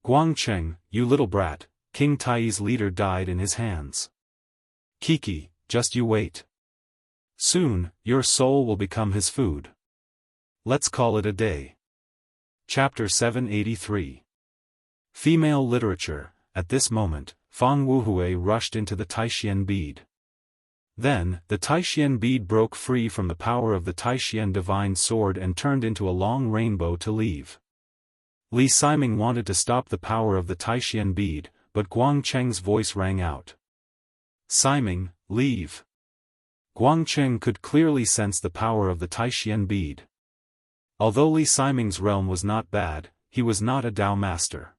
Guangcheng, you little brat, King Tai's leader died in his hands. Kiki, just you wait. Soon, your soul will become his food. Let's call it a day. Chapter 783. Female Literature. At this moment, Fang Wuhui rushed into the Taishian bead. Then, the Taishian bead broke free from the power of the Taishian divine sword and turned into a long rainbow to leave. Li Siming wanted to stop the power of the Taishian bead, but Guangcheng's voice rang out. Siming, leave. Guangcheng could clearly sense the power of the Taishian bead. Although Li Siming's realm was not bad, he was not a Dao master.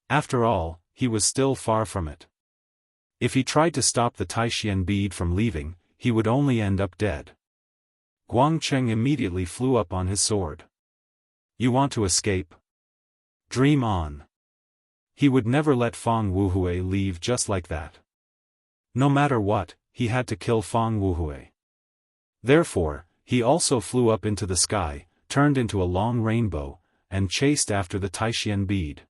After all, he was still far from it. If he tried to stop the Taishian bead from leaving, he would only end up dead. Guangcheng immediately flew up on his sword. You want to escape? Dream on. He would never let Fang Wuhui leave just like that. No matter what, he had to kill Fang Wuhui. Therefore, he also flew up into the sky, turned into a long rainbow, and chased after the Taishian bead.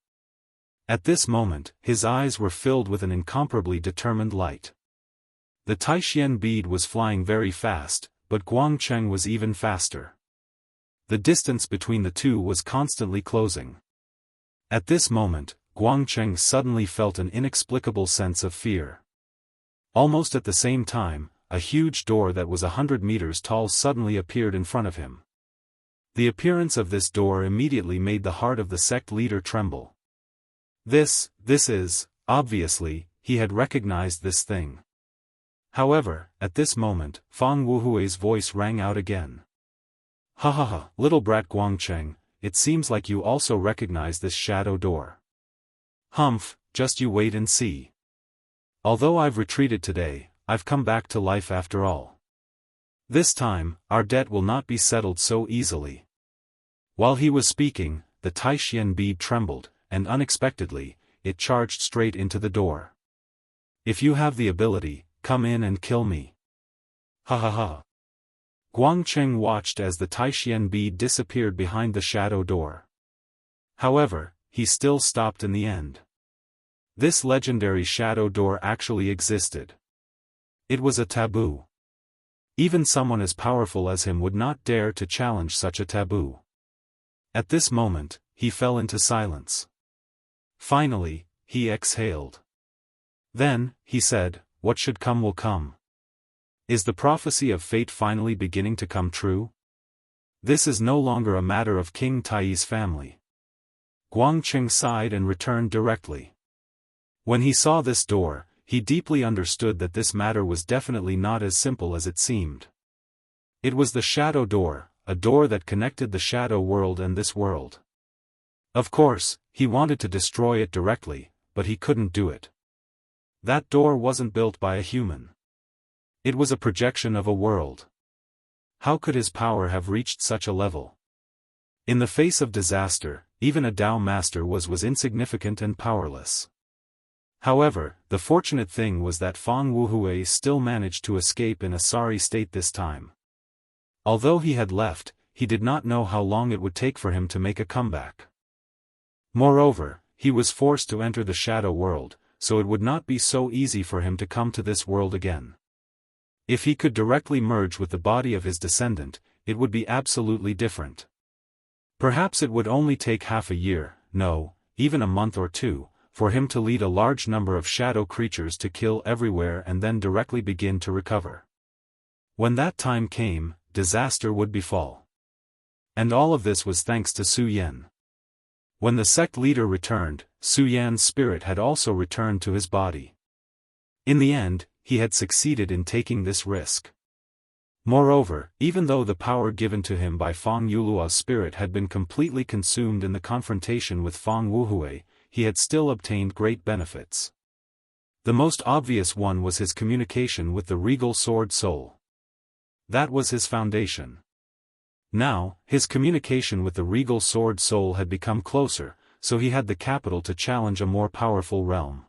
At this moment, his eyes were filled with an incomparably determined light. The Taishian bead was flying very fast, but Guangcheng was even faster. The distance between the two was constantly closing. At this moment, Guangcheng suddenly felt an inexplicable sense of fear. Almost at the same time, a huge door that was 100 meters tall suddenly appeared in front of him. The appearance of this door immediately made the heart of the sect leader tremble. This is, obviously, he had recognized this thing. However, at this moment, Fang Wuhui's voice rang out again. Ha ha ha, little brat Guangcheng, it seems like you also recognize this shadow door. Humph, just you wait and see. Although I've retreated today, I've come back to life after all. This time, our debt will not be settled so easily. While he was speaking, the Taishian bead trembled, and unexpectedly, it charged straight into the door. If you have the ability, come in and kill me. Ha ha ha. Guangcheng watched as the Taishian bead disappeared behind the shadow door. However, he still stopped in the end. This legendary shadow door actually existed. It was a taboo. Even someone as powerful as him would not dare to challenge such a taboo. At this moment, he fell into silence. Finally, he exhaled. Then, he said, what should come will come. Is the prophecy of fate finally beginning to come true? This is no longer a matter of King Tai's family. Guangcheng sighed and returned directly. When he saw this door, he deeply understood that this matter was definitely not as simple as it seemed. It was the shadow door, a door that connected the shadow world and this world. Of course, he wanted to destroy it directly, but he couldn't do it. That door wasn't built by a human. It was a projection of a world. How could his power have reached such a level? In the face of disaster, even a Tao master was insignificant and powerless. However, the fortunate thing was that Fang Wuhui still managed to escape in a sorry state this time. Although he had left, he did not know how long it would take for him to make a comeback. Moreover, he was forced to enter the shadow world, so it would not be so easy for him to come to this world again. If he could directly merge with the body of his descendant, it would be absolutely different. Perhaps it would only take half a year, no, even a month or two, for him to lead a large number of shadow creatures to kill everywhere and then directly begin to recover. When that time came, disaster would befall. And all of this was thanks to Su Yan. When the sect leader returned, Su Yan's spirit had also returned to his body. In the end, he had succeeded in taking this risk. Moreover, even though the power given to him by Fang Yulua's spirit had been completely consumed in the confrontation with Fang Wuhui, he had still obtained great benefits. The most obvious one was his communication with the regal sword soul. That was his foundation. Now, his communication with the regal sword soul had become closer, so he had the capital to challenge a more powerful realm.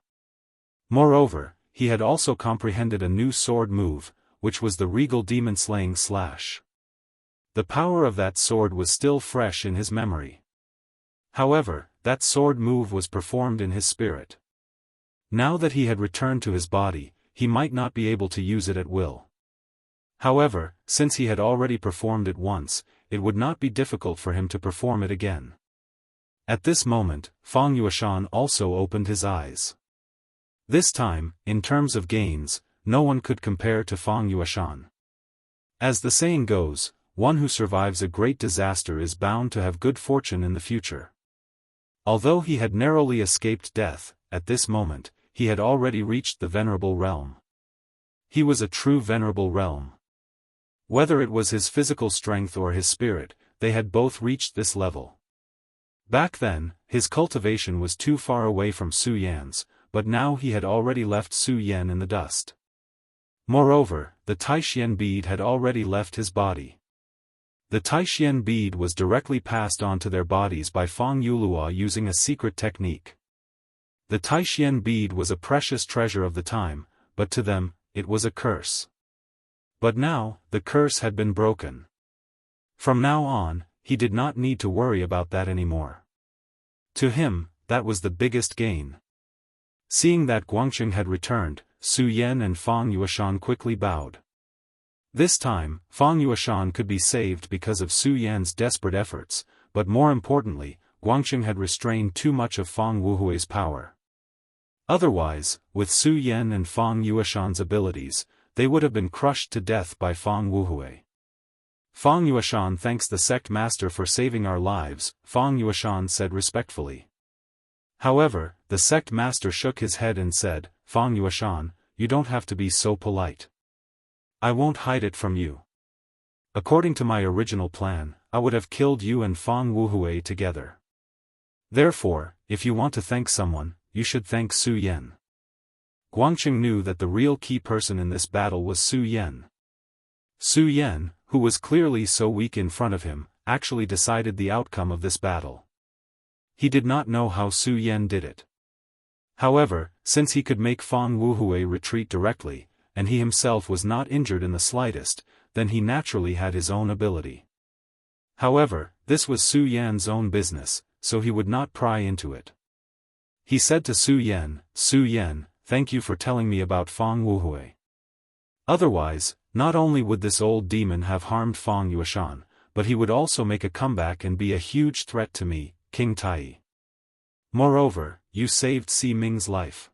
Moreover, he had also comprehended a new sword move, which was the regal demon slaying slash. The power of that sword was still fresh in his memory. However, that sword move was performed in his spirit. Now that he had returned to his body, he might not be able to use it at will. However, since he had already performed it once, it would not be difficult for him to perform it again. At this moment, Fang Yueshan also opened his eyes. This time, in terms of gains, no one could compare to Fang Yueshan. As the saying goes, one who survives a great disaster is bound to have good fortune in the future. Although he had narrowly escaped death, at this moment, he had already reached the venerable realm. He was a true venerable realm. Whether it was his physical strength or his spirit, they had both reached this level. Back then, his cultivation was too far away from Su Yan's, but now he had already left Su Yan in the dust. Moreover, the Taishian bead had already left his body. The Taishian bead was directly passed on to their bodies by Fang Yulua using a secret technique. The Taishian bead was a precious treasure of the time, but to them, it was a curse. But now, the curse had been broken. From now on, he did not need to worry about that anymore. To him, that was the biggest gain. Seeing that Guangcheng had returned, Su Yan and Fang Yueshan quickly bowed. This time, Fang Yueshan could be saved because of Su Yan's desperate efforts, but more importantly, Guangxing had restrained too much of Fang Wuhui's power. Otherwise, with Su Yan and Fang Yueshan's abilities, they would have been crushed to death by Fang Wuhui. Fang Yueshan thanks the sect master for saving our lives, Fang Yueshan said respectfully. However, the sect master shook his head and said, Fang Yueshan, you don't have to be so polite. I won't hide it from you. According to my original plan, I would have killed you and Fang Wuhui together. Therefore, if you want to thank someone, you should thank Su Yan. Guangxing knew that the real key person in this battle was Su Yan. Su Yan, who was clearly so weak in front of him, actually decided the outcome of this battle. He did not know how Su Yan did it. However, since he could make Fang Wuhui retreat directly, and he himself was not injured in the slightest, then he naturally had his own ability. However, this was Su Yan's own business, so he would not pry into it. He said to Su Yan, thank you for telling me about Fang Wuhui. Otherwise, not only would this old demon have harmed Fang Yueshan, but he would also make a comeback and be a huge threat to me, King Tai. Moreover, you saved Si Ming's life.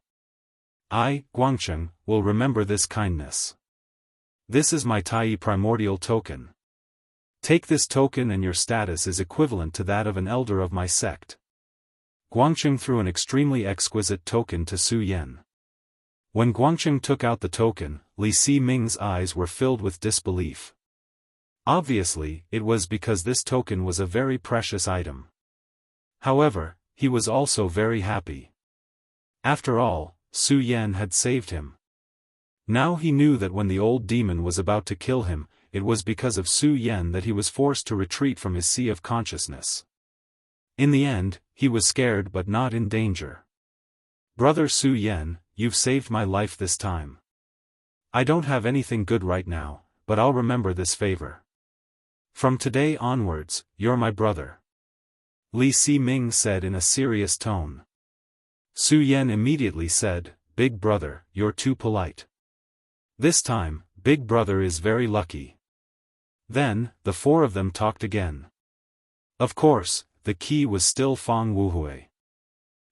I, Guangxing, will remember this kindness. This is my Tai primordial token. Take this token and your status is equivalent to that of an elder of my sect. Guangxing threw an extremely exquisite token to Su Yan. When Guangxing took out the token, Li Si Ming's eyes were filled with disbelief. Obviously, it was because this token was a very precious item. However, he was also very happy. After all, Su Yan had saved him. Now he knew that when the old demon was about to kill him, it was because of Su Yan that he was forced to retreat from his sea of consciousness. In the end, he was scared but not in danger. Brother Su Yan, you've saved my life this time. I don't have anything good right now, but I'll remember this favor. From today onwards, you're my brother. Li Si Ming said in a serious tone. Su Yan immediately said, Big brother, you're too polite. This time, Big brother is very lucky. Then, the four of them talked again. Of course, the key was still Fang Wuhui.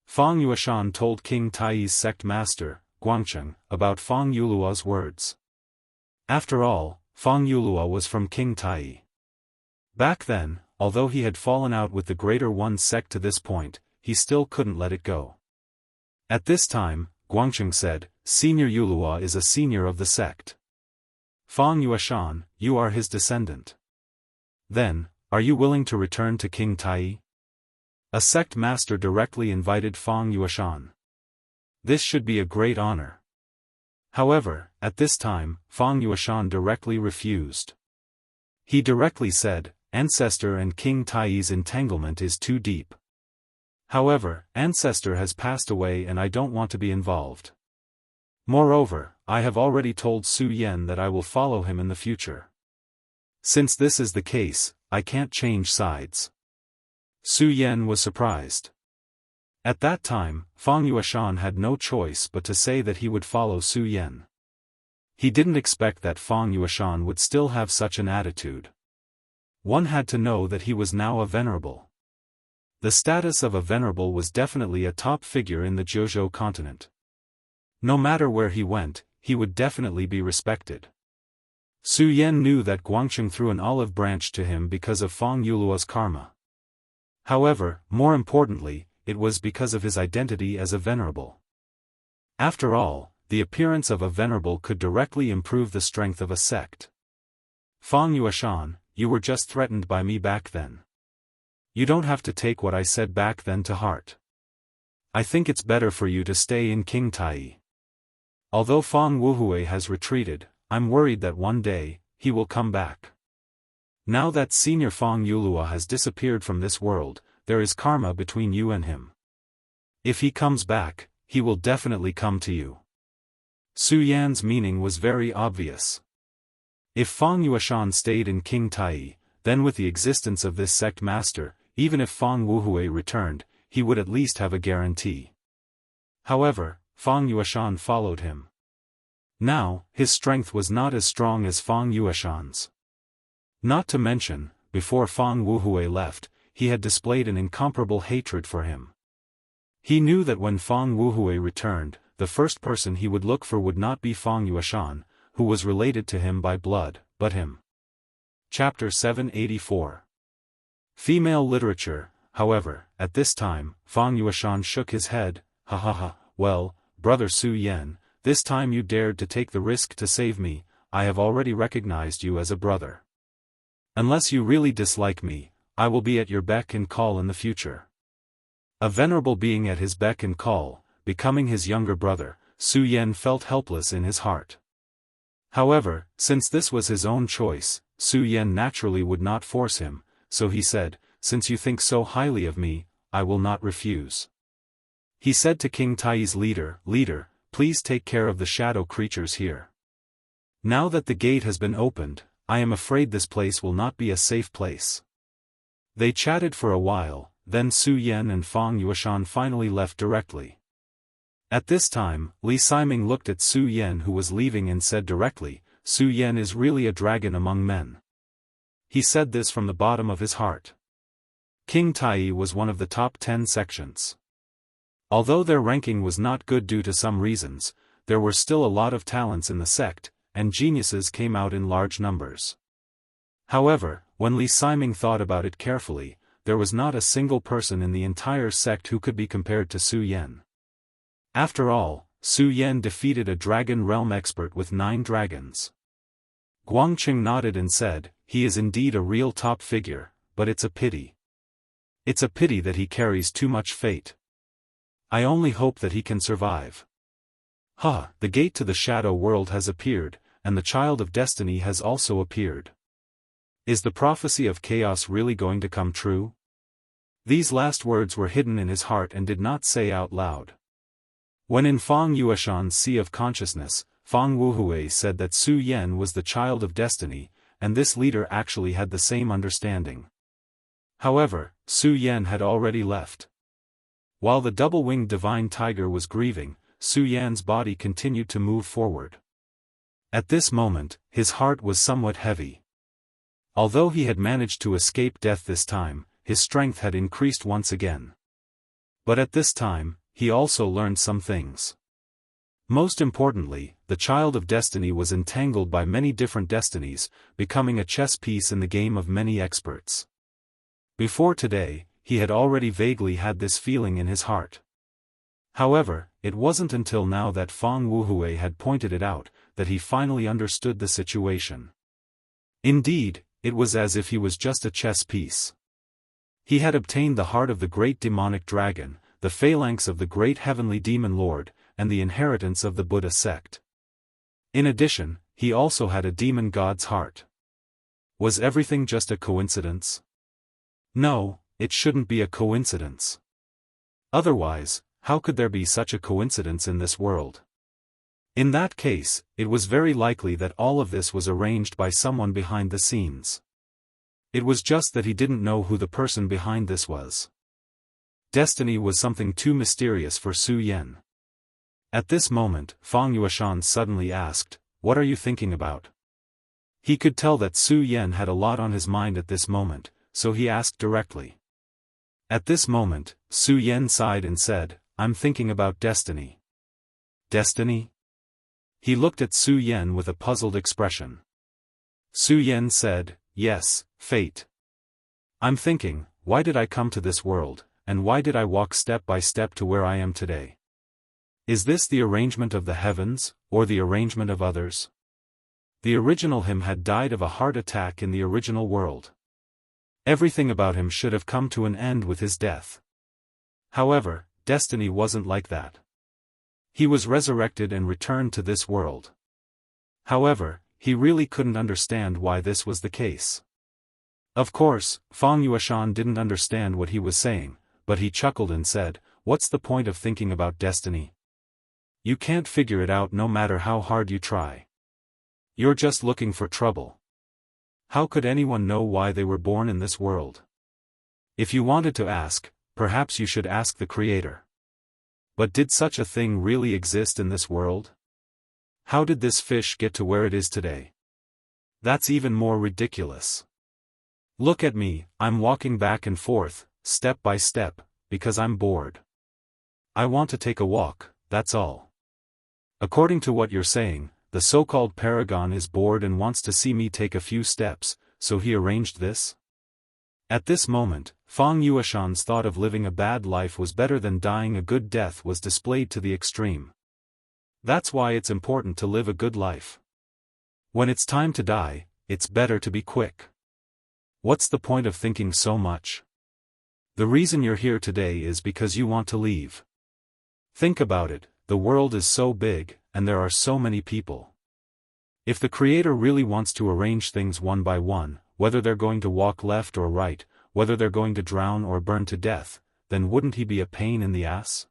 Fang Yueshan told King Tai's sect master, Guangxing, about Fang Yuluo's words. After all, Fang Yuluo was from King Tai. Back then, although he had fallen out with the Greater One sect to this point, he still couldn't let it go. At this time, Guangxing said, Senior Yuluo is a senior of the sect. Fang Yueshan, you are his descendant. Then, are you willing to return to King Tai? A sect master directly invited Fang Yueshan. This should be a great honor. However, at this time, Fang Yueshan directly refused. He directly said, Ancestor and King Tai's entanglement is too deep. However, Ancestor has passed away and I don't want to be involved. Moreover, I have already told Su Yan that I will follow him in the future. Since this is the case, I can't change sides. Su Yan was surprised. At that time, Fang Yueshan had no choice but to say that he would follow Su Yan. He didn't expect that Fang Yueshan would still have such an attitude. One had to know that he was now a venerable. The status of a venerable was definitely a top figure in the Jiuzhou continent. No matter where he went, he would definitely be respected. Su Yan knew that Guangxing threw an olive branch to him because of Fang Yuluo's karma. However, more importantly, it was because of his identity as a venerable. After all, the appearance of a venerable could directly improve the strength of a sect. Fang Yueshan, you were just threatened by me back then. You don't have to take what I said back then to heart. I think it's better for you to stay in King Tai. Although Fang Wuhui has retreated, I'm worried that one day, he will come back. Now that Senior Fang Yuluo has disappeared from this world, there is karma between you and him. If he comes back, he will definitely come to you. Su Yan's meaning was very obvious. If Fang Yueshan stayed in King Tai, then with the existence of this sect master, even if Fang Wuhui returned, he would at least have a guarantee. However, Fang Yueshan followed him. Now, his strength was not as strong as Fang Yueshan's. Not to mention, before Fang Wuhui left, he had displayed an incomparable hatred for him. He knew that when Fang Wuhui returned, the first person he would look for would not be Fang Yueshan, who was related to him by blood, but him. Chapter 784. Female Literature. However, at this time, Fang Yueshan shook his head. Ha ha ha, well, brother Su Yan, this time you dared to take the risk to save me. I have already recognized you as a brother. Unless you really dislike me, I will be at your beck and call in the future. A venerable being at his beck and call, becoming his younger brother, Su Yan felt helpless in his heart. However, since this was his own choice, Su Yan naturally would not force him, so he said, "Since you think so highly of me, I will not refuse." He said to King Tai's leader, "Please take care of the shadow creatures here. Now that the gate has been opened, I am afraid this place will not be a safe place." They chatted for a while, then Su Yan and Fang Yueshan finally left directly. At this time, Li Siming looked at Su Yan who was leaving and said directly, "Su Yan is really a dragon among men." He said this from the bottom of his heart. King Tai was one of the top 10 sections. Although their ranking was not good due to some reasons, there were still a lot of talents in the sect, and geniuses came out in large numbers. However, when Li Siming thought about it carefully, there was not a single person in the entire sect who could be compared to Su Yan. After all, Su Yan defeated a dragon realm expert with 9 dragons. Guangqing nodded and said, "He is indeed a real top figure, but it's a pity. It's a pity that he carries too much fate. I only hope that he can survive." The gate to the shadow world has appeared, and the child of destiny has also appeared. Is the prophecy of chaos really going to come true? These last words were hidden in his heart and did not say out loud. When in Fang Yueshan's sea of consciousness, Fang Wuhui said that Su Yan was the child of destiny, and this leader actually had the same understanding. However, Su Yan had already left. While the double-winged divine tiger was grieving, Su Yan's body continued to move forward. At this moment, his heart was somewhat heavy. Although he had managed to escape death this time, his strength had increased once again. But at this time, he also learned some things. Most importantly, the child of destiny was entangled by many different destinies, becoming a chess piece in the game of many experts. Before today, he had already vaguely had this feeling in his heart. However, it wasn't until now that Fang Wuhui had pointed it out, that he finally understood the situation. Indeed, it was as if he was just a chess piece. He had obtained the heart of the great demonic dragon, the phalanx of the great heavenly demon lord, and the inheritance of the Buddha sect. In addition, he also had a demon god's heart. Was everything just a coincidence? No, it shouldn't be a coincidence. Otherwise, how could there be such a coincidence in this world? In that case, it was very likely that all of this was arranged by someone behind the scenes. It was just that he didn't know who the person behind this was. Destiny was something too mysterious for Su Yan. At this moment, Fang Yueshan suddenly asked, "What are you thinking about?" He could tell that Su Yan had a lot on his mind at this moment, so he asked directly. At this moment, Su Yan sighed and said, "I'm thinking about destiny." Destiny? He looked at Su Yan with a puzzled expression. Su Yan said, "Yes, fate. I'm thinking, why did I come to this world, and why did I walk step by step to where I am today? Is this the arrangement of the heavens, or the arrangement of others? The original him had died of a heart attack in the original world. Everything about him should have come to an end with his death. However, destiny wasn't like that. He was resurrected and returned to this world. However, he really couldn't understand why this was the case. Of course, Fang Yueshan didn't understand what he was saying, but he chuckled and said, "What's the point of thinking about destiny? You can't figure it out no matter how hard you try. You're just looking for trouble. How could anyone know why they were born in this world? If you wanted to ask, perhaps you should ask the Creator. But did such a thing really exist in this world? How did this fish get to where it is today? That's even more ridiculous. Look at me, I'm walking back and forth, step by step, because I'm bored. I want to take a walk, that's all. According to what you're saying, the so-called paragon is bored and wants to see me take a few steps, so he arranged this? At this moment, Fang Yueshan's thought of living a bad life was better than dying a good death was displayed to the extreme. That's why it's important to live a good life. When it's time to die, it's better to be quick. What's the point of thinking so much? The reason you're here today is because you want to leave. Think about it, the world is so big, and there are so many people. If the Creator really wants to arrange things one by one, whether they're going to walk left or right, whether they're going to drown or burn to death, then wouldn't he be a pain in the ass?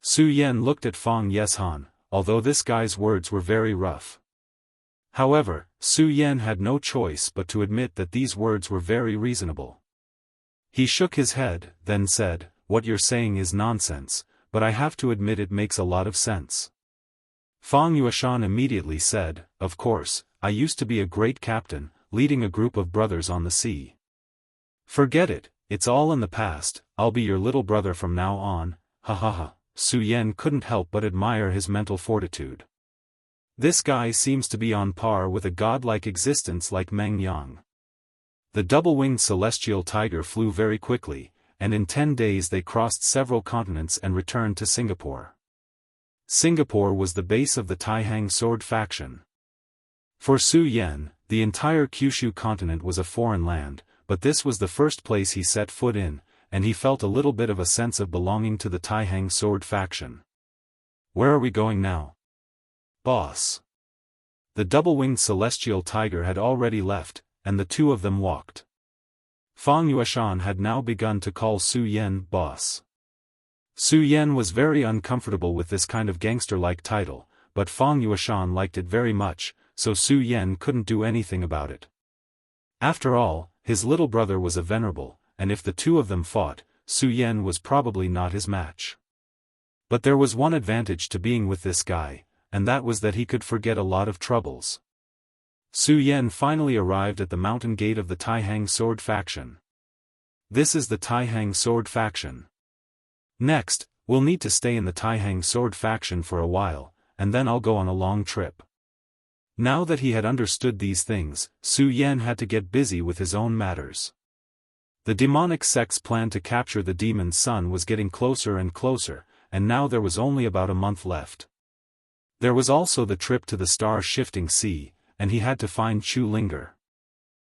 Su Yan looked at Fang Yeshan, although this guy's words were very rough. However, Su Yan had no choice but to admit that these words were very reasonable. He shook his head, then said, "What you're saying is nonsense, but I have to admit it makes a lot of sense." Fang Yueshan immediately said, "Of course, I used to be a great captain, leading a group of brothers on the sea. Forget it, it's all in the past, I'll be your little brother from now on, ha ha ha." Su Yan couldn't help but admire his mental fortitude. This guy seems to be on par with a godlike existence like Meng Yang. The double-winged celestial tiger flew very quickly, and in 10 days they crossed several continents and returned to Singapore. Singapore was the base of the Taihang sword faction. For Su Yan, the entire Kyushu continent was a foreign land, but this was the first place he set foot in, and he felt a little bit of a sense of belonging to the Taihang sword faction. "Where are we going now, boss?" The double-winged celestial tiger had already left, and the two of them walked. Fang Yueshan had now begun to call Su Yan boss. Su Yan was very uncomfortable with this kind of gangster-like title, but Fang Yueshan liked it very much, so Su Yan couldn't do anything about it. After all, his little brother was a venerable, and if the two of them fought, Su Yan was probably not his match. But there was one advantage to being with this guy, and that was that he could forget a lot of troubles. Su Yan finally arrived at the mountain gate of the Taihang sword faction. "This is the Taihang sword faction. Next, we'll need to stay in the Taihang sword faction for a while, and then I'll go on a long trip." Now that he had understood these things, Su Yan had to get busy with his own matters. The demonic sect's plan to capture the demon's son was getting closer and closer, and now there was only about a month left. There was also the trip to the star-shifting sea, and he had to find Chu Linger.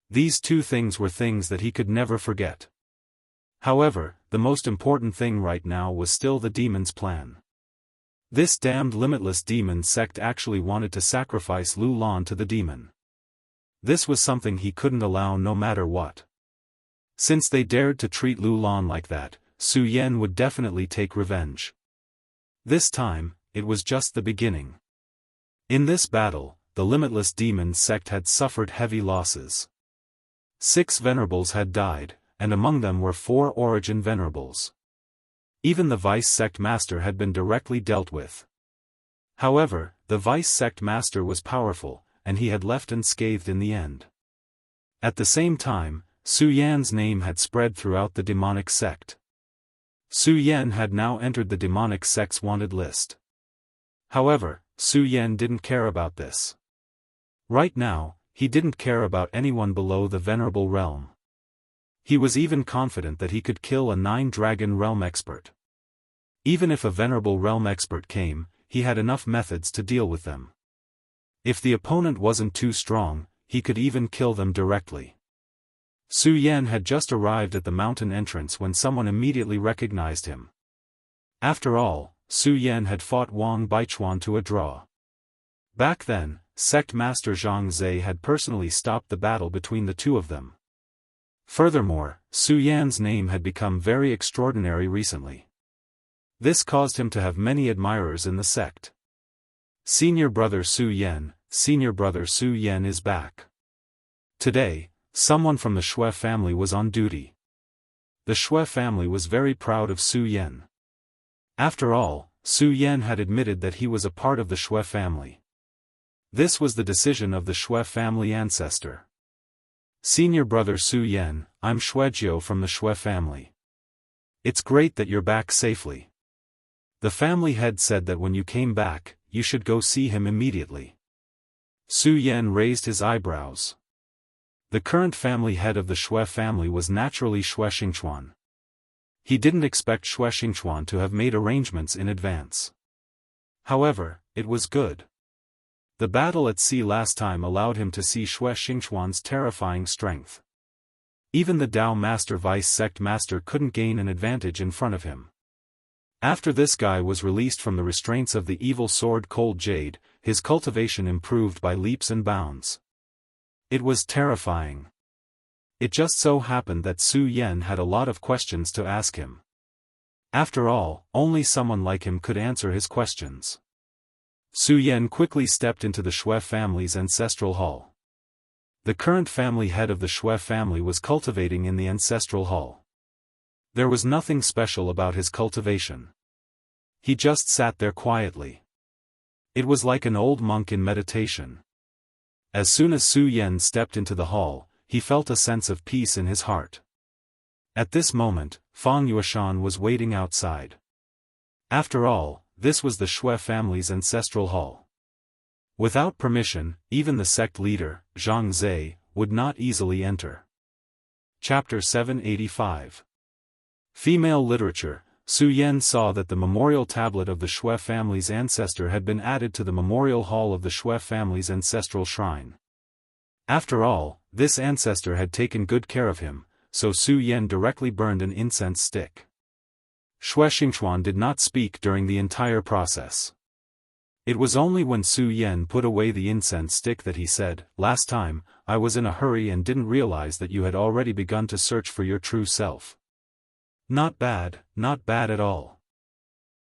These two things were things that he could never forget. However, the most important thing right now was still the demon's plan. This damned limitless demon sect actually wanted to sacrifice Lu Lan to the demon. This was something he couldn't allow no matter what. Since they dared to treat Lu Lan like that, Su Yan would definitely take revenge. This time, it was just the beginning. In this battle, the limitless demon sect had suffered heavy losses. 6 venerables had died, and among them were 4 origin venerables. Even the vice sect master had been directly dealt with. However, the vice sect master was powerful, and he had left unscathed in the end. At the same time, Su Yan's name had spread throughout the demonic sect. Su Yan had now entered the demonic sect's wanted list. However, Su Yan didn't care about this. Right now, he didn't care about anyone below the venerable realm. He was even confident that he could kill a 9-dragon realm expert. Even if a venerable realm expert came, he had enough methods to deal with them. If the opponent wasn't too strong, he could even kill them directly. Su Yan had just arrived at the mountain entrance when someone immediately recognized him. After all, Su Yan had fought Wang Baichuan to a draw. Back then, Sect Master Zhang Zhe had personally stopped the battle between the two of them. Furthermore, Su Yan's name had become very extraordinary recently. This caused him to have many admirers in the sect. Senior brother Su Yan is back. Today, someone from the Shui family was on duty. The Shui family was very proud of Su Yan. After all, Su Yan had admitted that he was a part of the Shui family. This was the decision of the Xue family ancestor. Senior brother Su Yan, I'm Xuejiu from the Xue family. It's great that you're back safely. The family head said that when you came back, you should go see him immediately. Su Yan raised his eyebrows. The current family head of the Xue family was naturally Xue Xingchuan. He didn't expect Xue Xingchuan to have made arrangements in advance. However, it was good. The battle at sea last time allowed him to see Xue Xingchuan's terrifying strength. Even the Dao Master Vice Sect Master couldn't gain an advantage in front of him. After this guy was released from the restraints of the evil sword Cold Jade, his cultivation improved by leaps and bounds. It was terrifying. It just so happened that Su Yan had a lot of questions to ask him. After all, only someone like him could answer his questions. Su Yan quickly stepped into the Xue family's ancestral hall. The current family head of the Xue family was cultivating in the ancestral hall. There was nothing special about his cultivation. He just sat there quietly. It was like an old monk in meditation. As soon as Su Yan stepped into the hall, he felt a sense of peace in his heart. At this moment, Fang Yueshan was waiting outside. After all, this was the Xue family's ancestral hall. Without permission, even the sect leader, Zhang Zhe, would not easily enter. Chapter 785. Female Literature. Su Yan saw that the memorial tablet of the Xue family's ancestor had been added to the memorial hall of the Xue family's ancestral shrine. After all, this ancestor had taken good care of him, so Su Yan directly burned an incense stick. Xue Xingchuan did not speak during the entire process. It was only when Su Yan put away the incense stick that he said, "Last time, I was in a hurry and didn't realize that you had already begun to search for your true self." Not bad at all.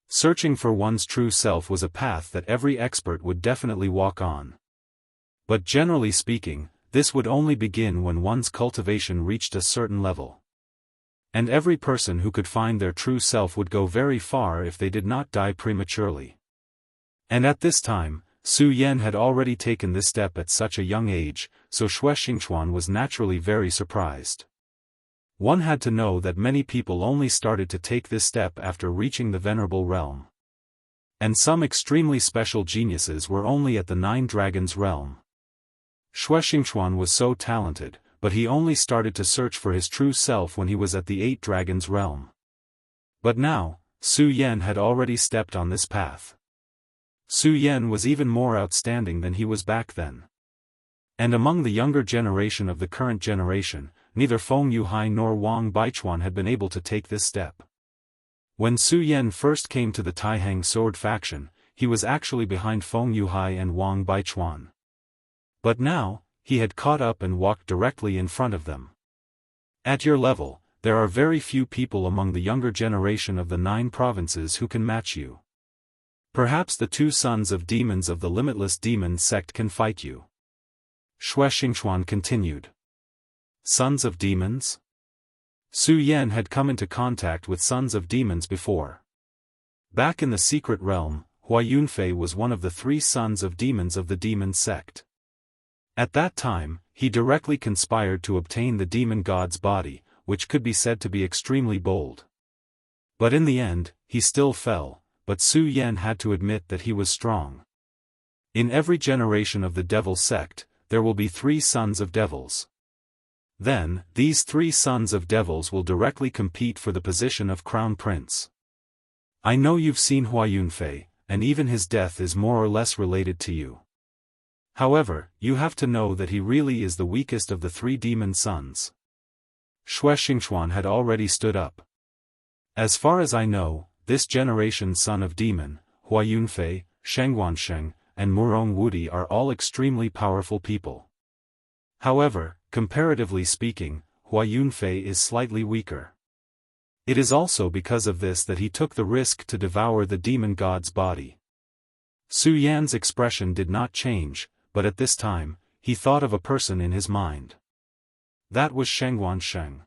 Searching for one's true self was a path that every expert would definitely walk on. But generally speaking, this would only begin when one's cultivation reached a certain level. And every person who could find their true self would go very far if they did not die prematurely. And at this time, Su Yan had already taken this step at such a young age, so Xue Xingchuan was naturally very surprised. One had to know that many people only started to take this step after reaching the Venerable Realm. And some extremely special geniuses were only at the 9 Dragons Realm. Xue Xingchuan was so talented, but he only started to search for his true self when he was at the 8 Dragons Realm. But now, Su Yan had already stepped on this path. Su Yan was even more outstanding than he was back then. And among the younger generation of the current generation, neither Feng Yuhai nor Wang Baichuan had been able to take this step. When Su Yan first came to the Taihang sword faction, he was actually behind Feng Yuhai and Wang Baichuan. But now, he had caught up and walked directly in front of them. At your level, there are very few people among the younger generation of the 9 provinces who can match you. Perhaps the 2 sons of demons of the Limitless Demon sect can fight you. Xue Xingchuan continued. Sons of demons? Su Yan had come into contact with sons of demons before. Back in the secret realm, Hua Yunfei was one of the 3 sons of demons of the demon sect. At that time, he directly conspired to obtain the demon god's body, which could be said to be extremely bold. But in the end, he still fell, but Su Yan had to admit that he was strong. In every generation of the devil sect, there will be 3 sons of devils. Then, these 3 sons of devils will directly compete for the position of crown prince. I know you've seen Hua Yunfei, and even his death is more or less related to you. However, you have to know that he really is the weakest of the 3 demon sons. Xue Xingchuan had already stood up. As far as I know, this generation's son of demon, Hua Yunfei, Sheng Wansheng, and Murong Wudi are all extremely powerful people. However, comparatively speaking, Hua Yunfei is slightly weaker. It is also because of this that he took the risk to devour the demon god's body. Su Yan's expression did not change, but at this time, he thought of a person in his mind. That was Sheng Wansheng.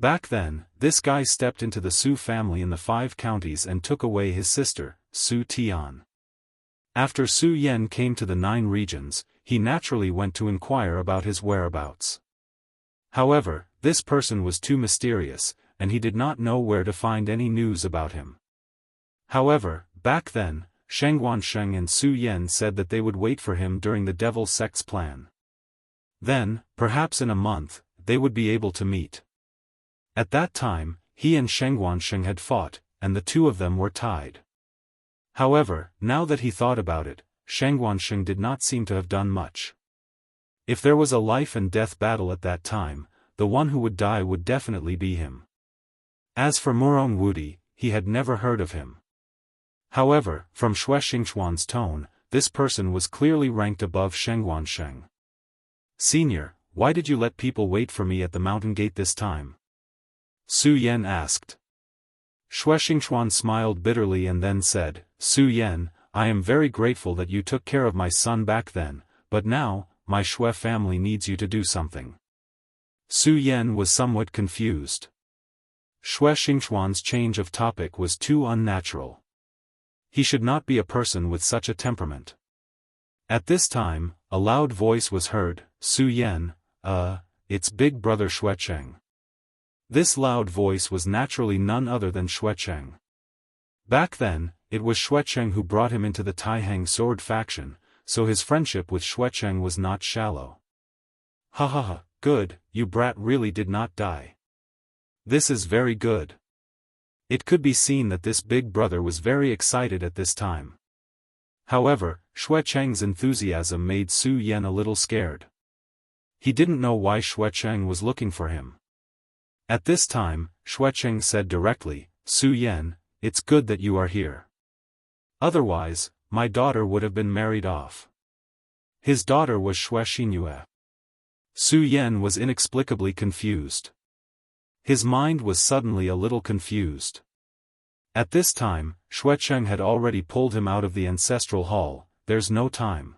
Back then, this guy stepped into the Su family in the 5 counties and took away his sister, Su Tian. After Su Yan came to the 9 regions, he naturally went to inquire about his whereabouts. However, this person was too mysterious, and he did not know where to find any news about him. However, back then, Sheng Wansheng and Su Yan said that they would wait for him during the Devil Sect's plan. Then, perhaps in a month, they would be able to meet. At that time, he and Sheng Wansheng had fought, and the two of them were tied. However, now that he thought about it, Sheng Wansheng did not seem to have done much. If there was a life and death battle at that time, the one who would die would definitely be him. As for Murong Wudi, he had never heard of him. However, from Xue Xingchuan's tone, this person was clearly ranked above Sheng Wansheng. "Senior, why did you let people wait for me at the mountain gate this time?" Su Yan asked. Xue Xingchuan smiled bitterly and then said, "Su Yan, I am very grateful that you took care of my son back then, but now, my Xue family needs you to do something." Su Yan was somewhat confused. Xue Xingchuan's change of topic was too unnatural. He should not be a person with such a temperament. At this time, a loud voice was heard, "Su Yan, it's Big Brother Xuecheng." This loud voice was naturally none other than Xuecheng. Back then, it was Xuecheng who brought him into the Taihang sword faction, so his friendship with Xuecheng was not shallow. "Ha ha ha, good, you brat really did not die. This is very good." It could be seen that this big brother was very excited at this time. However, Xuecheng's enthusiasm made Su Yan a little scared. He didn't know why Xuecheng was looking for him. At this time, Xuecheng said directly, "Su Yan, it's good that you are here. Otherwise, my daughter would have been married off." His daughter was Xue Xinyue. Su Yan was inexplicably confused. His mind was suddenly a little confused. At this time, Xuecheng had already pulled him out of the ancestral hall. "There's no time.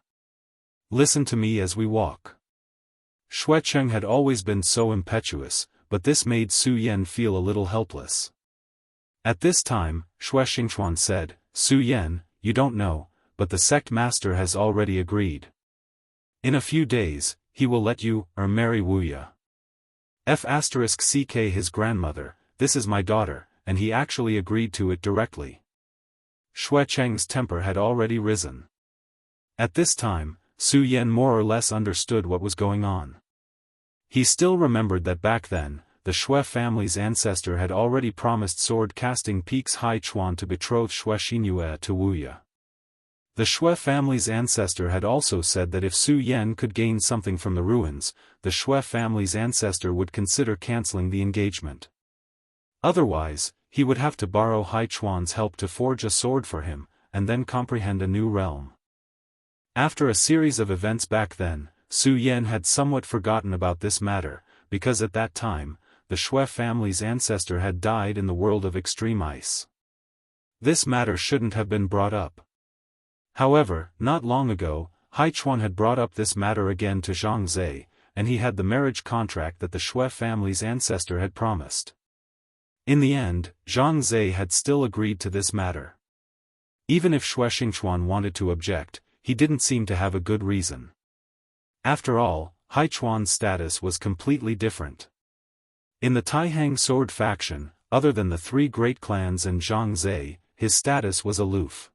Listen to me as we walk." Xuecheng had always been so impetuous, but this made Su Yan feel a little helpless. At this time, Xue Xingchuan said, "Su Yan, you don't know, but the sect master has already agreed. In a few days, he will let you, marry Wuya. *ck his grandmother, this is my daughter, and he actually agreed to it directly." Xuecheng's temper had already risen. At this time, Su Yan more or less understood what was going on. He still remembered that back then, the Xue family's ancestor had already promised sword-casting Peaks Hai Chuan to betroth Xue Xinyue to Wuya. The Xue family's ancestor had also said that if Su Yan could gain something from the ruins, the Xue family's ancestor would consider cancelling the engagement. Otherwise, he would have to borrow Hai Chuan's help to forge a sword for him, and then comprehend a new realm. After a series of events back then, Su Yan had somewhat forgotten about this matter, because at that time, the Xue family's ancestor had died in the world of extreme ice. This matter shouldn't have been brought up. However, not long ago, Hai Chuan had brought up this matter again to Zhang Zhe, and he had the marriage contract that the Xue family's ancestor had promised. In the end, Zhang Zhe had still agreed to this matter. Even if Xue Xingchuan wanted to object, he didn't seem to have a good reason. After all, Hai Chuan's status was completely different. In the Taihang sword faction, other than the 3 great clans and Zhang Zhe, his status was aloof.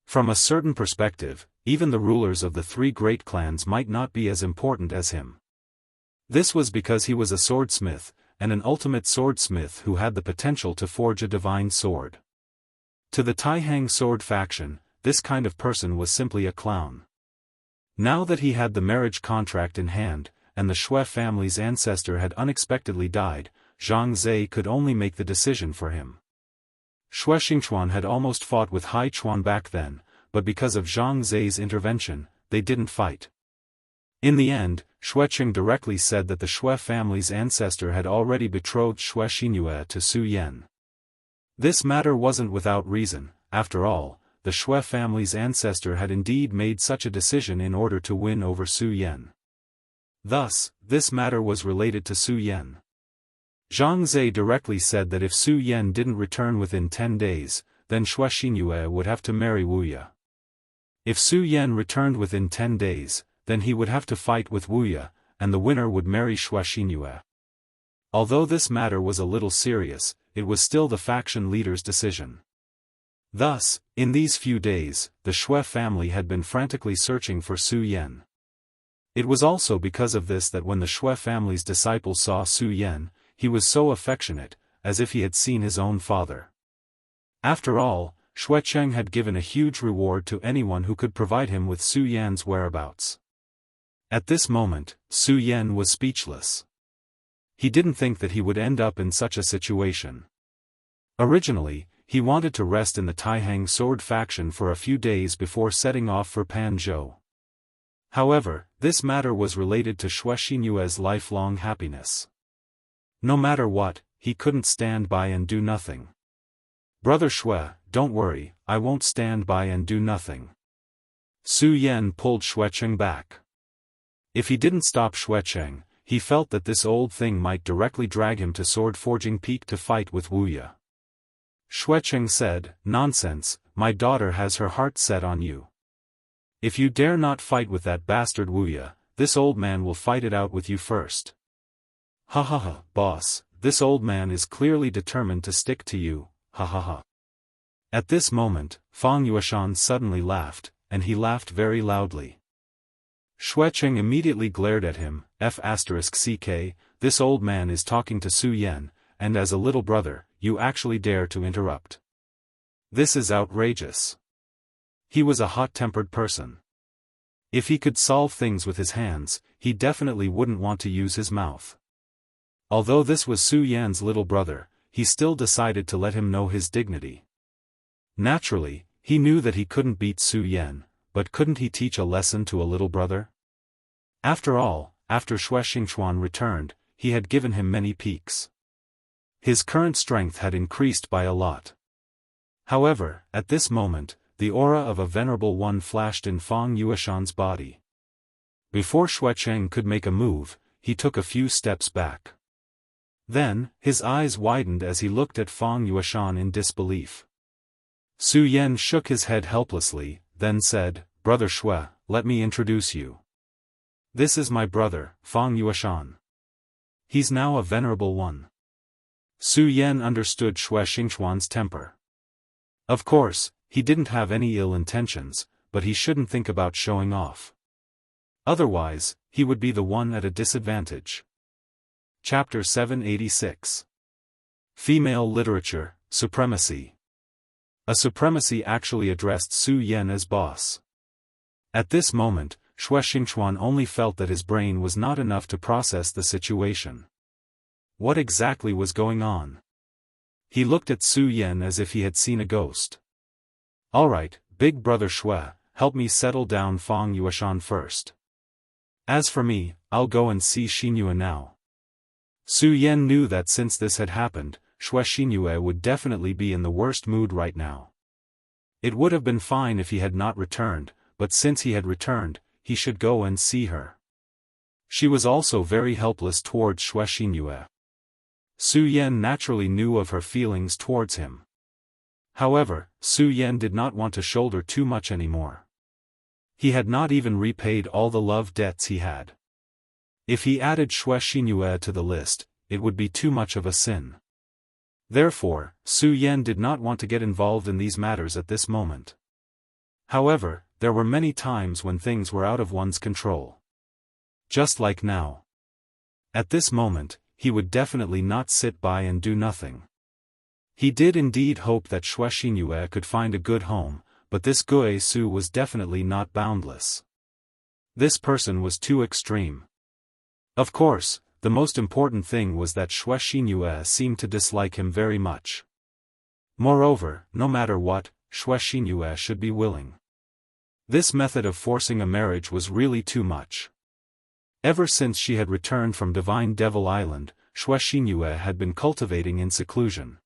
From a certain perspective, even the rulers of the 3 great clans might not be as important as him. This was because he was a swordsmith, and an ultimate swordsmith who had the potential to forge a divine sword. To the Taihang sword faction, this kind of person was simply a clown. Now that he had the marriage contract in hand, and the Xue family's ancestor had unexpectedly died, Zhang Zhe could only make the decision for him. Xue Xingchuan had almost fought with Hai Chuan back then, but because of Zhang Zhe's intervention, they didn't fight. In the end, Xuecheng directly said that the Xue family's ancestor had already betrothed Xue Xinyue to Su Yan. This matter wasn't without reason. After all, the Xue family's ancestor had indeed made such a decision in order to win over Su Yan. Thus, this matter was related to Su Yan. Zhang Zhe directly said that if Su Yan didn't return within 10 days, then Xue Xinyue would have to marry Wuya. If Su Yan returned within 10 days, then he would have to fight with Wuya, and the winner would marry Xue Xinyue. Although this matter was a little serious, it was still the faction leader's decision. Thus, in these few days, the Xue family had been frantically searching for Su Yan. It was also because of this that when the Xue family's disciple saw Su Yan, he was so affectionate, as if he had seen his own father. After all, Xue Cheng had given a huge reward to anyone who could provide him with Su Yan's whereabouts. At this moment, Su Yan was speechless. He didn't think that he would end up in such a situation. Originally, he wanted to rest in the Taihang sword faction for a few days before setting off for Panzhou. However, this matter was related to Xue Xinyue's lifelong happiness. No matter what, he couldn't stand by and do nothing. "Brother Xue, don't worry, I won't stand by and do nothing." Su Yan pulled Xue Cheng back. If he didn't stop Xue Cheng, he felt that this old thing might directly drag him to Sword Forging Peak to fight with Wuya. Xue Cheng said, "Nonsense, my daughter has her heart set on you. If you dare not fight with that bastard Wuya, this old man will fight it out with you first." "Ha ha ha, boss, this old man is clearly determined to stick to you, ha ha ha." At this moment, Fang Yueshan suddenly laughed, and he laughed very loudly. Xue Cheng immediately glared at him, F***ck, this old man is talking to Su Yan, and as a little brother, you actually dare to interrupt. This is outrageous. He was a hot-tempered person. If he could solve things with his hands, he definitely wouldn't want to use his mouth. Although this was Su Yan's little brother, he still decided to let him know his dignity. Naturally, he knew that he couldn't beat Su Yan, but couldn't he teach a lesson to a little brother? After all, after Xue Xingchuan returned, he had given him many peaks. His current strength had increased by a lot. However, at this moment, the aura of a venerable one flashed in Fang Yueshan's body. Before Xue Cheng could make a move, he took a few steps back. Then, his eyes widened as he looked at Fang Yueshan in disbelief. Su Yan shook his head helplessly, then said, "Brother Xue, let me introduce you. This is my brother, Fang Yueshan. He's now a venerable one." Su Yan understood Xue Xingchuan's temper. Of course, he didn't have any ill intentions, but he shouldn't think about showing off. Otherwise, he would be the one at a disadvantage. Chapter 786. Female Literature, Supremacy. A supremacy actually addressed Su Yan as boss. At this moment, Xue Xingchuan only felt that his brain was not enough to process the situation. What exactly was going on? He looked at Su Yan as if he had seen a ghost. "Alright, big brother Xue, help me settle down Fang Yueshan first. As for me, I'll go and see Xinyue now." Su Yan knew that since this had happened, Xue Xinyue would definitely be in the worst mood right now. It would have been fine if he had not returned, but since he had returned, he should go and see her. She was also very helpless towards Xue Xinyue. Su Yan naturally knew of her feelings towards him. However, Su Yan did not want to shoulder too much anymore. He had not even repaid all the love debts he had. If he added Xue Xinyue to the list, it would be too much of a sin. Therefore, Su Yan did not want to get involved in these matters at this moment. However, there were many times when things were out of one's control. Just like now. At this moment, he would definitely not sit by and do nothing. He did indeed hope that Xue Xinyue could find a good home, but this Gue Su was definitely not boundless. This person was too extreme. Of course, the most important thing was that Xue Xinyue seemed to dislike him very much. Moreover, no matter what, Xue Xinyue should be willing. This method of forcing a marriage was really too much. Ever since she had returned from Divine Devil Island, Xue Xinyue had been cultivating in seclusion.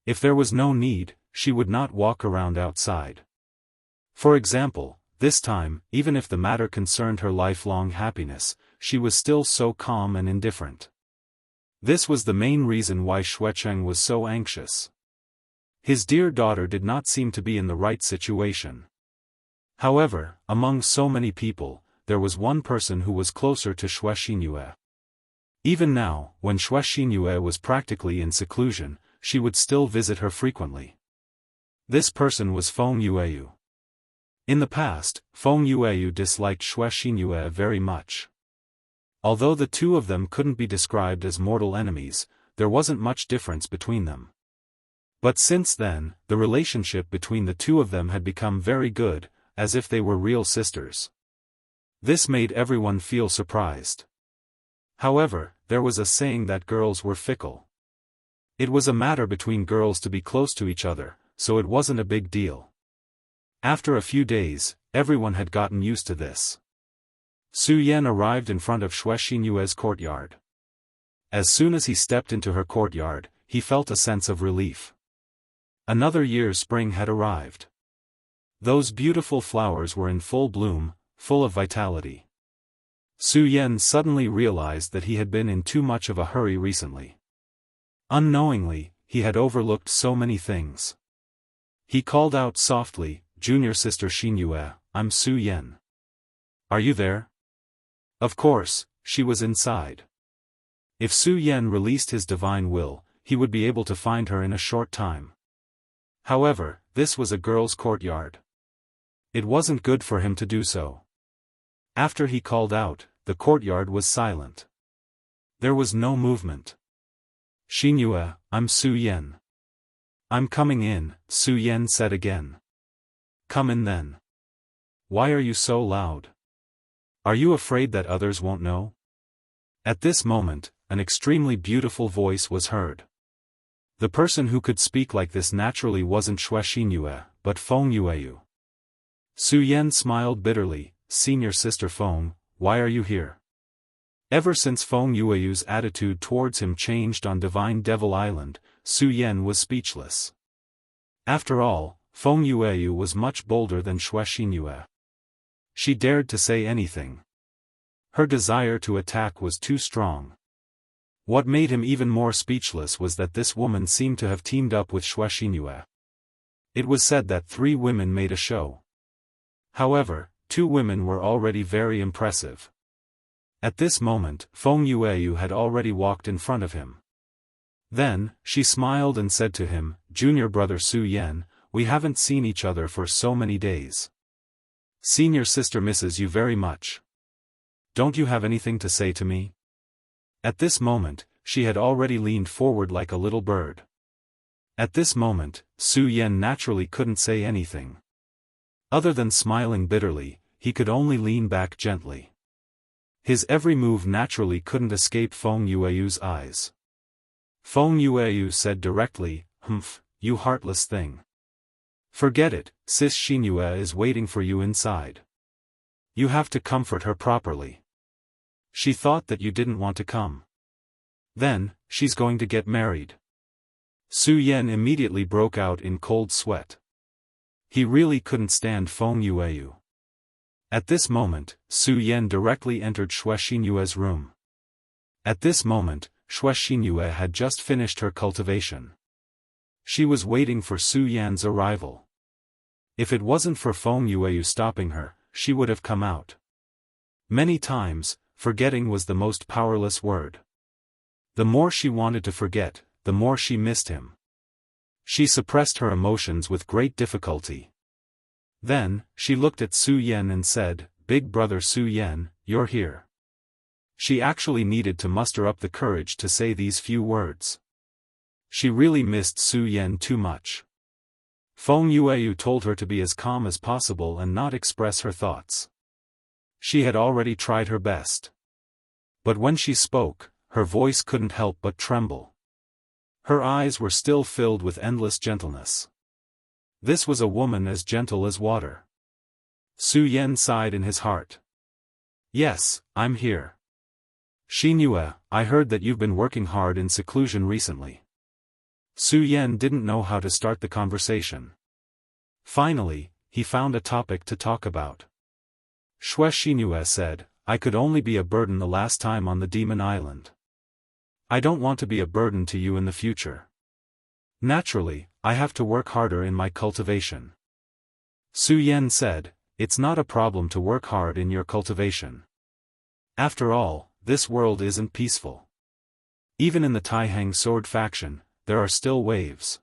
If there was no need, she would not walk around outside. For example, this time, even if the matter concerned her lifelong happiness, she was still so calm and indifferent. This was the main reason why Xue Cheng was so anxious. His dear daughter did not seem to be in the right situation. However, among so many people, there was one person who was closer to Xue Xinyue. Even now, when Xue Xinyue was practically in seclusion, she would still visit her frequently. This person was Feng Yueyu. In the past, Feng Yueyu disliked Xue Xinyue very much. Although the two of them couldn't be described as mortal enemies, there wasn't much difference between them. But since then, the relationship between the two of them had become very good, as if they were real sisters. This made everyone feel surprised. However, there was a saying that girls were fickle. It was a matter between girls to be close to each other, so it wasn't a big deal. After a few days, everyone had gotten used to this. Su Yan arrived in front of Xue Xinyue's courtyard. As soon as he stepped into her courtyard, he felt a sense of relief. Another year's spring had arrived. Those beautiful flowers were in full bloom, full of vitality. Su Yan suddenly realized that he had been in too much of a hurry recently. Unknowingly, he had overlooked so many things. He called out softly, "Junior sister Xinyue, I'm Su Yan. Are you there?" Of course, she was inside. If Su Yan released his divine will, he would be able to find her in a short time. However, this was a girl's courtyard. It wasn't good for him to do so. After he called out, the courtyard was silent. There was no movement. "Xinyue, I'm Su Yan. I'm coming in," Su Yan said again. "Come in then. Why are you so loud? Are you afraid that others won't know?" At this moment, an extremely beautiful voice was heard. The person who could speak like this naturally wasn't Xue Xinyue, but Feng Yueyu. Su Yan smiled bitterly, "Senior sister Feng, why are you here?" Ever since Feng Yueyu's attitude towards him changed on Divine Devil Island, Su Yan was speechless. After all, Feng Yueyu was much bolder than Xue Xinyue. She dared to say anything. Her desire to attack was too strong. What made him even more speechless was that this woman seemed to have teamed up with Xue Xinyue. It was said that 3 women made a show. However, 2 women were already very impressive. At this moment, Feng Yueyu had already walked in front of him. Then, she smiled and said to him, "Junior brother Su Yan, we haven't seen each other for so many days. Senior sister misses you very much. Don't you have anything to say to me?" At this moment, she had already leaned forward like a little bird. At this moment, Su Yan naturally couldn't say anything. Other than smiling bitterly, he could only lean back gently. His every move naturally couldn't escape Feng Yueyu's eyes. Feng Yueyu said directly, "Humph, you heartless thing. Forget it, Sis Xinyue is waiting for you inside. You have to comfort her properly. She thought that you didn't want to come. Then, she's going to get married." Su Yan immediately broke out in cold sweat. He really couldn't stand Feng Yueyu. At this moment, Su Yan directly entered Xue Xinyue's room. At this moment, Xue Xinyue had just finished her cultivation. She was waiting for Su Yan's arrival. If it wasn't for Feng Yueyu stopping her, she would have come out. Many times, forgetting was the most powerless word. The more she wanted to forget, the more she missed him. She suppressed her emotions with great difficulty. Then, she looked at Su Yan and said, "Big brother Su Yan, you're here." She actually needed to muster up the courage to say these few words. She really missed Su Yan too much. Feng Yueyu told her to be as calm as possible and not express her thoughts. She had already tried her best. But when she spoke, her voice couldn't help but tremble. Her eyes were still filled with endless gentleness. This was a woman as gentle as water. Su Yan sighed in his heart. "Yes, I'm here. Xinyue, I heard that you've been working hard in seclusion recently." Su Yan didn't know how to start the conversation. Finally, he found a topic to talk about. Xue Xinyue said, "I could only be a burden the last time on the Demon Island. I don't want to be a burden to you in the future. Naturally, I have to work harder in my cultivation." Su Yan said, it's not a problem to work hard in your cultivation. After all, this world isn't peaceful. Even in the Taihang sword faction, there are still waves.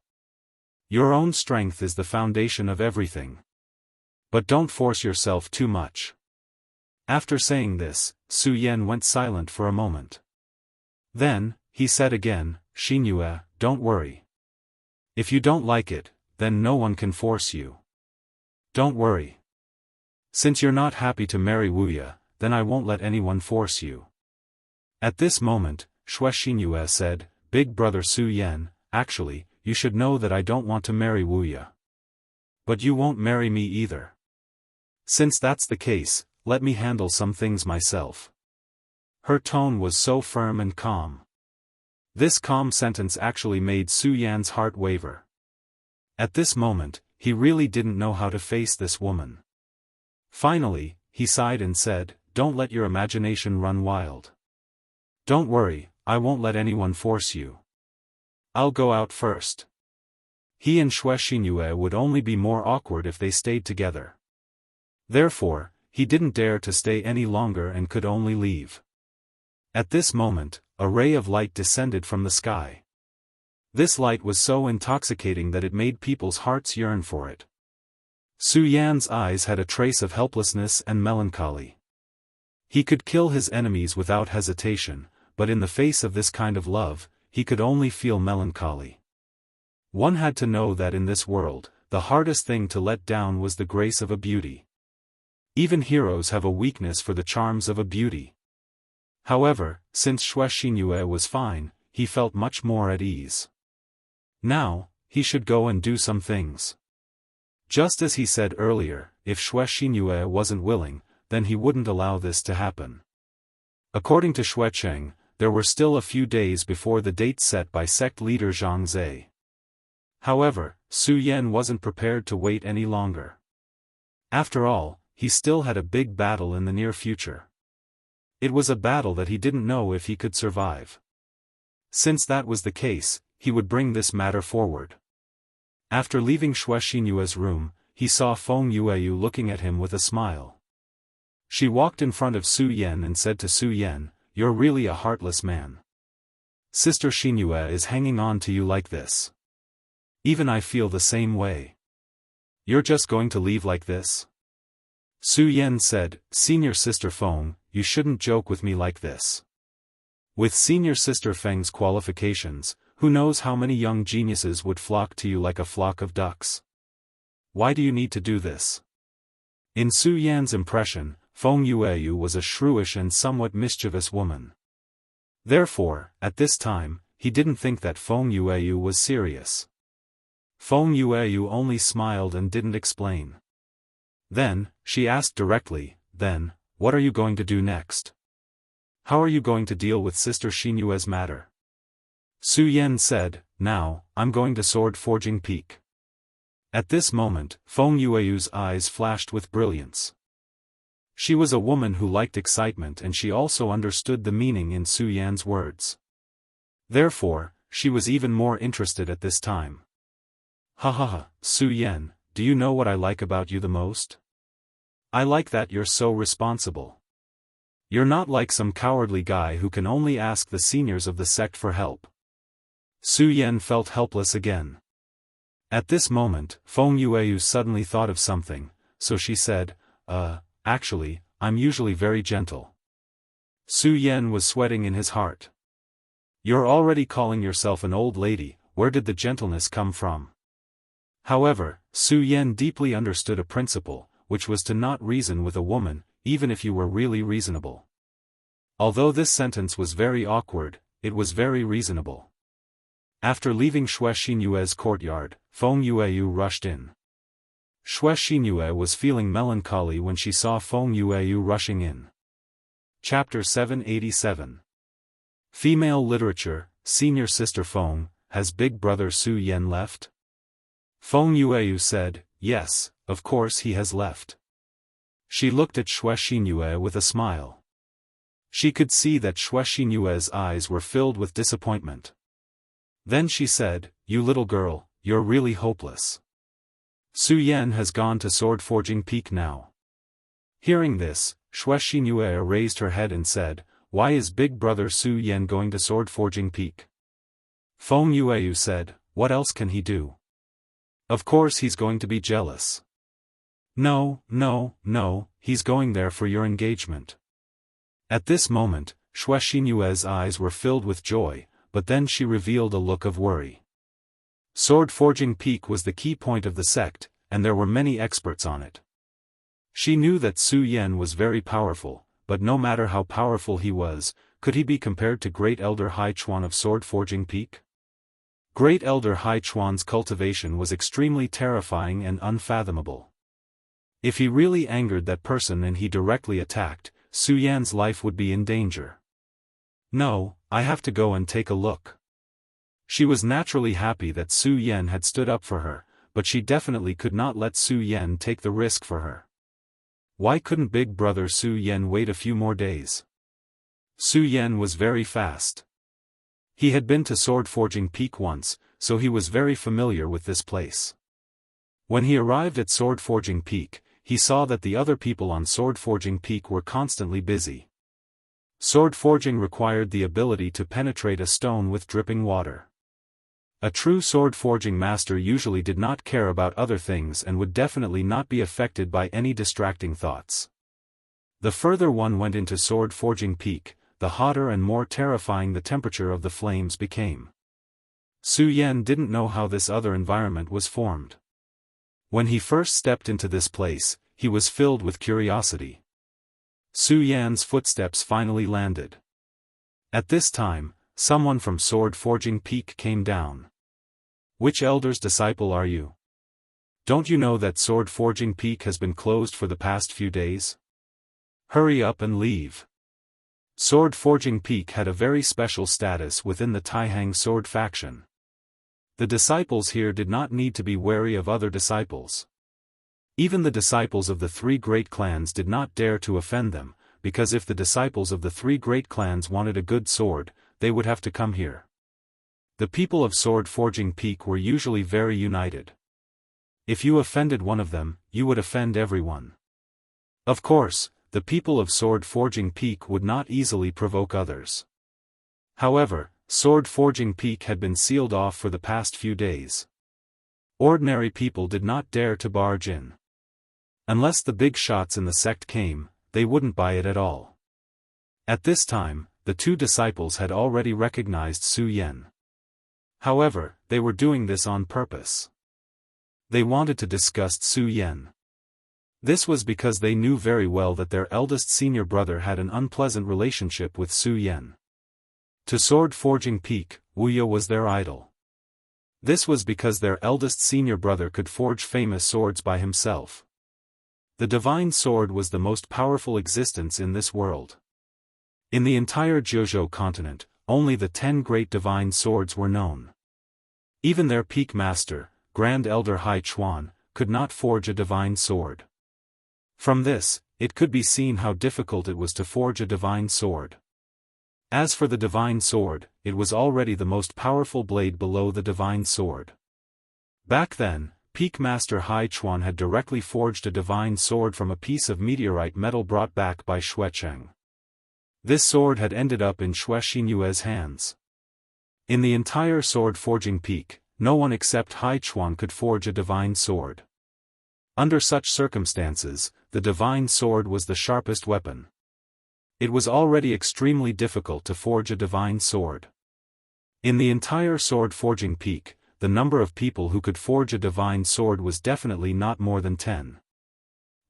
Your own strength is the foundation of everything. But don't force yourself too much. After saying this, Su Yan went silent for a moment. Then, he said again, Xinyue, don't worry. If you don't like it, then no one can force you. Don't worry. Since you're not happy to marry Wuya, then I won't let anyone force you. At this moment, Xinyue said, Big brother Su Yan, actually, you should know that I don't want to marry Wuya. But you won't marry me either. Since that's the case, let me handle some things myself. Her tone was so firm and calm. This calm sentence actually made Su Yan's heart waver. At this moment, he really didn't know how to face this woman. Finally, he sighed and said, Don't let your imagination run wild. Don't worry, I won't let anyone force you. I'll go out first. He and Xinyue would only be more awkward if they stayed together. Therefore, he didn't dare to stay any longer and could only leave. At this moment, a ray of light descended from the sky. This light was so intoxicating that it made people's hearts yearn for it. Su Yan's eyes had a trace of helplessness and melancholy. He could kill his enemies without hesitation, but in the face of this kind of love, he could only feel melancholy. One had to know that in this world, the hardest thing to let down was the grace of a beauty. Even heroes have a weakness for the charms of a beauty. However, since Xinyue was fine, he felt much more at ease. Now, he should go and do some things. Just as he said earlier, if Xinyue wasn't willing, then he wouldn't allow this to happen. According to Xuecheng, there were still a few days before the date set by sect leader Zhang Zhe. However, Su Yan wasn't prepared to wait any longer. After all, he still had a big battle in the near future. It was a battle that he didn't know if he could survive. Since that was the case, he would bring this matter forward. After leaving Xinyue's room, he saw Feng Yueyu looking at him with a smile. She walked in front of Su Yan and said to Su Yan, You're really a heartless man. Sister Xinyue is hanging on to you like this. Even I feel the same way. You're just going to leave like this? Su Yan said, Senior Sister Feng, you shouldn't joke with me like this. With Senior Sister Feng's qualifications, who knows how many young geniuses would flock to you like a flock of ducks? Why do you need to do this? In Su Yan's impression, Feng Yueyu was a shrewish and somewhat mischievous woman. Therefore, at this time, he didn't think that Feng Yueyu was serious. Feng Yueyu only smiled and didn't explain. Then, she asked directly, Then, what are you going to do next? How are you going to deal with Sister Xinyue's matter? Su Yan said, Now, I'm going to Sword Forging Peak. At this moment, Feng Yueyu's eyes flashed with brilliance. She was a woman who liked excitement and she also understood the meaning in Su Yan's words. Therefore, she was even more interested at this time. Ha ha ha, Su Yan, do you know what I like about you the most? I like that you're so responsible. You're not like some cowardly guy who can only ask the seniors of the sect for help. Su Yan felt helpless again. At this moment, Feng Yueyu suddenly thought of something, so she said, Actually, I'm usually very gentle. Su Yan was sweating in his heart. You're already calling yourself an old lady, where did the gentleness come from? However, Su Yan deeply understood a principle, which was to not reason with a woman, even if you were really reasonable. Although this sentence was very awkward, it was very reasonable. After leaving Xinyue's courtyard, Feng Yueyu rushed in. Xinyue was feeling melancholy when she saw Feng Yueyu rushing in. Chapter 787. Female Literature, Senior Sister Feng, has Big Brother Su Yan left? Feng Yueyu said, Yes, of course he has left. She looked at Xinyue with a smile. She could see that Xinyue's eyes were filled with disappointment. Then she said, You little girl, you're really hopeless. Su Yan has gone to Sword Forging Peak now. Hearing this, Xuexinhue raised her head and said, "Why is big brother Su Yan going to Sword Forging Peak?" Feng Yueyu said, "What else can he do? Of course he's going to be jealous." "No, no, no, he's going there for your engagement." At this moment, Xuexinyue's eyes were filled with joy, but then she revealed a look of worry. Sword Forging Peak was the key point of the sect, and there were many experts on it. She knew that Su Yan was very powerful, but no matter how powerful he was, could he be compared to Great Elder Hai Chuan of Sword Forging Peak? Great Elder Hai Chuan's cultivation was extremely terrifying and unfathomable. If he really angered that person and he directly attacked, Su Yan's life would be in danger. "No, I have to go and take a look." She was naturally happy that Su Yan had stood up for her, but she definitely could not let Su Yan take the risk for her. Why couldn't big brother Su Yan wait a few more days? Su Yan was very fast. He had been to Sword Forging Peak once, so he was very familiar with this place. When he arrived at Sword Forging Peak, he saw that the other people on Sword Forging Peak were constantly busy. Sword forging required the ability to penetrate a stone with dripping water. A true sword forging master usually did not care about other things and would definitely not be affected by any distracting thoughts. The further one went into Sword Forging Peak, the hotter and more terrifying the temperature of the flames became. Su Yan didn't know how this other environment was formed. When he first stepped into this place, he was filled with curiosity. Su Yan's footsteps finally landed. At this time, someone from Sword Forging Peak came down. "Which elder's disciple are you? Don't you know that Sword Forging Peak has been closed for the past few days? Hurry up and leave." Sword Forging Peak had a very special status within the Taihang sword faction. The disciples here did not need to be wary of other disciples. Even the disciples of the three great clans did not dare to offend them, because if the disciples of the three great clans wanted a good sword, they would have to come here. The people of Sword Forging Peak were usually very united. If you offended one of them, you would offend everyone. Of course, the people of Sword Forging Peak would not easily provoke others. However, Sword Forging Peak had been sealed off for the past few days. Ordinary people did not dare to barge in. Unless the big shots in the sect came, they wouldn't buy it at all. At this time, the two disciples had already recognized Su Yan. However, they were doing this on purpose. They wanted to disgust Su Yan. This was because they knew very well that their eldest senior brother had an unpleasant relationship with Su Yan. To Sword Forging Peak, Wuxia was their idol. This was because their eldest senior brother could forge famous swords by himself. The divine sword was the most powerful existence in this world. In the entire Jiuzhou continent, only the 10 great divine swords were known. Even their peak master, Grand Elder Hai Chuan, could not forge a divine sword. From this, it could be seen how difficult it was to forge a divine sword. As for the divine sword, it was already the most powerful blade below the divine sword. Back then, Peak Master Hai Chuan had directly forged a divine sword from a piece of meteorite metal brought back by Xuecheng. This sword had ended up in Xuexinyue's hands. In the entire Sword Forging Peak, no one except Hai Chuan could forge a divine sword. Under such circumstances, the divine sword was the sharpest weapon. It was already extremely difficult to forge a divine sword. In the entire Sword Forging Peak, the number of people who could forge a divine sword was definitely not more than 10.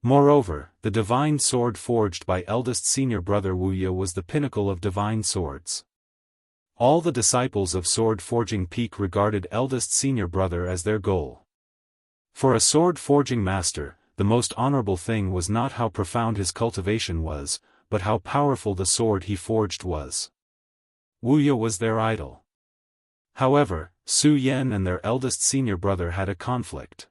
Moreover, the divine sword forged by eldest senior brother Wuxia was the pinnacle of divine swords. All the disciples of Sword Forging Peak regarded eldest senior brother as their goal. For a sword forging master, the most honorable thing was not how profound his cultivation was, but how powerful the sword he forged was. Wuxia was their idol. However, Su Yan and their eldest senior brother had a conflict.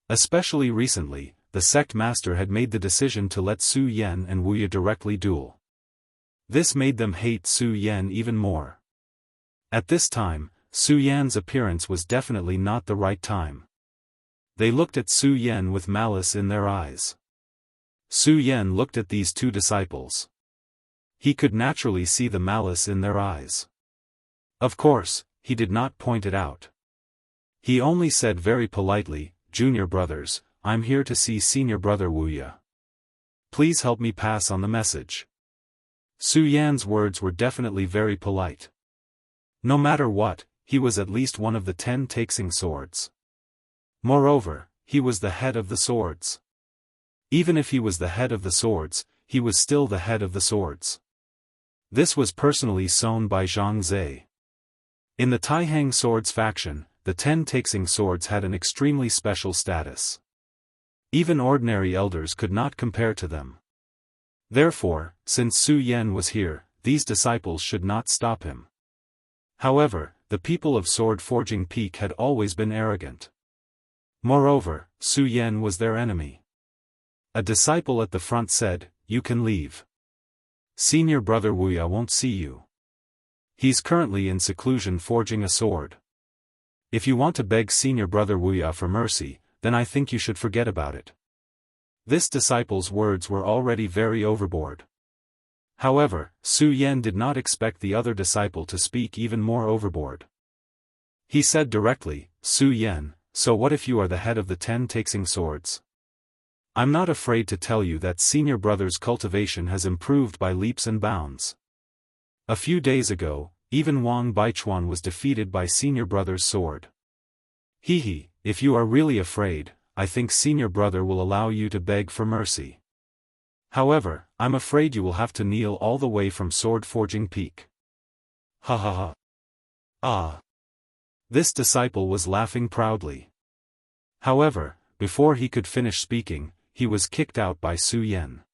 Especially recently, the sect master had made the decision to let Su Yan and Wuxia directly duel. This made them hate Su Yan even more. At this time, Su Yan's appearance was definitely not the right time. They looked at Su Yan with malice in their eyes. Su Yan looked at these two disciples. He could naturally see the malice in their eyes. Of course, he did not point it out. He only said very politely, "Junior brothers, I'm here to see senior brother Wuya. Please help me pass on the message." Su Yan's words were definitely very polite. No matter what, he was at least one of the 10 Taixing swords. Moreover, he was the head of the swords. Even if he was the head of the swords, he was still the head of the swords. This was personally sown by Zhang Zhe. In the Taihang swords faction, the 10 Taixing swords had an extremely special status. Even ordinary elders could not compare to them. Therefore, since Su Yan was here, these disciples should not stop him. However, the people of Sword Forging Peak had always been arrogant. Moreover, Su Yan was their enemy. A disciple at the front said, "You can leave. Senior brother Wuya won't see you. He's currently in seclusion forging a sword. If you want to beg senior brother Wuya for mercy, then I think you should forget about it." This disciple's words were already very overboard. However, Su Yan did not expect the other disciple to speak even more overboard. He said directly, "Su Yan, so what if you are the head of the 10 Taixing swords? I'm not afraid to tell you that senior brother's cultivation has improved by leaps and bounds. A few days ago, even Wang Baichuan was defeated by senior brother's sword. Hehe, if you are really afraid, I think senior brother will allow you to beg for mercy. However, I'm afraid you will have to kneel all the way from Sword Forging Peak." Ha ha ha. Ah. This disciple was laughing proudly. However, before he could finish speaking, he was kicked out by Su Yan.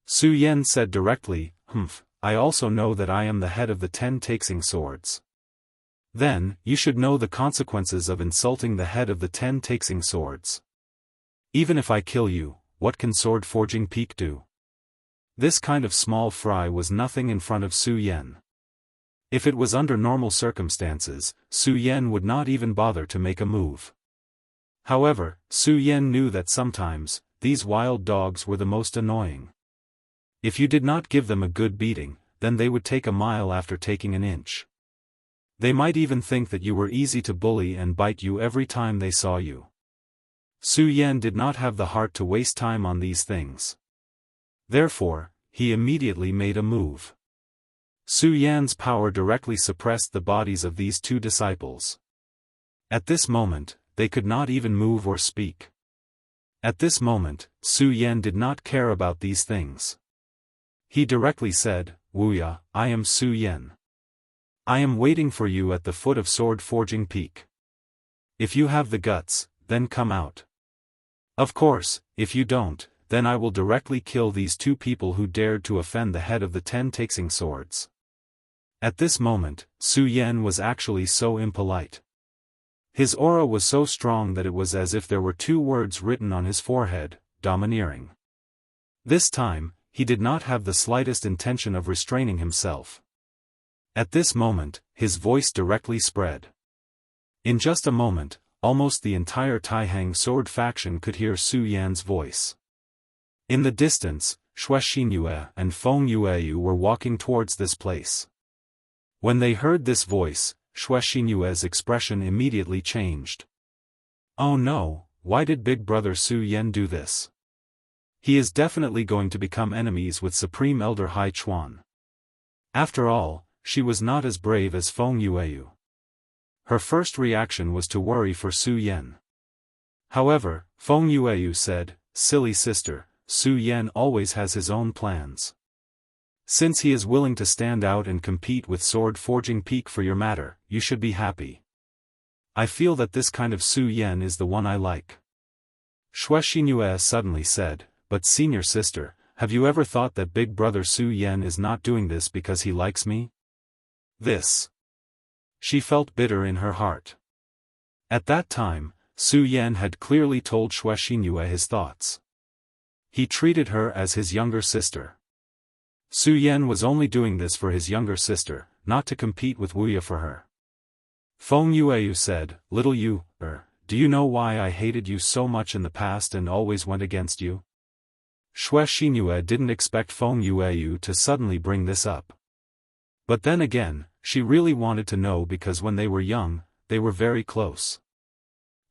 Su Yan said directly, "Humph, I also know that I am the head of the 10 Taixing swords. Then, you should know the consequences of insulting the head of the 10 Taixing swords. Even if I kill you, what can Sword Forging Peak do?" This kind of small fry was nothing in front of Su Yan. If it was under normal circumstances, Su Yan would not even bother to make a move. However, Su Yan knew that sometimes, these wild dogs were the most annoying. If you did not give them a good beating, then they would take a mile after taking an inch. They might even think that you were easy to bully and bite you every time they saw you. Su Yan did not have the heart to waste time on these things. Therefore, he immediately made a move. Su Yan's power directly suppressed the bodies of these two disciples. At this moment, they could not even move or speak. At this moment, Su Yan did not care about these things. He directly said, "Wuya, I am Su Yan. I am waiting for you at the foot of Sword Forging Peak. If you have the guts, then come out. Of course, if you don't, then I will directly kill these two people who dared to offend the head of the 10 Taixing swords." At this moment, Su Yan was actually so impolite. His aura was so strong that it was as if there were two words written on his forehead, domineering. This time, he did not have the slightest intention of restraining himself. At this moment, his voice directly spread. In just a moment, almost the entire Taihang sword faction could hear Su Yan's voice. In the distance, Xuexingyue and Feng Yueyu were walking towards this place. When they heard this voice, Xuexingyue's expression immediately changed. "Oh no, why did Big Brother Su Yan do this? He is definitely going to become enemies with Supreme Elder Hai Chuan." After all, she was not as brave as Feng Yueyu. Her first reaction was to worry for Su Yan. However, Feng Yueyu said, "Silly sister, Su Yan always has his own plans. Since he is willing to stand out and compete with Sword Forging Peak for your matter, you should be happy. I feel that this kind of Su Yan is the one I like." Xuexingyue suddenly said, "But senior sister, have you ever thought that Big Brother Su Yan is not doing this because he likes me? This." She felt bitter in her heart. At that time, Su Yan had clearly told Xuexingyue his thoughts. He treated her as his younger sister. Su Yan was only doing this for his younger sister, not to compete with Wuya for her. Feng Yueyu said, "Little you, do you know why I hated you so much in the past and always went against you? Xue Xingyue didn't expect Feng Yueyu to suddenly bring this up. But then again, she really wanted to know because when they were young, they were very close.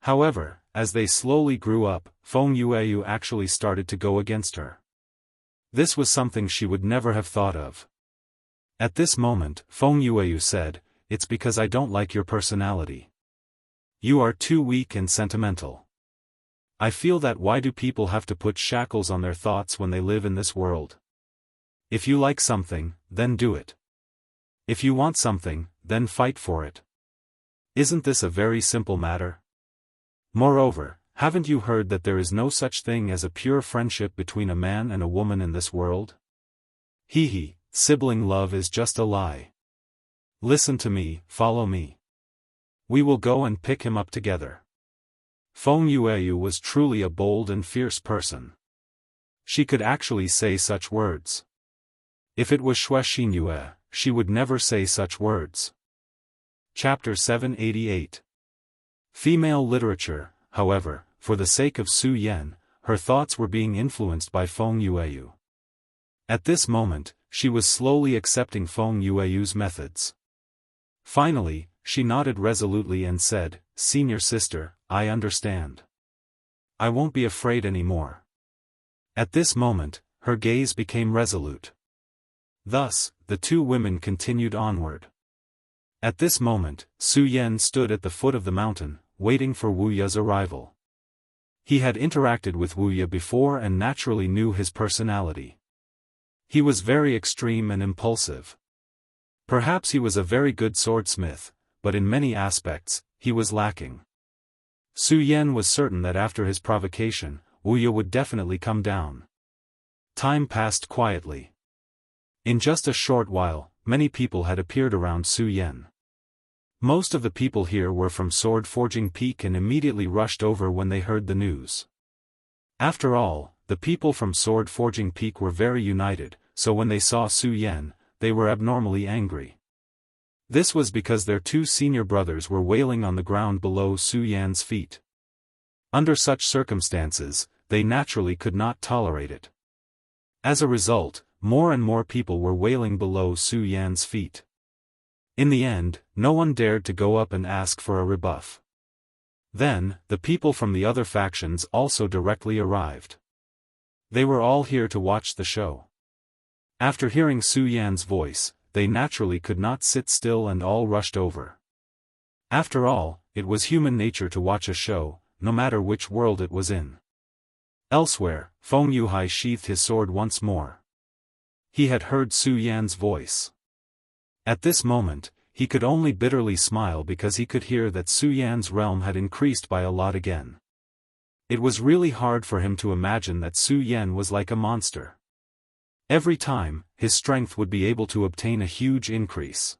However, as they slowly grew up, Feng Yueyu actually started to go against her. This was something she would never have thought of. At this moment, Feng Yueyu said, "It's because I don't like your personality. You are too weak and sentimental. I feel that why do people have to put shackles on their thoughts when they live in this world? If you like something, then do it. If you want something, then fight for it. Isn't this a very simple matter? Moreover, haven't you heard that there is no such thing as a pure friendship between a man and a woman in this world? Hee, sibling love is just a lie. Listen to me, follow me. We will go and pick him up together." Feng Yueyu was truly a bold and fierce person. She could actually say such words. If it was Xue Xingyue, she would never say such words. Chapter 788. Female literature. However, for the sake of Su Yan, her thoughts were being influenced by Feng Yueyu. At this moment, she was slowly accepting Feng Yueyu's methods. Finally, she nodded resolutely and said, "Senior sister, I understand. I won't be afraid anymore." At this moment, her gaze became resolute. Thus, the two women continued onward. At this moment, Su Yan stood at the foot of the mountain, waiting for Wuya's arrival. He had interacted with Wuya before and naturally knew his personality. He was very extreme and impulsive. Perhaps he was a very good swordsmith, but in many aspects, he was lacking. Su Yan was certain that after his provocation, Wuya would definitely come down. Time passed quietly. In just a short while, many people had appeared around Su Yan. Most of the people here were from Sword Forging Peak and immediately rushed over when they heard the news. After all, the people from Sword Forging Peak were very united, so when they saw Su Yan, they were abnormally angry. This was because their two senior brothers were wailing on the ground below Su Yan's feet. Under such circumstances, they naturally could not tolerate it. As a result, more and more people were wailing below Su Yan's feet. In the end, no one dared to go up and ask for a rebuff. Then, the people from the other factions also directly arrived. They were all here to watch the show. After hearing Su Yan's voice, they naturally could not sit still and all rushed over. After all, it was human nature to watch a show, no matter which world it was in. Elsewhere, Feng Yuhai sheathed his sword once more. He had heard Su Yan's voice. At this moment, he could only bitterly smile because he could hear that Su Yan's realm had increased by a lot again. It was really hard for him to imagine that Su Yan was like a monster. Every time, his strength would be able to obtain a huge increase.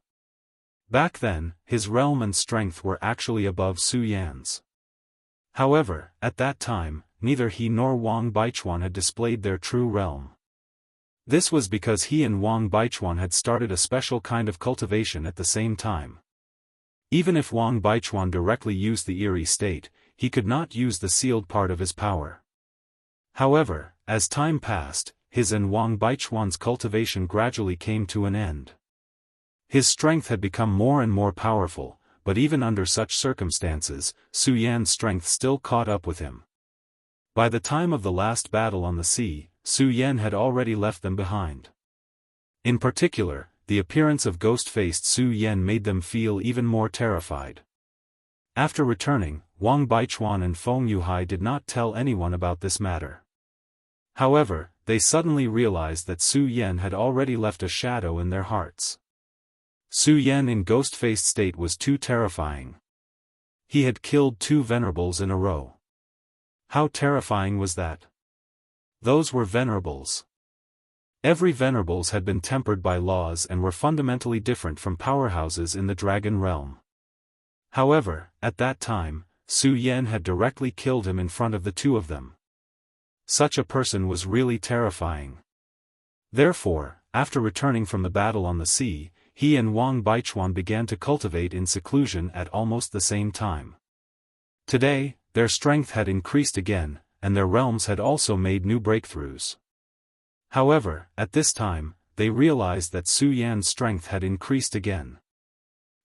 Back then, his realm and strength were actually above Su Yan's. However, at that time, neither he nor Wang Baichuan had displayed their true realm. This was because he and Wang Baichuan had started a special kind of cultivation at the same time. Even if Wang Baichuan directly used the eerie state, he could not use the sealed part of his power. However, as time passed, his and Wang Baichuan's cultivation gradually came to an end. His strength had become more and more powerful, but even under such circumstances, Su Yan's strength still caught up with him. By the time of the last battle on the sea, Su Yan had already left them behind. In particular, the appearance of ghost-faced Su Yan made them feel even more terrified. After returning, Wang Baichuan and Feng Yuhai did not tell anyone about this matter. However, they suddenly realized that Su Yan had already left a shadow in their hearts. Su Yan in ghost-faced state was too terrifying. He had killed 2 venerables in a row. How terrifying was that? Those were venerables. Every venerables had been tempered by laws and were fundamentally different from powerhouses in the dragon realm. However, at that time, Su Yan had directly killed him in front of the 2 of them. Such a person was really terrifying. Therefore, after returning from the battle on the sea, he and Wang Baichuan began to cultivate in seclusion at almost the same time. Today, their strength had increased again, and their realms had also made new breakthroughs. However, at this time, they realized that Su Yan's strength had increased again.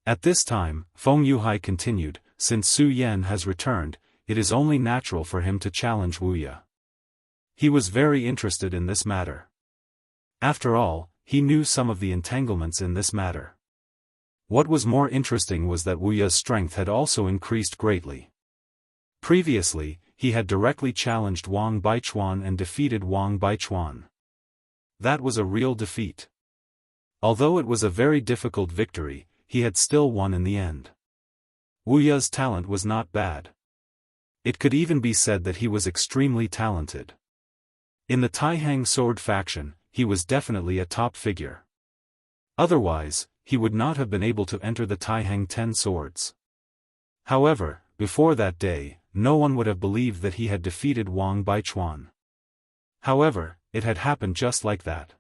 At this time, Feng Yuhai continued, since Su Yan has returned, it is only natural for him to challenge Wuya. He was very interested in this matter. After all, he knew some of the entanglements in this matter. What was more interesting was that Wuya's strength had also increased greatly. Previously, he had directly challenged Wang Baichuan and defeated Wang Baichuan. That was a real defeat. Although it was a very difficult victory, he had still won in the end. Wuya's talent was not bad. It could even be said that he was extremely talented. In the Taihang sword faction, he was definitely a top figure. Otherwise, he would not have been able to enter the Taihang 10 swords. However, before that day, no one would have believed that he had defeated Wang Baichuan. However, it had happened just like that.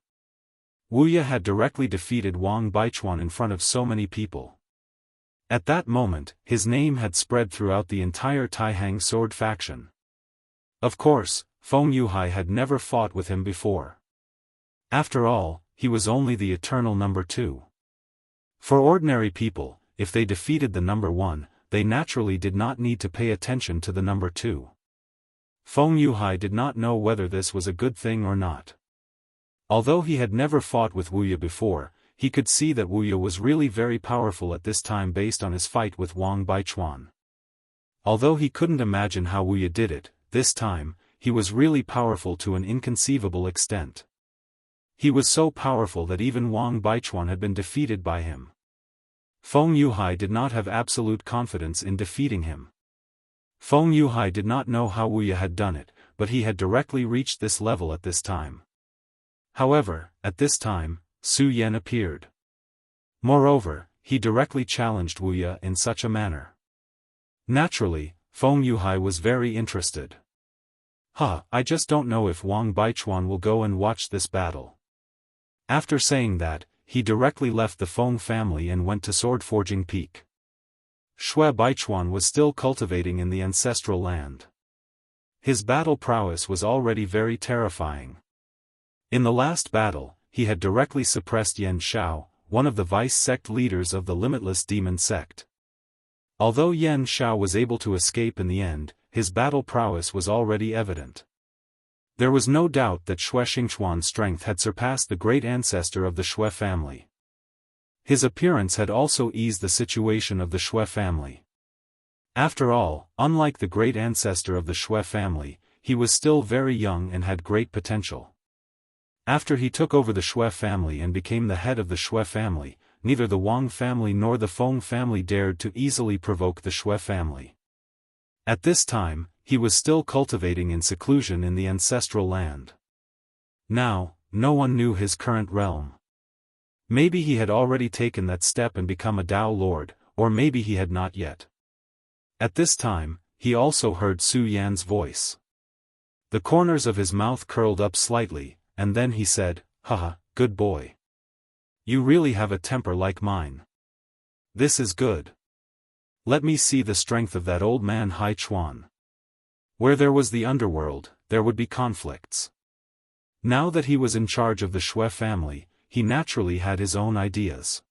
Wuya had directly defeated Wang Baichuan in front of so many people. At that moment, his name had spread throughout the entire Taihang sword faction. Of course, Feng Yuhai had never fought with him before. After all, he was only the eternal number 2. For ordinary people, if they defeated the number 1, they naturally did not need to pay attention to the number 2. Feng Yuhai did not know whether this was a good thing or not. Although he had never fought with Wuya before, he could see that Wuya was really very powerful at this time based on his fight with Wang Baichuan. Although he couldn't imagine how Wuya did it, this time, he was really powerful to an inconceivable extent. He was so powerful that even Wang Baichuan had been defeated by him. Feng Yuhai did not have absolute confidence in defeating him. Feng Yuhai did not know how Wuya had done it, but he had directly reached this level at this time. However, at this time, Su Yan appeared. Moreover, he directly challenged Wuya in such a manner. Naturally, Feng Yuhai was very interested. I just don't know if Wang Baichuan will go and watch this battle. After saying that, he directly left the Feng family and went to Sword Forging Peak. Shui Baichuan was still cultivating in the ancestral land. His battle prowess was already very terrifying. In the last battle, he had directly suppressed Yan Shao, one of the vice sect leaders of the Limitless Demon Sect. Although Yan Shao was able to escape in the end, his battle prowess was already evident. There was no doubt that Shui Xingchuan's strength had surpassed the great ancestor of the Shui family. His appearance had also eased the situation of the Shui family. After all, unlike the great ancestor of the Shui family, he was still very young and had great potential. After he took over the Shui family and became the head of the Shui family, neither the Wang family nor the Feng family dared to easily provoke the Shui family. At this time, he was still cultivating in seclusion in the ancestral land. Now, no one knew his current realm. Maybe he had already taken that step and become a Dao Lord, or maybe he had not yet. At this time, he also heard Su Yan's voice. The corners of his mouth curled up slightly, and then he said, "Haha, good boy. You really have a temper like mine. This is good. Let me see the strength of that old man Hai Chuan." Where there was the underworld, there would be conflicts. Now that he was in charge of the Shui family, he naturally had his own ideas.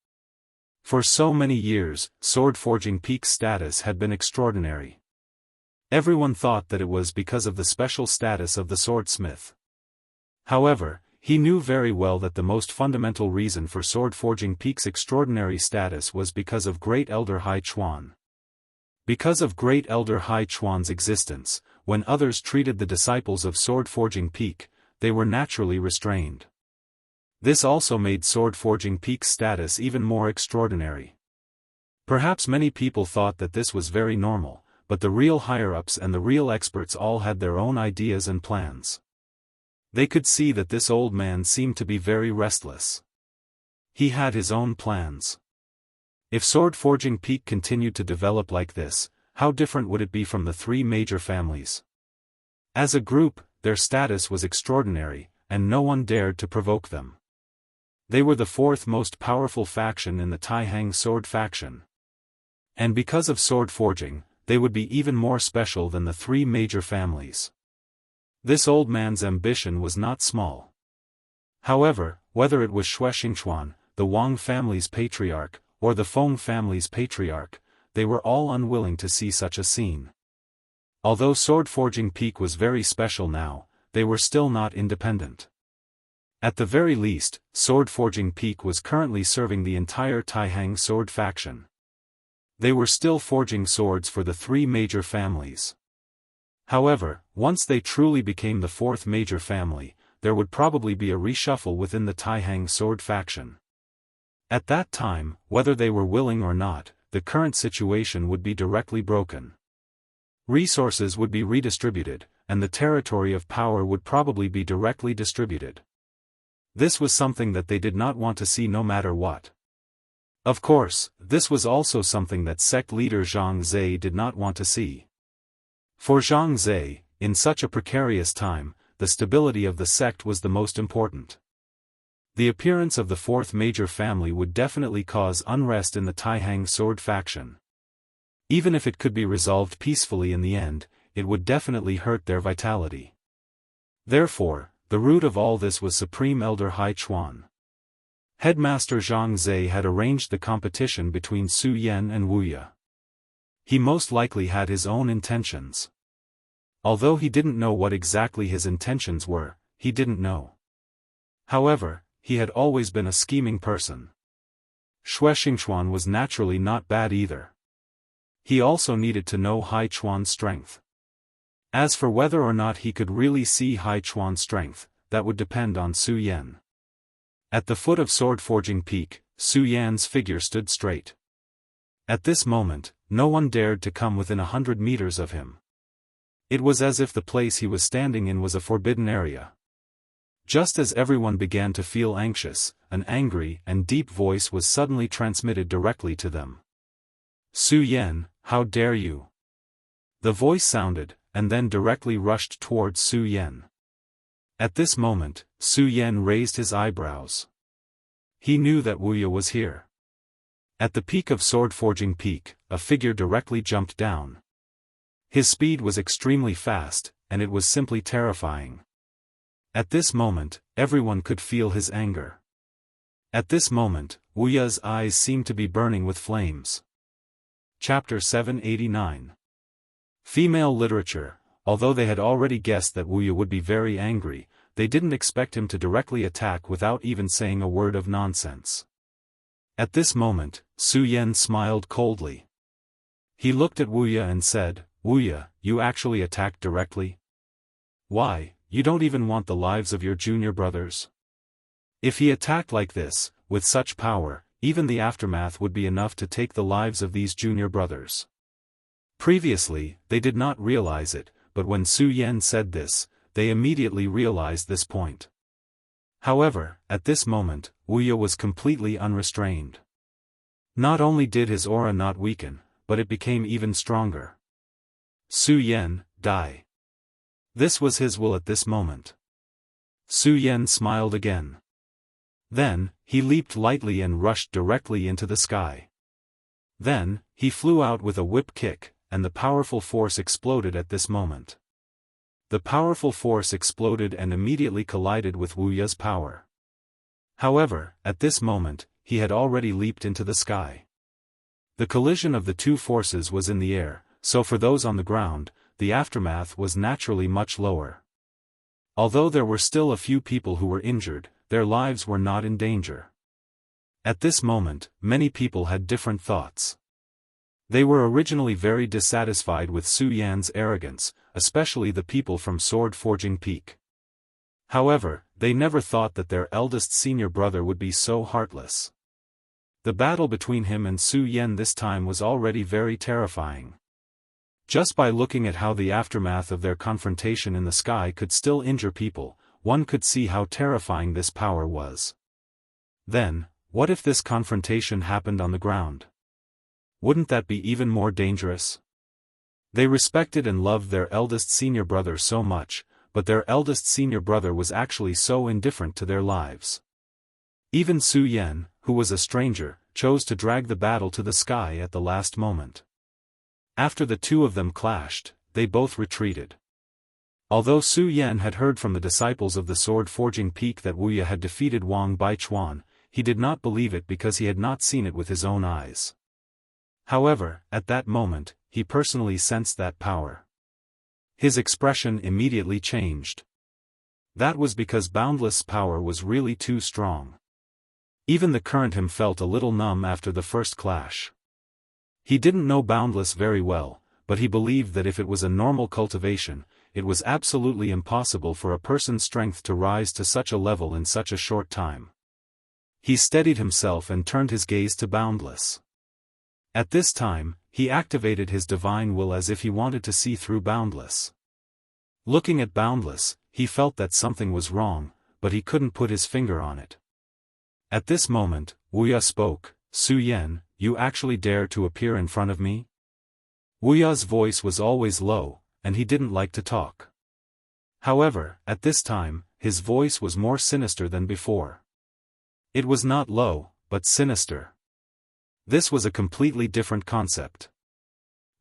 For so many years, Sword Forging Peak's status had been extraordinary. Everyone thought that it was because of the special status of the swordsmith. However, he knew very well that the most fundamental reason for Sword Forging Peak's extraordinary status was because of Great Elder Hai Chuan. Because of Great Elder Hai Chuan's existence, when others treated the disciples of Sword Forging Peak, they were naturally restrained. This also made Sword Forging Peak's status even more extraordinary. Perhaps many people thought that this was very normal, but the real higher-ups and the real experts all had their own ideas and plans. They could see that this old man seemed to be very restless. He had his own plans. If Sword Forging Peak continued to develop like this, how different would it be from the three major families? As a group, their status was extraordinary, and no one dared to provoke them. They were the fourth most powerful faction in the Taihang sword faction. And because of sword forging, they would be even more special than the three major families. This old man's ambition was not small. However, whether it was Xingchuan, the Wang family's patriarch, or the Feng family's patriarch, they were all unwilling to see such a scene. Although Sword Forging Peak was very special now, they were still not independent. At the very least, Sword Forging Peak was currently serving the entire Taihang sword faction. They were still forging swords for the three major families. However, once they truly became the fourth major family, there would probably be a reshuffle within the Taihang sword faction. At that time, whether they were willing or not, the current situation would be directly broken. Resources would be redistributed, and the territory of power would probably be directly distributed. This was something that they did not want to see no matter what. Of course, this was also something that sect leader Zhang Zhe did not want to see. For Zhang Zhe, in such a precarious time, the stability of the sect was the most important. The appearance of the fourth major family would definitely cause unrest in the Taihang sword faction. Even if it could be resolved peacefully in the end, it would definitely hurt their vitality. Therefore, the root of all this was Supreme Elder Hai Chuan. Headmaster Zhang Zhe had arranged the competition between Su Yan and Wuxia. He most likely had his own intentions. Although he didn't know what exactly his intentions were, he didn't know. However, he had always been a scheming person. Xingchuan was naturally not bad either. He also needed to know Hai Chuan's strength. As for whether or not he could really see Hai Chuan's strength, that would depend on Su Yan. At the foot of Sword Forging Peak, Su Yan's figure stood straight. At this moment, no one dared to come within 100 meters of him. It was as if the place he was standing in was a forbidden area. Just as everyone began to feel anxious, an angry and deep voice was suddenly transmitted directly to them. Su Yan, how dare you? The voice sounded, and then directly rushed towards Su Yan. At this moment, Su Yan raised his eyebrows. He knew that Wuxia was here. At the peak of Sword Forging Peak, a figure directly jumped down. His speed was extremely fast, and it was simply terrifying. At this moment, everyone could feel his anger. At this moment, Wuxia's eyes seemed to be burning with flames. Chapter 789. Female literature. Although they had already guessed that Wuxia would be very angry, they didn't expect him to directly attack without even saying a word of nonsense. At this moment, Su Yan smiled coldly. He looked at Wuxia and said, "Wuxia, you actually attacked directly? Why, you don't even want the lives of your junior brothers?" If he attacked like this, with such power, even the aftermath would be enough to take the lives of these junior brothers. Previously, they did not realize it, but when Su Yan said this, they immediately realized this point. However, at this moment, Wuxia was completely unrestrained. Not only did his aura not weaken, but it became even stronger. Su Yan, die. This was his will at this moment. Su Yan smiled again. Then, he leaped lightly and rushed directly into the sky. Then, he flew out with a whip kick, and the powerful force exploded at this moment. The powerful force exploded and immediately collided with Wuxia's power. However, at this moment, he had already leaped into the sky. The collision of the two forces was in the air, so for those on the ground, the aftermath was naturally much lower. Although there were still a few people who were injured, their lives were not in danger. At this moment, many people had different thoughts. They were originally very dissatisfied with Su Yan's arrogance, especially the people from Sword Forging Peak. However, they never thought that their eldest senior brother would be so heartless. The battle between him and Su Yan this time was already very terrifying. Just by looking at how the aftermath of their confrontation in the sky could still injure people, one could see how terrifying this power was. Then, what if this confrontation happened on the ground? Wouldn't that be even more dangerous? They respected and loved their eldest senior brother so much, but their eldest senior brother was actually so indifferent to their lives. Even Su Yan, who was a stranger, chose to drag the battle to the sky at the last moment. After the two of them clashed, they both retreated. Although Su Yan had heard from the disciples of the sword-forging peak that Wuya had defeated Wang Baichuan, he did not believe it because he had not seen it with his own eyes. However, at that moment, he personally sensed that power. His expression immediately changed. That was because Boundless' power was really too strong. Even the current him felt a little numb after the first clash. He didn't know Boundless very well, but he believed that if it was a normal cultivation, it was absolutely impossible for a person's strength to rise to such a level in such a short time. He steadied himself and turned his gaze to Boundless. At this time, he activated his divine will as if he wanted to see through Boundless. Looking at Boundless, he felt that something was wrong, but he couldn't put his finger on it. At this moment, Wuya spoke, "Su Yan, you actually dare to appear in front of me?" Wuya's voice was always low, and he didn't like to talk. However, at this time, his voice was more sinister than before. It was not low, but sinister. This was a completely different concept.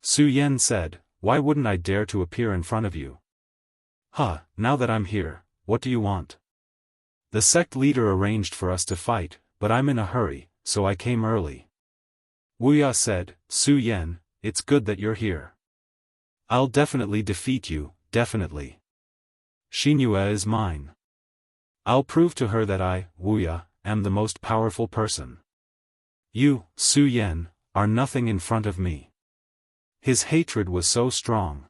Su Yan said, "Why wouldn't I dare to appear in front of you?" Now that I'm here, what do you want?" "The sect leader arranged for us to fight, but I'm in a hurry, so I came early." Wuya said, "Su Yan, it's good that you're here. I'll definitely defeat you, definitely. Xinyue is mine. I'll prove to her that I, Wuya, am the most powerful person. You, Su Yan, are nothing in front of me." His hatred was so strong.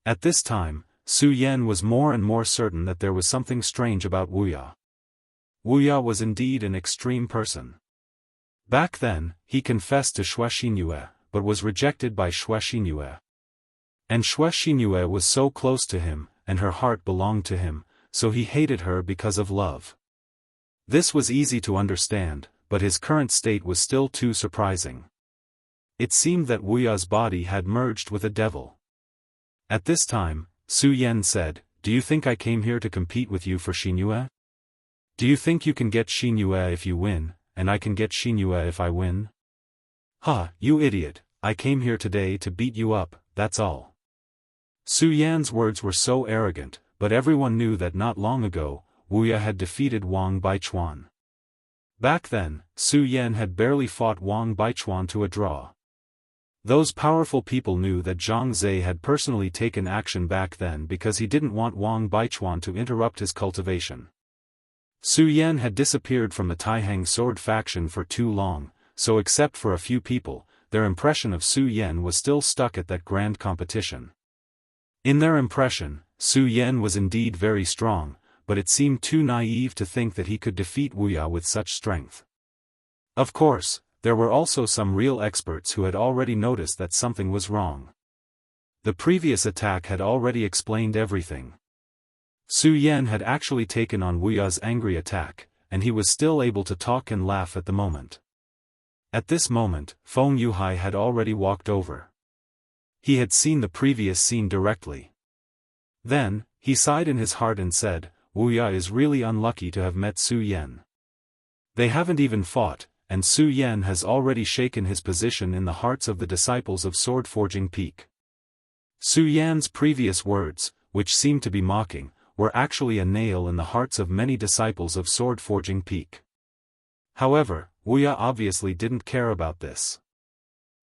At this time, Su Yan was more and more certain that there was something strange about Wuya. Wuya was indeed an extreme person. Back then, he confessed to Xinyue, but was rejected by Xinyue. And Xinyue was so close to him, and her heart belonged to him, so he hated her because of love. This was easy to understand, but his current state was still too surprising. It seemed that Wuya's body had merged with a devil. At this time, Su Yan said, "Do you think I came here to compete with you for Xinyue? Do you think you can get Xinyue if you win, and I can get Xinyue if I win? You idiot, I came here today to beat you up, that's all." Su Yan's words were so arrogant, but everyone knew that not long ago, Wuya had defeated Wang Baichuan. Back then, Su Yan had barely fought Wang Baichuan to a draw. Those powerful people knew that Zhang Zhe had personally taken action back then because he didn't want Wang Baichuan to interrupt his cultivation. Su Yan had disappeared from the Taihang sword faction for too long, so except for a few people, their impression of Su Yan was still stuck at that grand competition. In their impression, Su Yan was indeed very strong, but it seemed too naive to think that he could defeat Wuya with such strength. Of course, there were also some real experts who had already noticed that something was wrong. The previous attack had already explained everything. Su Yan had actually taken on Wuya's angry attack, and he was still able to talk and laugh at the moment. At this moment, Feng Yuhai had already walked over. He had seen the previous scene directly. Then, he sighed in his heart and said, "Wuya is really unlucky to have met Su Yan. They haven't even fought, and Su Yan has already shaken his position in the hearts of the disciples of Sword Forging Peak." Su Yan's previous words, which seemed to be mocking, were actually a nail in the hearts of many disciples of Sword Forging Peak. However, Wuya obviously didn't care about this.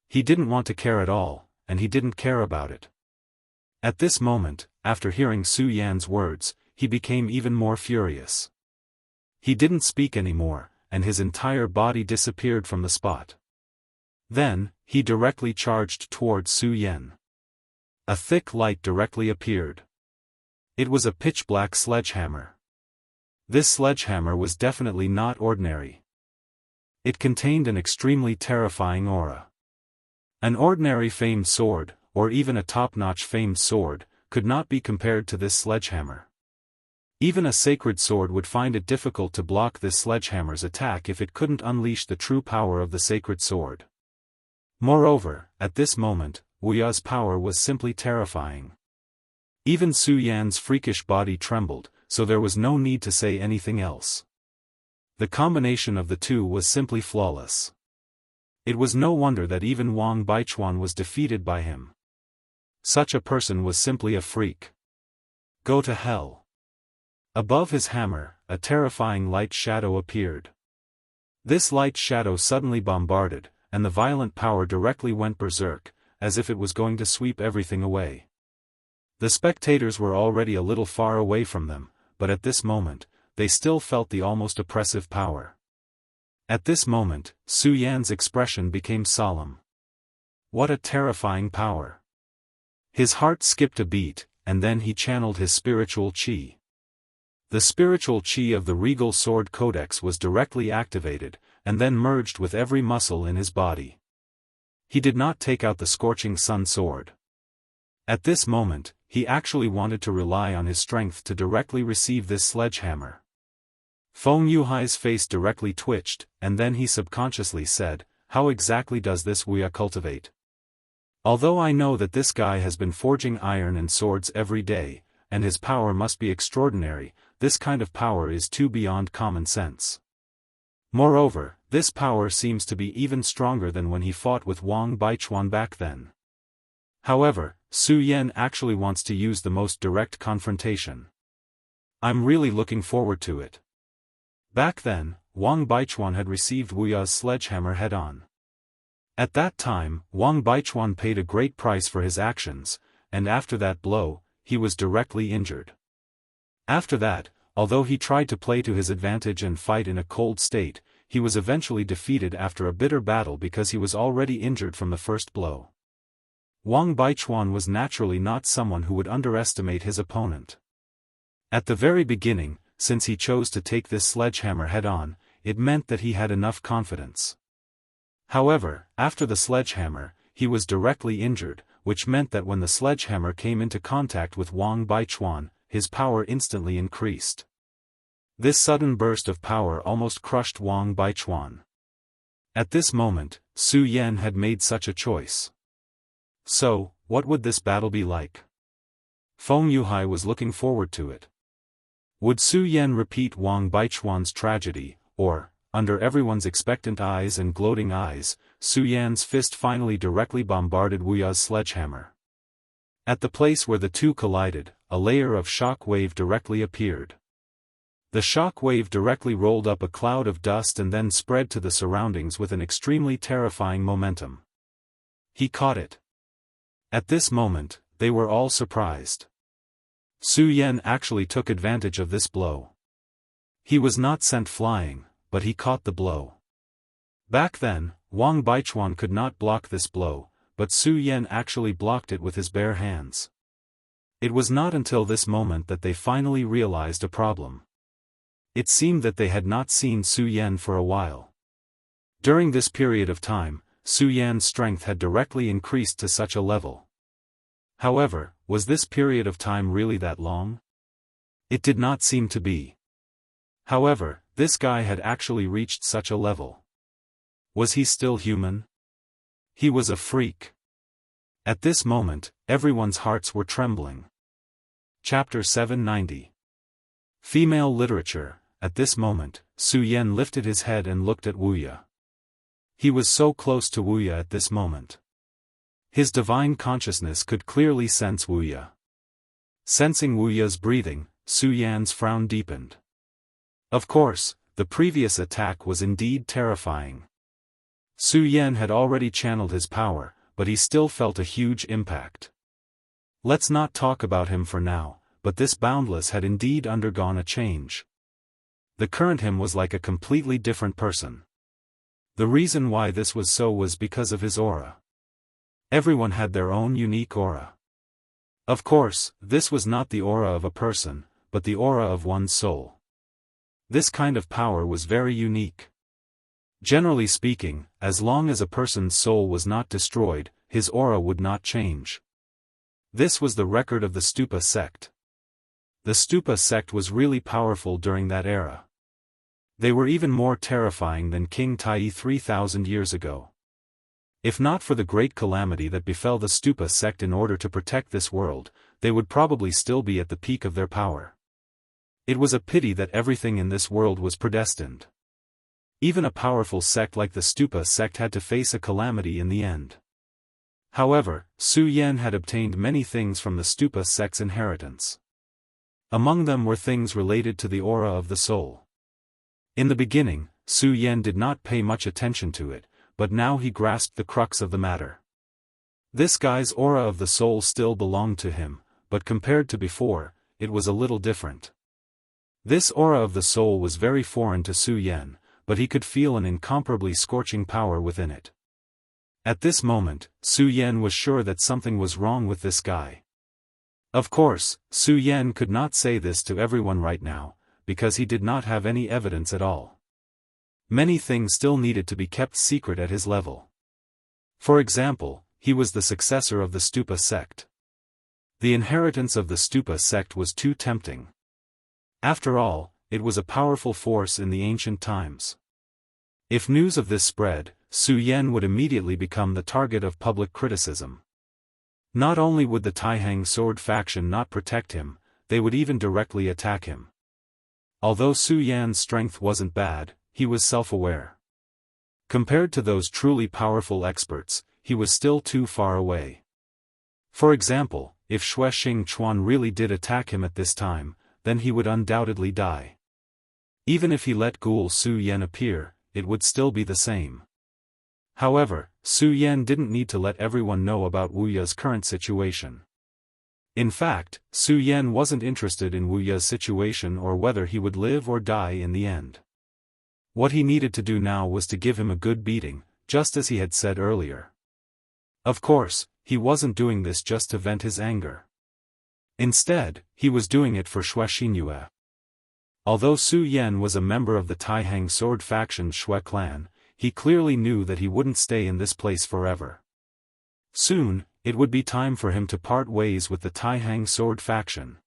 He didn't want to care at all, and he didn't care about it. At this moment, after hearing Su Yan's words, he became even more furious. He didn't speak anymore, and his entire body disappeared from the spot. Then, he directly charged towards Su Yan. A thick light directly appeared. It was a pitch-black sledgehammer. This sledgehammer was definitely not ordinary. It contained an extremely terrifying aura. An ordinary famed sword, or even a top-notch famed sword, could not be compared to this sledgehammer. Even a sacred sword would find it difficult to block this sledgehammer's attack if it couldn't unleash the true power of the sacred sword. Moreover, at this moment, Wuya's power was simply terrifying. Even Su Yan's freakish body trembled, so there was no need to say anything else. The combination of the two was simply flawless. It was no wonder that even Wang Baichuan was defeated by him. Such a person was simply a freak. Go to hell. Above his hammer, a terrifying light shadow appeared. This light shadow suddenly bombarded, and the violent power directly went berserk, as if it was going to sweep everything away. The spectators were already a little far away from them, but at this moment, they still felt the almost oppressive power. At this moment, Su Yan's expression became solemn. What a terrifying power! His heart skipped a beat, and then he channeled his spiritual qi. The spiritual qi of the regal sword codex was directly activated, and then merged with every muscle in his body. He did not take out the scorching sun sword. At this moment, he actually wanted to rely on his strength to directly receive this sledgehammer. Feng Yuhai's face directly twitched, and then he subconsciously said, "How exactly does this Wuxia cultivate? Although I know that this guy has been forging iron and swords every day, and his power must be extraordinary, this kind of power is too beyond common sense. Moreover, this power seems to be even stronger than when he fought with Wang Baichuan back then. However, Su Yan actually wants to use the most direct confrontation. I'm really looking forward to it." Back then, Wang Baichuan had received Wuxia's sledgehammer head-on. At that time, Wang Baichuan paid a great price for his actions, and after that blow, he was directly injured. After that, although he tried to play to his advantage and fight in a cold state, he was eventually defeated after a bitter battle because he was already injured from the first blow. Wang Baichuan was naturally not someone who would underestimate his opponent. At the very beginning, since he chose to take this sledgehammer head-on, it meant that he had enough confidence. However, after the sledgehammer, he was directly injured, which meant that when the sledgehammer came into contact with Wang Baichuan, his power instantly increased. This sudden burst of power almost crushed Wang Baichuan. At this moment, Su Yan had made such a choice. So, what would this battle be like? Feng Yuhai was looking forward to it. Would Su Yan repeat Wang Baichuan's tragedy, or, under everyone's expectant eyes and gloating eyes, Su Yan's fist finally directly bombarded Wuxia's sledgehammer? At the place where the two collided, a layer of shock wave directly appeared. The shock wave directly rolled up a cloud of dust and then spread to the surroundings with an extremely terrifying momentum. He caught it. At this moment, they were all surprised. Su Yan actually took advantage of this blow. He was not sent flying, but he caught the blow. Back then, Wang Baichuan could not block this blow, but Su Yan actually blocked it with his bare hands. It was not until this moment that they finally realized a problem. It seemed that they had not seen Su Yan for a while. During this period of time, Su Yan's strength had directly increased to such a level. However, was this period of time really that long? It did not seem to be. However, this guy had actually reached such a level. Was he still human? He was a freak. At this moment, everyone's hearts were trembling. Chapter 790. Female Literature. At this moment, Su Yan lifted his head and looked at Wuxia. He was so close to Wuxia at this moment. His divine consciousness could clearly sense Wuxia. Sensing Wuxia's breathing, Su Yan's frown deepened. Of course, the previous attack was indeed terrifying. Su Yan had already channeled his power, but he still felt a huge impact. Let's not talk about him for now, but this Boundless had indeed undergone a change. The current him was like a completely different person. The reason why this was so was because of his aura. Everyone had their own unique aura. Of course, this was not the aura of a person, but the aura of one's soul. This kind of power was very unique. Generally speaking, as long as a person's soul was not destroyed, his aura would not change. This was the record of the Stupa sect. The Stupa sect was really powerful during that era. They were even more terrifying than King Tai 3,000 years ago. If not for the great calamity that befell the Stupa sect in order to protect this world, they would probably still be at the peak of their power. It was a pity that everything in this world was predestined. Even a powerful sect like the Stupa sect had to face a calamity in the end. However, Su Yan had obtained many things from the Stupa sect's inheritance. Among them were things related to the aura of the soul. In the beginning, Su Yan did not pay much attention to it, but now he grasped the crux of the matter. This guy's aura of the soul still belonged to him, but compared to before, it was a little different. This aura of the soul was very foreign to Su Yan, but he could feel an incomparably scorching power within it. At this moment, Su Yan was sure that something was wrong with this guy. Of course, Su Yan could not say this to everyone right now, because he did not have any evidence at all. Many things still needed to be kept secret at his level. For example, he was the successor of the Stupa sect. The inheritance of the Stupa sect was too tempting. After all, it was a powerful force in the ancient times. If news of this spread, Su Yan would immediately become the target of public criticism. Not only would the Taihang sword faction not protect him, they would even directly attack him. Although Su Yan's strength wasn't bad, he was self-aware. Compared to those truly powerful experts, he was still too far away. For example, if Xue Xingchuan really did attack him at this time, then he would undoubtedly die. Even if he let Ghoul Su Yan appear, it would still be the same. However, Su Yan didn't need to let everyone know about Wuya's current situation. In fact, Su Yan wasn't interested in Wuya's situation or whether he would live or die in the end. What he needed to do now was to give him a good beating, just as he had said earlier. Of course, he wasn't doing this just to vent his anger. Instead, he was doing it for Xue Xinyue. Although Su Yan was a member of the Taihang sword faction Xue clan, he clearly knew that he wouldn't stay in this place forever. Soon, it would be time for him to part ways with the Taihang sword faction.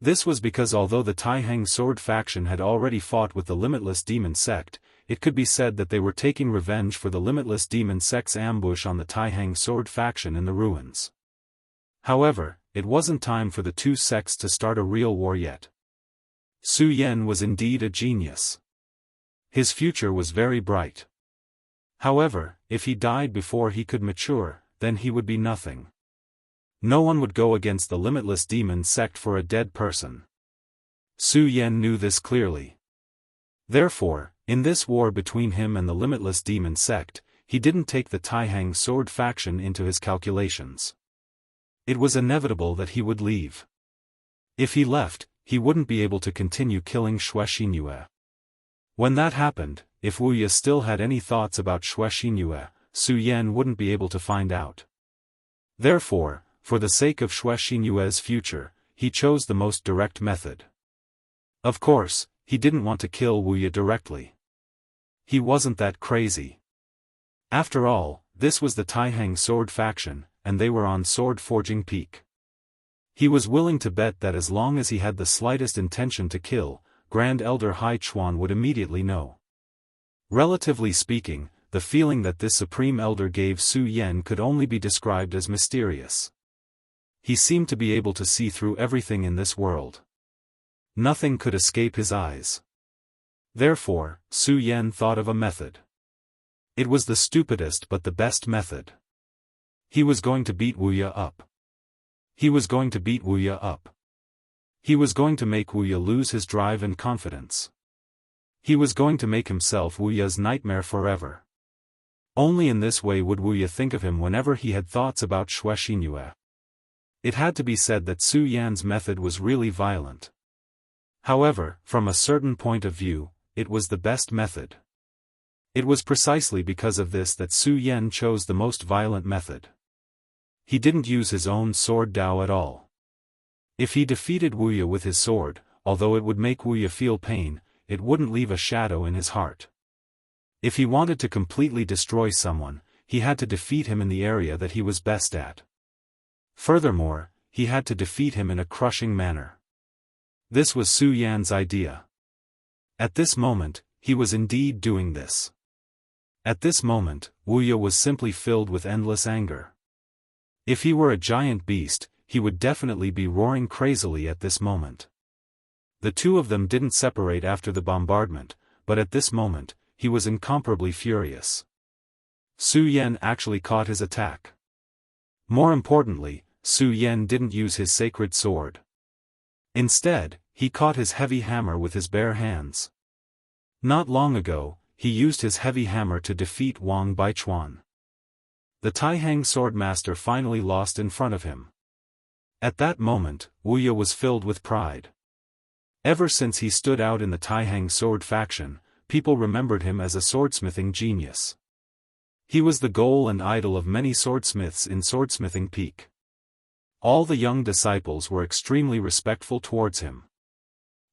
This was because although the Taihang sword faction had already fought with the Limitless Demon sect, it could be said that they were taking revenge for the Limitless Demon sect's ambush on the Taihang sword faction in the ruins. However, it wasn't time for the two sects to start a real war yet. Su Yan was indeed a genius. His future was very bright. However, if he died before he could mature, then he would be nothing. No one would go against the Limitless Demon sect for a dead person. Su Yan knew this clearly. Therefore, in this war between him and the Limitless Demon sect, he didn't take the Taihang sword faction into his calculations. It was inevitable that he would leave. If he left, he wouldn't be able to continue killing Xue Xinyue. When that happened, if Wuya still had any thoughts about Xue Xinyue, Su Yan wouldn't be able to find out. Therefore, for the sake of Xue Xinyue's future, he chose the most direct method. Of course, he didn't want to kill Wuya directly. He wasn't that crazy. After all, this was the Taihang sword faction, and they were on sword forging peak. He was willing to bet that as long as he had the slightest intention to kill, Grand Elder Hai Chuan would immediately know. Relatively speaking, the feeling that this Supreme Elder gave Su Yan could only be described as mysterious. He seemed to be able to see through everything in this world. Nothing could escape his eyes. Therefore, Su Yan thought of a method. It was the stupidest but the best method. He was going to beat Wuya up. He was going to beat Wuya up. He was going to make Wuya lose his drive and confidence. He was going to make himself Wuya's nightmare forever. Only in this way would Wuya think of him whenever he had thoughts about Xue Xinyue. It had to be said that Su Yan's method was really violent. However, from a certain point of view, it was the best method. It was precisely because of this that Su Yan chose the most violent method. He didn't use his own sword Dao at all. If he defeated Wuya with his sword, although it would make Wuya feel pain, it wouldn't leave a shadow in his heart. If he wanted to completely destroy someone, he had to defeat him in the area that he was best at. Furthermore, he had to defeat him in a crushing manner. This was Su Yan's idea. At this moment, he was indeed doing this. At this moment, Wuya was simply filled with endless anger. If he were a giant beast, he would definitely be roaring crazily at this moment. The two of them didn't separate after the bombardment, but at this moment, he was incomparably furious. Su Yan actually caught his attack. More importantly, Su Yan didn't use his sacred sword. Instead, he caught his heavy hammer with his bare hands. Not long ago, he used his heavy hammer to defeat Wang Baichuan. The Taihang swordmaster finally lost in front of him. At that moment, Wuxia was filled with pride. Ever since he stood out in the Taihang sword faction, people remembered him as a swordsmithing genius. He was the goal and idol of many swordsmiths in Swordsmithing Peak. All the young disciples were extremely respectful towards him.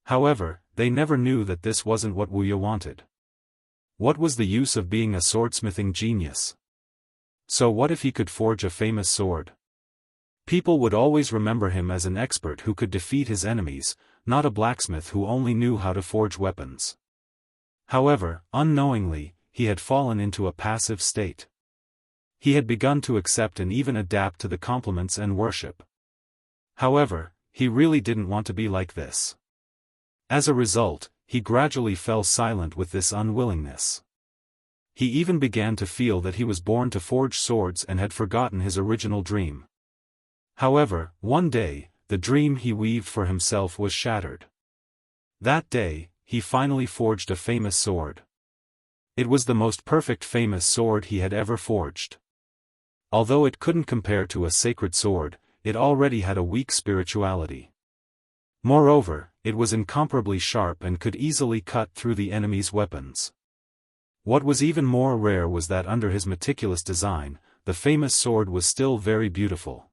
However, they never knew that this wasn't what Wuxia wanted. What was the use of being a swordsmithing genius? So what if he could forge a famous sword? People would always remember him as an expert who could defeat his enemies, not a blacksmith who only knew how to forge weapons. However, unknowingly, he had fallen into a passive state. He had begun to accept and even adapt to the compliments and worship. However, he really didn't want to be like this. As a result, he gradually fell silent with this unwillingness. He even began to feel that he was born to forge swords and had forgotten his original dream. However, one day, the dream he weaved for himself was shattered. That day, he finally forged a famous sword. It was the most perfect famous sword he had ever forged. Although it couldn't compare to a sacred sword, it already had a weak spirituality. Moreover, it was incomparably sharp and could easily cut through the enemy's weapons. What was even more rare was that under his meticulous design, the famous sword was still very beautiful.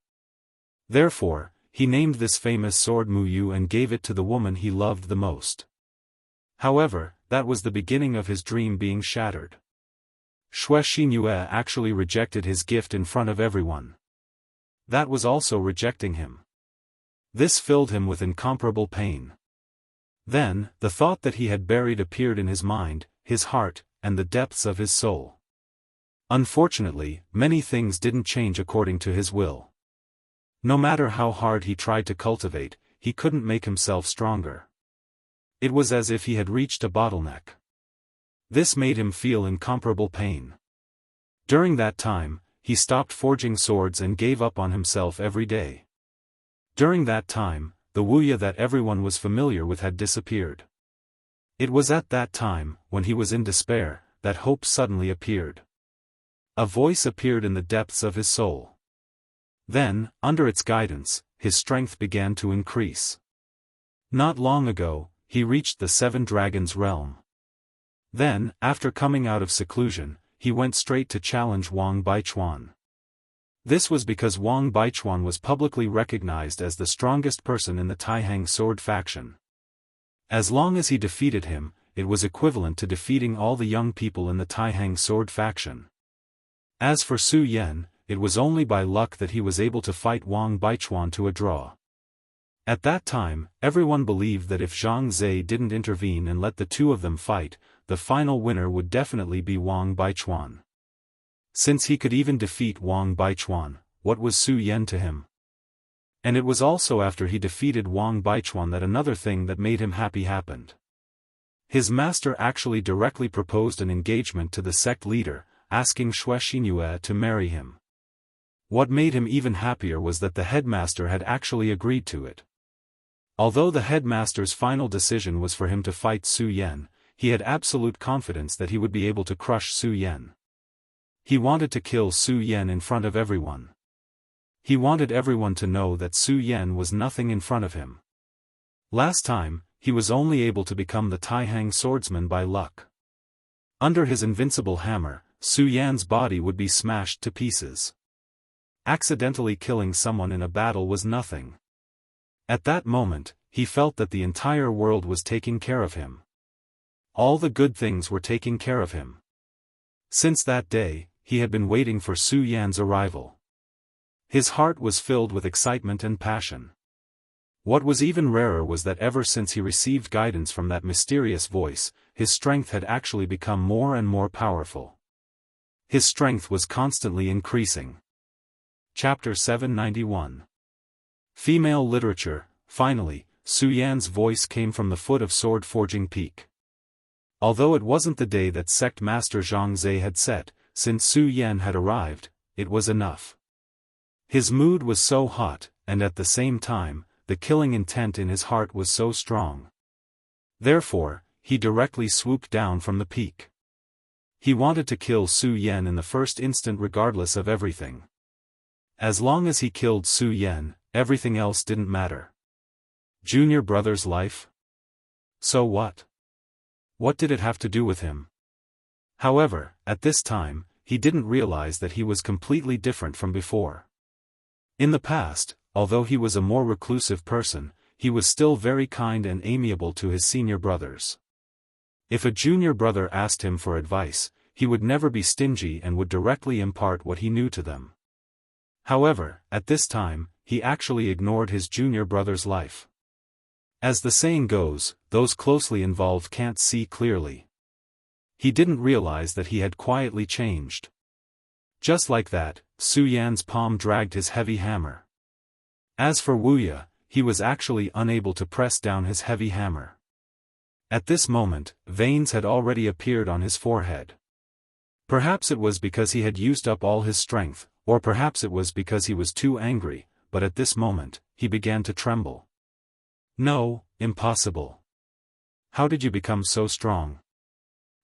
Therefore, he named this famous sword Mu Yu and gave it to the woman he loved the most. However, that was the beginning of his dream being shattered. Xue Xinyue actually rejected his gift in front of everyone. That was also rejecting him. This filled him with incomparable pain. Then, the thought that he had buried appeared in his mind, his heart, and the depths of his soul. Unfortunately, many things didn't change according to his will. No matter how hard he tried to cultivate, he couldn't make himself stronger. It was as if he had reached a bottleneck. This made him feel incomparable pain. During that time, he stopped forging swords and gave up on himself every day. During that time, the Wuxia that everyone was familiar with had disappeared. It was at that time, when he was in despair, that hope suddenly appeared. A voice appeared in the depths of his soul. Then, under its guidance, his strength began to increase. Not long ago, he reached the Seven Dragons realm. Then, after coming out of seclusion, he went straight to challenge Wang Baichuan. This was because Wang Baichuan was publicly recognized as the strongest person in the Taihang sword faction. As long as he defeated him, it was equivalent to defeating all the young people in the Taihang sword faction. As for Su Yan, it was only by luck that he was able to fight Wang Baichuan to a draw. At that time, everyone believed that if Zhang Zhe didn't intervene and let the two of them fight, the final winner would definitely be Wang Baichuan. Since he could even defeat Wang Baichuan, what was Su Yan to him? And it was also after he defeated Wang Baichuan that another thing that made him happy happened. His master actually directly proposed an engagement to the sect leader, asking Xue Xinyue to marry him. What made him even happier was that the headmaster had actually agreed to it. Although the headmaster's final decision was for him to fight Su Yan, he had absolute confidence that he would be able to crush Su Yan. He wanted to kill Su Yan in front of everyone. He wanted everyone to know that Su Yan was nothing in front of him. Last time, he was only able to become the Taihang swordsman by luck. Under his invincible hammer, Su Yan's body would be smashed to pieces. Accidentally killing someone in a battle was nothing. At that moment, he felt that the entire world was taking care of him. All the good things were taking care of him. Since that day, he had been waiting for Su Yan's arrival. His heart was filled with excitement and passion. What was even rarer was that ever since he received guidance from that mysterious voice, his strength had actually become more and more powerful. His strength was constantly increasing. Chapter 791. Female Literature. Finally, Su Yan's voice came from the foot of Sword Forging Peak. Although it wasn't the day that sect master Zhang Zhe had set, since Su Yan had arrived, it was enough. His mood was so hot, and at the same time, the killing intent in his heart was so strong. Therefore, he directly swooped down from the peak. He wanted to kill Su Yan in the first instant regardless of everything. As long as he killed Su Yan, everything else didn't matter. Junior brother's life? So what? What did it have to do with him? However, at this time, he didn't realize that he was completely different from before. In the past, although he was a more reclusive person, he was still very kind and amiable to his senior brothers. If a junior brother asked him for advice, he would never be stingy and would directly impart what he knew to them. However, at this time, he actually ignored his junior brother's life. As the saying goes, those closely involved can't see clearly. He didn't realize that he had quietly changed. Just like that, Su Yan's palm dragged his heavy hammer. As for Wuxia, he was actually unable to press down his heavy hammer. At this moment, veins had already appeared on his forehead. Perhaps it was because he had used up all his strength, or perhaps it was because he was too angry, but at this moment, he began to tremble. No, impossible. How did you become so strong?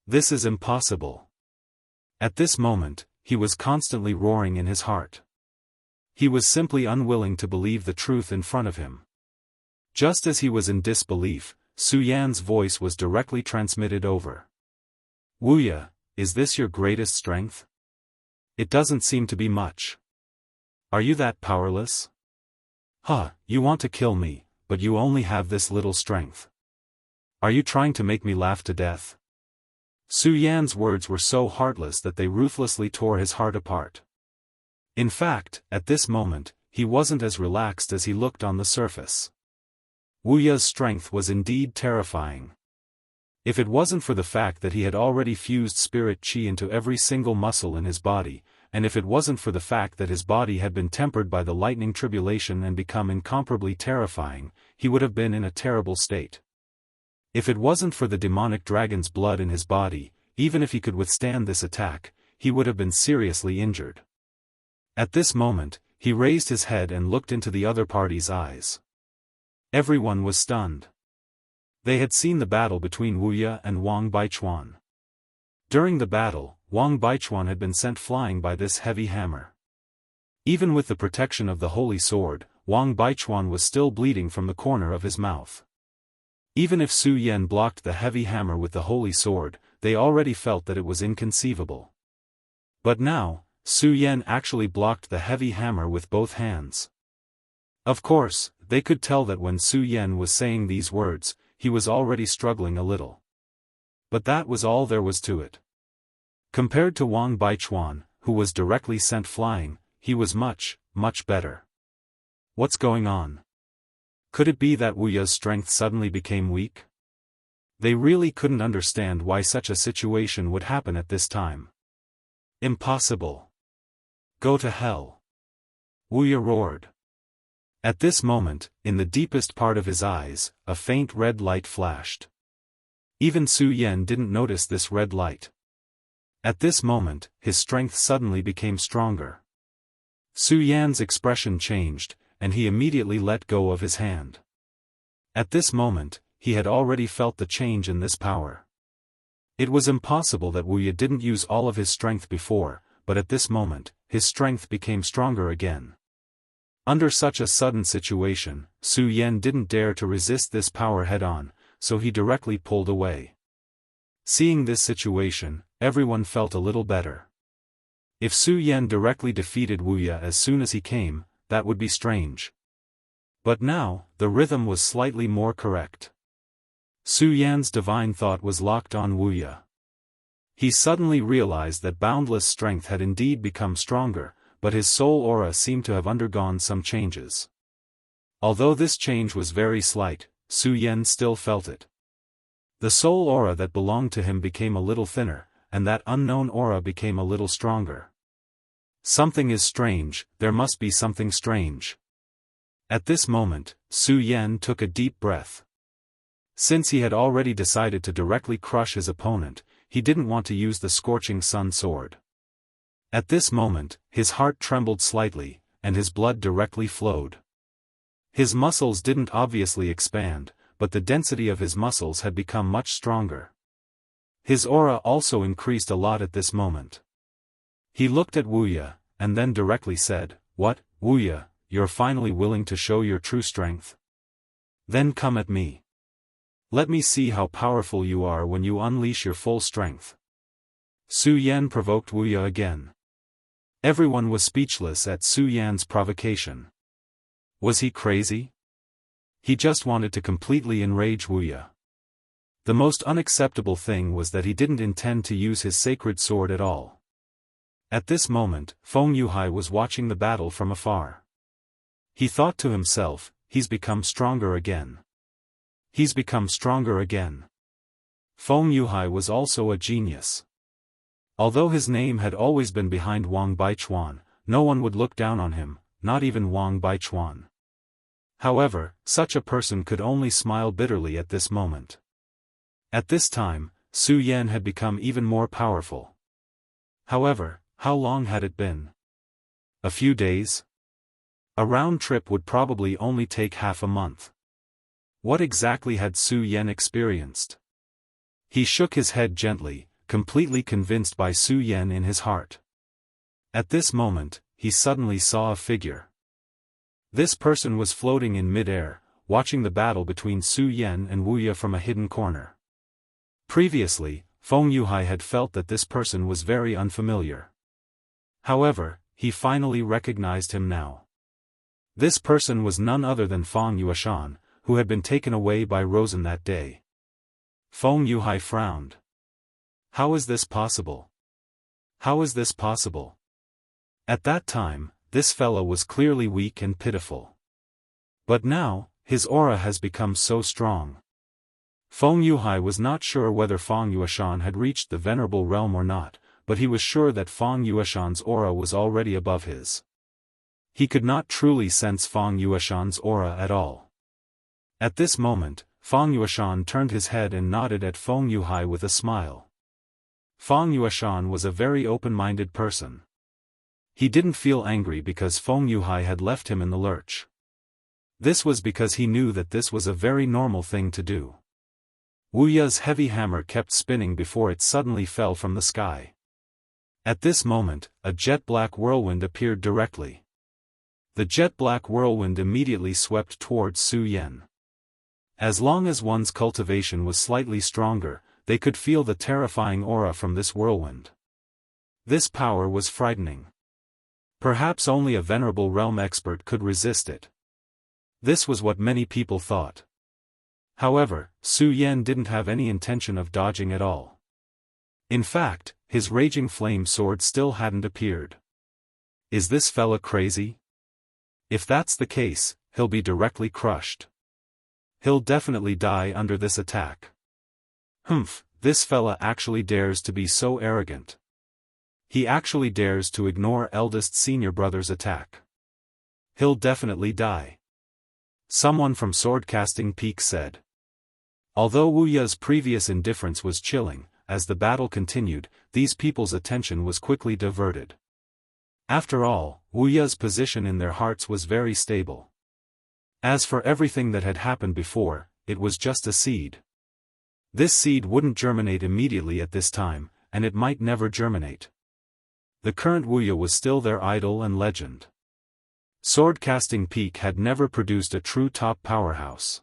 This is impossible. At this moment, he was constantly roaring in his heart. He was simply unwilling to believe the truth in front of him. Just as he was in disbelief, Su Yan's voice was directly transmitted over. Wuxia, is this your greatest strength? It doesn't seem to be much. Are you that powerless? Huh, you want to kill me, but you only have this little strength. Are you trying to make me laugh to death? Su Yan's words were so heartless that they ruthlessly tore his heart apart. In fact, at this moment, he wasn't as relaxed as he looked on the surface. Wuxia's strength was indeed terrifying. If it wasn't for the fact that he had already fused spirit chi into every single muscle in his body, and if it wasn't for the fact that his body had been tempered by the lightning tribulation and become incomparably terrifying, he would have been in a terrible state. If it wasn't for the demonic dragon's blood in his body, even if he could withstand this attack, he would have been seriously injured. At this moment, he raised his head and looked into the other party's eyes. Everyone was stunned. They had seen the battle between Wuxia and Wang Baichuan. During the battle, Wang Baichuan had been sent flying by this heavy hammer. Even with the protection of the holy sword, Wang Baichuan was still bleeding from the corner of his mouth. Even if Su Yan blocked the heavy hammer with the holy sword, they already felt that it was inconceivable. But now, Su Yan actually blocked the heavy hammer with both hands. Of course, they could tell that when Su Yan was saying these words, he was already struggling a little. But that was all there was to it. Compared to Wang Baichuan, who was directly sent flying, he was much, much better. What's going on? Could it be that Wuxia's strength suddenly became weak? They really couldn't understand why such a situation would happen at this time. Impossible. Go to hell. Wuxia roared. At this moment, in the deepest part of his eyes, a faint red light flashed. Even Su Yan didn't notice this red light. At this moment, his strength suddenly became stronger. Su Yan's expression changed, and he immediately let go of his hand. At this moment, he had already felt the change in this power. It was impossible that Wuxia didn't use all of his strength before, but at this moment, his strength became stronger again. Under such a sudden situation, Su Yan didn't dare to resist this power head-on, so he directly pulled away. Seeing this situation, everyone felt a little better. If Su Yan directly defeated Wuxia as soon as he came, that would be strange. But now, the rhythm was slightly more correct. Su Yan's divine thought was locked on Wuxia. He suddenly realized that Boundless' strength had indeed become stronger, but his soul aura seemed to have undergone some changes. Although this change was very slight, Su Yan still felt it. The soul aura that belonged to him became a little thinner, and that unknown aura became a little stronger. Something is strange, there must be something strange. At this moment, Su Yan took a deep breath. Since he had already decided to directly crush his opponent, he didn't want to use the scorching sun sword. At this moment, his heart trembled slightly, and his blood directly flowed. His muscles didn't obviously expand, but the density of his muscles had become much stronger. His aura also increased a lot at this moment. He looked at Wuya, and then directly said, "What, Wuya, you're finally willing to show your true strength? Then come at me. Let me see how powerful you are when you unleash your full strength." Su Yan provoked Wuya again. Everyone was speechless at Su Yan's provocation. Was he crazy? He just wanted to completely enrage Wuya. The most unacceptable thing was that he didn't intend to use his sacred sword at all. At this moment, Feng Yuhai was watching the battle from afar. He thought to himself, he's become stronger again. He's become stronger again. Feng Yuhai was also a genius. Although his name had always been behind Wang Baichuan, no one would look down on him, not even Wang Baichuan. However, such a person could only smile bitterly at this moment. At this time, Su Yan had become even more powerful. However, how long had it been? A few days? A round trip would probably only take half a month. What exactly had Su Yan experienced? He shook his head gently, completely convinced by Su Yan in his heart. At this moment, he suddenly saw a figure. This person was floating in mid-air, watching the battle between Su Yan and Wuya from a hidden corner. Previously, Feng Yuhai had felt that this person was very unfamiliar. However, he finally recognized him now. This person was none other than Feng Yuashan, who had been taken away by Rosen that day. Feng Yuhai frowned. How is this possible? How is this possible? At that time, this fellow was clearly weak and pitiful. But now, his aura has become so strong. Feng Yuhai was not sure whether Feng Yuashan had reached the venerable realm or not, but he was sure that Feng Yuashan's aura was already above his. He could not truly sense Feng Yuashan's aura at all. At this moment, Feng Yuashan turned his head and nodded at Feng Yuhai with a smile. Feng Yuashan was a very open-minded person. He didn't feel angry because Feng Yuhai had left him in the lurch. This was because he knew that this was a very normal thing to do. Wuya's heavy hammer kept spinning before it suddenly fell from the sky. At this moment, a jet-black whirlwind appeared directly. The jet-black whirlwind immediately swept towards Su Yan. As long as one's cultivation was slightly stronger, they could feel the terrifying aura from this whirlwind. This power was frightening. Perhaps only a venerable realm expert could resist it. This was what many people thought. However, Su Yan didn't have any intention of dodging at all. In fact, his raging flame sword still hadn't appeared. Is this fella crazy? If that's the case, he'll be directly crushed. He'll definitely die under this attack. Humph, this fella actually dares to be so arrogant. He actually dares to ignore eldest senior brother's attack. He'll definitely die. Someone from Swordcasting Peak said. Although Wuya's previous indifference was chilling, as the battle continued, these people's attention was quickly diverted. After all, Wuya's position in their hearts was very stable. As for everything that had happened before, it was just a seed. This seed wouldn't germinate immediately at this time, and it might never germinate. The current Wuya was still their idol and legend. Swordcasting Peak had never produced a true top powerhouse.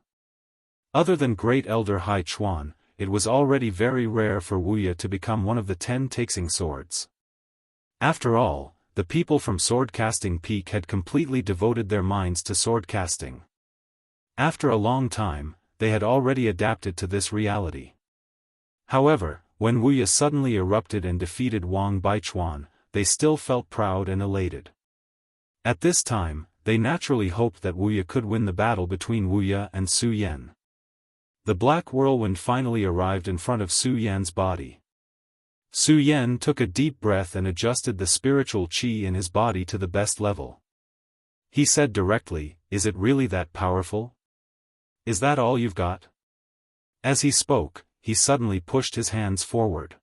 Other than Great Elder Hai Chuan, it was already very rare for Wuya to become one of the 10 taxing swords. After all, the people from Swordcasting Peak had completely devoted their minds to swordcasting. After a long time, they had already adapted to this reality. However, when Wuya suddenly erupted and defeated Wang Baichuan, they still felt proud and elated. At this time, they naturally hoped that Wuya could win the battle between Wuya and Su Yan. The black whirlwind finally arrived in front of Su Yan's body. Su Yan took a deep breath and adjusted the spiritual qi in his body to the best level. He said directly, "Is it really that powerful? Is that all you've got?" As he spoke, he suddenly pushed his hands forward.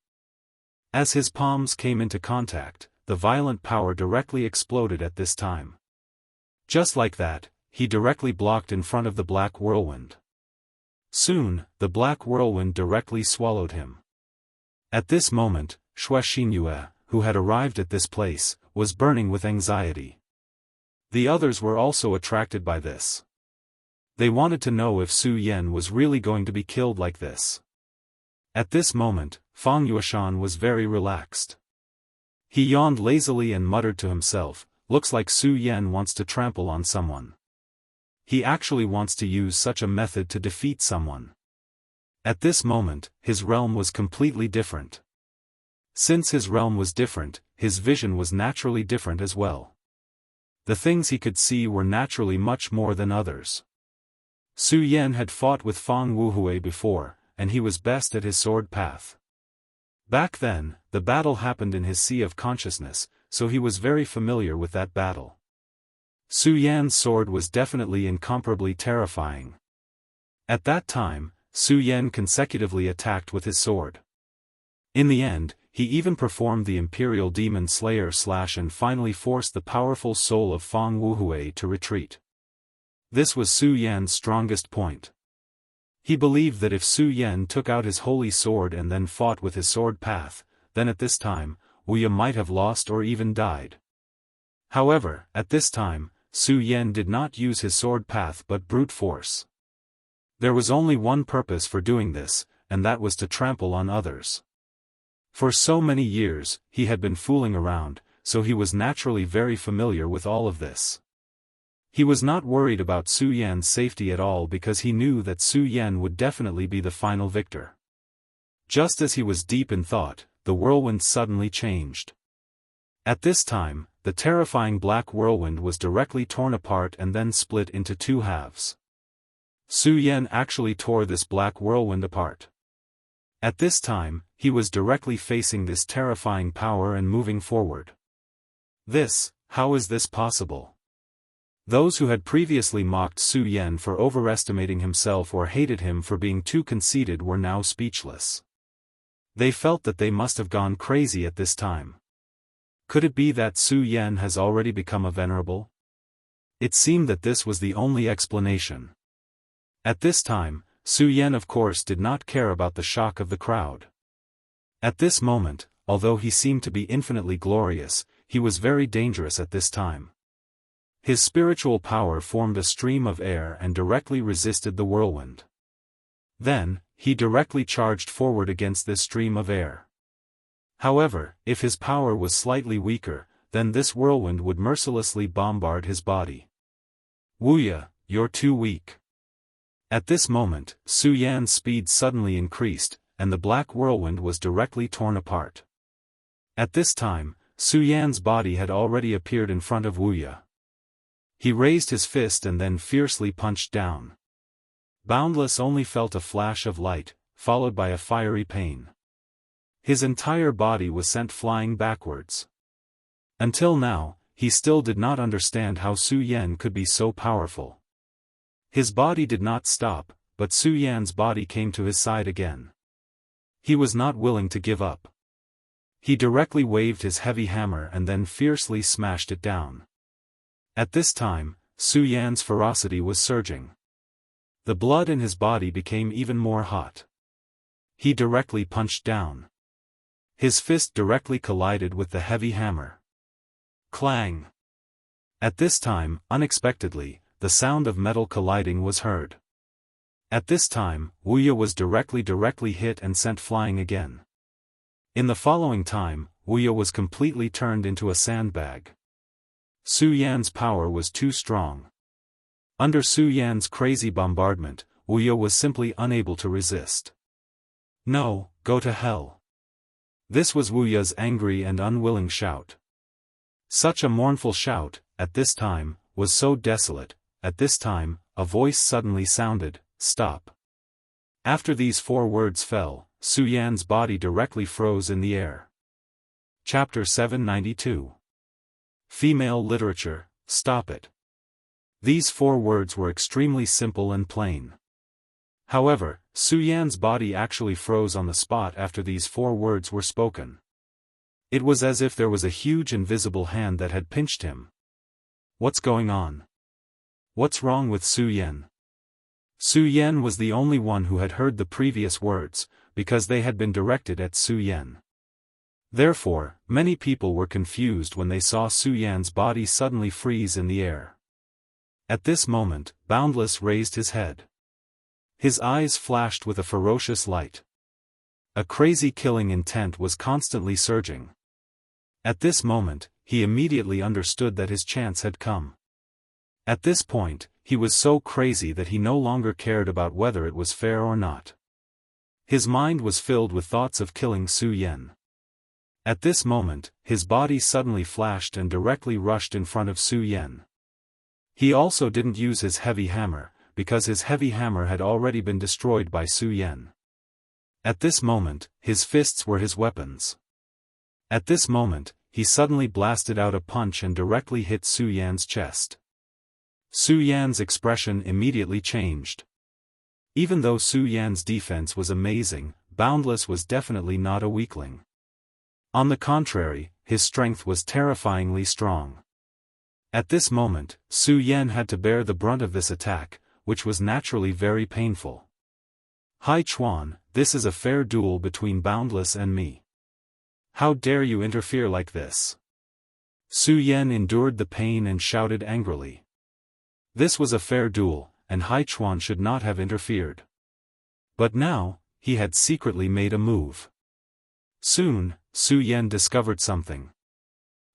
As his palms came into contact, the violent power directly exploded at this time. Just like that, he directly blocked in front of the black whirlwind. Soon, the black whirlwind directly swallowed him. At this moment, Xuexingyue, who had arrived at this place, was burning with anxiety. The others were also attracted by this. They wanted to know if Su Yan was really going to be killed like this. At this moment, Fang Yueshan was very relaxed. He yawned lazily and muttered to himself, "Looks like Su Yan wants to trample on someone. He actually wants to use such a method to defeat someone." At this moment, his realm was completely different. Since his realm was different, his vision was naturally different as well. The things he could see were naturally much more than others. Su Yan had fought with Fang Wuhui before, and he was best at his sword path. Back then, the battle happened in his sea of consciousness, so he was very familiar with that battle. Su Yan's sword was definitely incomparably terrifying. At that time, Su Yan consecutively attacked with his sword. In the end, he even performed the Imperial Demon Slayer slash and finally forced the powerful soul of Fang Wuhui to retreat. This was Su Yan's strongest point. He believed that if Su Yan took out his holy sword and then fought with his sword path, then at this time, Wuya might have lost or even died. However, at this time, Su Yan did not use his sword path but brute force. There was only one purpose for doing this, and that was to trample on others. For so many years, he had been fooling around, so he was naturally very familiar with all of this. He was not worried about Su Yan's safety at all because he knew that Su Yan would definitely be the final victor. Just as he was deep in thought, the whirlwind suddenly changed. At this time, the terrifying black whirlwind was directly torn apart and then split into two halves. Su Yan actually tore this black whirlwind apart. At this time, he was directly facing this terrifying power and moving forward. How is this possible? Those who had previously mocked Su Yan for overestimating himself or hated him for being too conceited were now speechless. They felt that they must have gone crazy at this time. Could it be that Su Yan has already become a venerable? It seemed that this was the only explanation. At this time, Su Yan of course did not care about the shock of the crowd. At this moment, although he seemed to be infinitely glorious, he was very dangerous at this time. His spiritual power formed a stream of air and directly resisted the whirlwind. Then, he directly charged forward against this stream of air. However, if his power was slightly weaker, then this whirlwind would mercilessly bombard his body. "Wuya, you're too weak." At this moment, Su Yan's speed suddenly increased, and the black whirlwind was directly torn apart. At this time, Su Yan's body had already appeared in front of Wuya. He raised his fist and then fiercely punched down. Boundless only felt a flash of light, followed by a fiery pain. His entire body was sent flying backwards. Until now, he still did not understand how Su Yan could be so powerful. His body did not stop, but Su Yan's body came to his side again. He was not willing to give up. He directly waved his heavy hammer and then fiercely smashed it down. At this time, Su Yan's ferocity was surging. The blood in his body became even more hot. He directly punched down. His fist directly collided with the heavy hammer. Clang! At this time, unexpectedly, the sound of metal colliding was heard. At this time, Wuya was directly hit and sent flying again. In the following time, Wuya was completely turned into a sandbag. Su Yan's power was too strong. Under Su Yan's crazy bombardment, Wuya was simply unable to resist. "No, go to hell." This was Wuya's angry and unwilling shout. Such a mournful shout, at this time, was so desolate. At this time, a voice suddenly sounded, "Stop." After these 4 words fell, Su Yan's body directly froze in the air. Chapter 792. Female Literature, Stop It. These 4 words were extremely simple and plain. However, Su Yan's body actually froze on the spot after these 4 words were spoken. It was as if there was a huge invisible hand that had pinched him. What's going on? What's wrong with Su Yan? Su Yan was the only one who had heard the previous words, because they had been directed at Su Yan. Therefore, many people were confused when they saw Su Yan's body suddenly freeze in the air. At this moment, Boundless raised his head. His eyes flashed with a ferocious light. A crazy killing intent was constantly surging. At this moment, he immediately understood that his chance had come. At this point, he was so crazy that he no longer cared about whether it was fair or not. His mind was filled with thoughts of killing Su Yan. At this moment, his body suddenly flashed and directly rushed in front of Su Yan. He also didn't use his heavy hammer, because his heavy hammer had already been destroyed by Su Yan. At this moment, his fists were his weapons. At this moment, he suddenly blasted out a punch and directly hit Su Yan's chest. Su Yan's expression immediately changed. Even though Su Yan's defense was amazing, Boundless was definitely not a weakling. On the contrary, his strength was terrifyingly strong. At this moment, Su Yan had to bear the brunt of this attack, which was naturally very painful. Hai Chuan, this is a fair duel between Boundless and me. How dare you interfere like this? Su Yan endured the pain and shouted angrily. This was a fair duel, and Hai Chuan should not have interfered. But now, he had secretly made a move. Soon, Su Yan discovered something.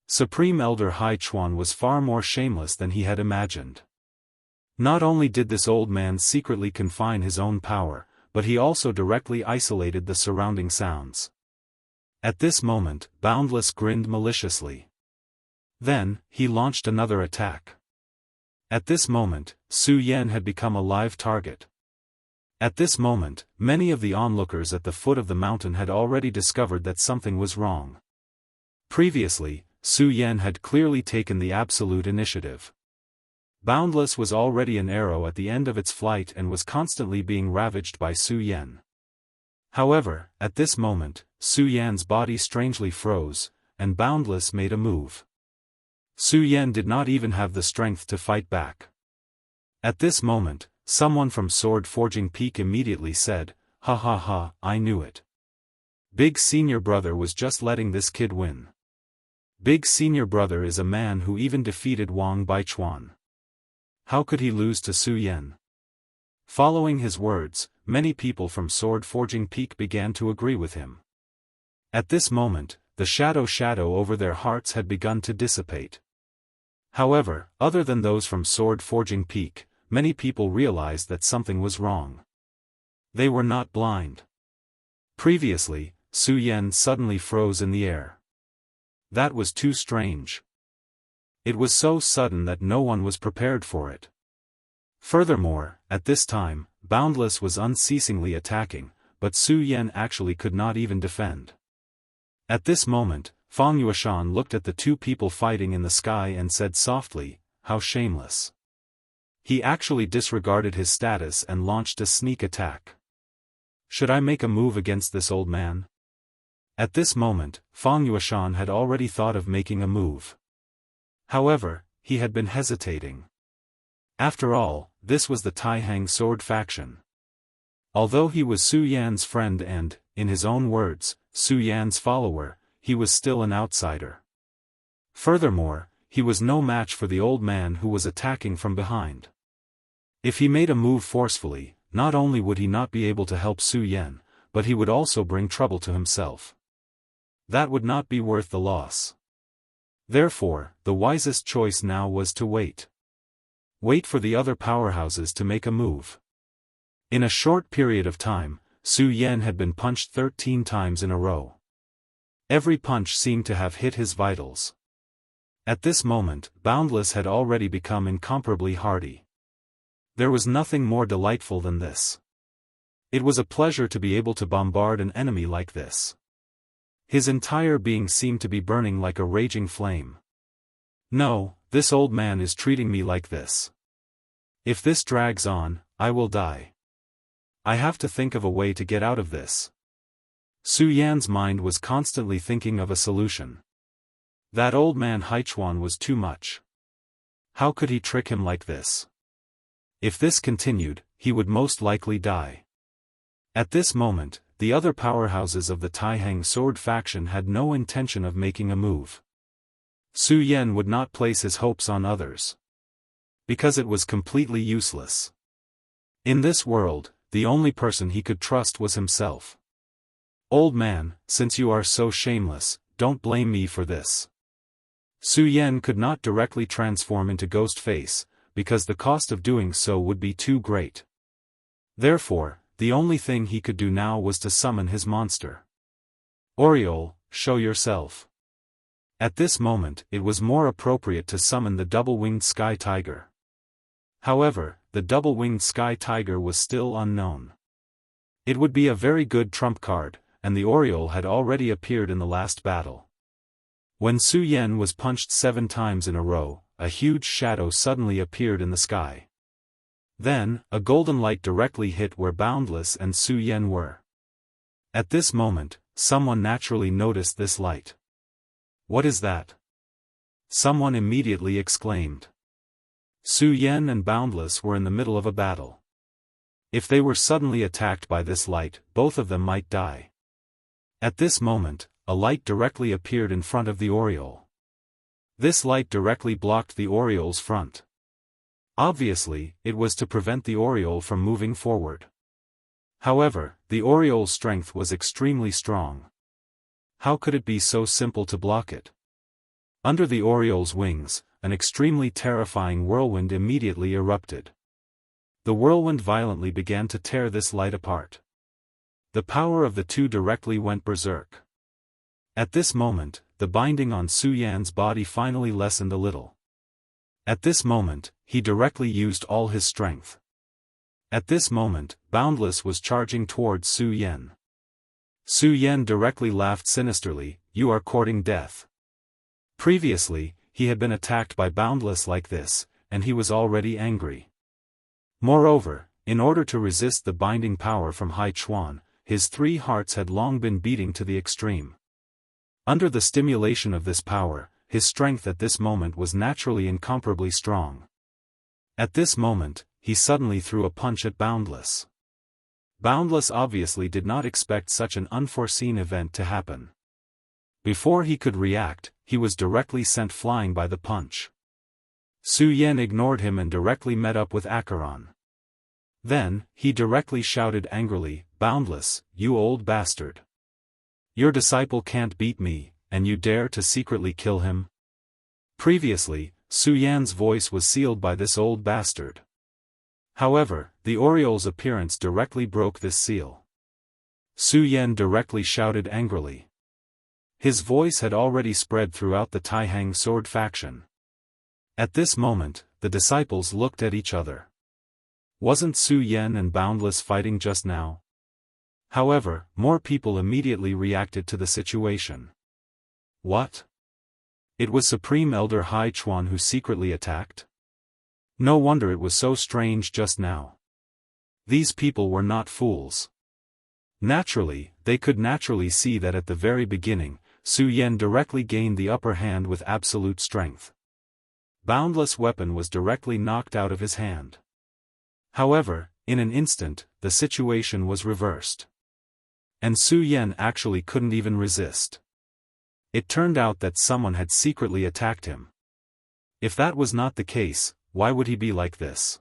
Supreme Elder Hai Chuan was far more shameless than he had imagined. Not only did this old man secretly confine his own power, but he also directly isolated the surrounding sounds. At this moment, Boundless grinned maliciously. Then, he launched another attack. At this moment, Su Yan had become a live target. At this moment, many of the onlookers at the foot of the mountain had already discovered that something was wrong. Previously, Su Yan had clearly taken the absolute initiative. Boundless was already an arrow at the end of its flight and was constantly being ravaged by Su Yan. However, at this moment, Su Yan's body strangely froze, and Boundless made a move. Su Yan did not even have the strength to fight back. At this moment, someone from Sword Forging Peak immediately said, "Ha ha ha, I knew it. Big Senior Brother was just letting this kid win. Big Senior Brother is a man who even defeated Wang Baichuan. How could he lose to Su Yan?" Following his words, many people from Sword Forging Peak began to agree with him. At this moment, the shadow over their hearts had begun to dissipate. However, other than those from Sword Forging Peak, many people realized that something was wrong. They were not blind. Previously, Su Yan suddenly froze in the air. That was too strange. It was so sudden that no one was prepared for it. Furthermore, at this time, Boundless was unceasingly attacking, but Su Yan actually could not even defend. At this moment, Fang Yueshan looked at the two people fighting in the sky and said softly, "How shameless." He actually disregarded his status and launched a sneak attack. Should I make a move against this old man? At this moment, Fang Yueshan had already thought of making a move. However, he had been hesitating. After all, this was the Taihang sword faction. Although he was Su Yan's friend and, in his own words, Su Yan's follower, he was still an outsider. Furthermore, he was no match for the old man who was attacking from behind. If he made a move forcefully, not only would he not be able to help Su Yan, but he would also bring trouble to himself. That would not be worth the loss. Therefore, the wisest choice now was to wait. Wait for the other powerhouses to make a move. In a short period of time, Su Yan had been punched 13 times in a row. Every punch seemed to have hit his vitals. At this moment, Boundless had already become incomparably hardy. There was nothing more delightful than this. It was a pleasure to be able to bombard an enemy like this. His entire being seemed to be burning like a raging flame. No, this old man is treating me like this. If this drags on, I will die. I have to think of a way to get out of this. Su Yan's mind was constantly thinking of a solution. That old man Haichuan was too much. How could he trick him like this? If this continued, he would most likely die. At this moment, the other powerhouses of the Taihang sword faction had no intention of making a move. Su Yan would not place his hopes on others, because it was completely useless. In this world, the only person he could trust was himself. Old man, since you are so shameless, don't blame me for this. Su Yan could not directly transform into Ghost Face, because the cost of doing so would be too great. Therefore, the only thing he could do now was to summon his monster. Oriole, show yourself. At this moment, it was more appropriate to summon the double-winged sky tiger. However, the double-winged sky tiger was still unknown. It would be a very good trump card, and the Oriole had already appeared in the last battle. When Su Yan was punched 7 times in a row, a huge shadow suddenly appeared in the sky. Then, a golden light directly hit where Boundless and Su Yan were. At this moment, someone naturally noticed this light. What is that? Someone immediately exclaimed. Su Yan and Boundless were in the middle of a battle. If they were suddenly attacked by this light, both of them might die. At this moment, a light directly appeared in front of the Oriole. This light directly blocked the Oriole's front. Obviously, it was to prevent the Oriole from moving forward. However, the Oriole's strength was extremely strong. How could it be so simple to block it? Under the Oriole's wings, an extremely terrifying whirlwind immediately erupted. The whirlwind violently began to tear this light apart. The power of the two directly went berserk. At this moment, the binding on Su Yan's body finally lessened a little. At this moment, he directly used all his strength. At this moment, Boundless was charging towards Su Yan. Su Yan directly laughed sinisterly, "You are courting death." Previously, he had been attacked by Boundless like this, and he was already angry. Moreover, in order to resist the binding power from Hai Chuan, his 3 hearts had long been beating to the extreme. Under the stimulation of this power, his strength at this moment was naturally incomparably strong. At this moment, he suddenly threw a punch at Boundless. Boundless obviously did not expect such an unforeseen event to happen. Before he could react, he was directly sent flying by the punch. Su Yan ignored him and directly met up with Acheron. Then, he directly shouted angrily, "Boundless, you old bastard! Your disciple can't beat me, and you dare to secretly kill him?" Previously, Su Yan's voice was sealed by this old bastard. However, the Oriole's appearance directly broke this seal. Su Yan directly shouted angrily. His voice had already spread throughout the Taihang sword faction. At this moment, the disciples looked at each other. Wasn't Su Yan and Boundless fighting just now? However, more people immediately reacted to the situation. What? It was Supreme Elder Hai Chuan who secretly attacked? No wonder it was so strange just now. These people were not fools. Naturally, they could naturally see that at the very beginning, Su Yan directly gained the upper hand with absolute strength. Boundless' weapon was directly knocked out of his hand. However, in an instant, the situation was reversed. And Su Yan actually couldn't even resist. It turned out that someone had secretly attacked him. If that was not the case, why would he be like this?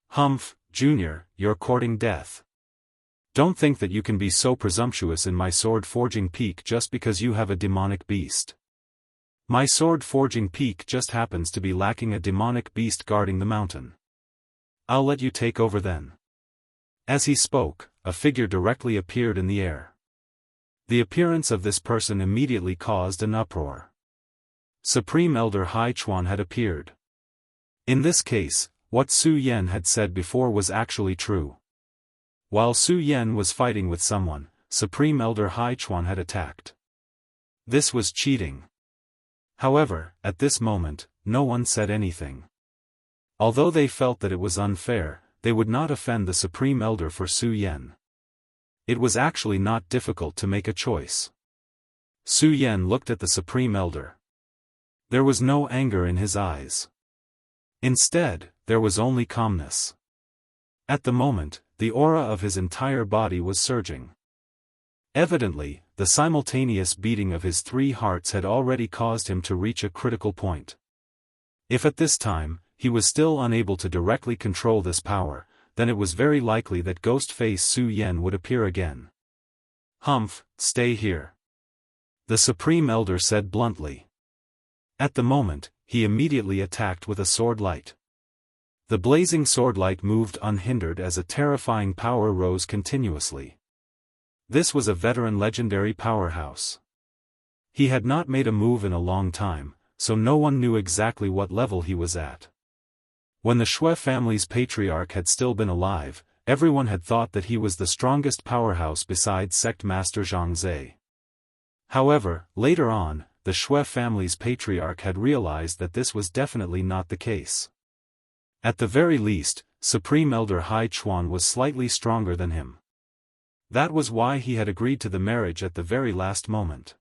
Humph, Junior, you're courting death. Don't think that you can be so presumptuous in my sword-forging peak just because you have a demonic beast. My sword-forging peak just happens to be lacking a demonic beast guarding the mountain. I'll let you take over then. As he spoke, a figure directly appeared in the air. The appearance of this person immediately caused an uproar. Supreme Elder Hai Chuan had appeared. In this case, what Su Yan had said before was actually true. While Su Yan was fighting with someone, Supreme Elder Hai Chuan had attacked. This was cheating. However, at this moment, no one said anything. Although they felt that it was unfair, they would not offend the Supreme Elder for Su Yan. It was actually not difficult to make a choice. Su Yan looked at the Supreme Elder. There was no anger in his eyes. Instead, there was only calmness. At the moment, the aura of his entire body was surging. Evidently, the simultaneous beating of his 3 hearts had already caused him to reach a critical point. If at this time, he was still unable to directly control this power, then it was very likely that ghost face Su Yan would appear again. "Humph, stay here," the Supreme Elder said bluntly. At the moment, he immediately attacked with a sword light. The blazing sword light moved unhindered as a terrifying power rose continuously. This was a veteran legendary powerhouse. He had not made a move in a long time, so no one knew exactly what level he was at. When the Shui family's patriarch had still been alive, everyone had thought that he was the strongest powerhouse besides Sect Master Zhangzhe. However, later on, the Shui family's patriarch had realized that this was definitely not the case. At the very least, Supreme Elder Hai Chuan was slightly stronger than him. That was why he had agreed to the marriage at the very last moment.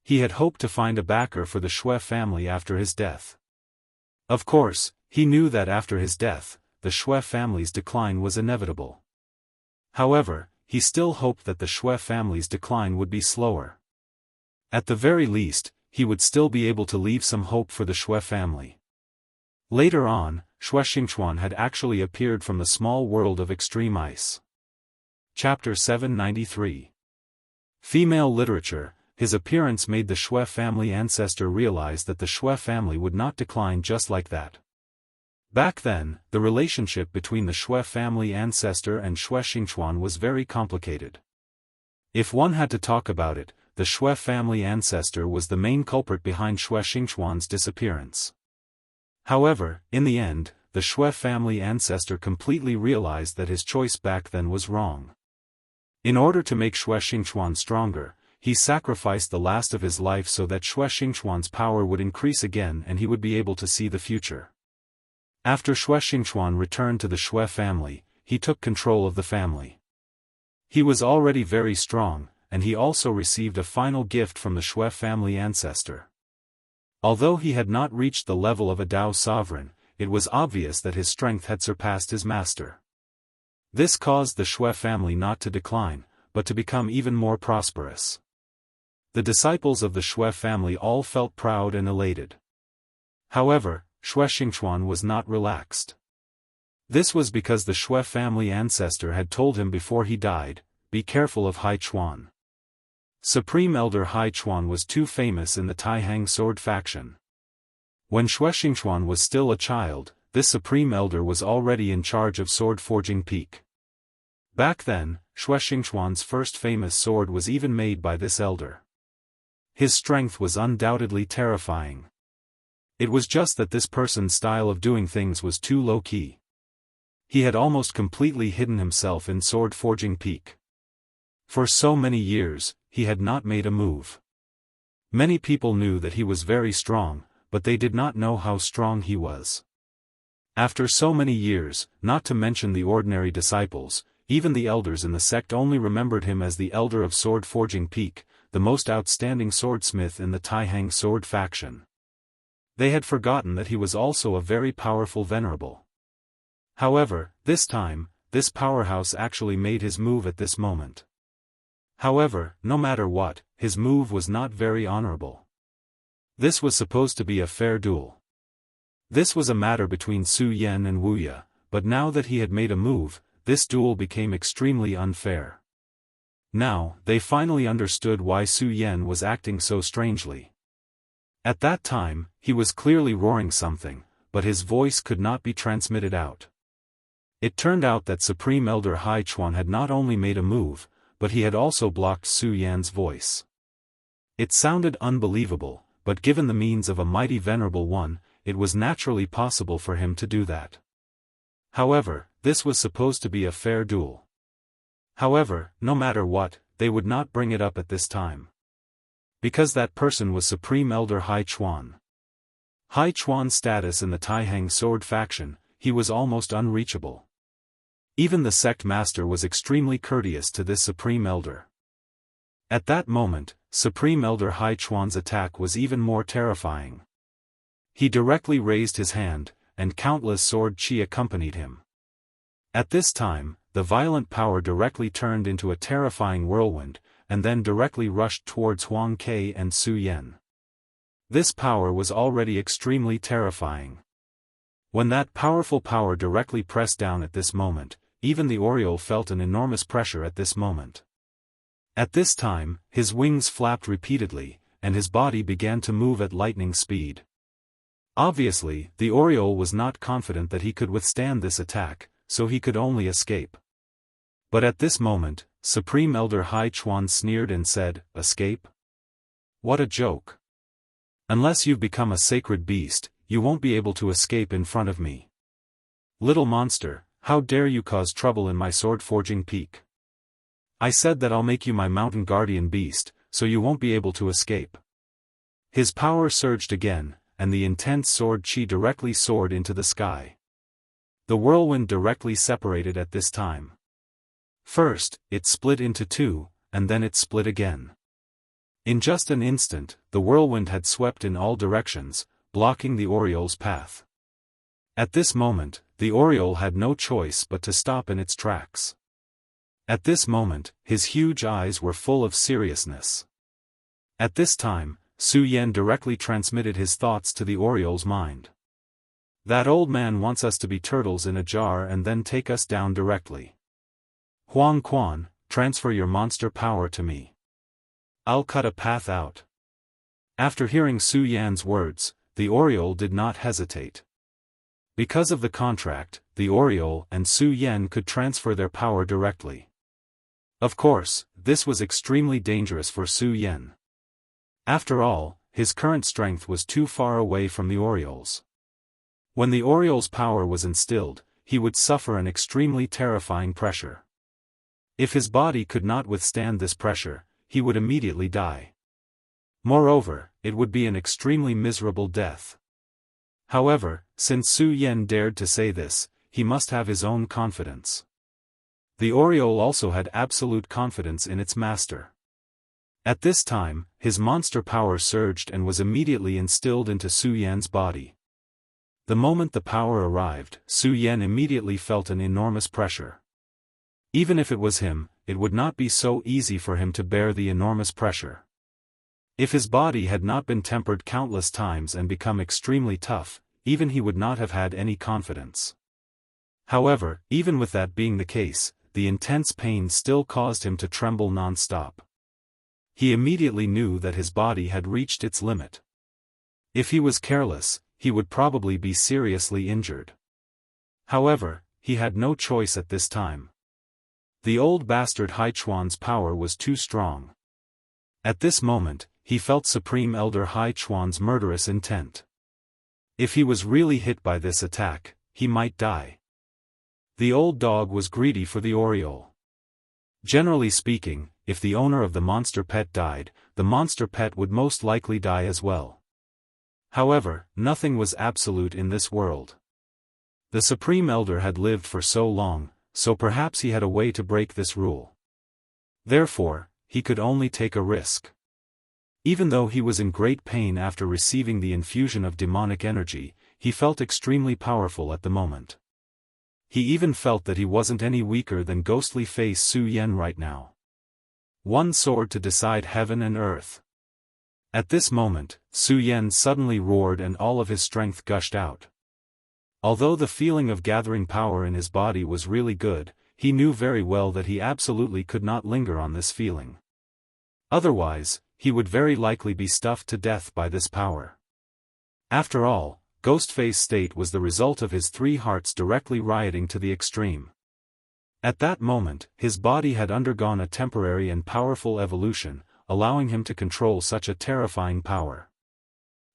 He had hoped to find a backer for the Shui family after his death. Of course, he knew that after his death, the Shui family's decline was inevitable. However, he still hoped that the Shui family's decline would be slower. At the very least, he would still be able to leave some hope for the Shui family. Later on, Shui Xingchuan had actually appeared from the small world of extreme ice. Chapter 793. Female Literature. His appearance made the Shui family ancestor realize that the Shui family would not decline just like that. Back then, the relationship between the Shui family ancestor and Shui Xingchuan was very complicated. If one had to talk about it, the Shui family ancestor was the main culprit behind Shui Xingchuan's disappearance. However, in the end, the Shui family ancestor completely realized that his choice back then was wrong. In order to make Shui Xingchuan stronger, he sacrificed the last of his life so that Shui Xingchuan's power would increase again and he would be able to see the future. After Shui Xingchuan returned to the Shui family, he took control of the family. He was already very strong, and he also received a final gift from the Shui family ancestor. Although he had not reached the level of a Dao sovereign, it was obvious that his strength had surpassed his master. This caused the Shui family not to decline, but to become even more prosperous. The disciples of the Shui family all felt proud and elated. However, Shui Xingchuan was not relaxed. This was because the Shui family ancestor had told him before he died, "Be careful of Hai Chuan." Supreme Elder Hai Chuan was too famous in the Taihang sword faction. When Shui Xingchuan was still a child, this Supreme Elder was already in charge of sword forging peak. Back then, Shui Xingchuan's first famous sword was even made by this elder. His strength was undoubtedly terrifying. It was just that this person's style of doing things was too low-key. He had almost completely hidden himself in sword forging peak. For so many years, he had not made a move. Many people knew that he was very strong, but they did not know how strong he was. After so many years, not to mention the ordinary disciples, even the elders in the sect only remembered him as the elder of sword forging peak, the most outstanding swordsmith in the Taihang sword faction. They had forgotten that he was also a very powerful venerable. However, this time, this powerhouse actually made his move at this moment. However, no matter what, his move was not very honorable. This was supposed to be a fair duel. This was a matter between Su Yan and Wuxia, but now that he had made a move, this duel became extremely unfair. Now, they finally understood why Su Yan was acting so strangely. At that time, he was clearly roaring something, but his voice could not be transmitted out. It turned out that Supreme Elder Hai Chuan had not only made a move, but he had also blocked Su Yan's voice. It sounded unbelievable, but given the means of a mighty venerable one, it was naturally possible for him to do that. However, this was supposed to be a fair duel. However, no matter what, they would not bring it up at this time. Because that person was Supreme Elder Hai Chuan. Hai Chuan's status in the Taihang sword faction, he was almost unreachable. Even the sect master was extremely courteous to this Supreme Elder. At that moment, Supreme Elder Hai Chuan's attack was even more terrifying. He directly raised his hand, and countless sword qi accompanied him. At this time, the violent power directly turned into a terrifying whirlwind, and then directly rushed towards Huang Ke and Su Yan. This power was already extremely terrifying. When that powerful power directly pressed down at this moment, even the Oriole felt an enormous pressure at this moment. At this time, his wings flapped repeatedly, and his body began to move at lightning speed. Obviously, the Oriole was not confident that he could withstand this attack, so he could only escape. But at this moment, Supreme Elder Hai Chuan sneered and said, "Escape? What a joke. Unless you've become a sacred beast, you won't be able to escape in front of me. Little monster, how dare you cause trouble in my sword-forging peak? I said that I'll make you my mountain guardian beast, so you won't be able to escape." His power surged again, and the intense sword qi directly soared into the sky. The whirlwind directly separated at this time. First, it split into two, and then it split again. In just an instant, the whirlwind had swept in all directions, blocking the Oriole's path. At this moment, the Oriole had no choice but to stop in its tracks. At this moment, his huge eyes were full of seriousness. At this time, Su Yan directly transmitted his thoughts to the Oriole's mind. That old man wants us to be turtles in a jar and then take us down directly. Huang Quan, transfer your monster power to me. I'll cut a path out. After hearing Su Yan's words, the Oriole did not hesitate. Because of the contract, the Oriole and Su Yan could transfer their power directly. Of course, this was extremely dangerous for Su Yan. After all, his current strength was too far away from the Oriole's. When the Oriole's power was instilled, he would suffer an extremely terrifying pressure. If his body could not withstand this pressure, he would immediately die. Moreover, it would be an extremely miserable death. However, since Su Yan dared to say this, he must have his own confidence. The Oriole also had absolute confidence in its master. At this time, his monster power surged and was immediately instilled into Su Yan's body. The moment the power arrived, Su Yan immediately felt an enormous pressure. Even if it was him, it would not be so easy for him to bear the enormous pressure. If his body had not been tempered countless times and become extremely tough, even he would not have had any confidence. However, even with that being the case, the intense pain still caused him to tremble non-stop. He immediately knew that his body had reached its limit. If he was careless, he would probably be seriously injured. However, he had no choice at this time. The old bastard Hai Chuan's power was too strong. At this moment, he felt Supreme Elder Hai Chuan's murderous intent. If he was really hit by this attack, he might die. The old dog was greedy for the Oriole. Generally speaking, if the owner of the monster pet died, the monster pet would most likely die as well. However, nothing was absolute in this world. The Supreme Elder had lived for so long, so perhaps he had a way to break this rule. Therefore, he could only take a risk. Even though he was in great pain after receiving the infusion of demonic energy, he felt extremely powerful at the moment. He even felt that he wasn't any weaker than ghostly face Su Yan right now. One sword to decide heaven and earth. At this moment, Su Yan suddenly roared and all of his strength gushed out. Although the feeling of gathering power in his body was really good, he knew very well that he absolutely could not linger on this feeling. Otherwise, he would very likely be stuffed to death by this power. After all, Ghostface's state was the result of his three hearts directly rioting to the extreme. At that moment, his body had undergone a temporary and powerful evolution, allowing him to control such a terrifying power.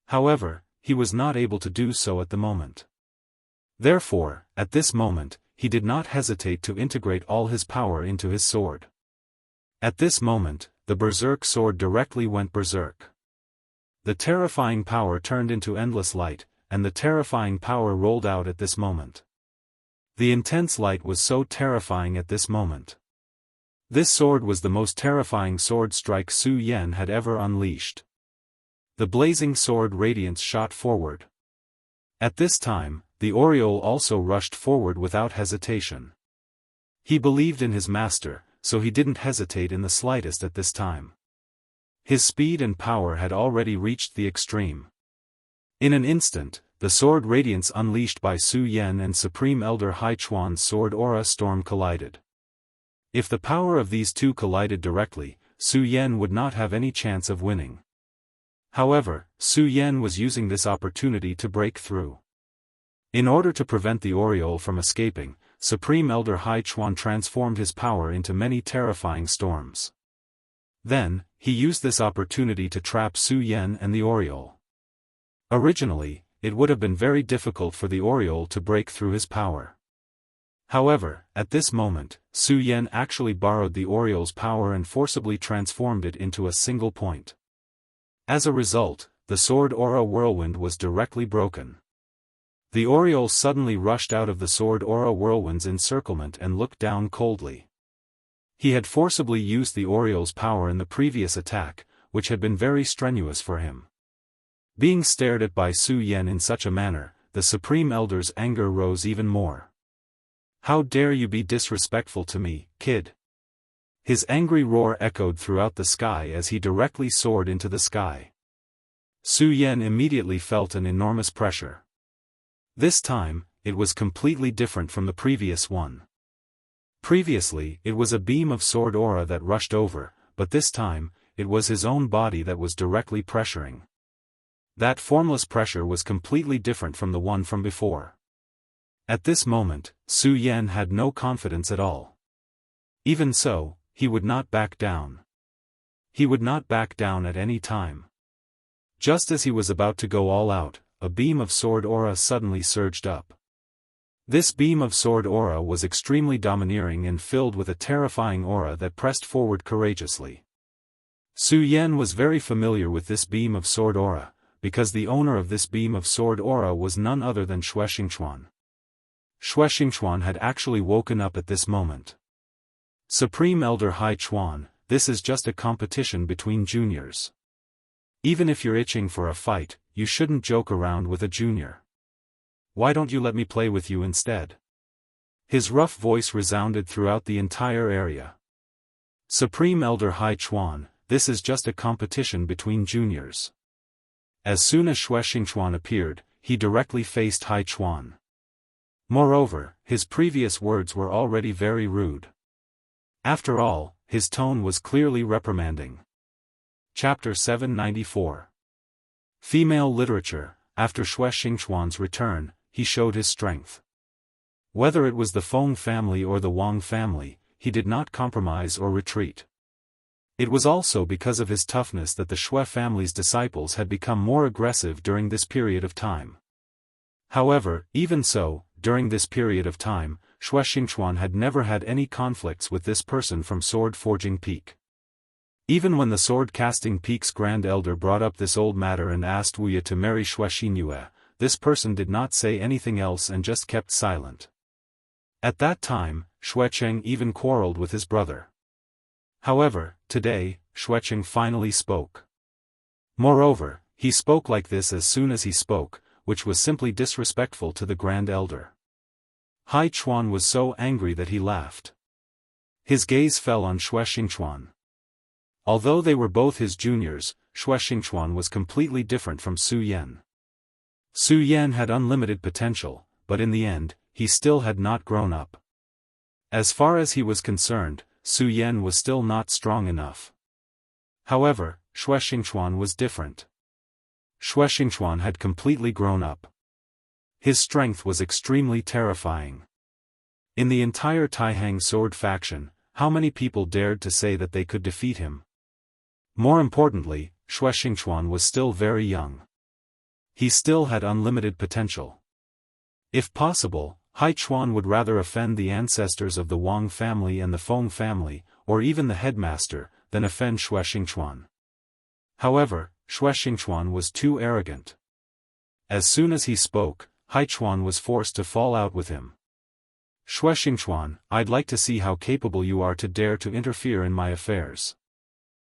However, he was not able to do so at the moment. Therefore, at this moment, he did not hesitate to integrate all his power into his sword. At this moment, the berserk sword directly went berserk. The terrifying power turned into endless light, and the terrifying power rolled out at this moment. The intense light was so terrifying at this moment. This sword was the most terrifying sword strike Su Yan had ever unleashed. The blazing sword radiance shot forward. At this time, the Oriole also rushed forward without hesitation. He believed in his master, so he didn't hesitate in the slightest at this time. His speed and power had already reached the extreme. In an instant, the sword radiance unleashed by Su Yan and Supreme Elder Hai Chuan's sword aura storm collided. If the power of these two collided directly, Su Yan would not have any chance of winning. However, Su Yan was using this opportunity to break through. In order to prevent the Oriole from escaping, Supreme Elder Hai Chuan transformed his power into many terrifying storms. Then, he used this opportunity to trap Su Yan and the Oriole. Originally, it would have been very difficult for the Oriole to break through his power. However, at this moment, Su Yan actually borrowed the Oriole's power and forcibly transformed it into a single point. As a result, the sword aura whirlwind was directly broken. The Oriole suddenly rushed out of the sword aura whirlwind's encirclement and looked down coldly. He had forcibly used the Oriole's power in the previous attack, which had been very strenuous for him. Being stared at by Su Yan in such a manner, the Supreme Elder's anger rose even more. "How dare you be disrespectful to me, kid?" His angry roar echoed throughout the sky as he directly soared into the sky. Su Yan immediately felt an enormous pressure. This time, it was completely different from the previous one. Previously, it was a beam of sword aura that rushed over, but this time, it was his own body that was directly pressuring. That formless pressure was completely different from the one from before. At this moment, Su Yan had no confidence at all. Even so, he would not back down. He would not back down at any time. Just as he was about to go all out, a beam of sword aura suddenly surged up. This beam of sword aura was extremely domineering and filled with a terrifying aura that pressed forward courageously. Su Yan was very familiar with this beam of sword aura, because the owner of this beam of sword aura was none other than Xuexingchuan. Xuexingchuan had actually woken up at this moment. Supreme Elder Hai Chuan, this is just a competition between juniors. Even if you're itching for a fight, you shouldn't joke around with a junior. Why don't you let me play with you instead? His rough voice resounded throughout the entire area. Supreme Elder Hai Chuan, this is just a competition between juniors. As soon as Xuexingchuan appeared, he directly faced Hai Chuan. Moreover, his previous words were already very rude. After all, his tone was clearly reprimanding. Chapter 794. Female Literature. After Xuexingchuan's return, he showed his strength. Whether it was the Feng family or the Wang family, he did not compromise or retreat. It was also because of his toughness that the Xue family's disciples had become more aggressive during this period of time. However, even so, during this period of time, Xuexingchuan had never had any conflicts with this person from Sword Forging Peak. Even when the Sword Casting Peak's Grand Elder brought up this old matter and asked Wuxia to marry Xuexingyue, this person did not say anything else and just kept silent. At that time, Xuecheng even quarreled with his brother. However, today, Xuecheng finally spoke. Moreover, he spoke like this as soon as he spoke, which was simply disrespectful to the Grand Elder. Hai Chuan was so angry that he laughed. His gaze fell on Xuexingchuan. Although they were both his juniors, Xuexingchuan was completely different from Su Yan. Su Yan had unlimited potential, but in the end, he still had not grown up. As far as he was concerned, Su Yan was still not strong enough. However, Xuexingchuan was different. Xuexingchuan had completely grown up. His strength was extremely terrifying. In the entire Taihang sword faction, how many people dared to say that they could defeat him? More importantly, Xuexingchuan was still very young. He still had unlimited potential. If possible, Hai Chuan would rather offend the ancestors of the Wang family and the Feng family, or even the headmaster, than offend Xuexingchuan. However, Xuexingchuan was too arrogant. As soon as he spoke, Hai Chuan was forced to fall out with him. Xuexingchuan, I'd like to see how capable you are to dare to interfere in my affairs.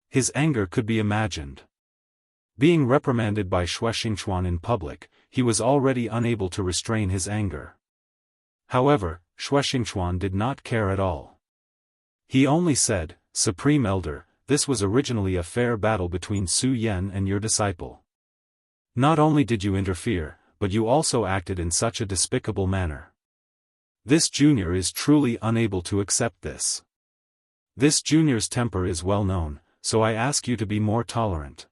His anger could be imagined. Being reprimanded by Shuexingchuan in public, he was already unable to restrain his anger. However, Shuexingchuan did not care at all. He only said, "Supreme Elder, this was originally a fair battle between Su Yan and your disciple. Not only did you interfere, but you also acted in such a despicable manner. This junior is truly unable to accept this. This junior's temper is well known, so I ask you to be more tolerant.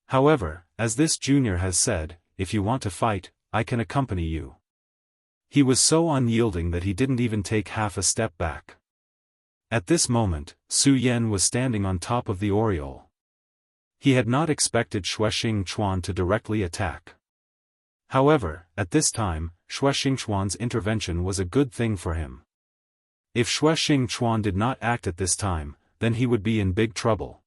However, as this junior has said, if you want to fight, I can accompany you." He was so unyielding that he didn't even take half a step back. At this moment, Su Yan was standing on top of the aureole. He had not expected Shuexingchuan to directly attack. However, at this time, Shuexingchuan's intervention was a good thing for him. If Shuexingchuan did not act at this time, then he would be in big trouble.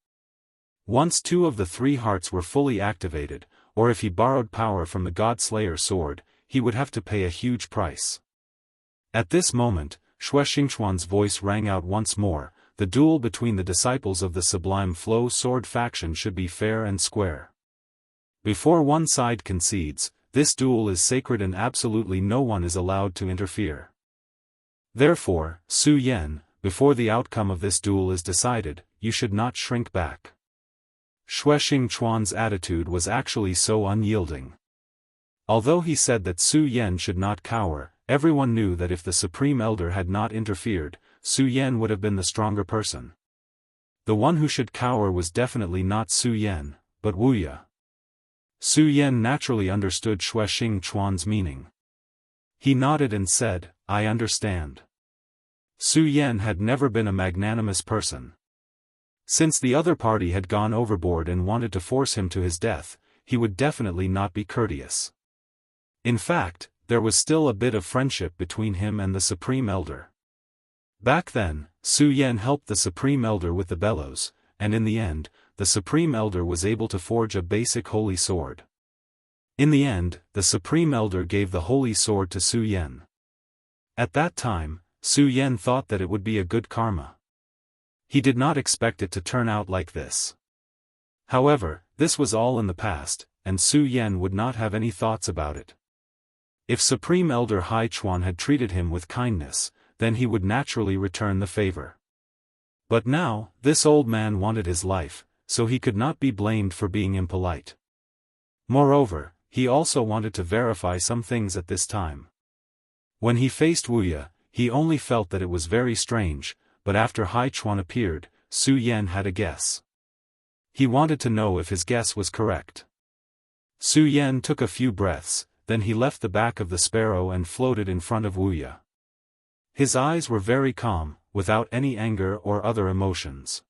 Once two of the three hearts were fully activated, or if he borrowed power from the God-Slayer sword, he would have to pay a huge price. At this moment, Shuexingchuan's voice rang out once more, "The duel between the disciples of the Sublime Flow Sword faction should be fair and square. Before one side concedes, this duel is sacred and absolutely no one is allowed to interfere. Therefore, Su Yan, before the outcome of this duel is decided, you should not shrink back." Shuexingchuan's attitude was actually so unyielding. Although he said that Su Yan should not cower, everyone knew that if the Supreme Elder had not interfered, Su Yan would have been the stronger person. The one who should cower was definitely not Su Yan, but Wuxia. Su Yan naturally understood Shuexingchuan's meaning. He nodded and said, "I understand." Su Yan had never been a magnanimous person. Since the other party had gone overboard and wanted to force him to his death, he would definitely not be courteous. In fact, there was still a bit of friendship between him and the Supreme Elder. Back then, Su Yan helped the Supreme Elder with the bellows, and in the end, the Supreme Elder was able to forge a basic holy sword. In the end, the Supreme Elder gave the holy sword to Su Yan. At that time, Su Yan thought that it would be a good karma. He did not expect it to turn out like this. However, this was all in the past, and Su Yan would not have any thoughts about it. If Supreme Elder Hai Chuan had treated him with kindness, then he would naturally return the favor. But now, this old man wanted his life, so he could not be blamed for being impolite. Moreover, he also wanted to verify some things at this time. When he faced Wuxia, he only felt that it was very strange, but after Hai Chuan appeared, Su Yan had a guess. He wanted to know if his guess was correct. Su Yan took a few breaths, then he left the back of the sparrow and floated in front of Wuxia. His eyes were very calm, without any anger or other emotions.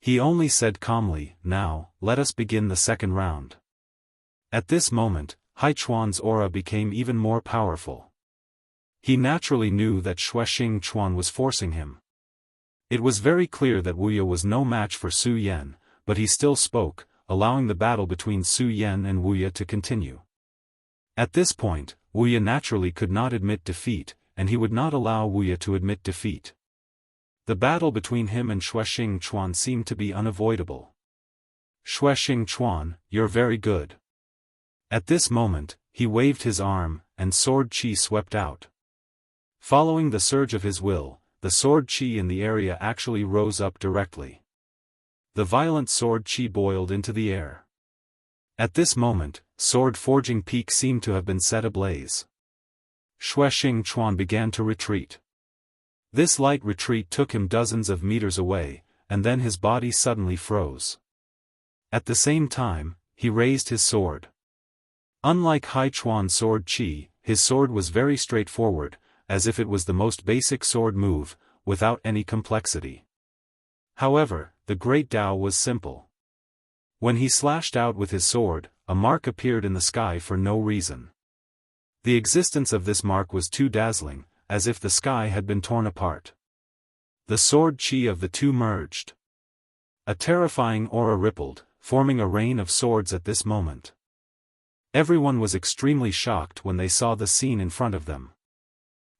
He only said calmly, "Now, let us begin the second round." At this moment, Hai Chuan's aura became even more powerful. He naturally knew that Shuexingchuan was forcing him. It was very clear that Wuxia was no match for Su Yan, but he still spoke, allowing the battle between Su Yan and Wuxia to continue. At this point, Wuxia naturally could not admit defeat, and he would not allow Wuxia to admit defeat. The battle between him and Shuexingchuan seemed to be unavoidable. "Shuexingchuan, you're very good." At this moment, he waved his arm, and sword chi swept out. Following the surge of his will, the sword chi in the area actually rose up directly. The violent sword chi boiled into the air. At this moment, sword forging peak seemed to have been set ablaze. Shuexingchuan began to retreat. This light retreat took him dozens of meters away, and then his body suddenly froze. At the same time, he raised his sword. Unlike Hai Chuan's sword chi, his sword was very straightforward, as if it was the most basic sword move, without any complexity. However, the Great Tao was simple. When he slashed out with his sword, a mark appeared in the sky for no reason. The existence of this mark was too dazzling, as if the sky had been torn apart. The sword chi of the two merged. A terrifying aura rippled, forming a rain of swords at this moment. Everyone was extremely shocked when they saw the scene in front of them.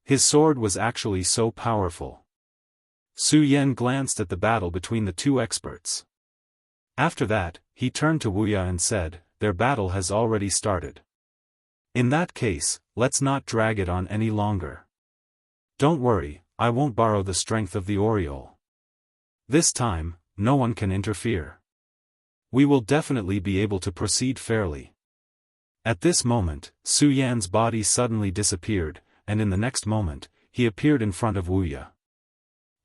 His sword was actually so powerful. Su Yan glanced at the battle between the two experts. After that, he turned to Wuya and said, "Their battle has already started. In that case, let's not drag it on any longer. Don't worry, I won't borrow the strength of the Oriole. This time, no one can interfere. We will definitely be able to proceed fairly." At this moment, Su Yan's body suddenly disappeared, and in the next moment, he appeared in front of Wuya.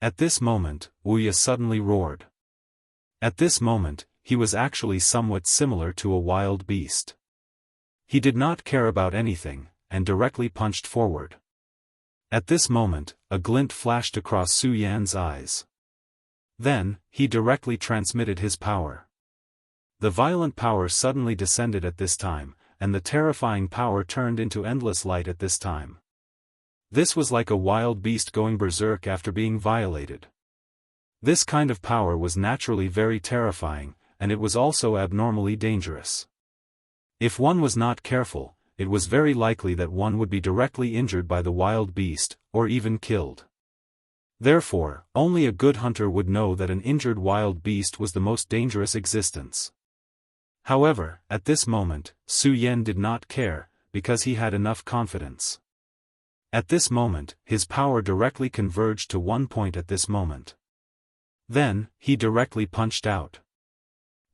At this moment, Wuya suddenly roared. At this moment, he was actually somewhat similar to a wild beast. He did not care about anything, and directly punched forward. At this moment, a glint flashed across Su Yan's eyes. Then, he directly transmitted his power. The violent power suddenly descended at this time, and the terrifying power turned into endless light at this time. This was like a wild beast going berserk after being violated. This kind of power was naturally very terrifying, and it was also abnormally dangerous. If one was not careful, it was very likely that one would be directly injured by the wild beast, or even killed. Therefore, only a good hunter would know that an injured wild beast was the most dangerous existence. However, at this moment, Su Yan did not care, because he had enough confidence. At this moment, his power directly converged to one point at this moment. Then, he directly punched out.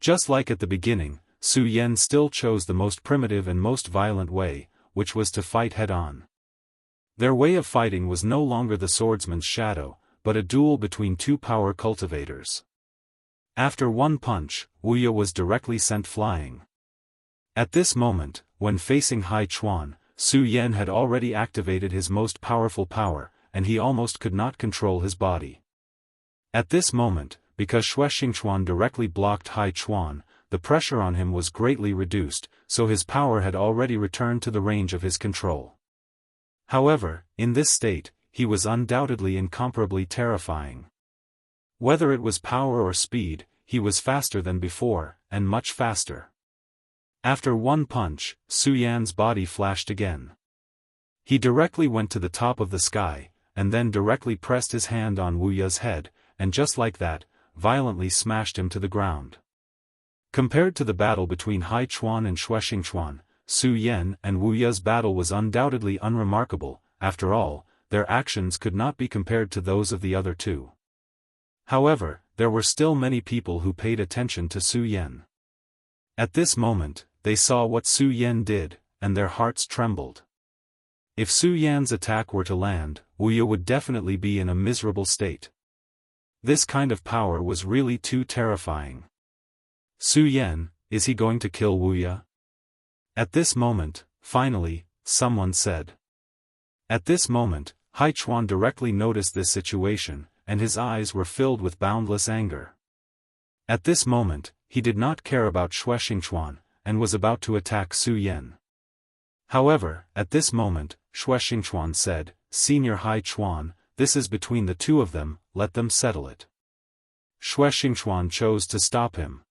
Just like at the beginning, Su Yan still chose the most primitive and most violent way, which was to fight head-on. Their way of fighting was no longer the swordsman's shadow, but a duel between two power cultivators. After one punch, Wuya was directly sent flying. At this moment, when facing Hai Chuan, Su Yan had already activated his most powerful power, and he almost could not control his body. At this moment, because Shuexingchuan directly blocked Hai Chuan, the pressure on him was greatly reduced, so his power had already returned to the range of his control. However, in this state, he was undoubtedly incomparably terrifying. Whether it was power or speed, he was faster than before, and much faster. After one punch, Su Yan's body flashed again. He directly went to the top of the sky, and then directly pressed his hand on Wuya's head, and just like that, violently smashed him to the ground. Compared to the battle between Hai Chuan and Shuexingchuan, Su Yan and Wuya's battle was undoubtedly unremarkable. After all, their actions could not be compared to those of the other two. However, there were still many people who paid attention to Su Yan. At this moment, they saw what Su Yan did, and their hearts trembled. If Su Yan's attack were to land, Wuya would definitely be in a miserable state. This kind of power was really too terrifying. Su Yan, is he going to kill Wuya? At this moment, finally, someone said. At this moment, Hai Chuan directly noticed this situation, and his eyes were filled with boundless anger. At this moment, he did not care about Shuexingchuan, and was about to attack Su Yan. However, at this moment, Shuexingchuan said, "Senior Hai Chuan, this is between the two of them, let them settle it." Shuexingchuan chose to stop him.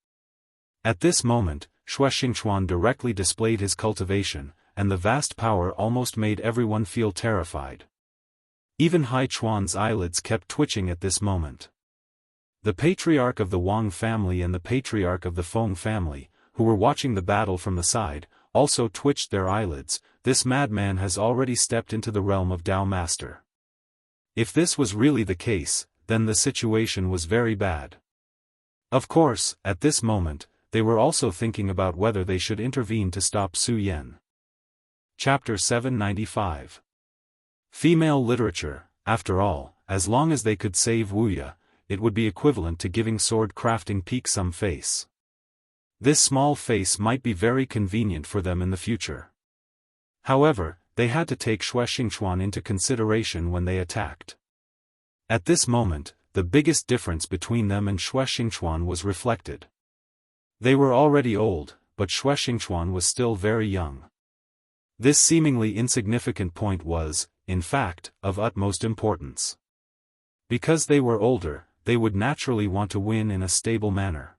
At this moment, Shuexingchuan directly displayed his cultivation, and the vast power almost made everyone feel terrified. Even Hai Chuan's eyelids kept twitching at this moment. The patriarch of the Wang family and the patriarch of the Feng family, who were watching the battle from the side, also twitched their eyelids. This madman has already stepped into the realm of Tao Master. If this was really the case, then the situation was very bad. Of course, at this moment, they were also thinking about whether they should intervene to stop Su Yan. Chapter 795. Female literature. After all, as long as they could save Wuya, it would be equivalent to giving sword crafting peak some face. This small face might be very convenient for them in the future. However, they had to take Shuexingchuan into consideration when they attacked. At this moment, the biggest difference between them and Shuexingchuan was reflected. They were already old, but Shuexingchuan was still very young. This seemingly insignificant point was, in fact, of utmost importance. Because they were older, they would naturally want to win in a stable manner.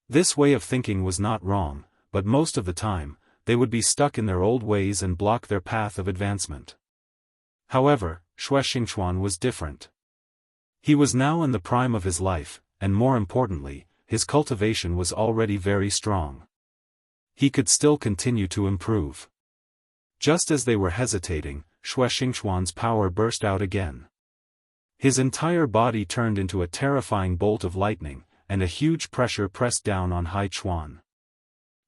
This way of thinking was not wrong, but most of the time, they would be stuck in their old ways and block their path of advancement. However, Shuexingchuan was different. He was now in the prime of his life, and more importantly, his cultivation was already very strong. He could still continue to improve. Just as they were hesitating, Xue Xingchuan's power burst out again. His entire body turned into a terrifying bolt of lightning, and a huge pressure pressed down on Hai Chuan.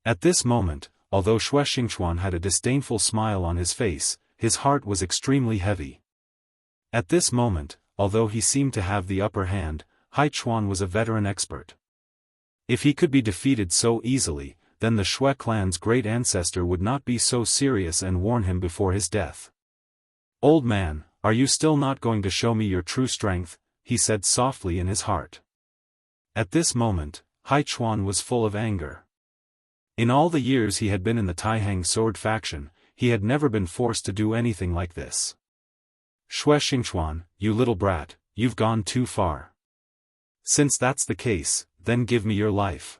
At this moment, although Xue Xingchuan had a disdainful smile on his face, his heart was extremely heavy. At this moment, although he seemed to have the upper hand, Hai Chuan was a veteran expert. If he could be defeated so easily, then the Xue clan's great ancestor would not be so serious and warn him before his death. "Old man, are you still not going to show me your true strength?" he said softly in his heart. At this moment, Hai Chuan was full of anger. In all the years he had been in the Taihang sword faction, he had never been forced to do anything like this. "Xue Xingchuan, you little brat, you've gone too far. Since that's the case, then give me your life."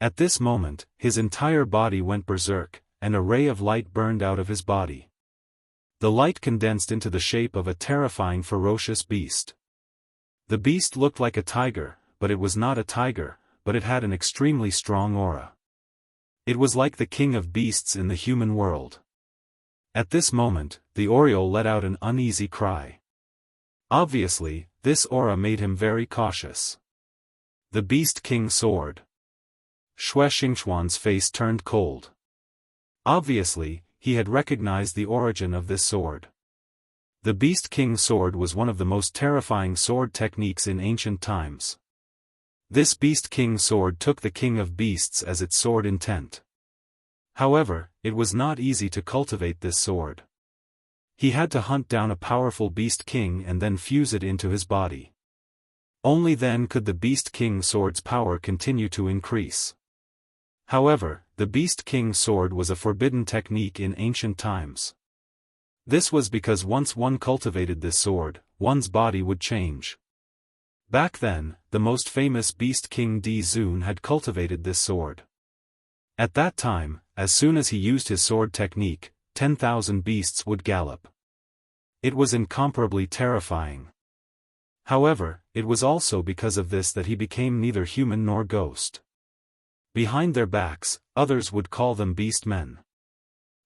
At this moment, his entire body went berserk, and a ray of light burned out of his body. The light condensed into the shape of a terrifying ferocious beast. The beast looked like a tiger, but it was not a tiger, but it had an extremely strong aura. It was like the king of beasts in the human world. At this moment, the Oriole let out an uneasy cry. Obviously, this aura made him very cautious. The Beast King Sword. Xue Xingchuan's face turned cold. Obviously, he had recognized the origin of this sword. The Beast King Sword was one of the most terrifying sword techniques in ancient times. This Beast King Sword took the King of Beasts as its sword intent. However, it was not easy to cultivate this sword. He had to hunt down a powerful Beast King and then fuse it into his body. Only then could the Beast King Sword's power continue to increase. However, the Beast King Sword was a forbidden technique in ancient times. This was because once one cultivated this sword, one's body would change. Back then, the most famous Beast King Di Zun had cultivated this sword. At that time, as soon as he used his sword technique, 10,000 beasts would gallop. It was incomparably terrifying. However, it was also because of this that he became neither human nor ghost. Behind their backs, others would call them beast men.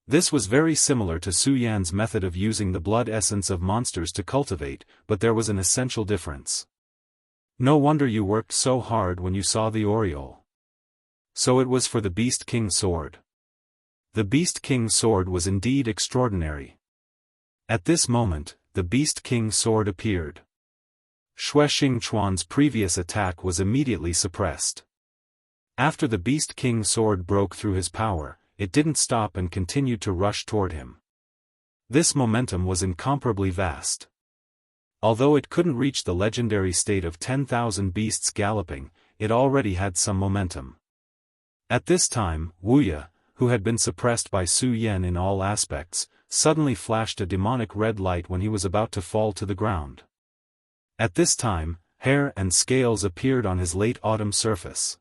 This was very similar to Su Yan's method of using the blood essence of monsters to cultivate, but there was an essential difference. No wonder you worked so hard when you saw the Oriole. So it was for the Beast King Sword. The Beast King Sword was indeed extraordinary. At this moment, the Beast King Sword appeared. Xue Xingchuan's previous attack was immediately suppressed. After the Beast King Sword broke through his power, it didn't stop and continued to rush toward him. This momentum was incomparably vast. Although it couldn't reach the legendary state of 10,000 beasts galloping, it already had some momentum. At this time, Wuxia, who had been suppressed by Su Yan in all aspects, suddenly flashed a demonic red light when he was about to fall to the ground. At this time, hair and scales appeared on his late autumn surface.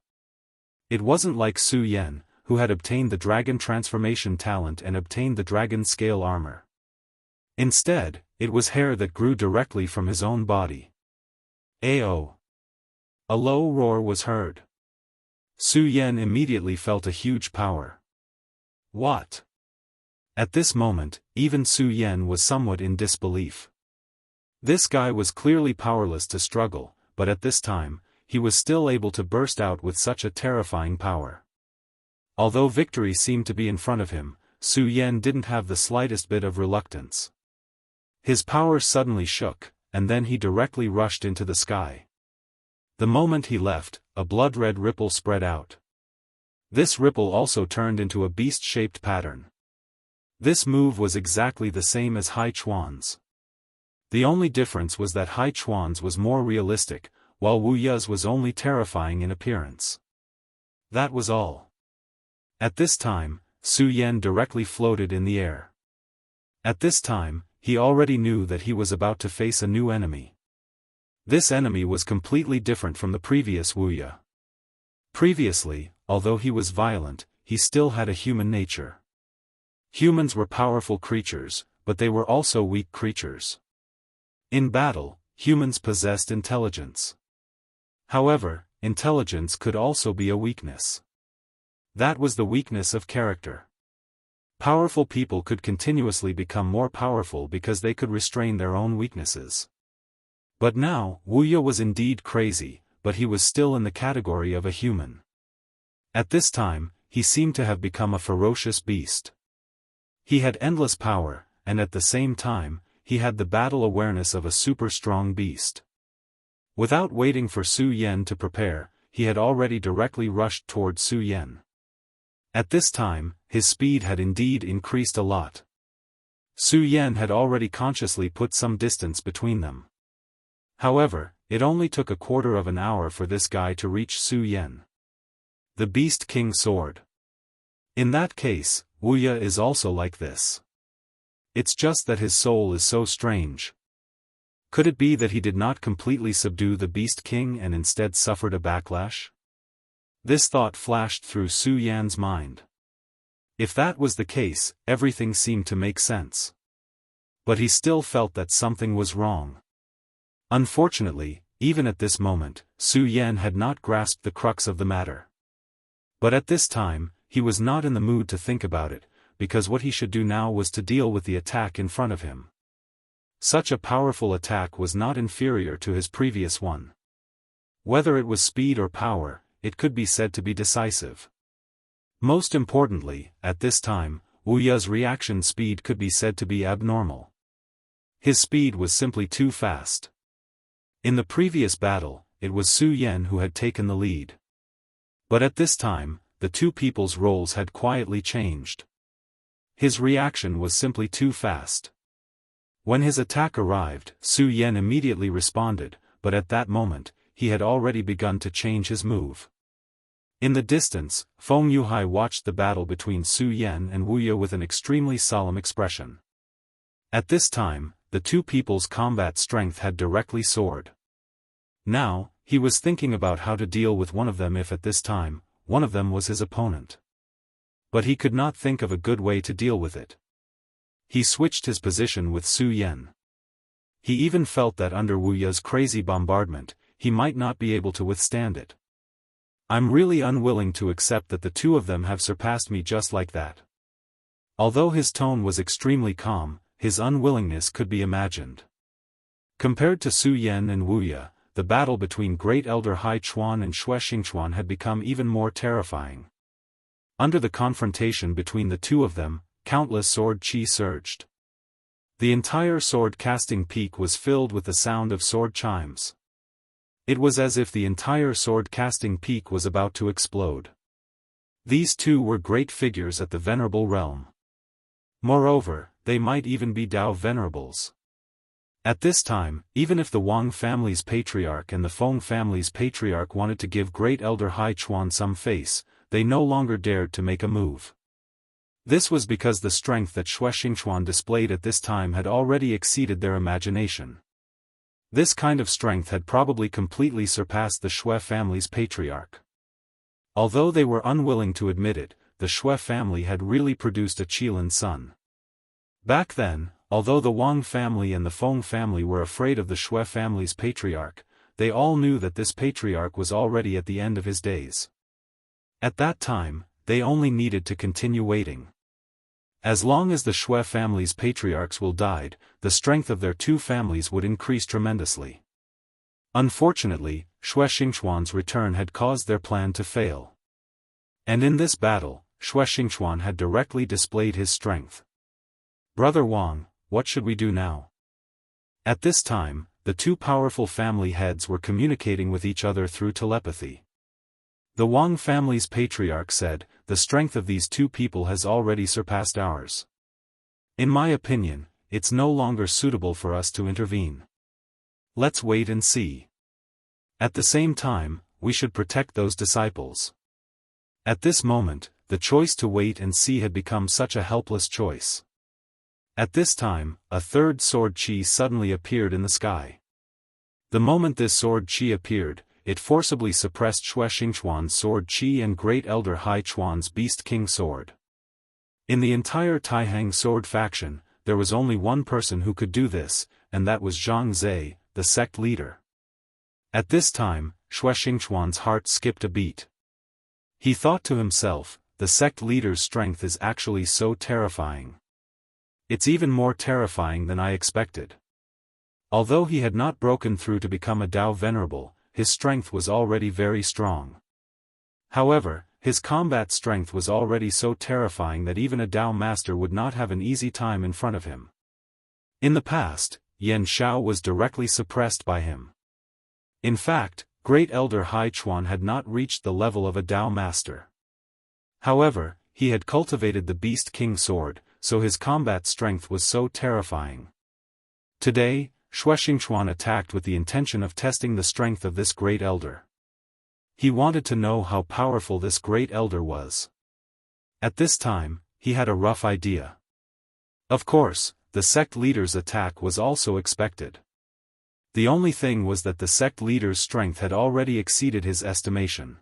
It wasn't like Su Yan, who had obtained the dragon transformation talent and obtained the dragon scale armor. Instead, it was hair that grew directly from his own body. Ayo! A low roar was heard. Su Yan immediately felt a huge power. What? At this moment, even Su Yan was somewhat in disbelief. This guy was clearly powerless to struggle, but at this time, he was still able to burst out with such a terrifying power. Although victory seemed to be in front of him, Su Yan didn't have the slightest bit of reluctance. His power suddenly shook, and then he directly rushed into the sky. The moment he left, a blood-red ripple spread out. This ripple also turned into a beast-shaped pattern. This move was exactly the same as Hai Chuan's. The only difference was that Hai Chuan's was more realistic, while Wu Ya's was only terrifying in appearance. That was all. At this time, Su Yan directly floated in the air. At this time, he already knew that he was about to face a new enemy. This enemy was completely different from the previous Wuxia. Previously, although he was violent, he still had a human nature. Humans were powerful creatures, but they were also weak creatures. In battle, humans possessed intelligence. However, intelligence could also be a weakness. That was the weakness of character. Powerful people could continuously become more powerful because they could restrain their own weaknesses. But now, Wuxia was indeed crazy, but he was still in the category of a human. At this time, he seemed to have become a ferocious beast. He had endless power, and at the same time, he had the battle awareness of a super-strong beast. Without waiting for Su Yan to prepare, he had already directly rushed toward Su Yan. At this time, his speed had indeed increased a lot. Su Yan had already consciously put some distance between them. However, it only took a quarter of an hour for this guy to reach Su Yan. The Beast King Sword. In that case, Wuxia is also like this. It's just that his soul is so strange. Could it be that he did not completely subdue the Beast King and instead suffered a backlash? This thought flashed through Su Yan's mind. If that was the case, everything seemed to make sense. But he still felt that something was wrong. Unfortunately, even at this moment, Su Yan had not grasped the crux of the matter. But at this time, he was not in the mood to think about it, because what he should do now was to deal with the attack in front of him. Such a powerful attack was not inferior to his previous one. Whether it was speed or power, it could be said to be decisive. Most importantly, at this time, Wuxia's reaction speed could be said to be abnormal. His speed was simply too fast. In the previous battle, it was Su Yan who had taken the lead. But at this time, the two people's roles had quietly changed. His reaction was simply too fast. When his attack arrived, Su Yan immediately responded, but at that moment, he had already begun to change his move. In the distance, Feng Yuhai watched the battle between Su Yan and Wuxia with an extremely solemn expression. At this time, the two people's combat strength had directly soared. Now, he was thinking about how to deal with one of them if at this time, one of them was his opponent. But he could not think of a good way to deal with it. He switched his position with Su Yan. He even felt that under Wuxia's crazy bombardment, he might not be able to withstand it. I'm really unwilling to accept that the two of them have surpassed me just like that. Although his tone was extremely calm, his unwillingness could be imagined. Compared to Su Yan and Wuxia, the battle between Great Elder Hai Chuan and Xue Xingchuan had become even more terrifying. Under the confrontation between the two of them, countless sword chi surged. The entire sword-casting peak was filled with the sound of sword chimes. It was as if the entire sword-casting peak was about to explode. These two were great figures at the Venerable Realm. Moreover, they might even be Dao Venerables. At this time, even if the Wang family's patriarch and the Feng family's patriarch wanted to give Great Elder Hai Chuan some face, they no longer dared to make a move. This was because the strength that Xue Xingchuan displayed at this time had already exceeded their imagination. This kind of strength had probably completely surpassed the Xue family's patriarch. Although they were unwilling to admit it, the Xue family had really produced a Qilin son. Back then, although the Wang family and the Feng family were afraid of the Xue family's patriarch, they all knew that this patriarch was already at the end of his days. At that time, they only needed to continue waiting. As long as the Xue family's patriarchs will died, the strength of their two families would increase tremendously. Unfortunately, Xue Xingchuan's return had caused their plan to fail. And in this battle, Xue Xingchuan had directly displayed his strength. Brother Wang, what should we do now? At this time, the two powerful family heads were communicating with each other through telepathy. The Wang family's patriarch said, "The strength of these two people has already surpassed ours. In my opinion, it's no longer suitable for us to intervene. Let's wait and see. At the same time, we should protect those disciples." At this moment, the choice to wait and see had become such a helpless choice. At this time, a third sword chi suddenly appeared in the sky. The moment this sword chi appeared, it forcibly suppressed Xue Xingchuan's sword chi and Great Elder Hai Chuan's Beast King sword. In the entire Taihang sword faction, there was only one person who could do this, and that was Zhang Zhe, the sect leader. At this time, Xue Xingchuan's heart skipped a beat. He thought to himself, the sect leader's strength is actually so terrifying. It's even more terrifying than I expected. Although he had not broken through to become a Dao Venerable, his strength was already very strong. However, his combat strength was already so terrifying that even a Dao Master would not have an easy time in front of him. In the past, Yan Xiao was directly suppressed by him. In fact, Great Elder Hai Chuan had not reached the level of a Dao Master. However, he had cultivated the Beast King sword, so his combat strength was so terrifying. Today, Xue Xingchuan attacked with the intention of testing the strength of this Great Elder. He wanted to know how powerful this Great Elder was. At this time, he had a rough idea. Of course, the sect leader's attack was also expected. The only thing was that the sect leader's strength had already exceeded his estimation.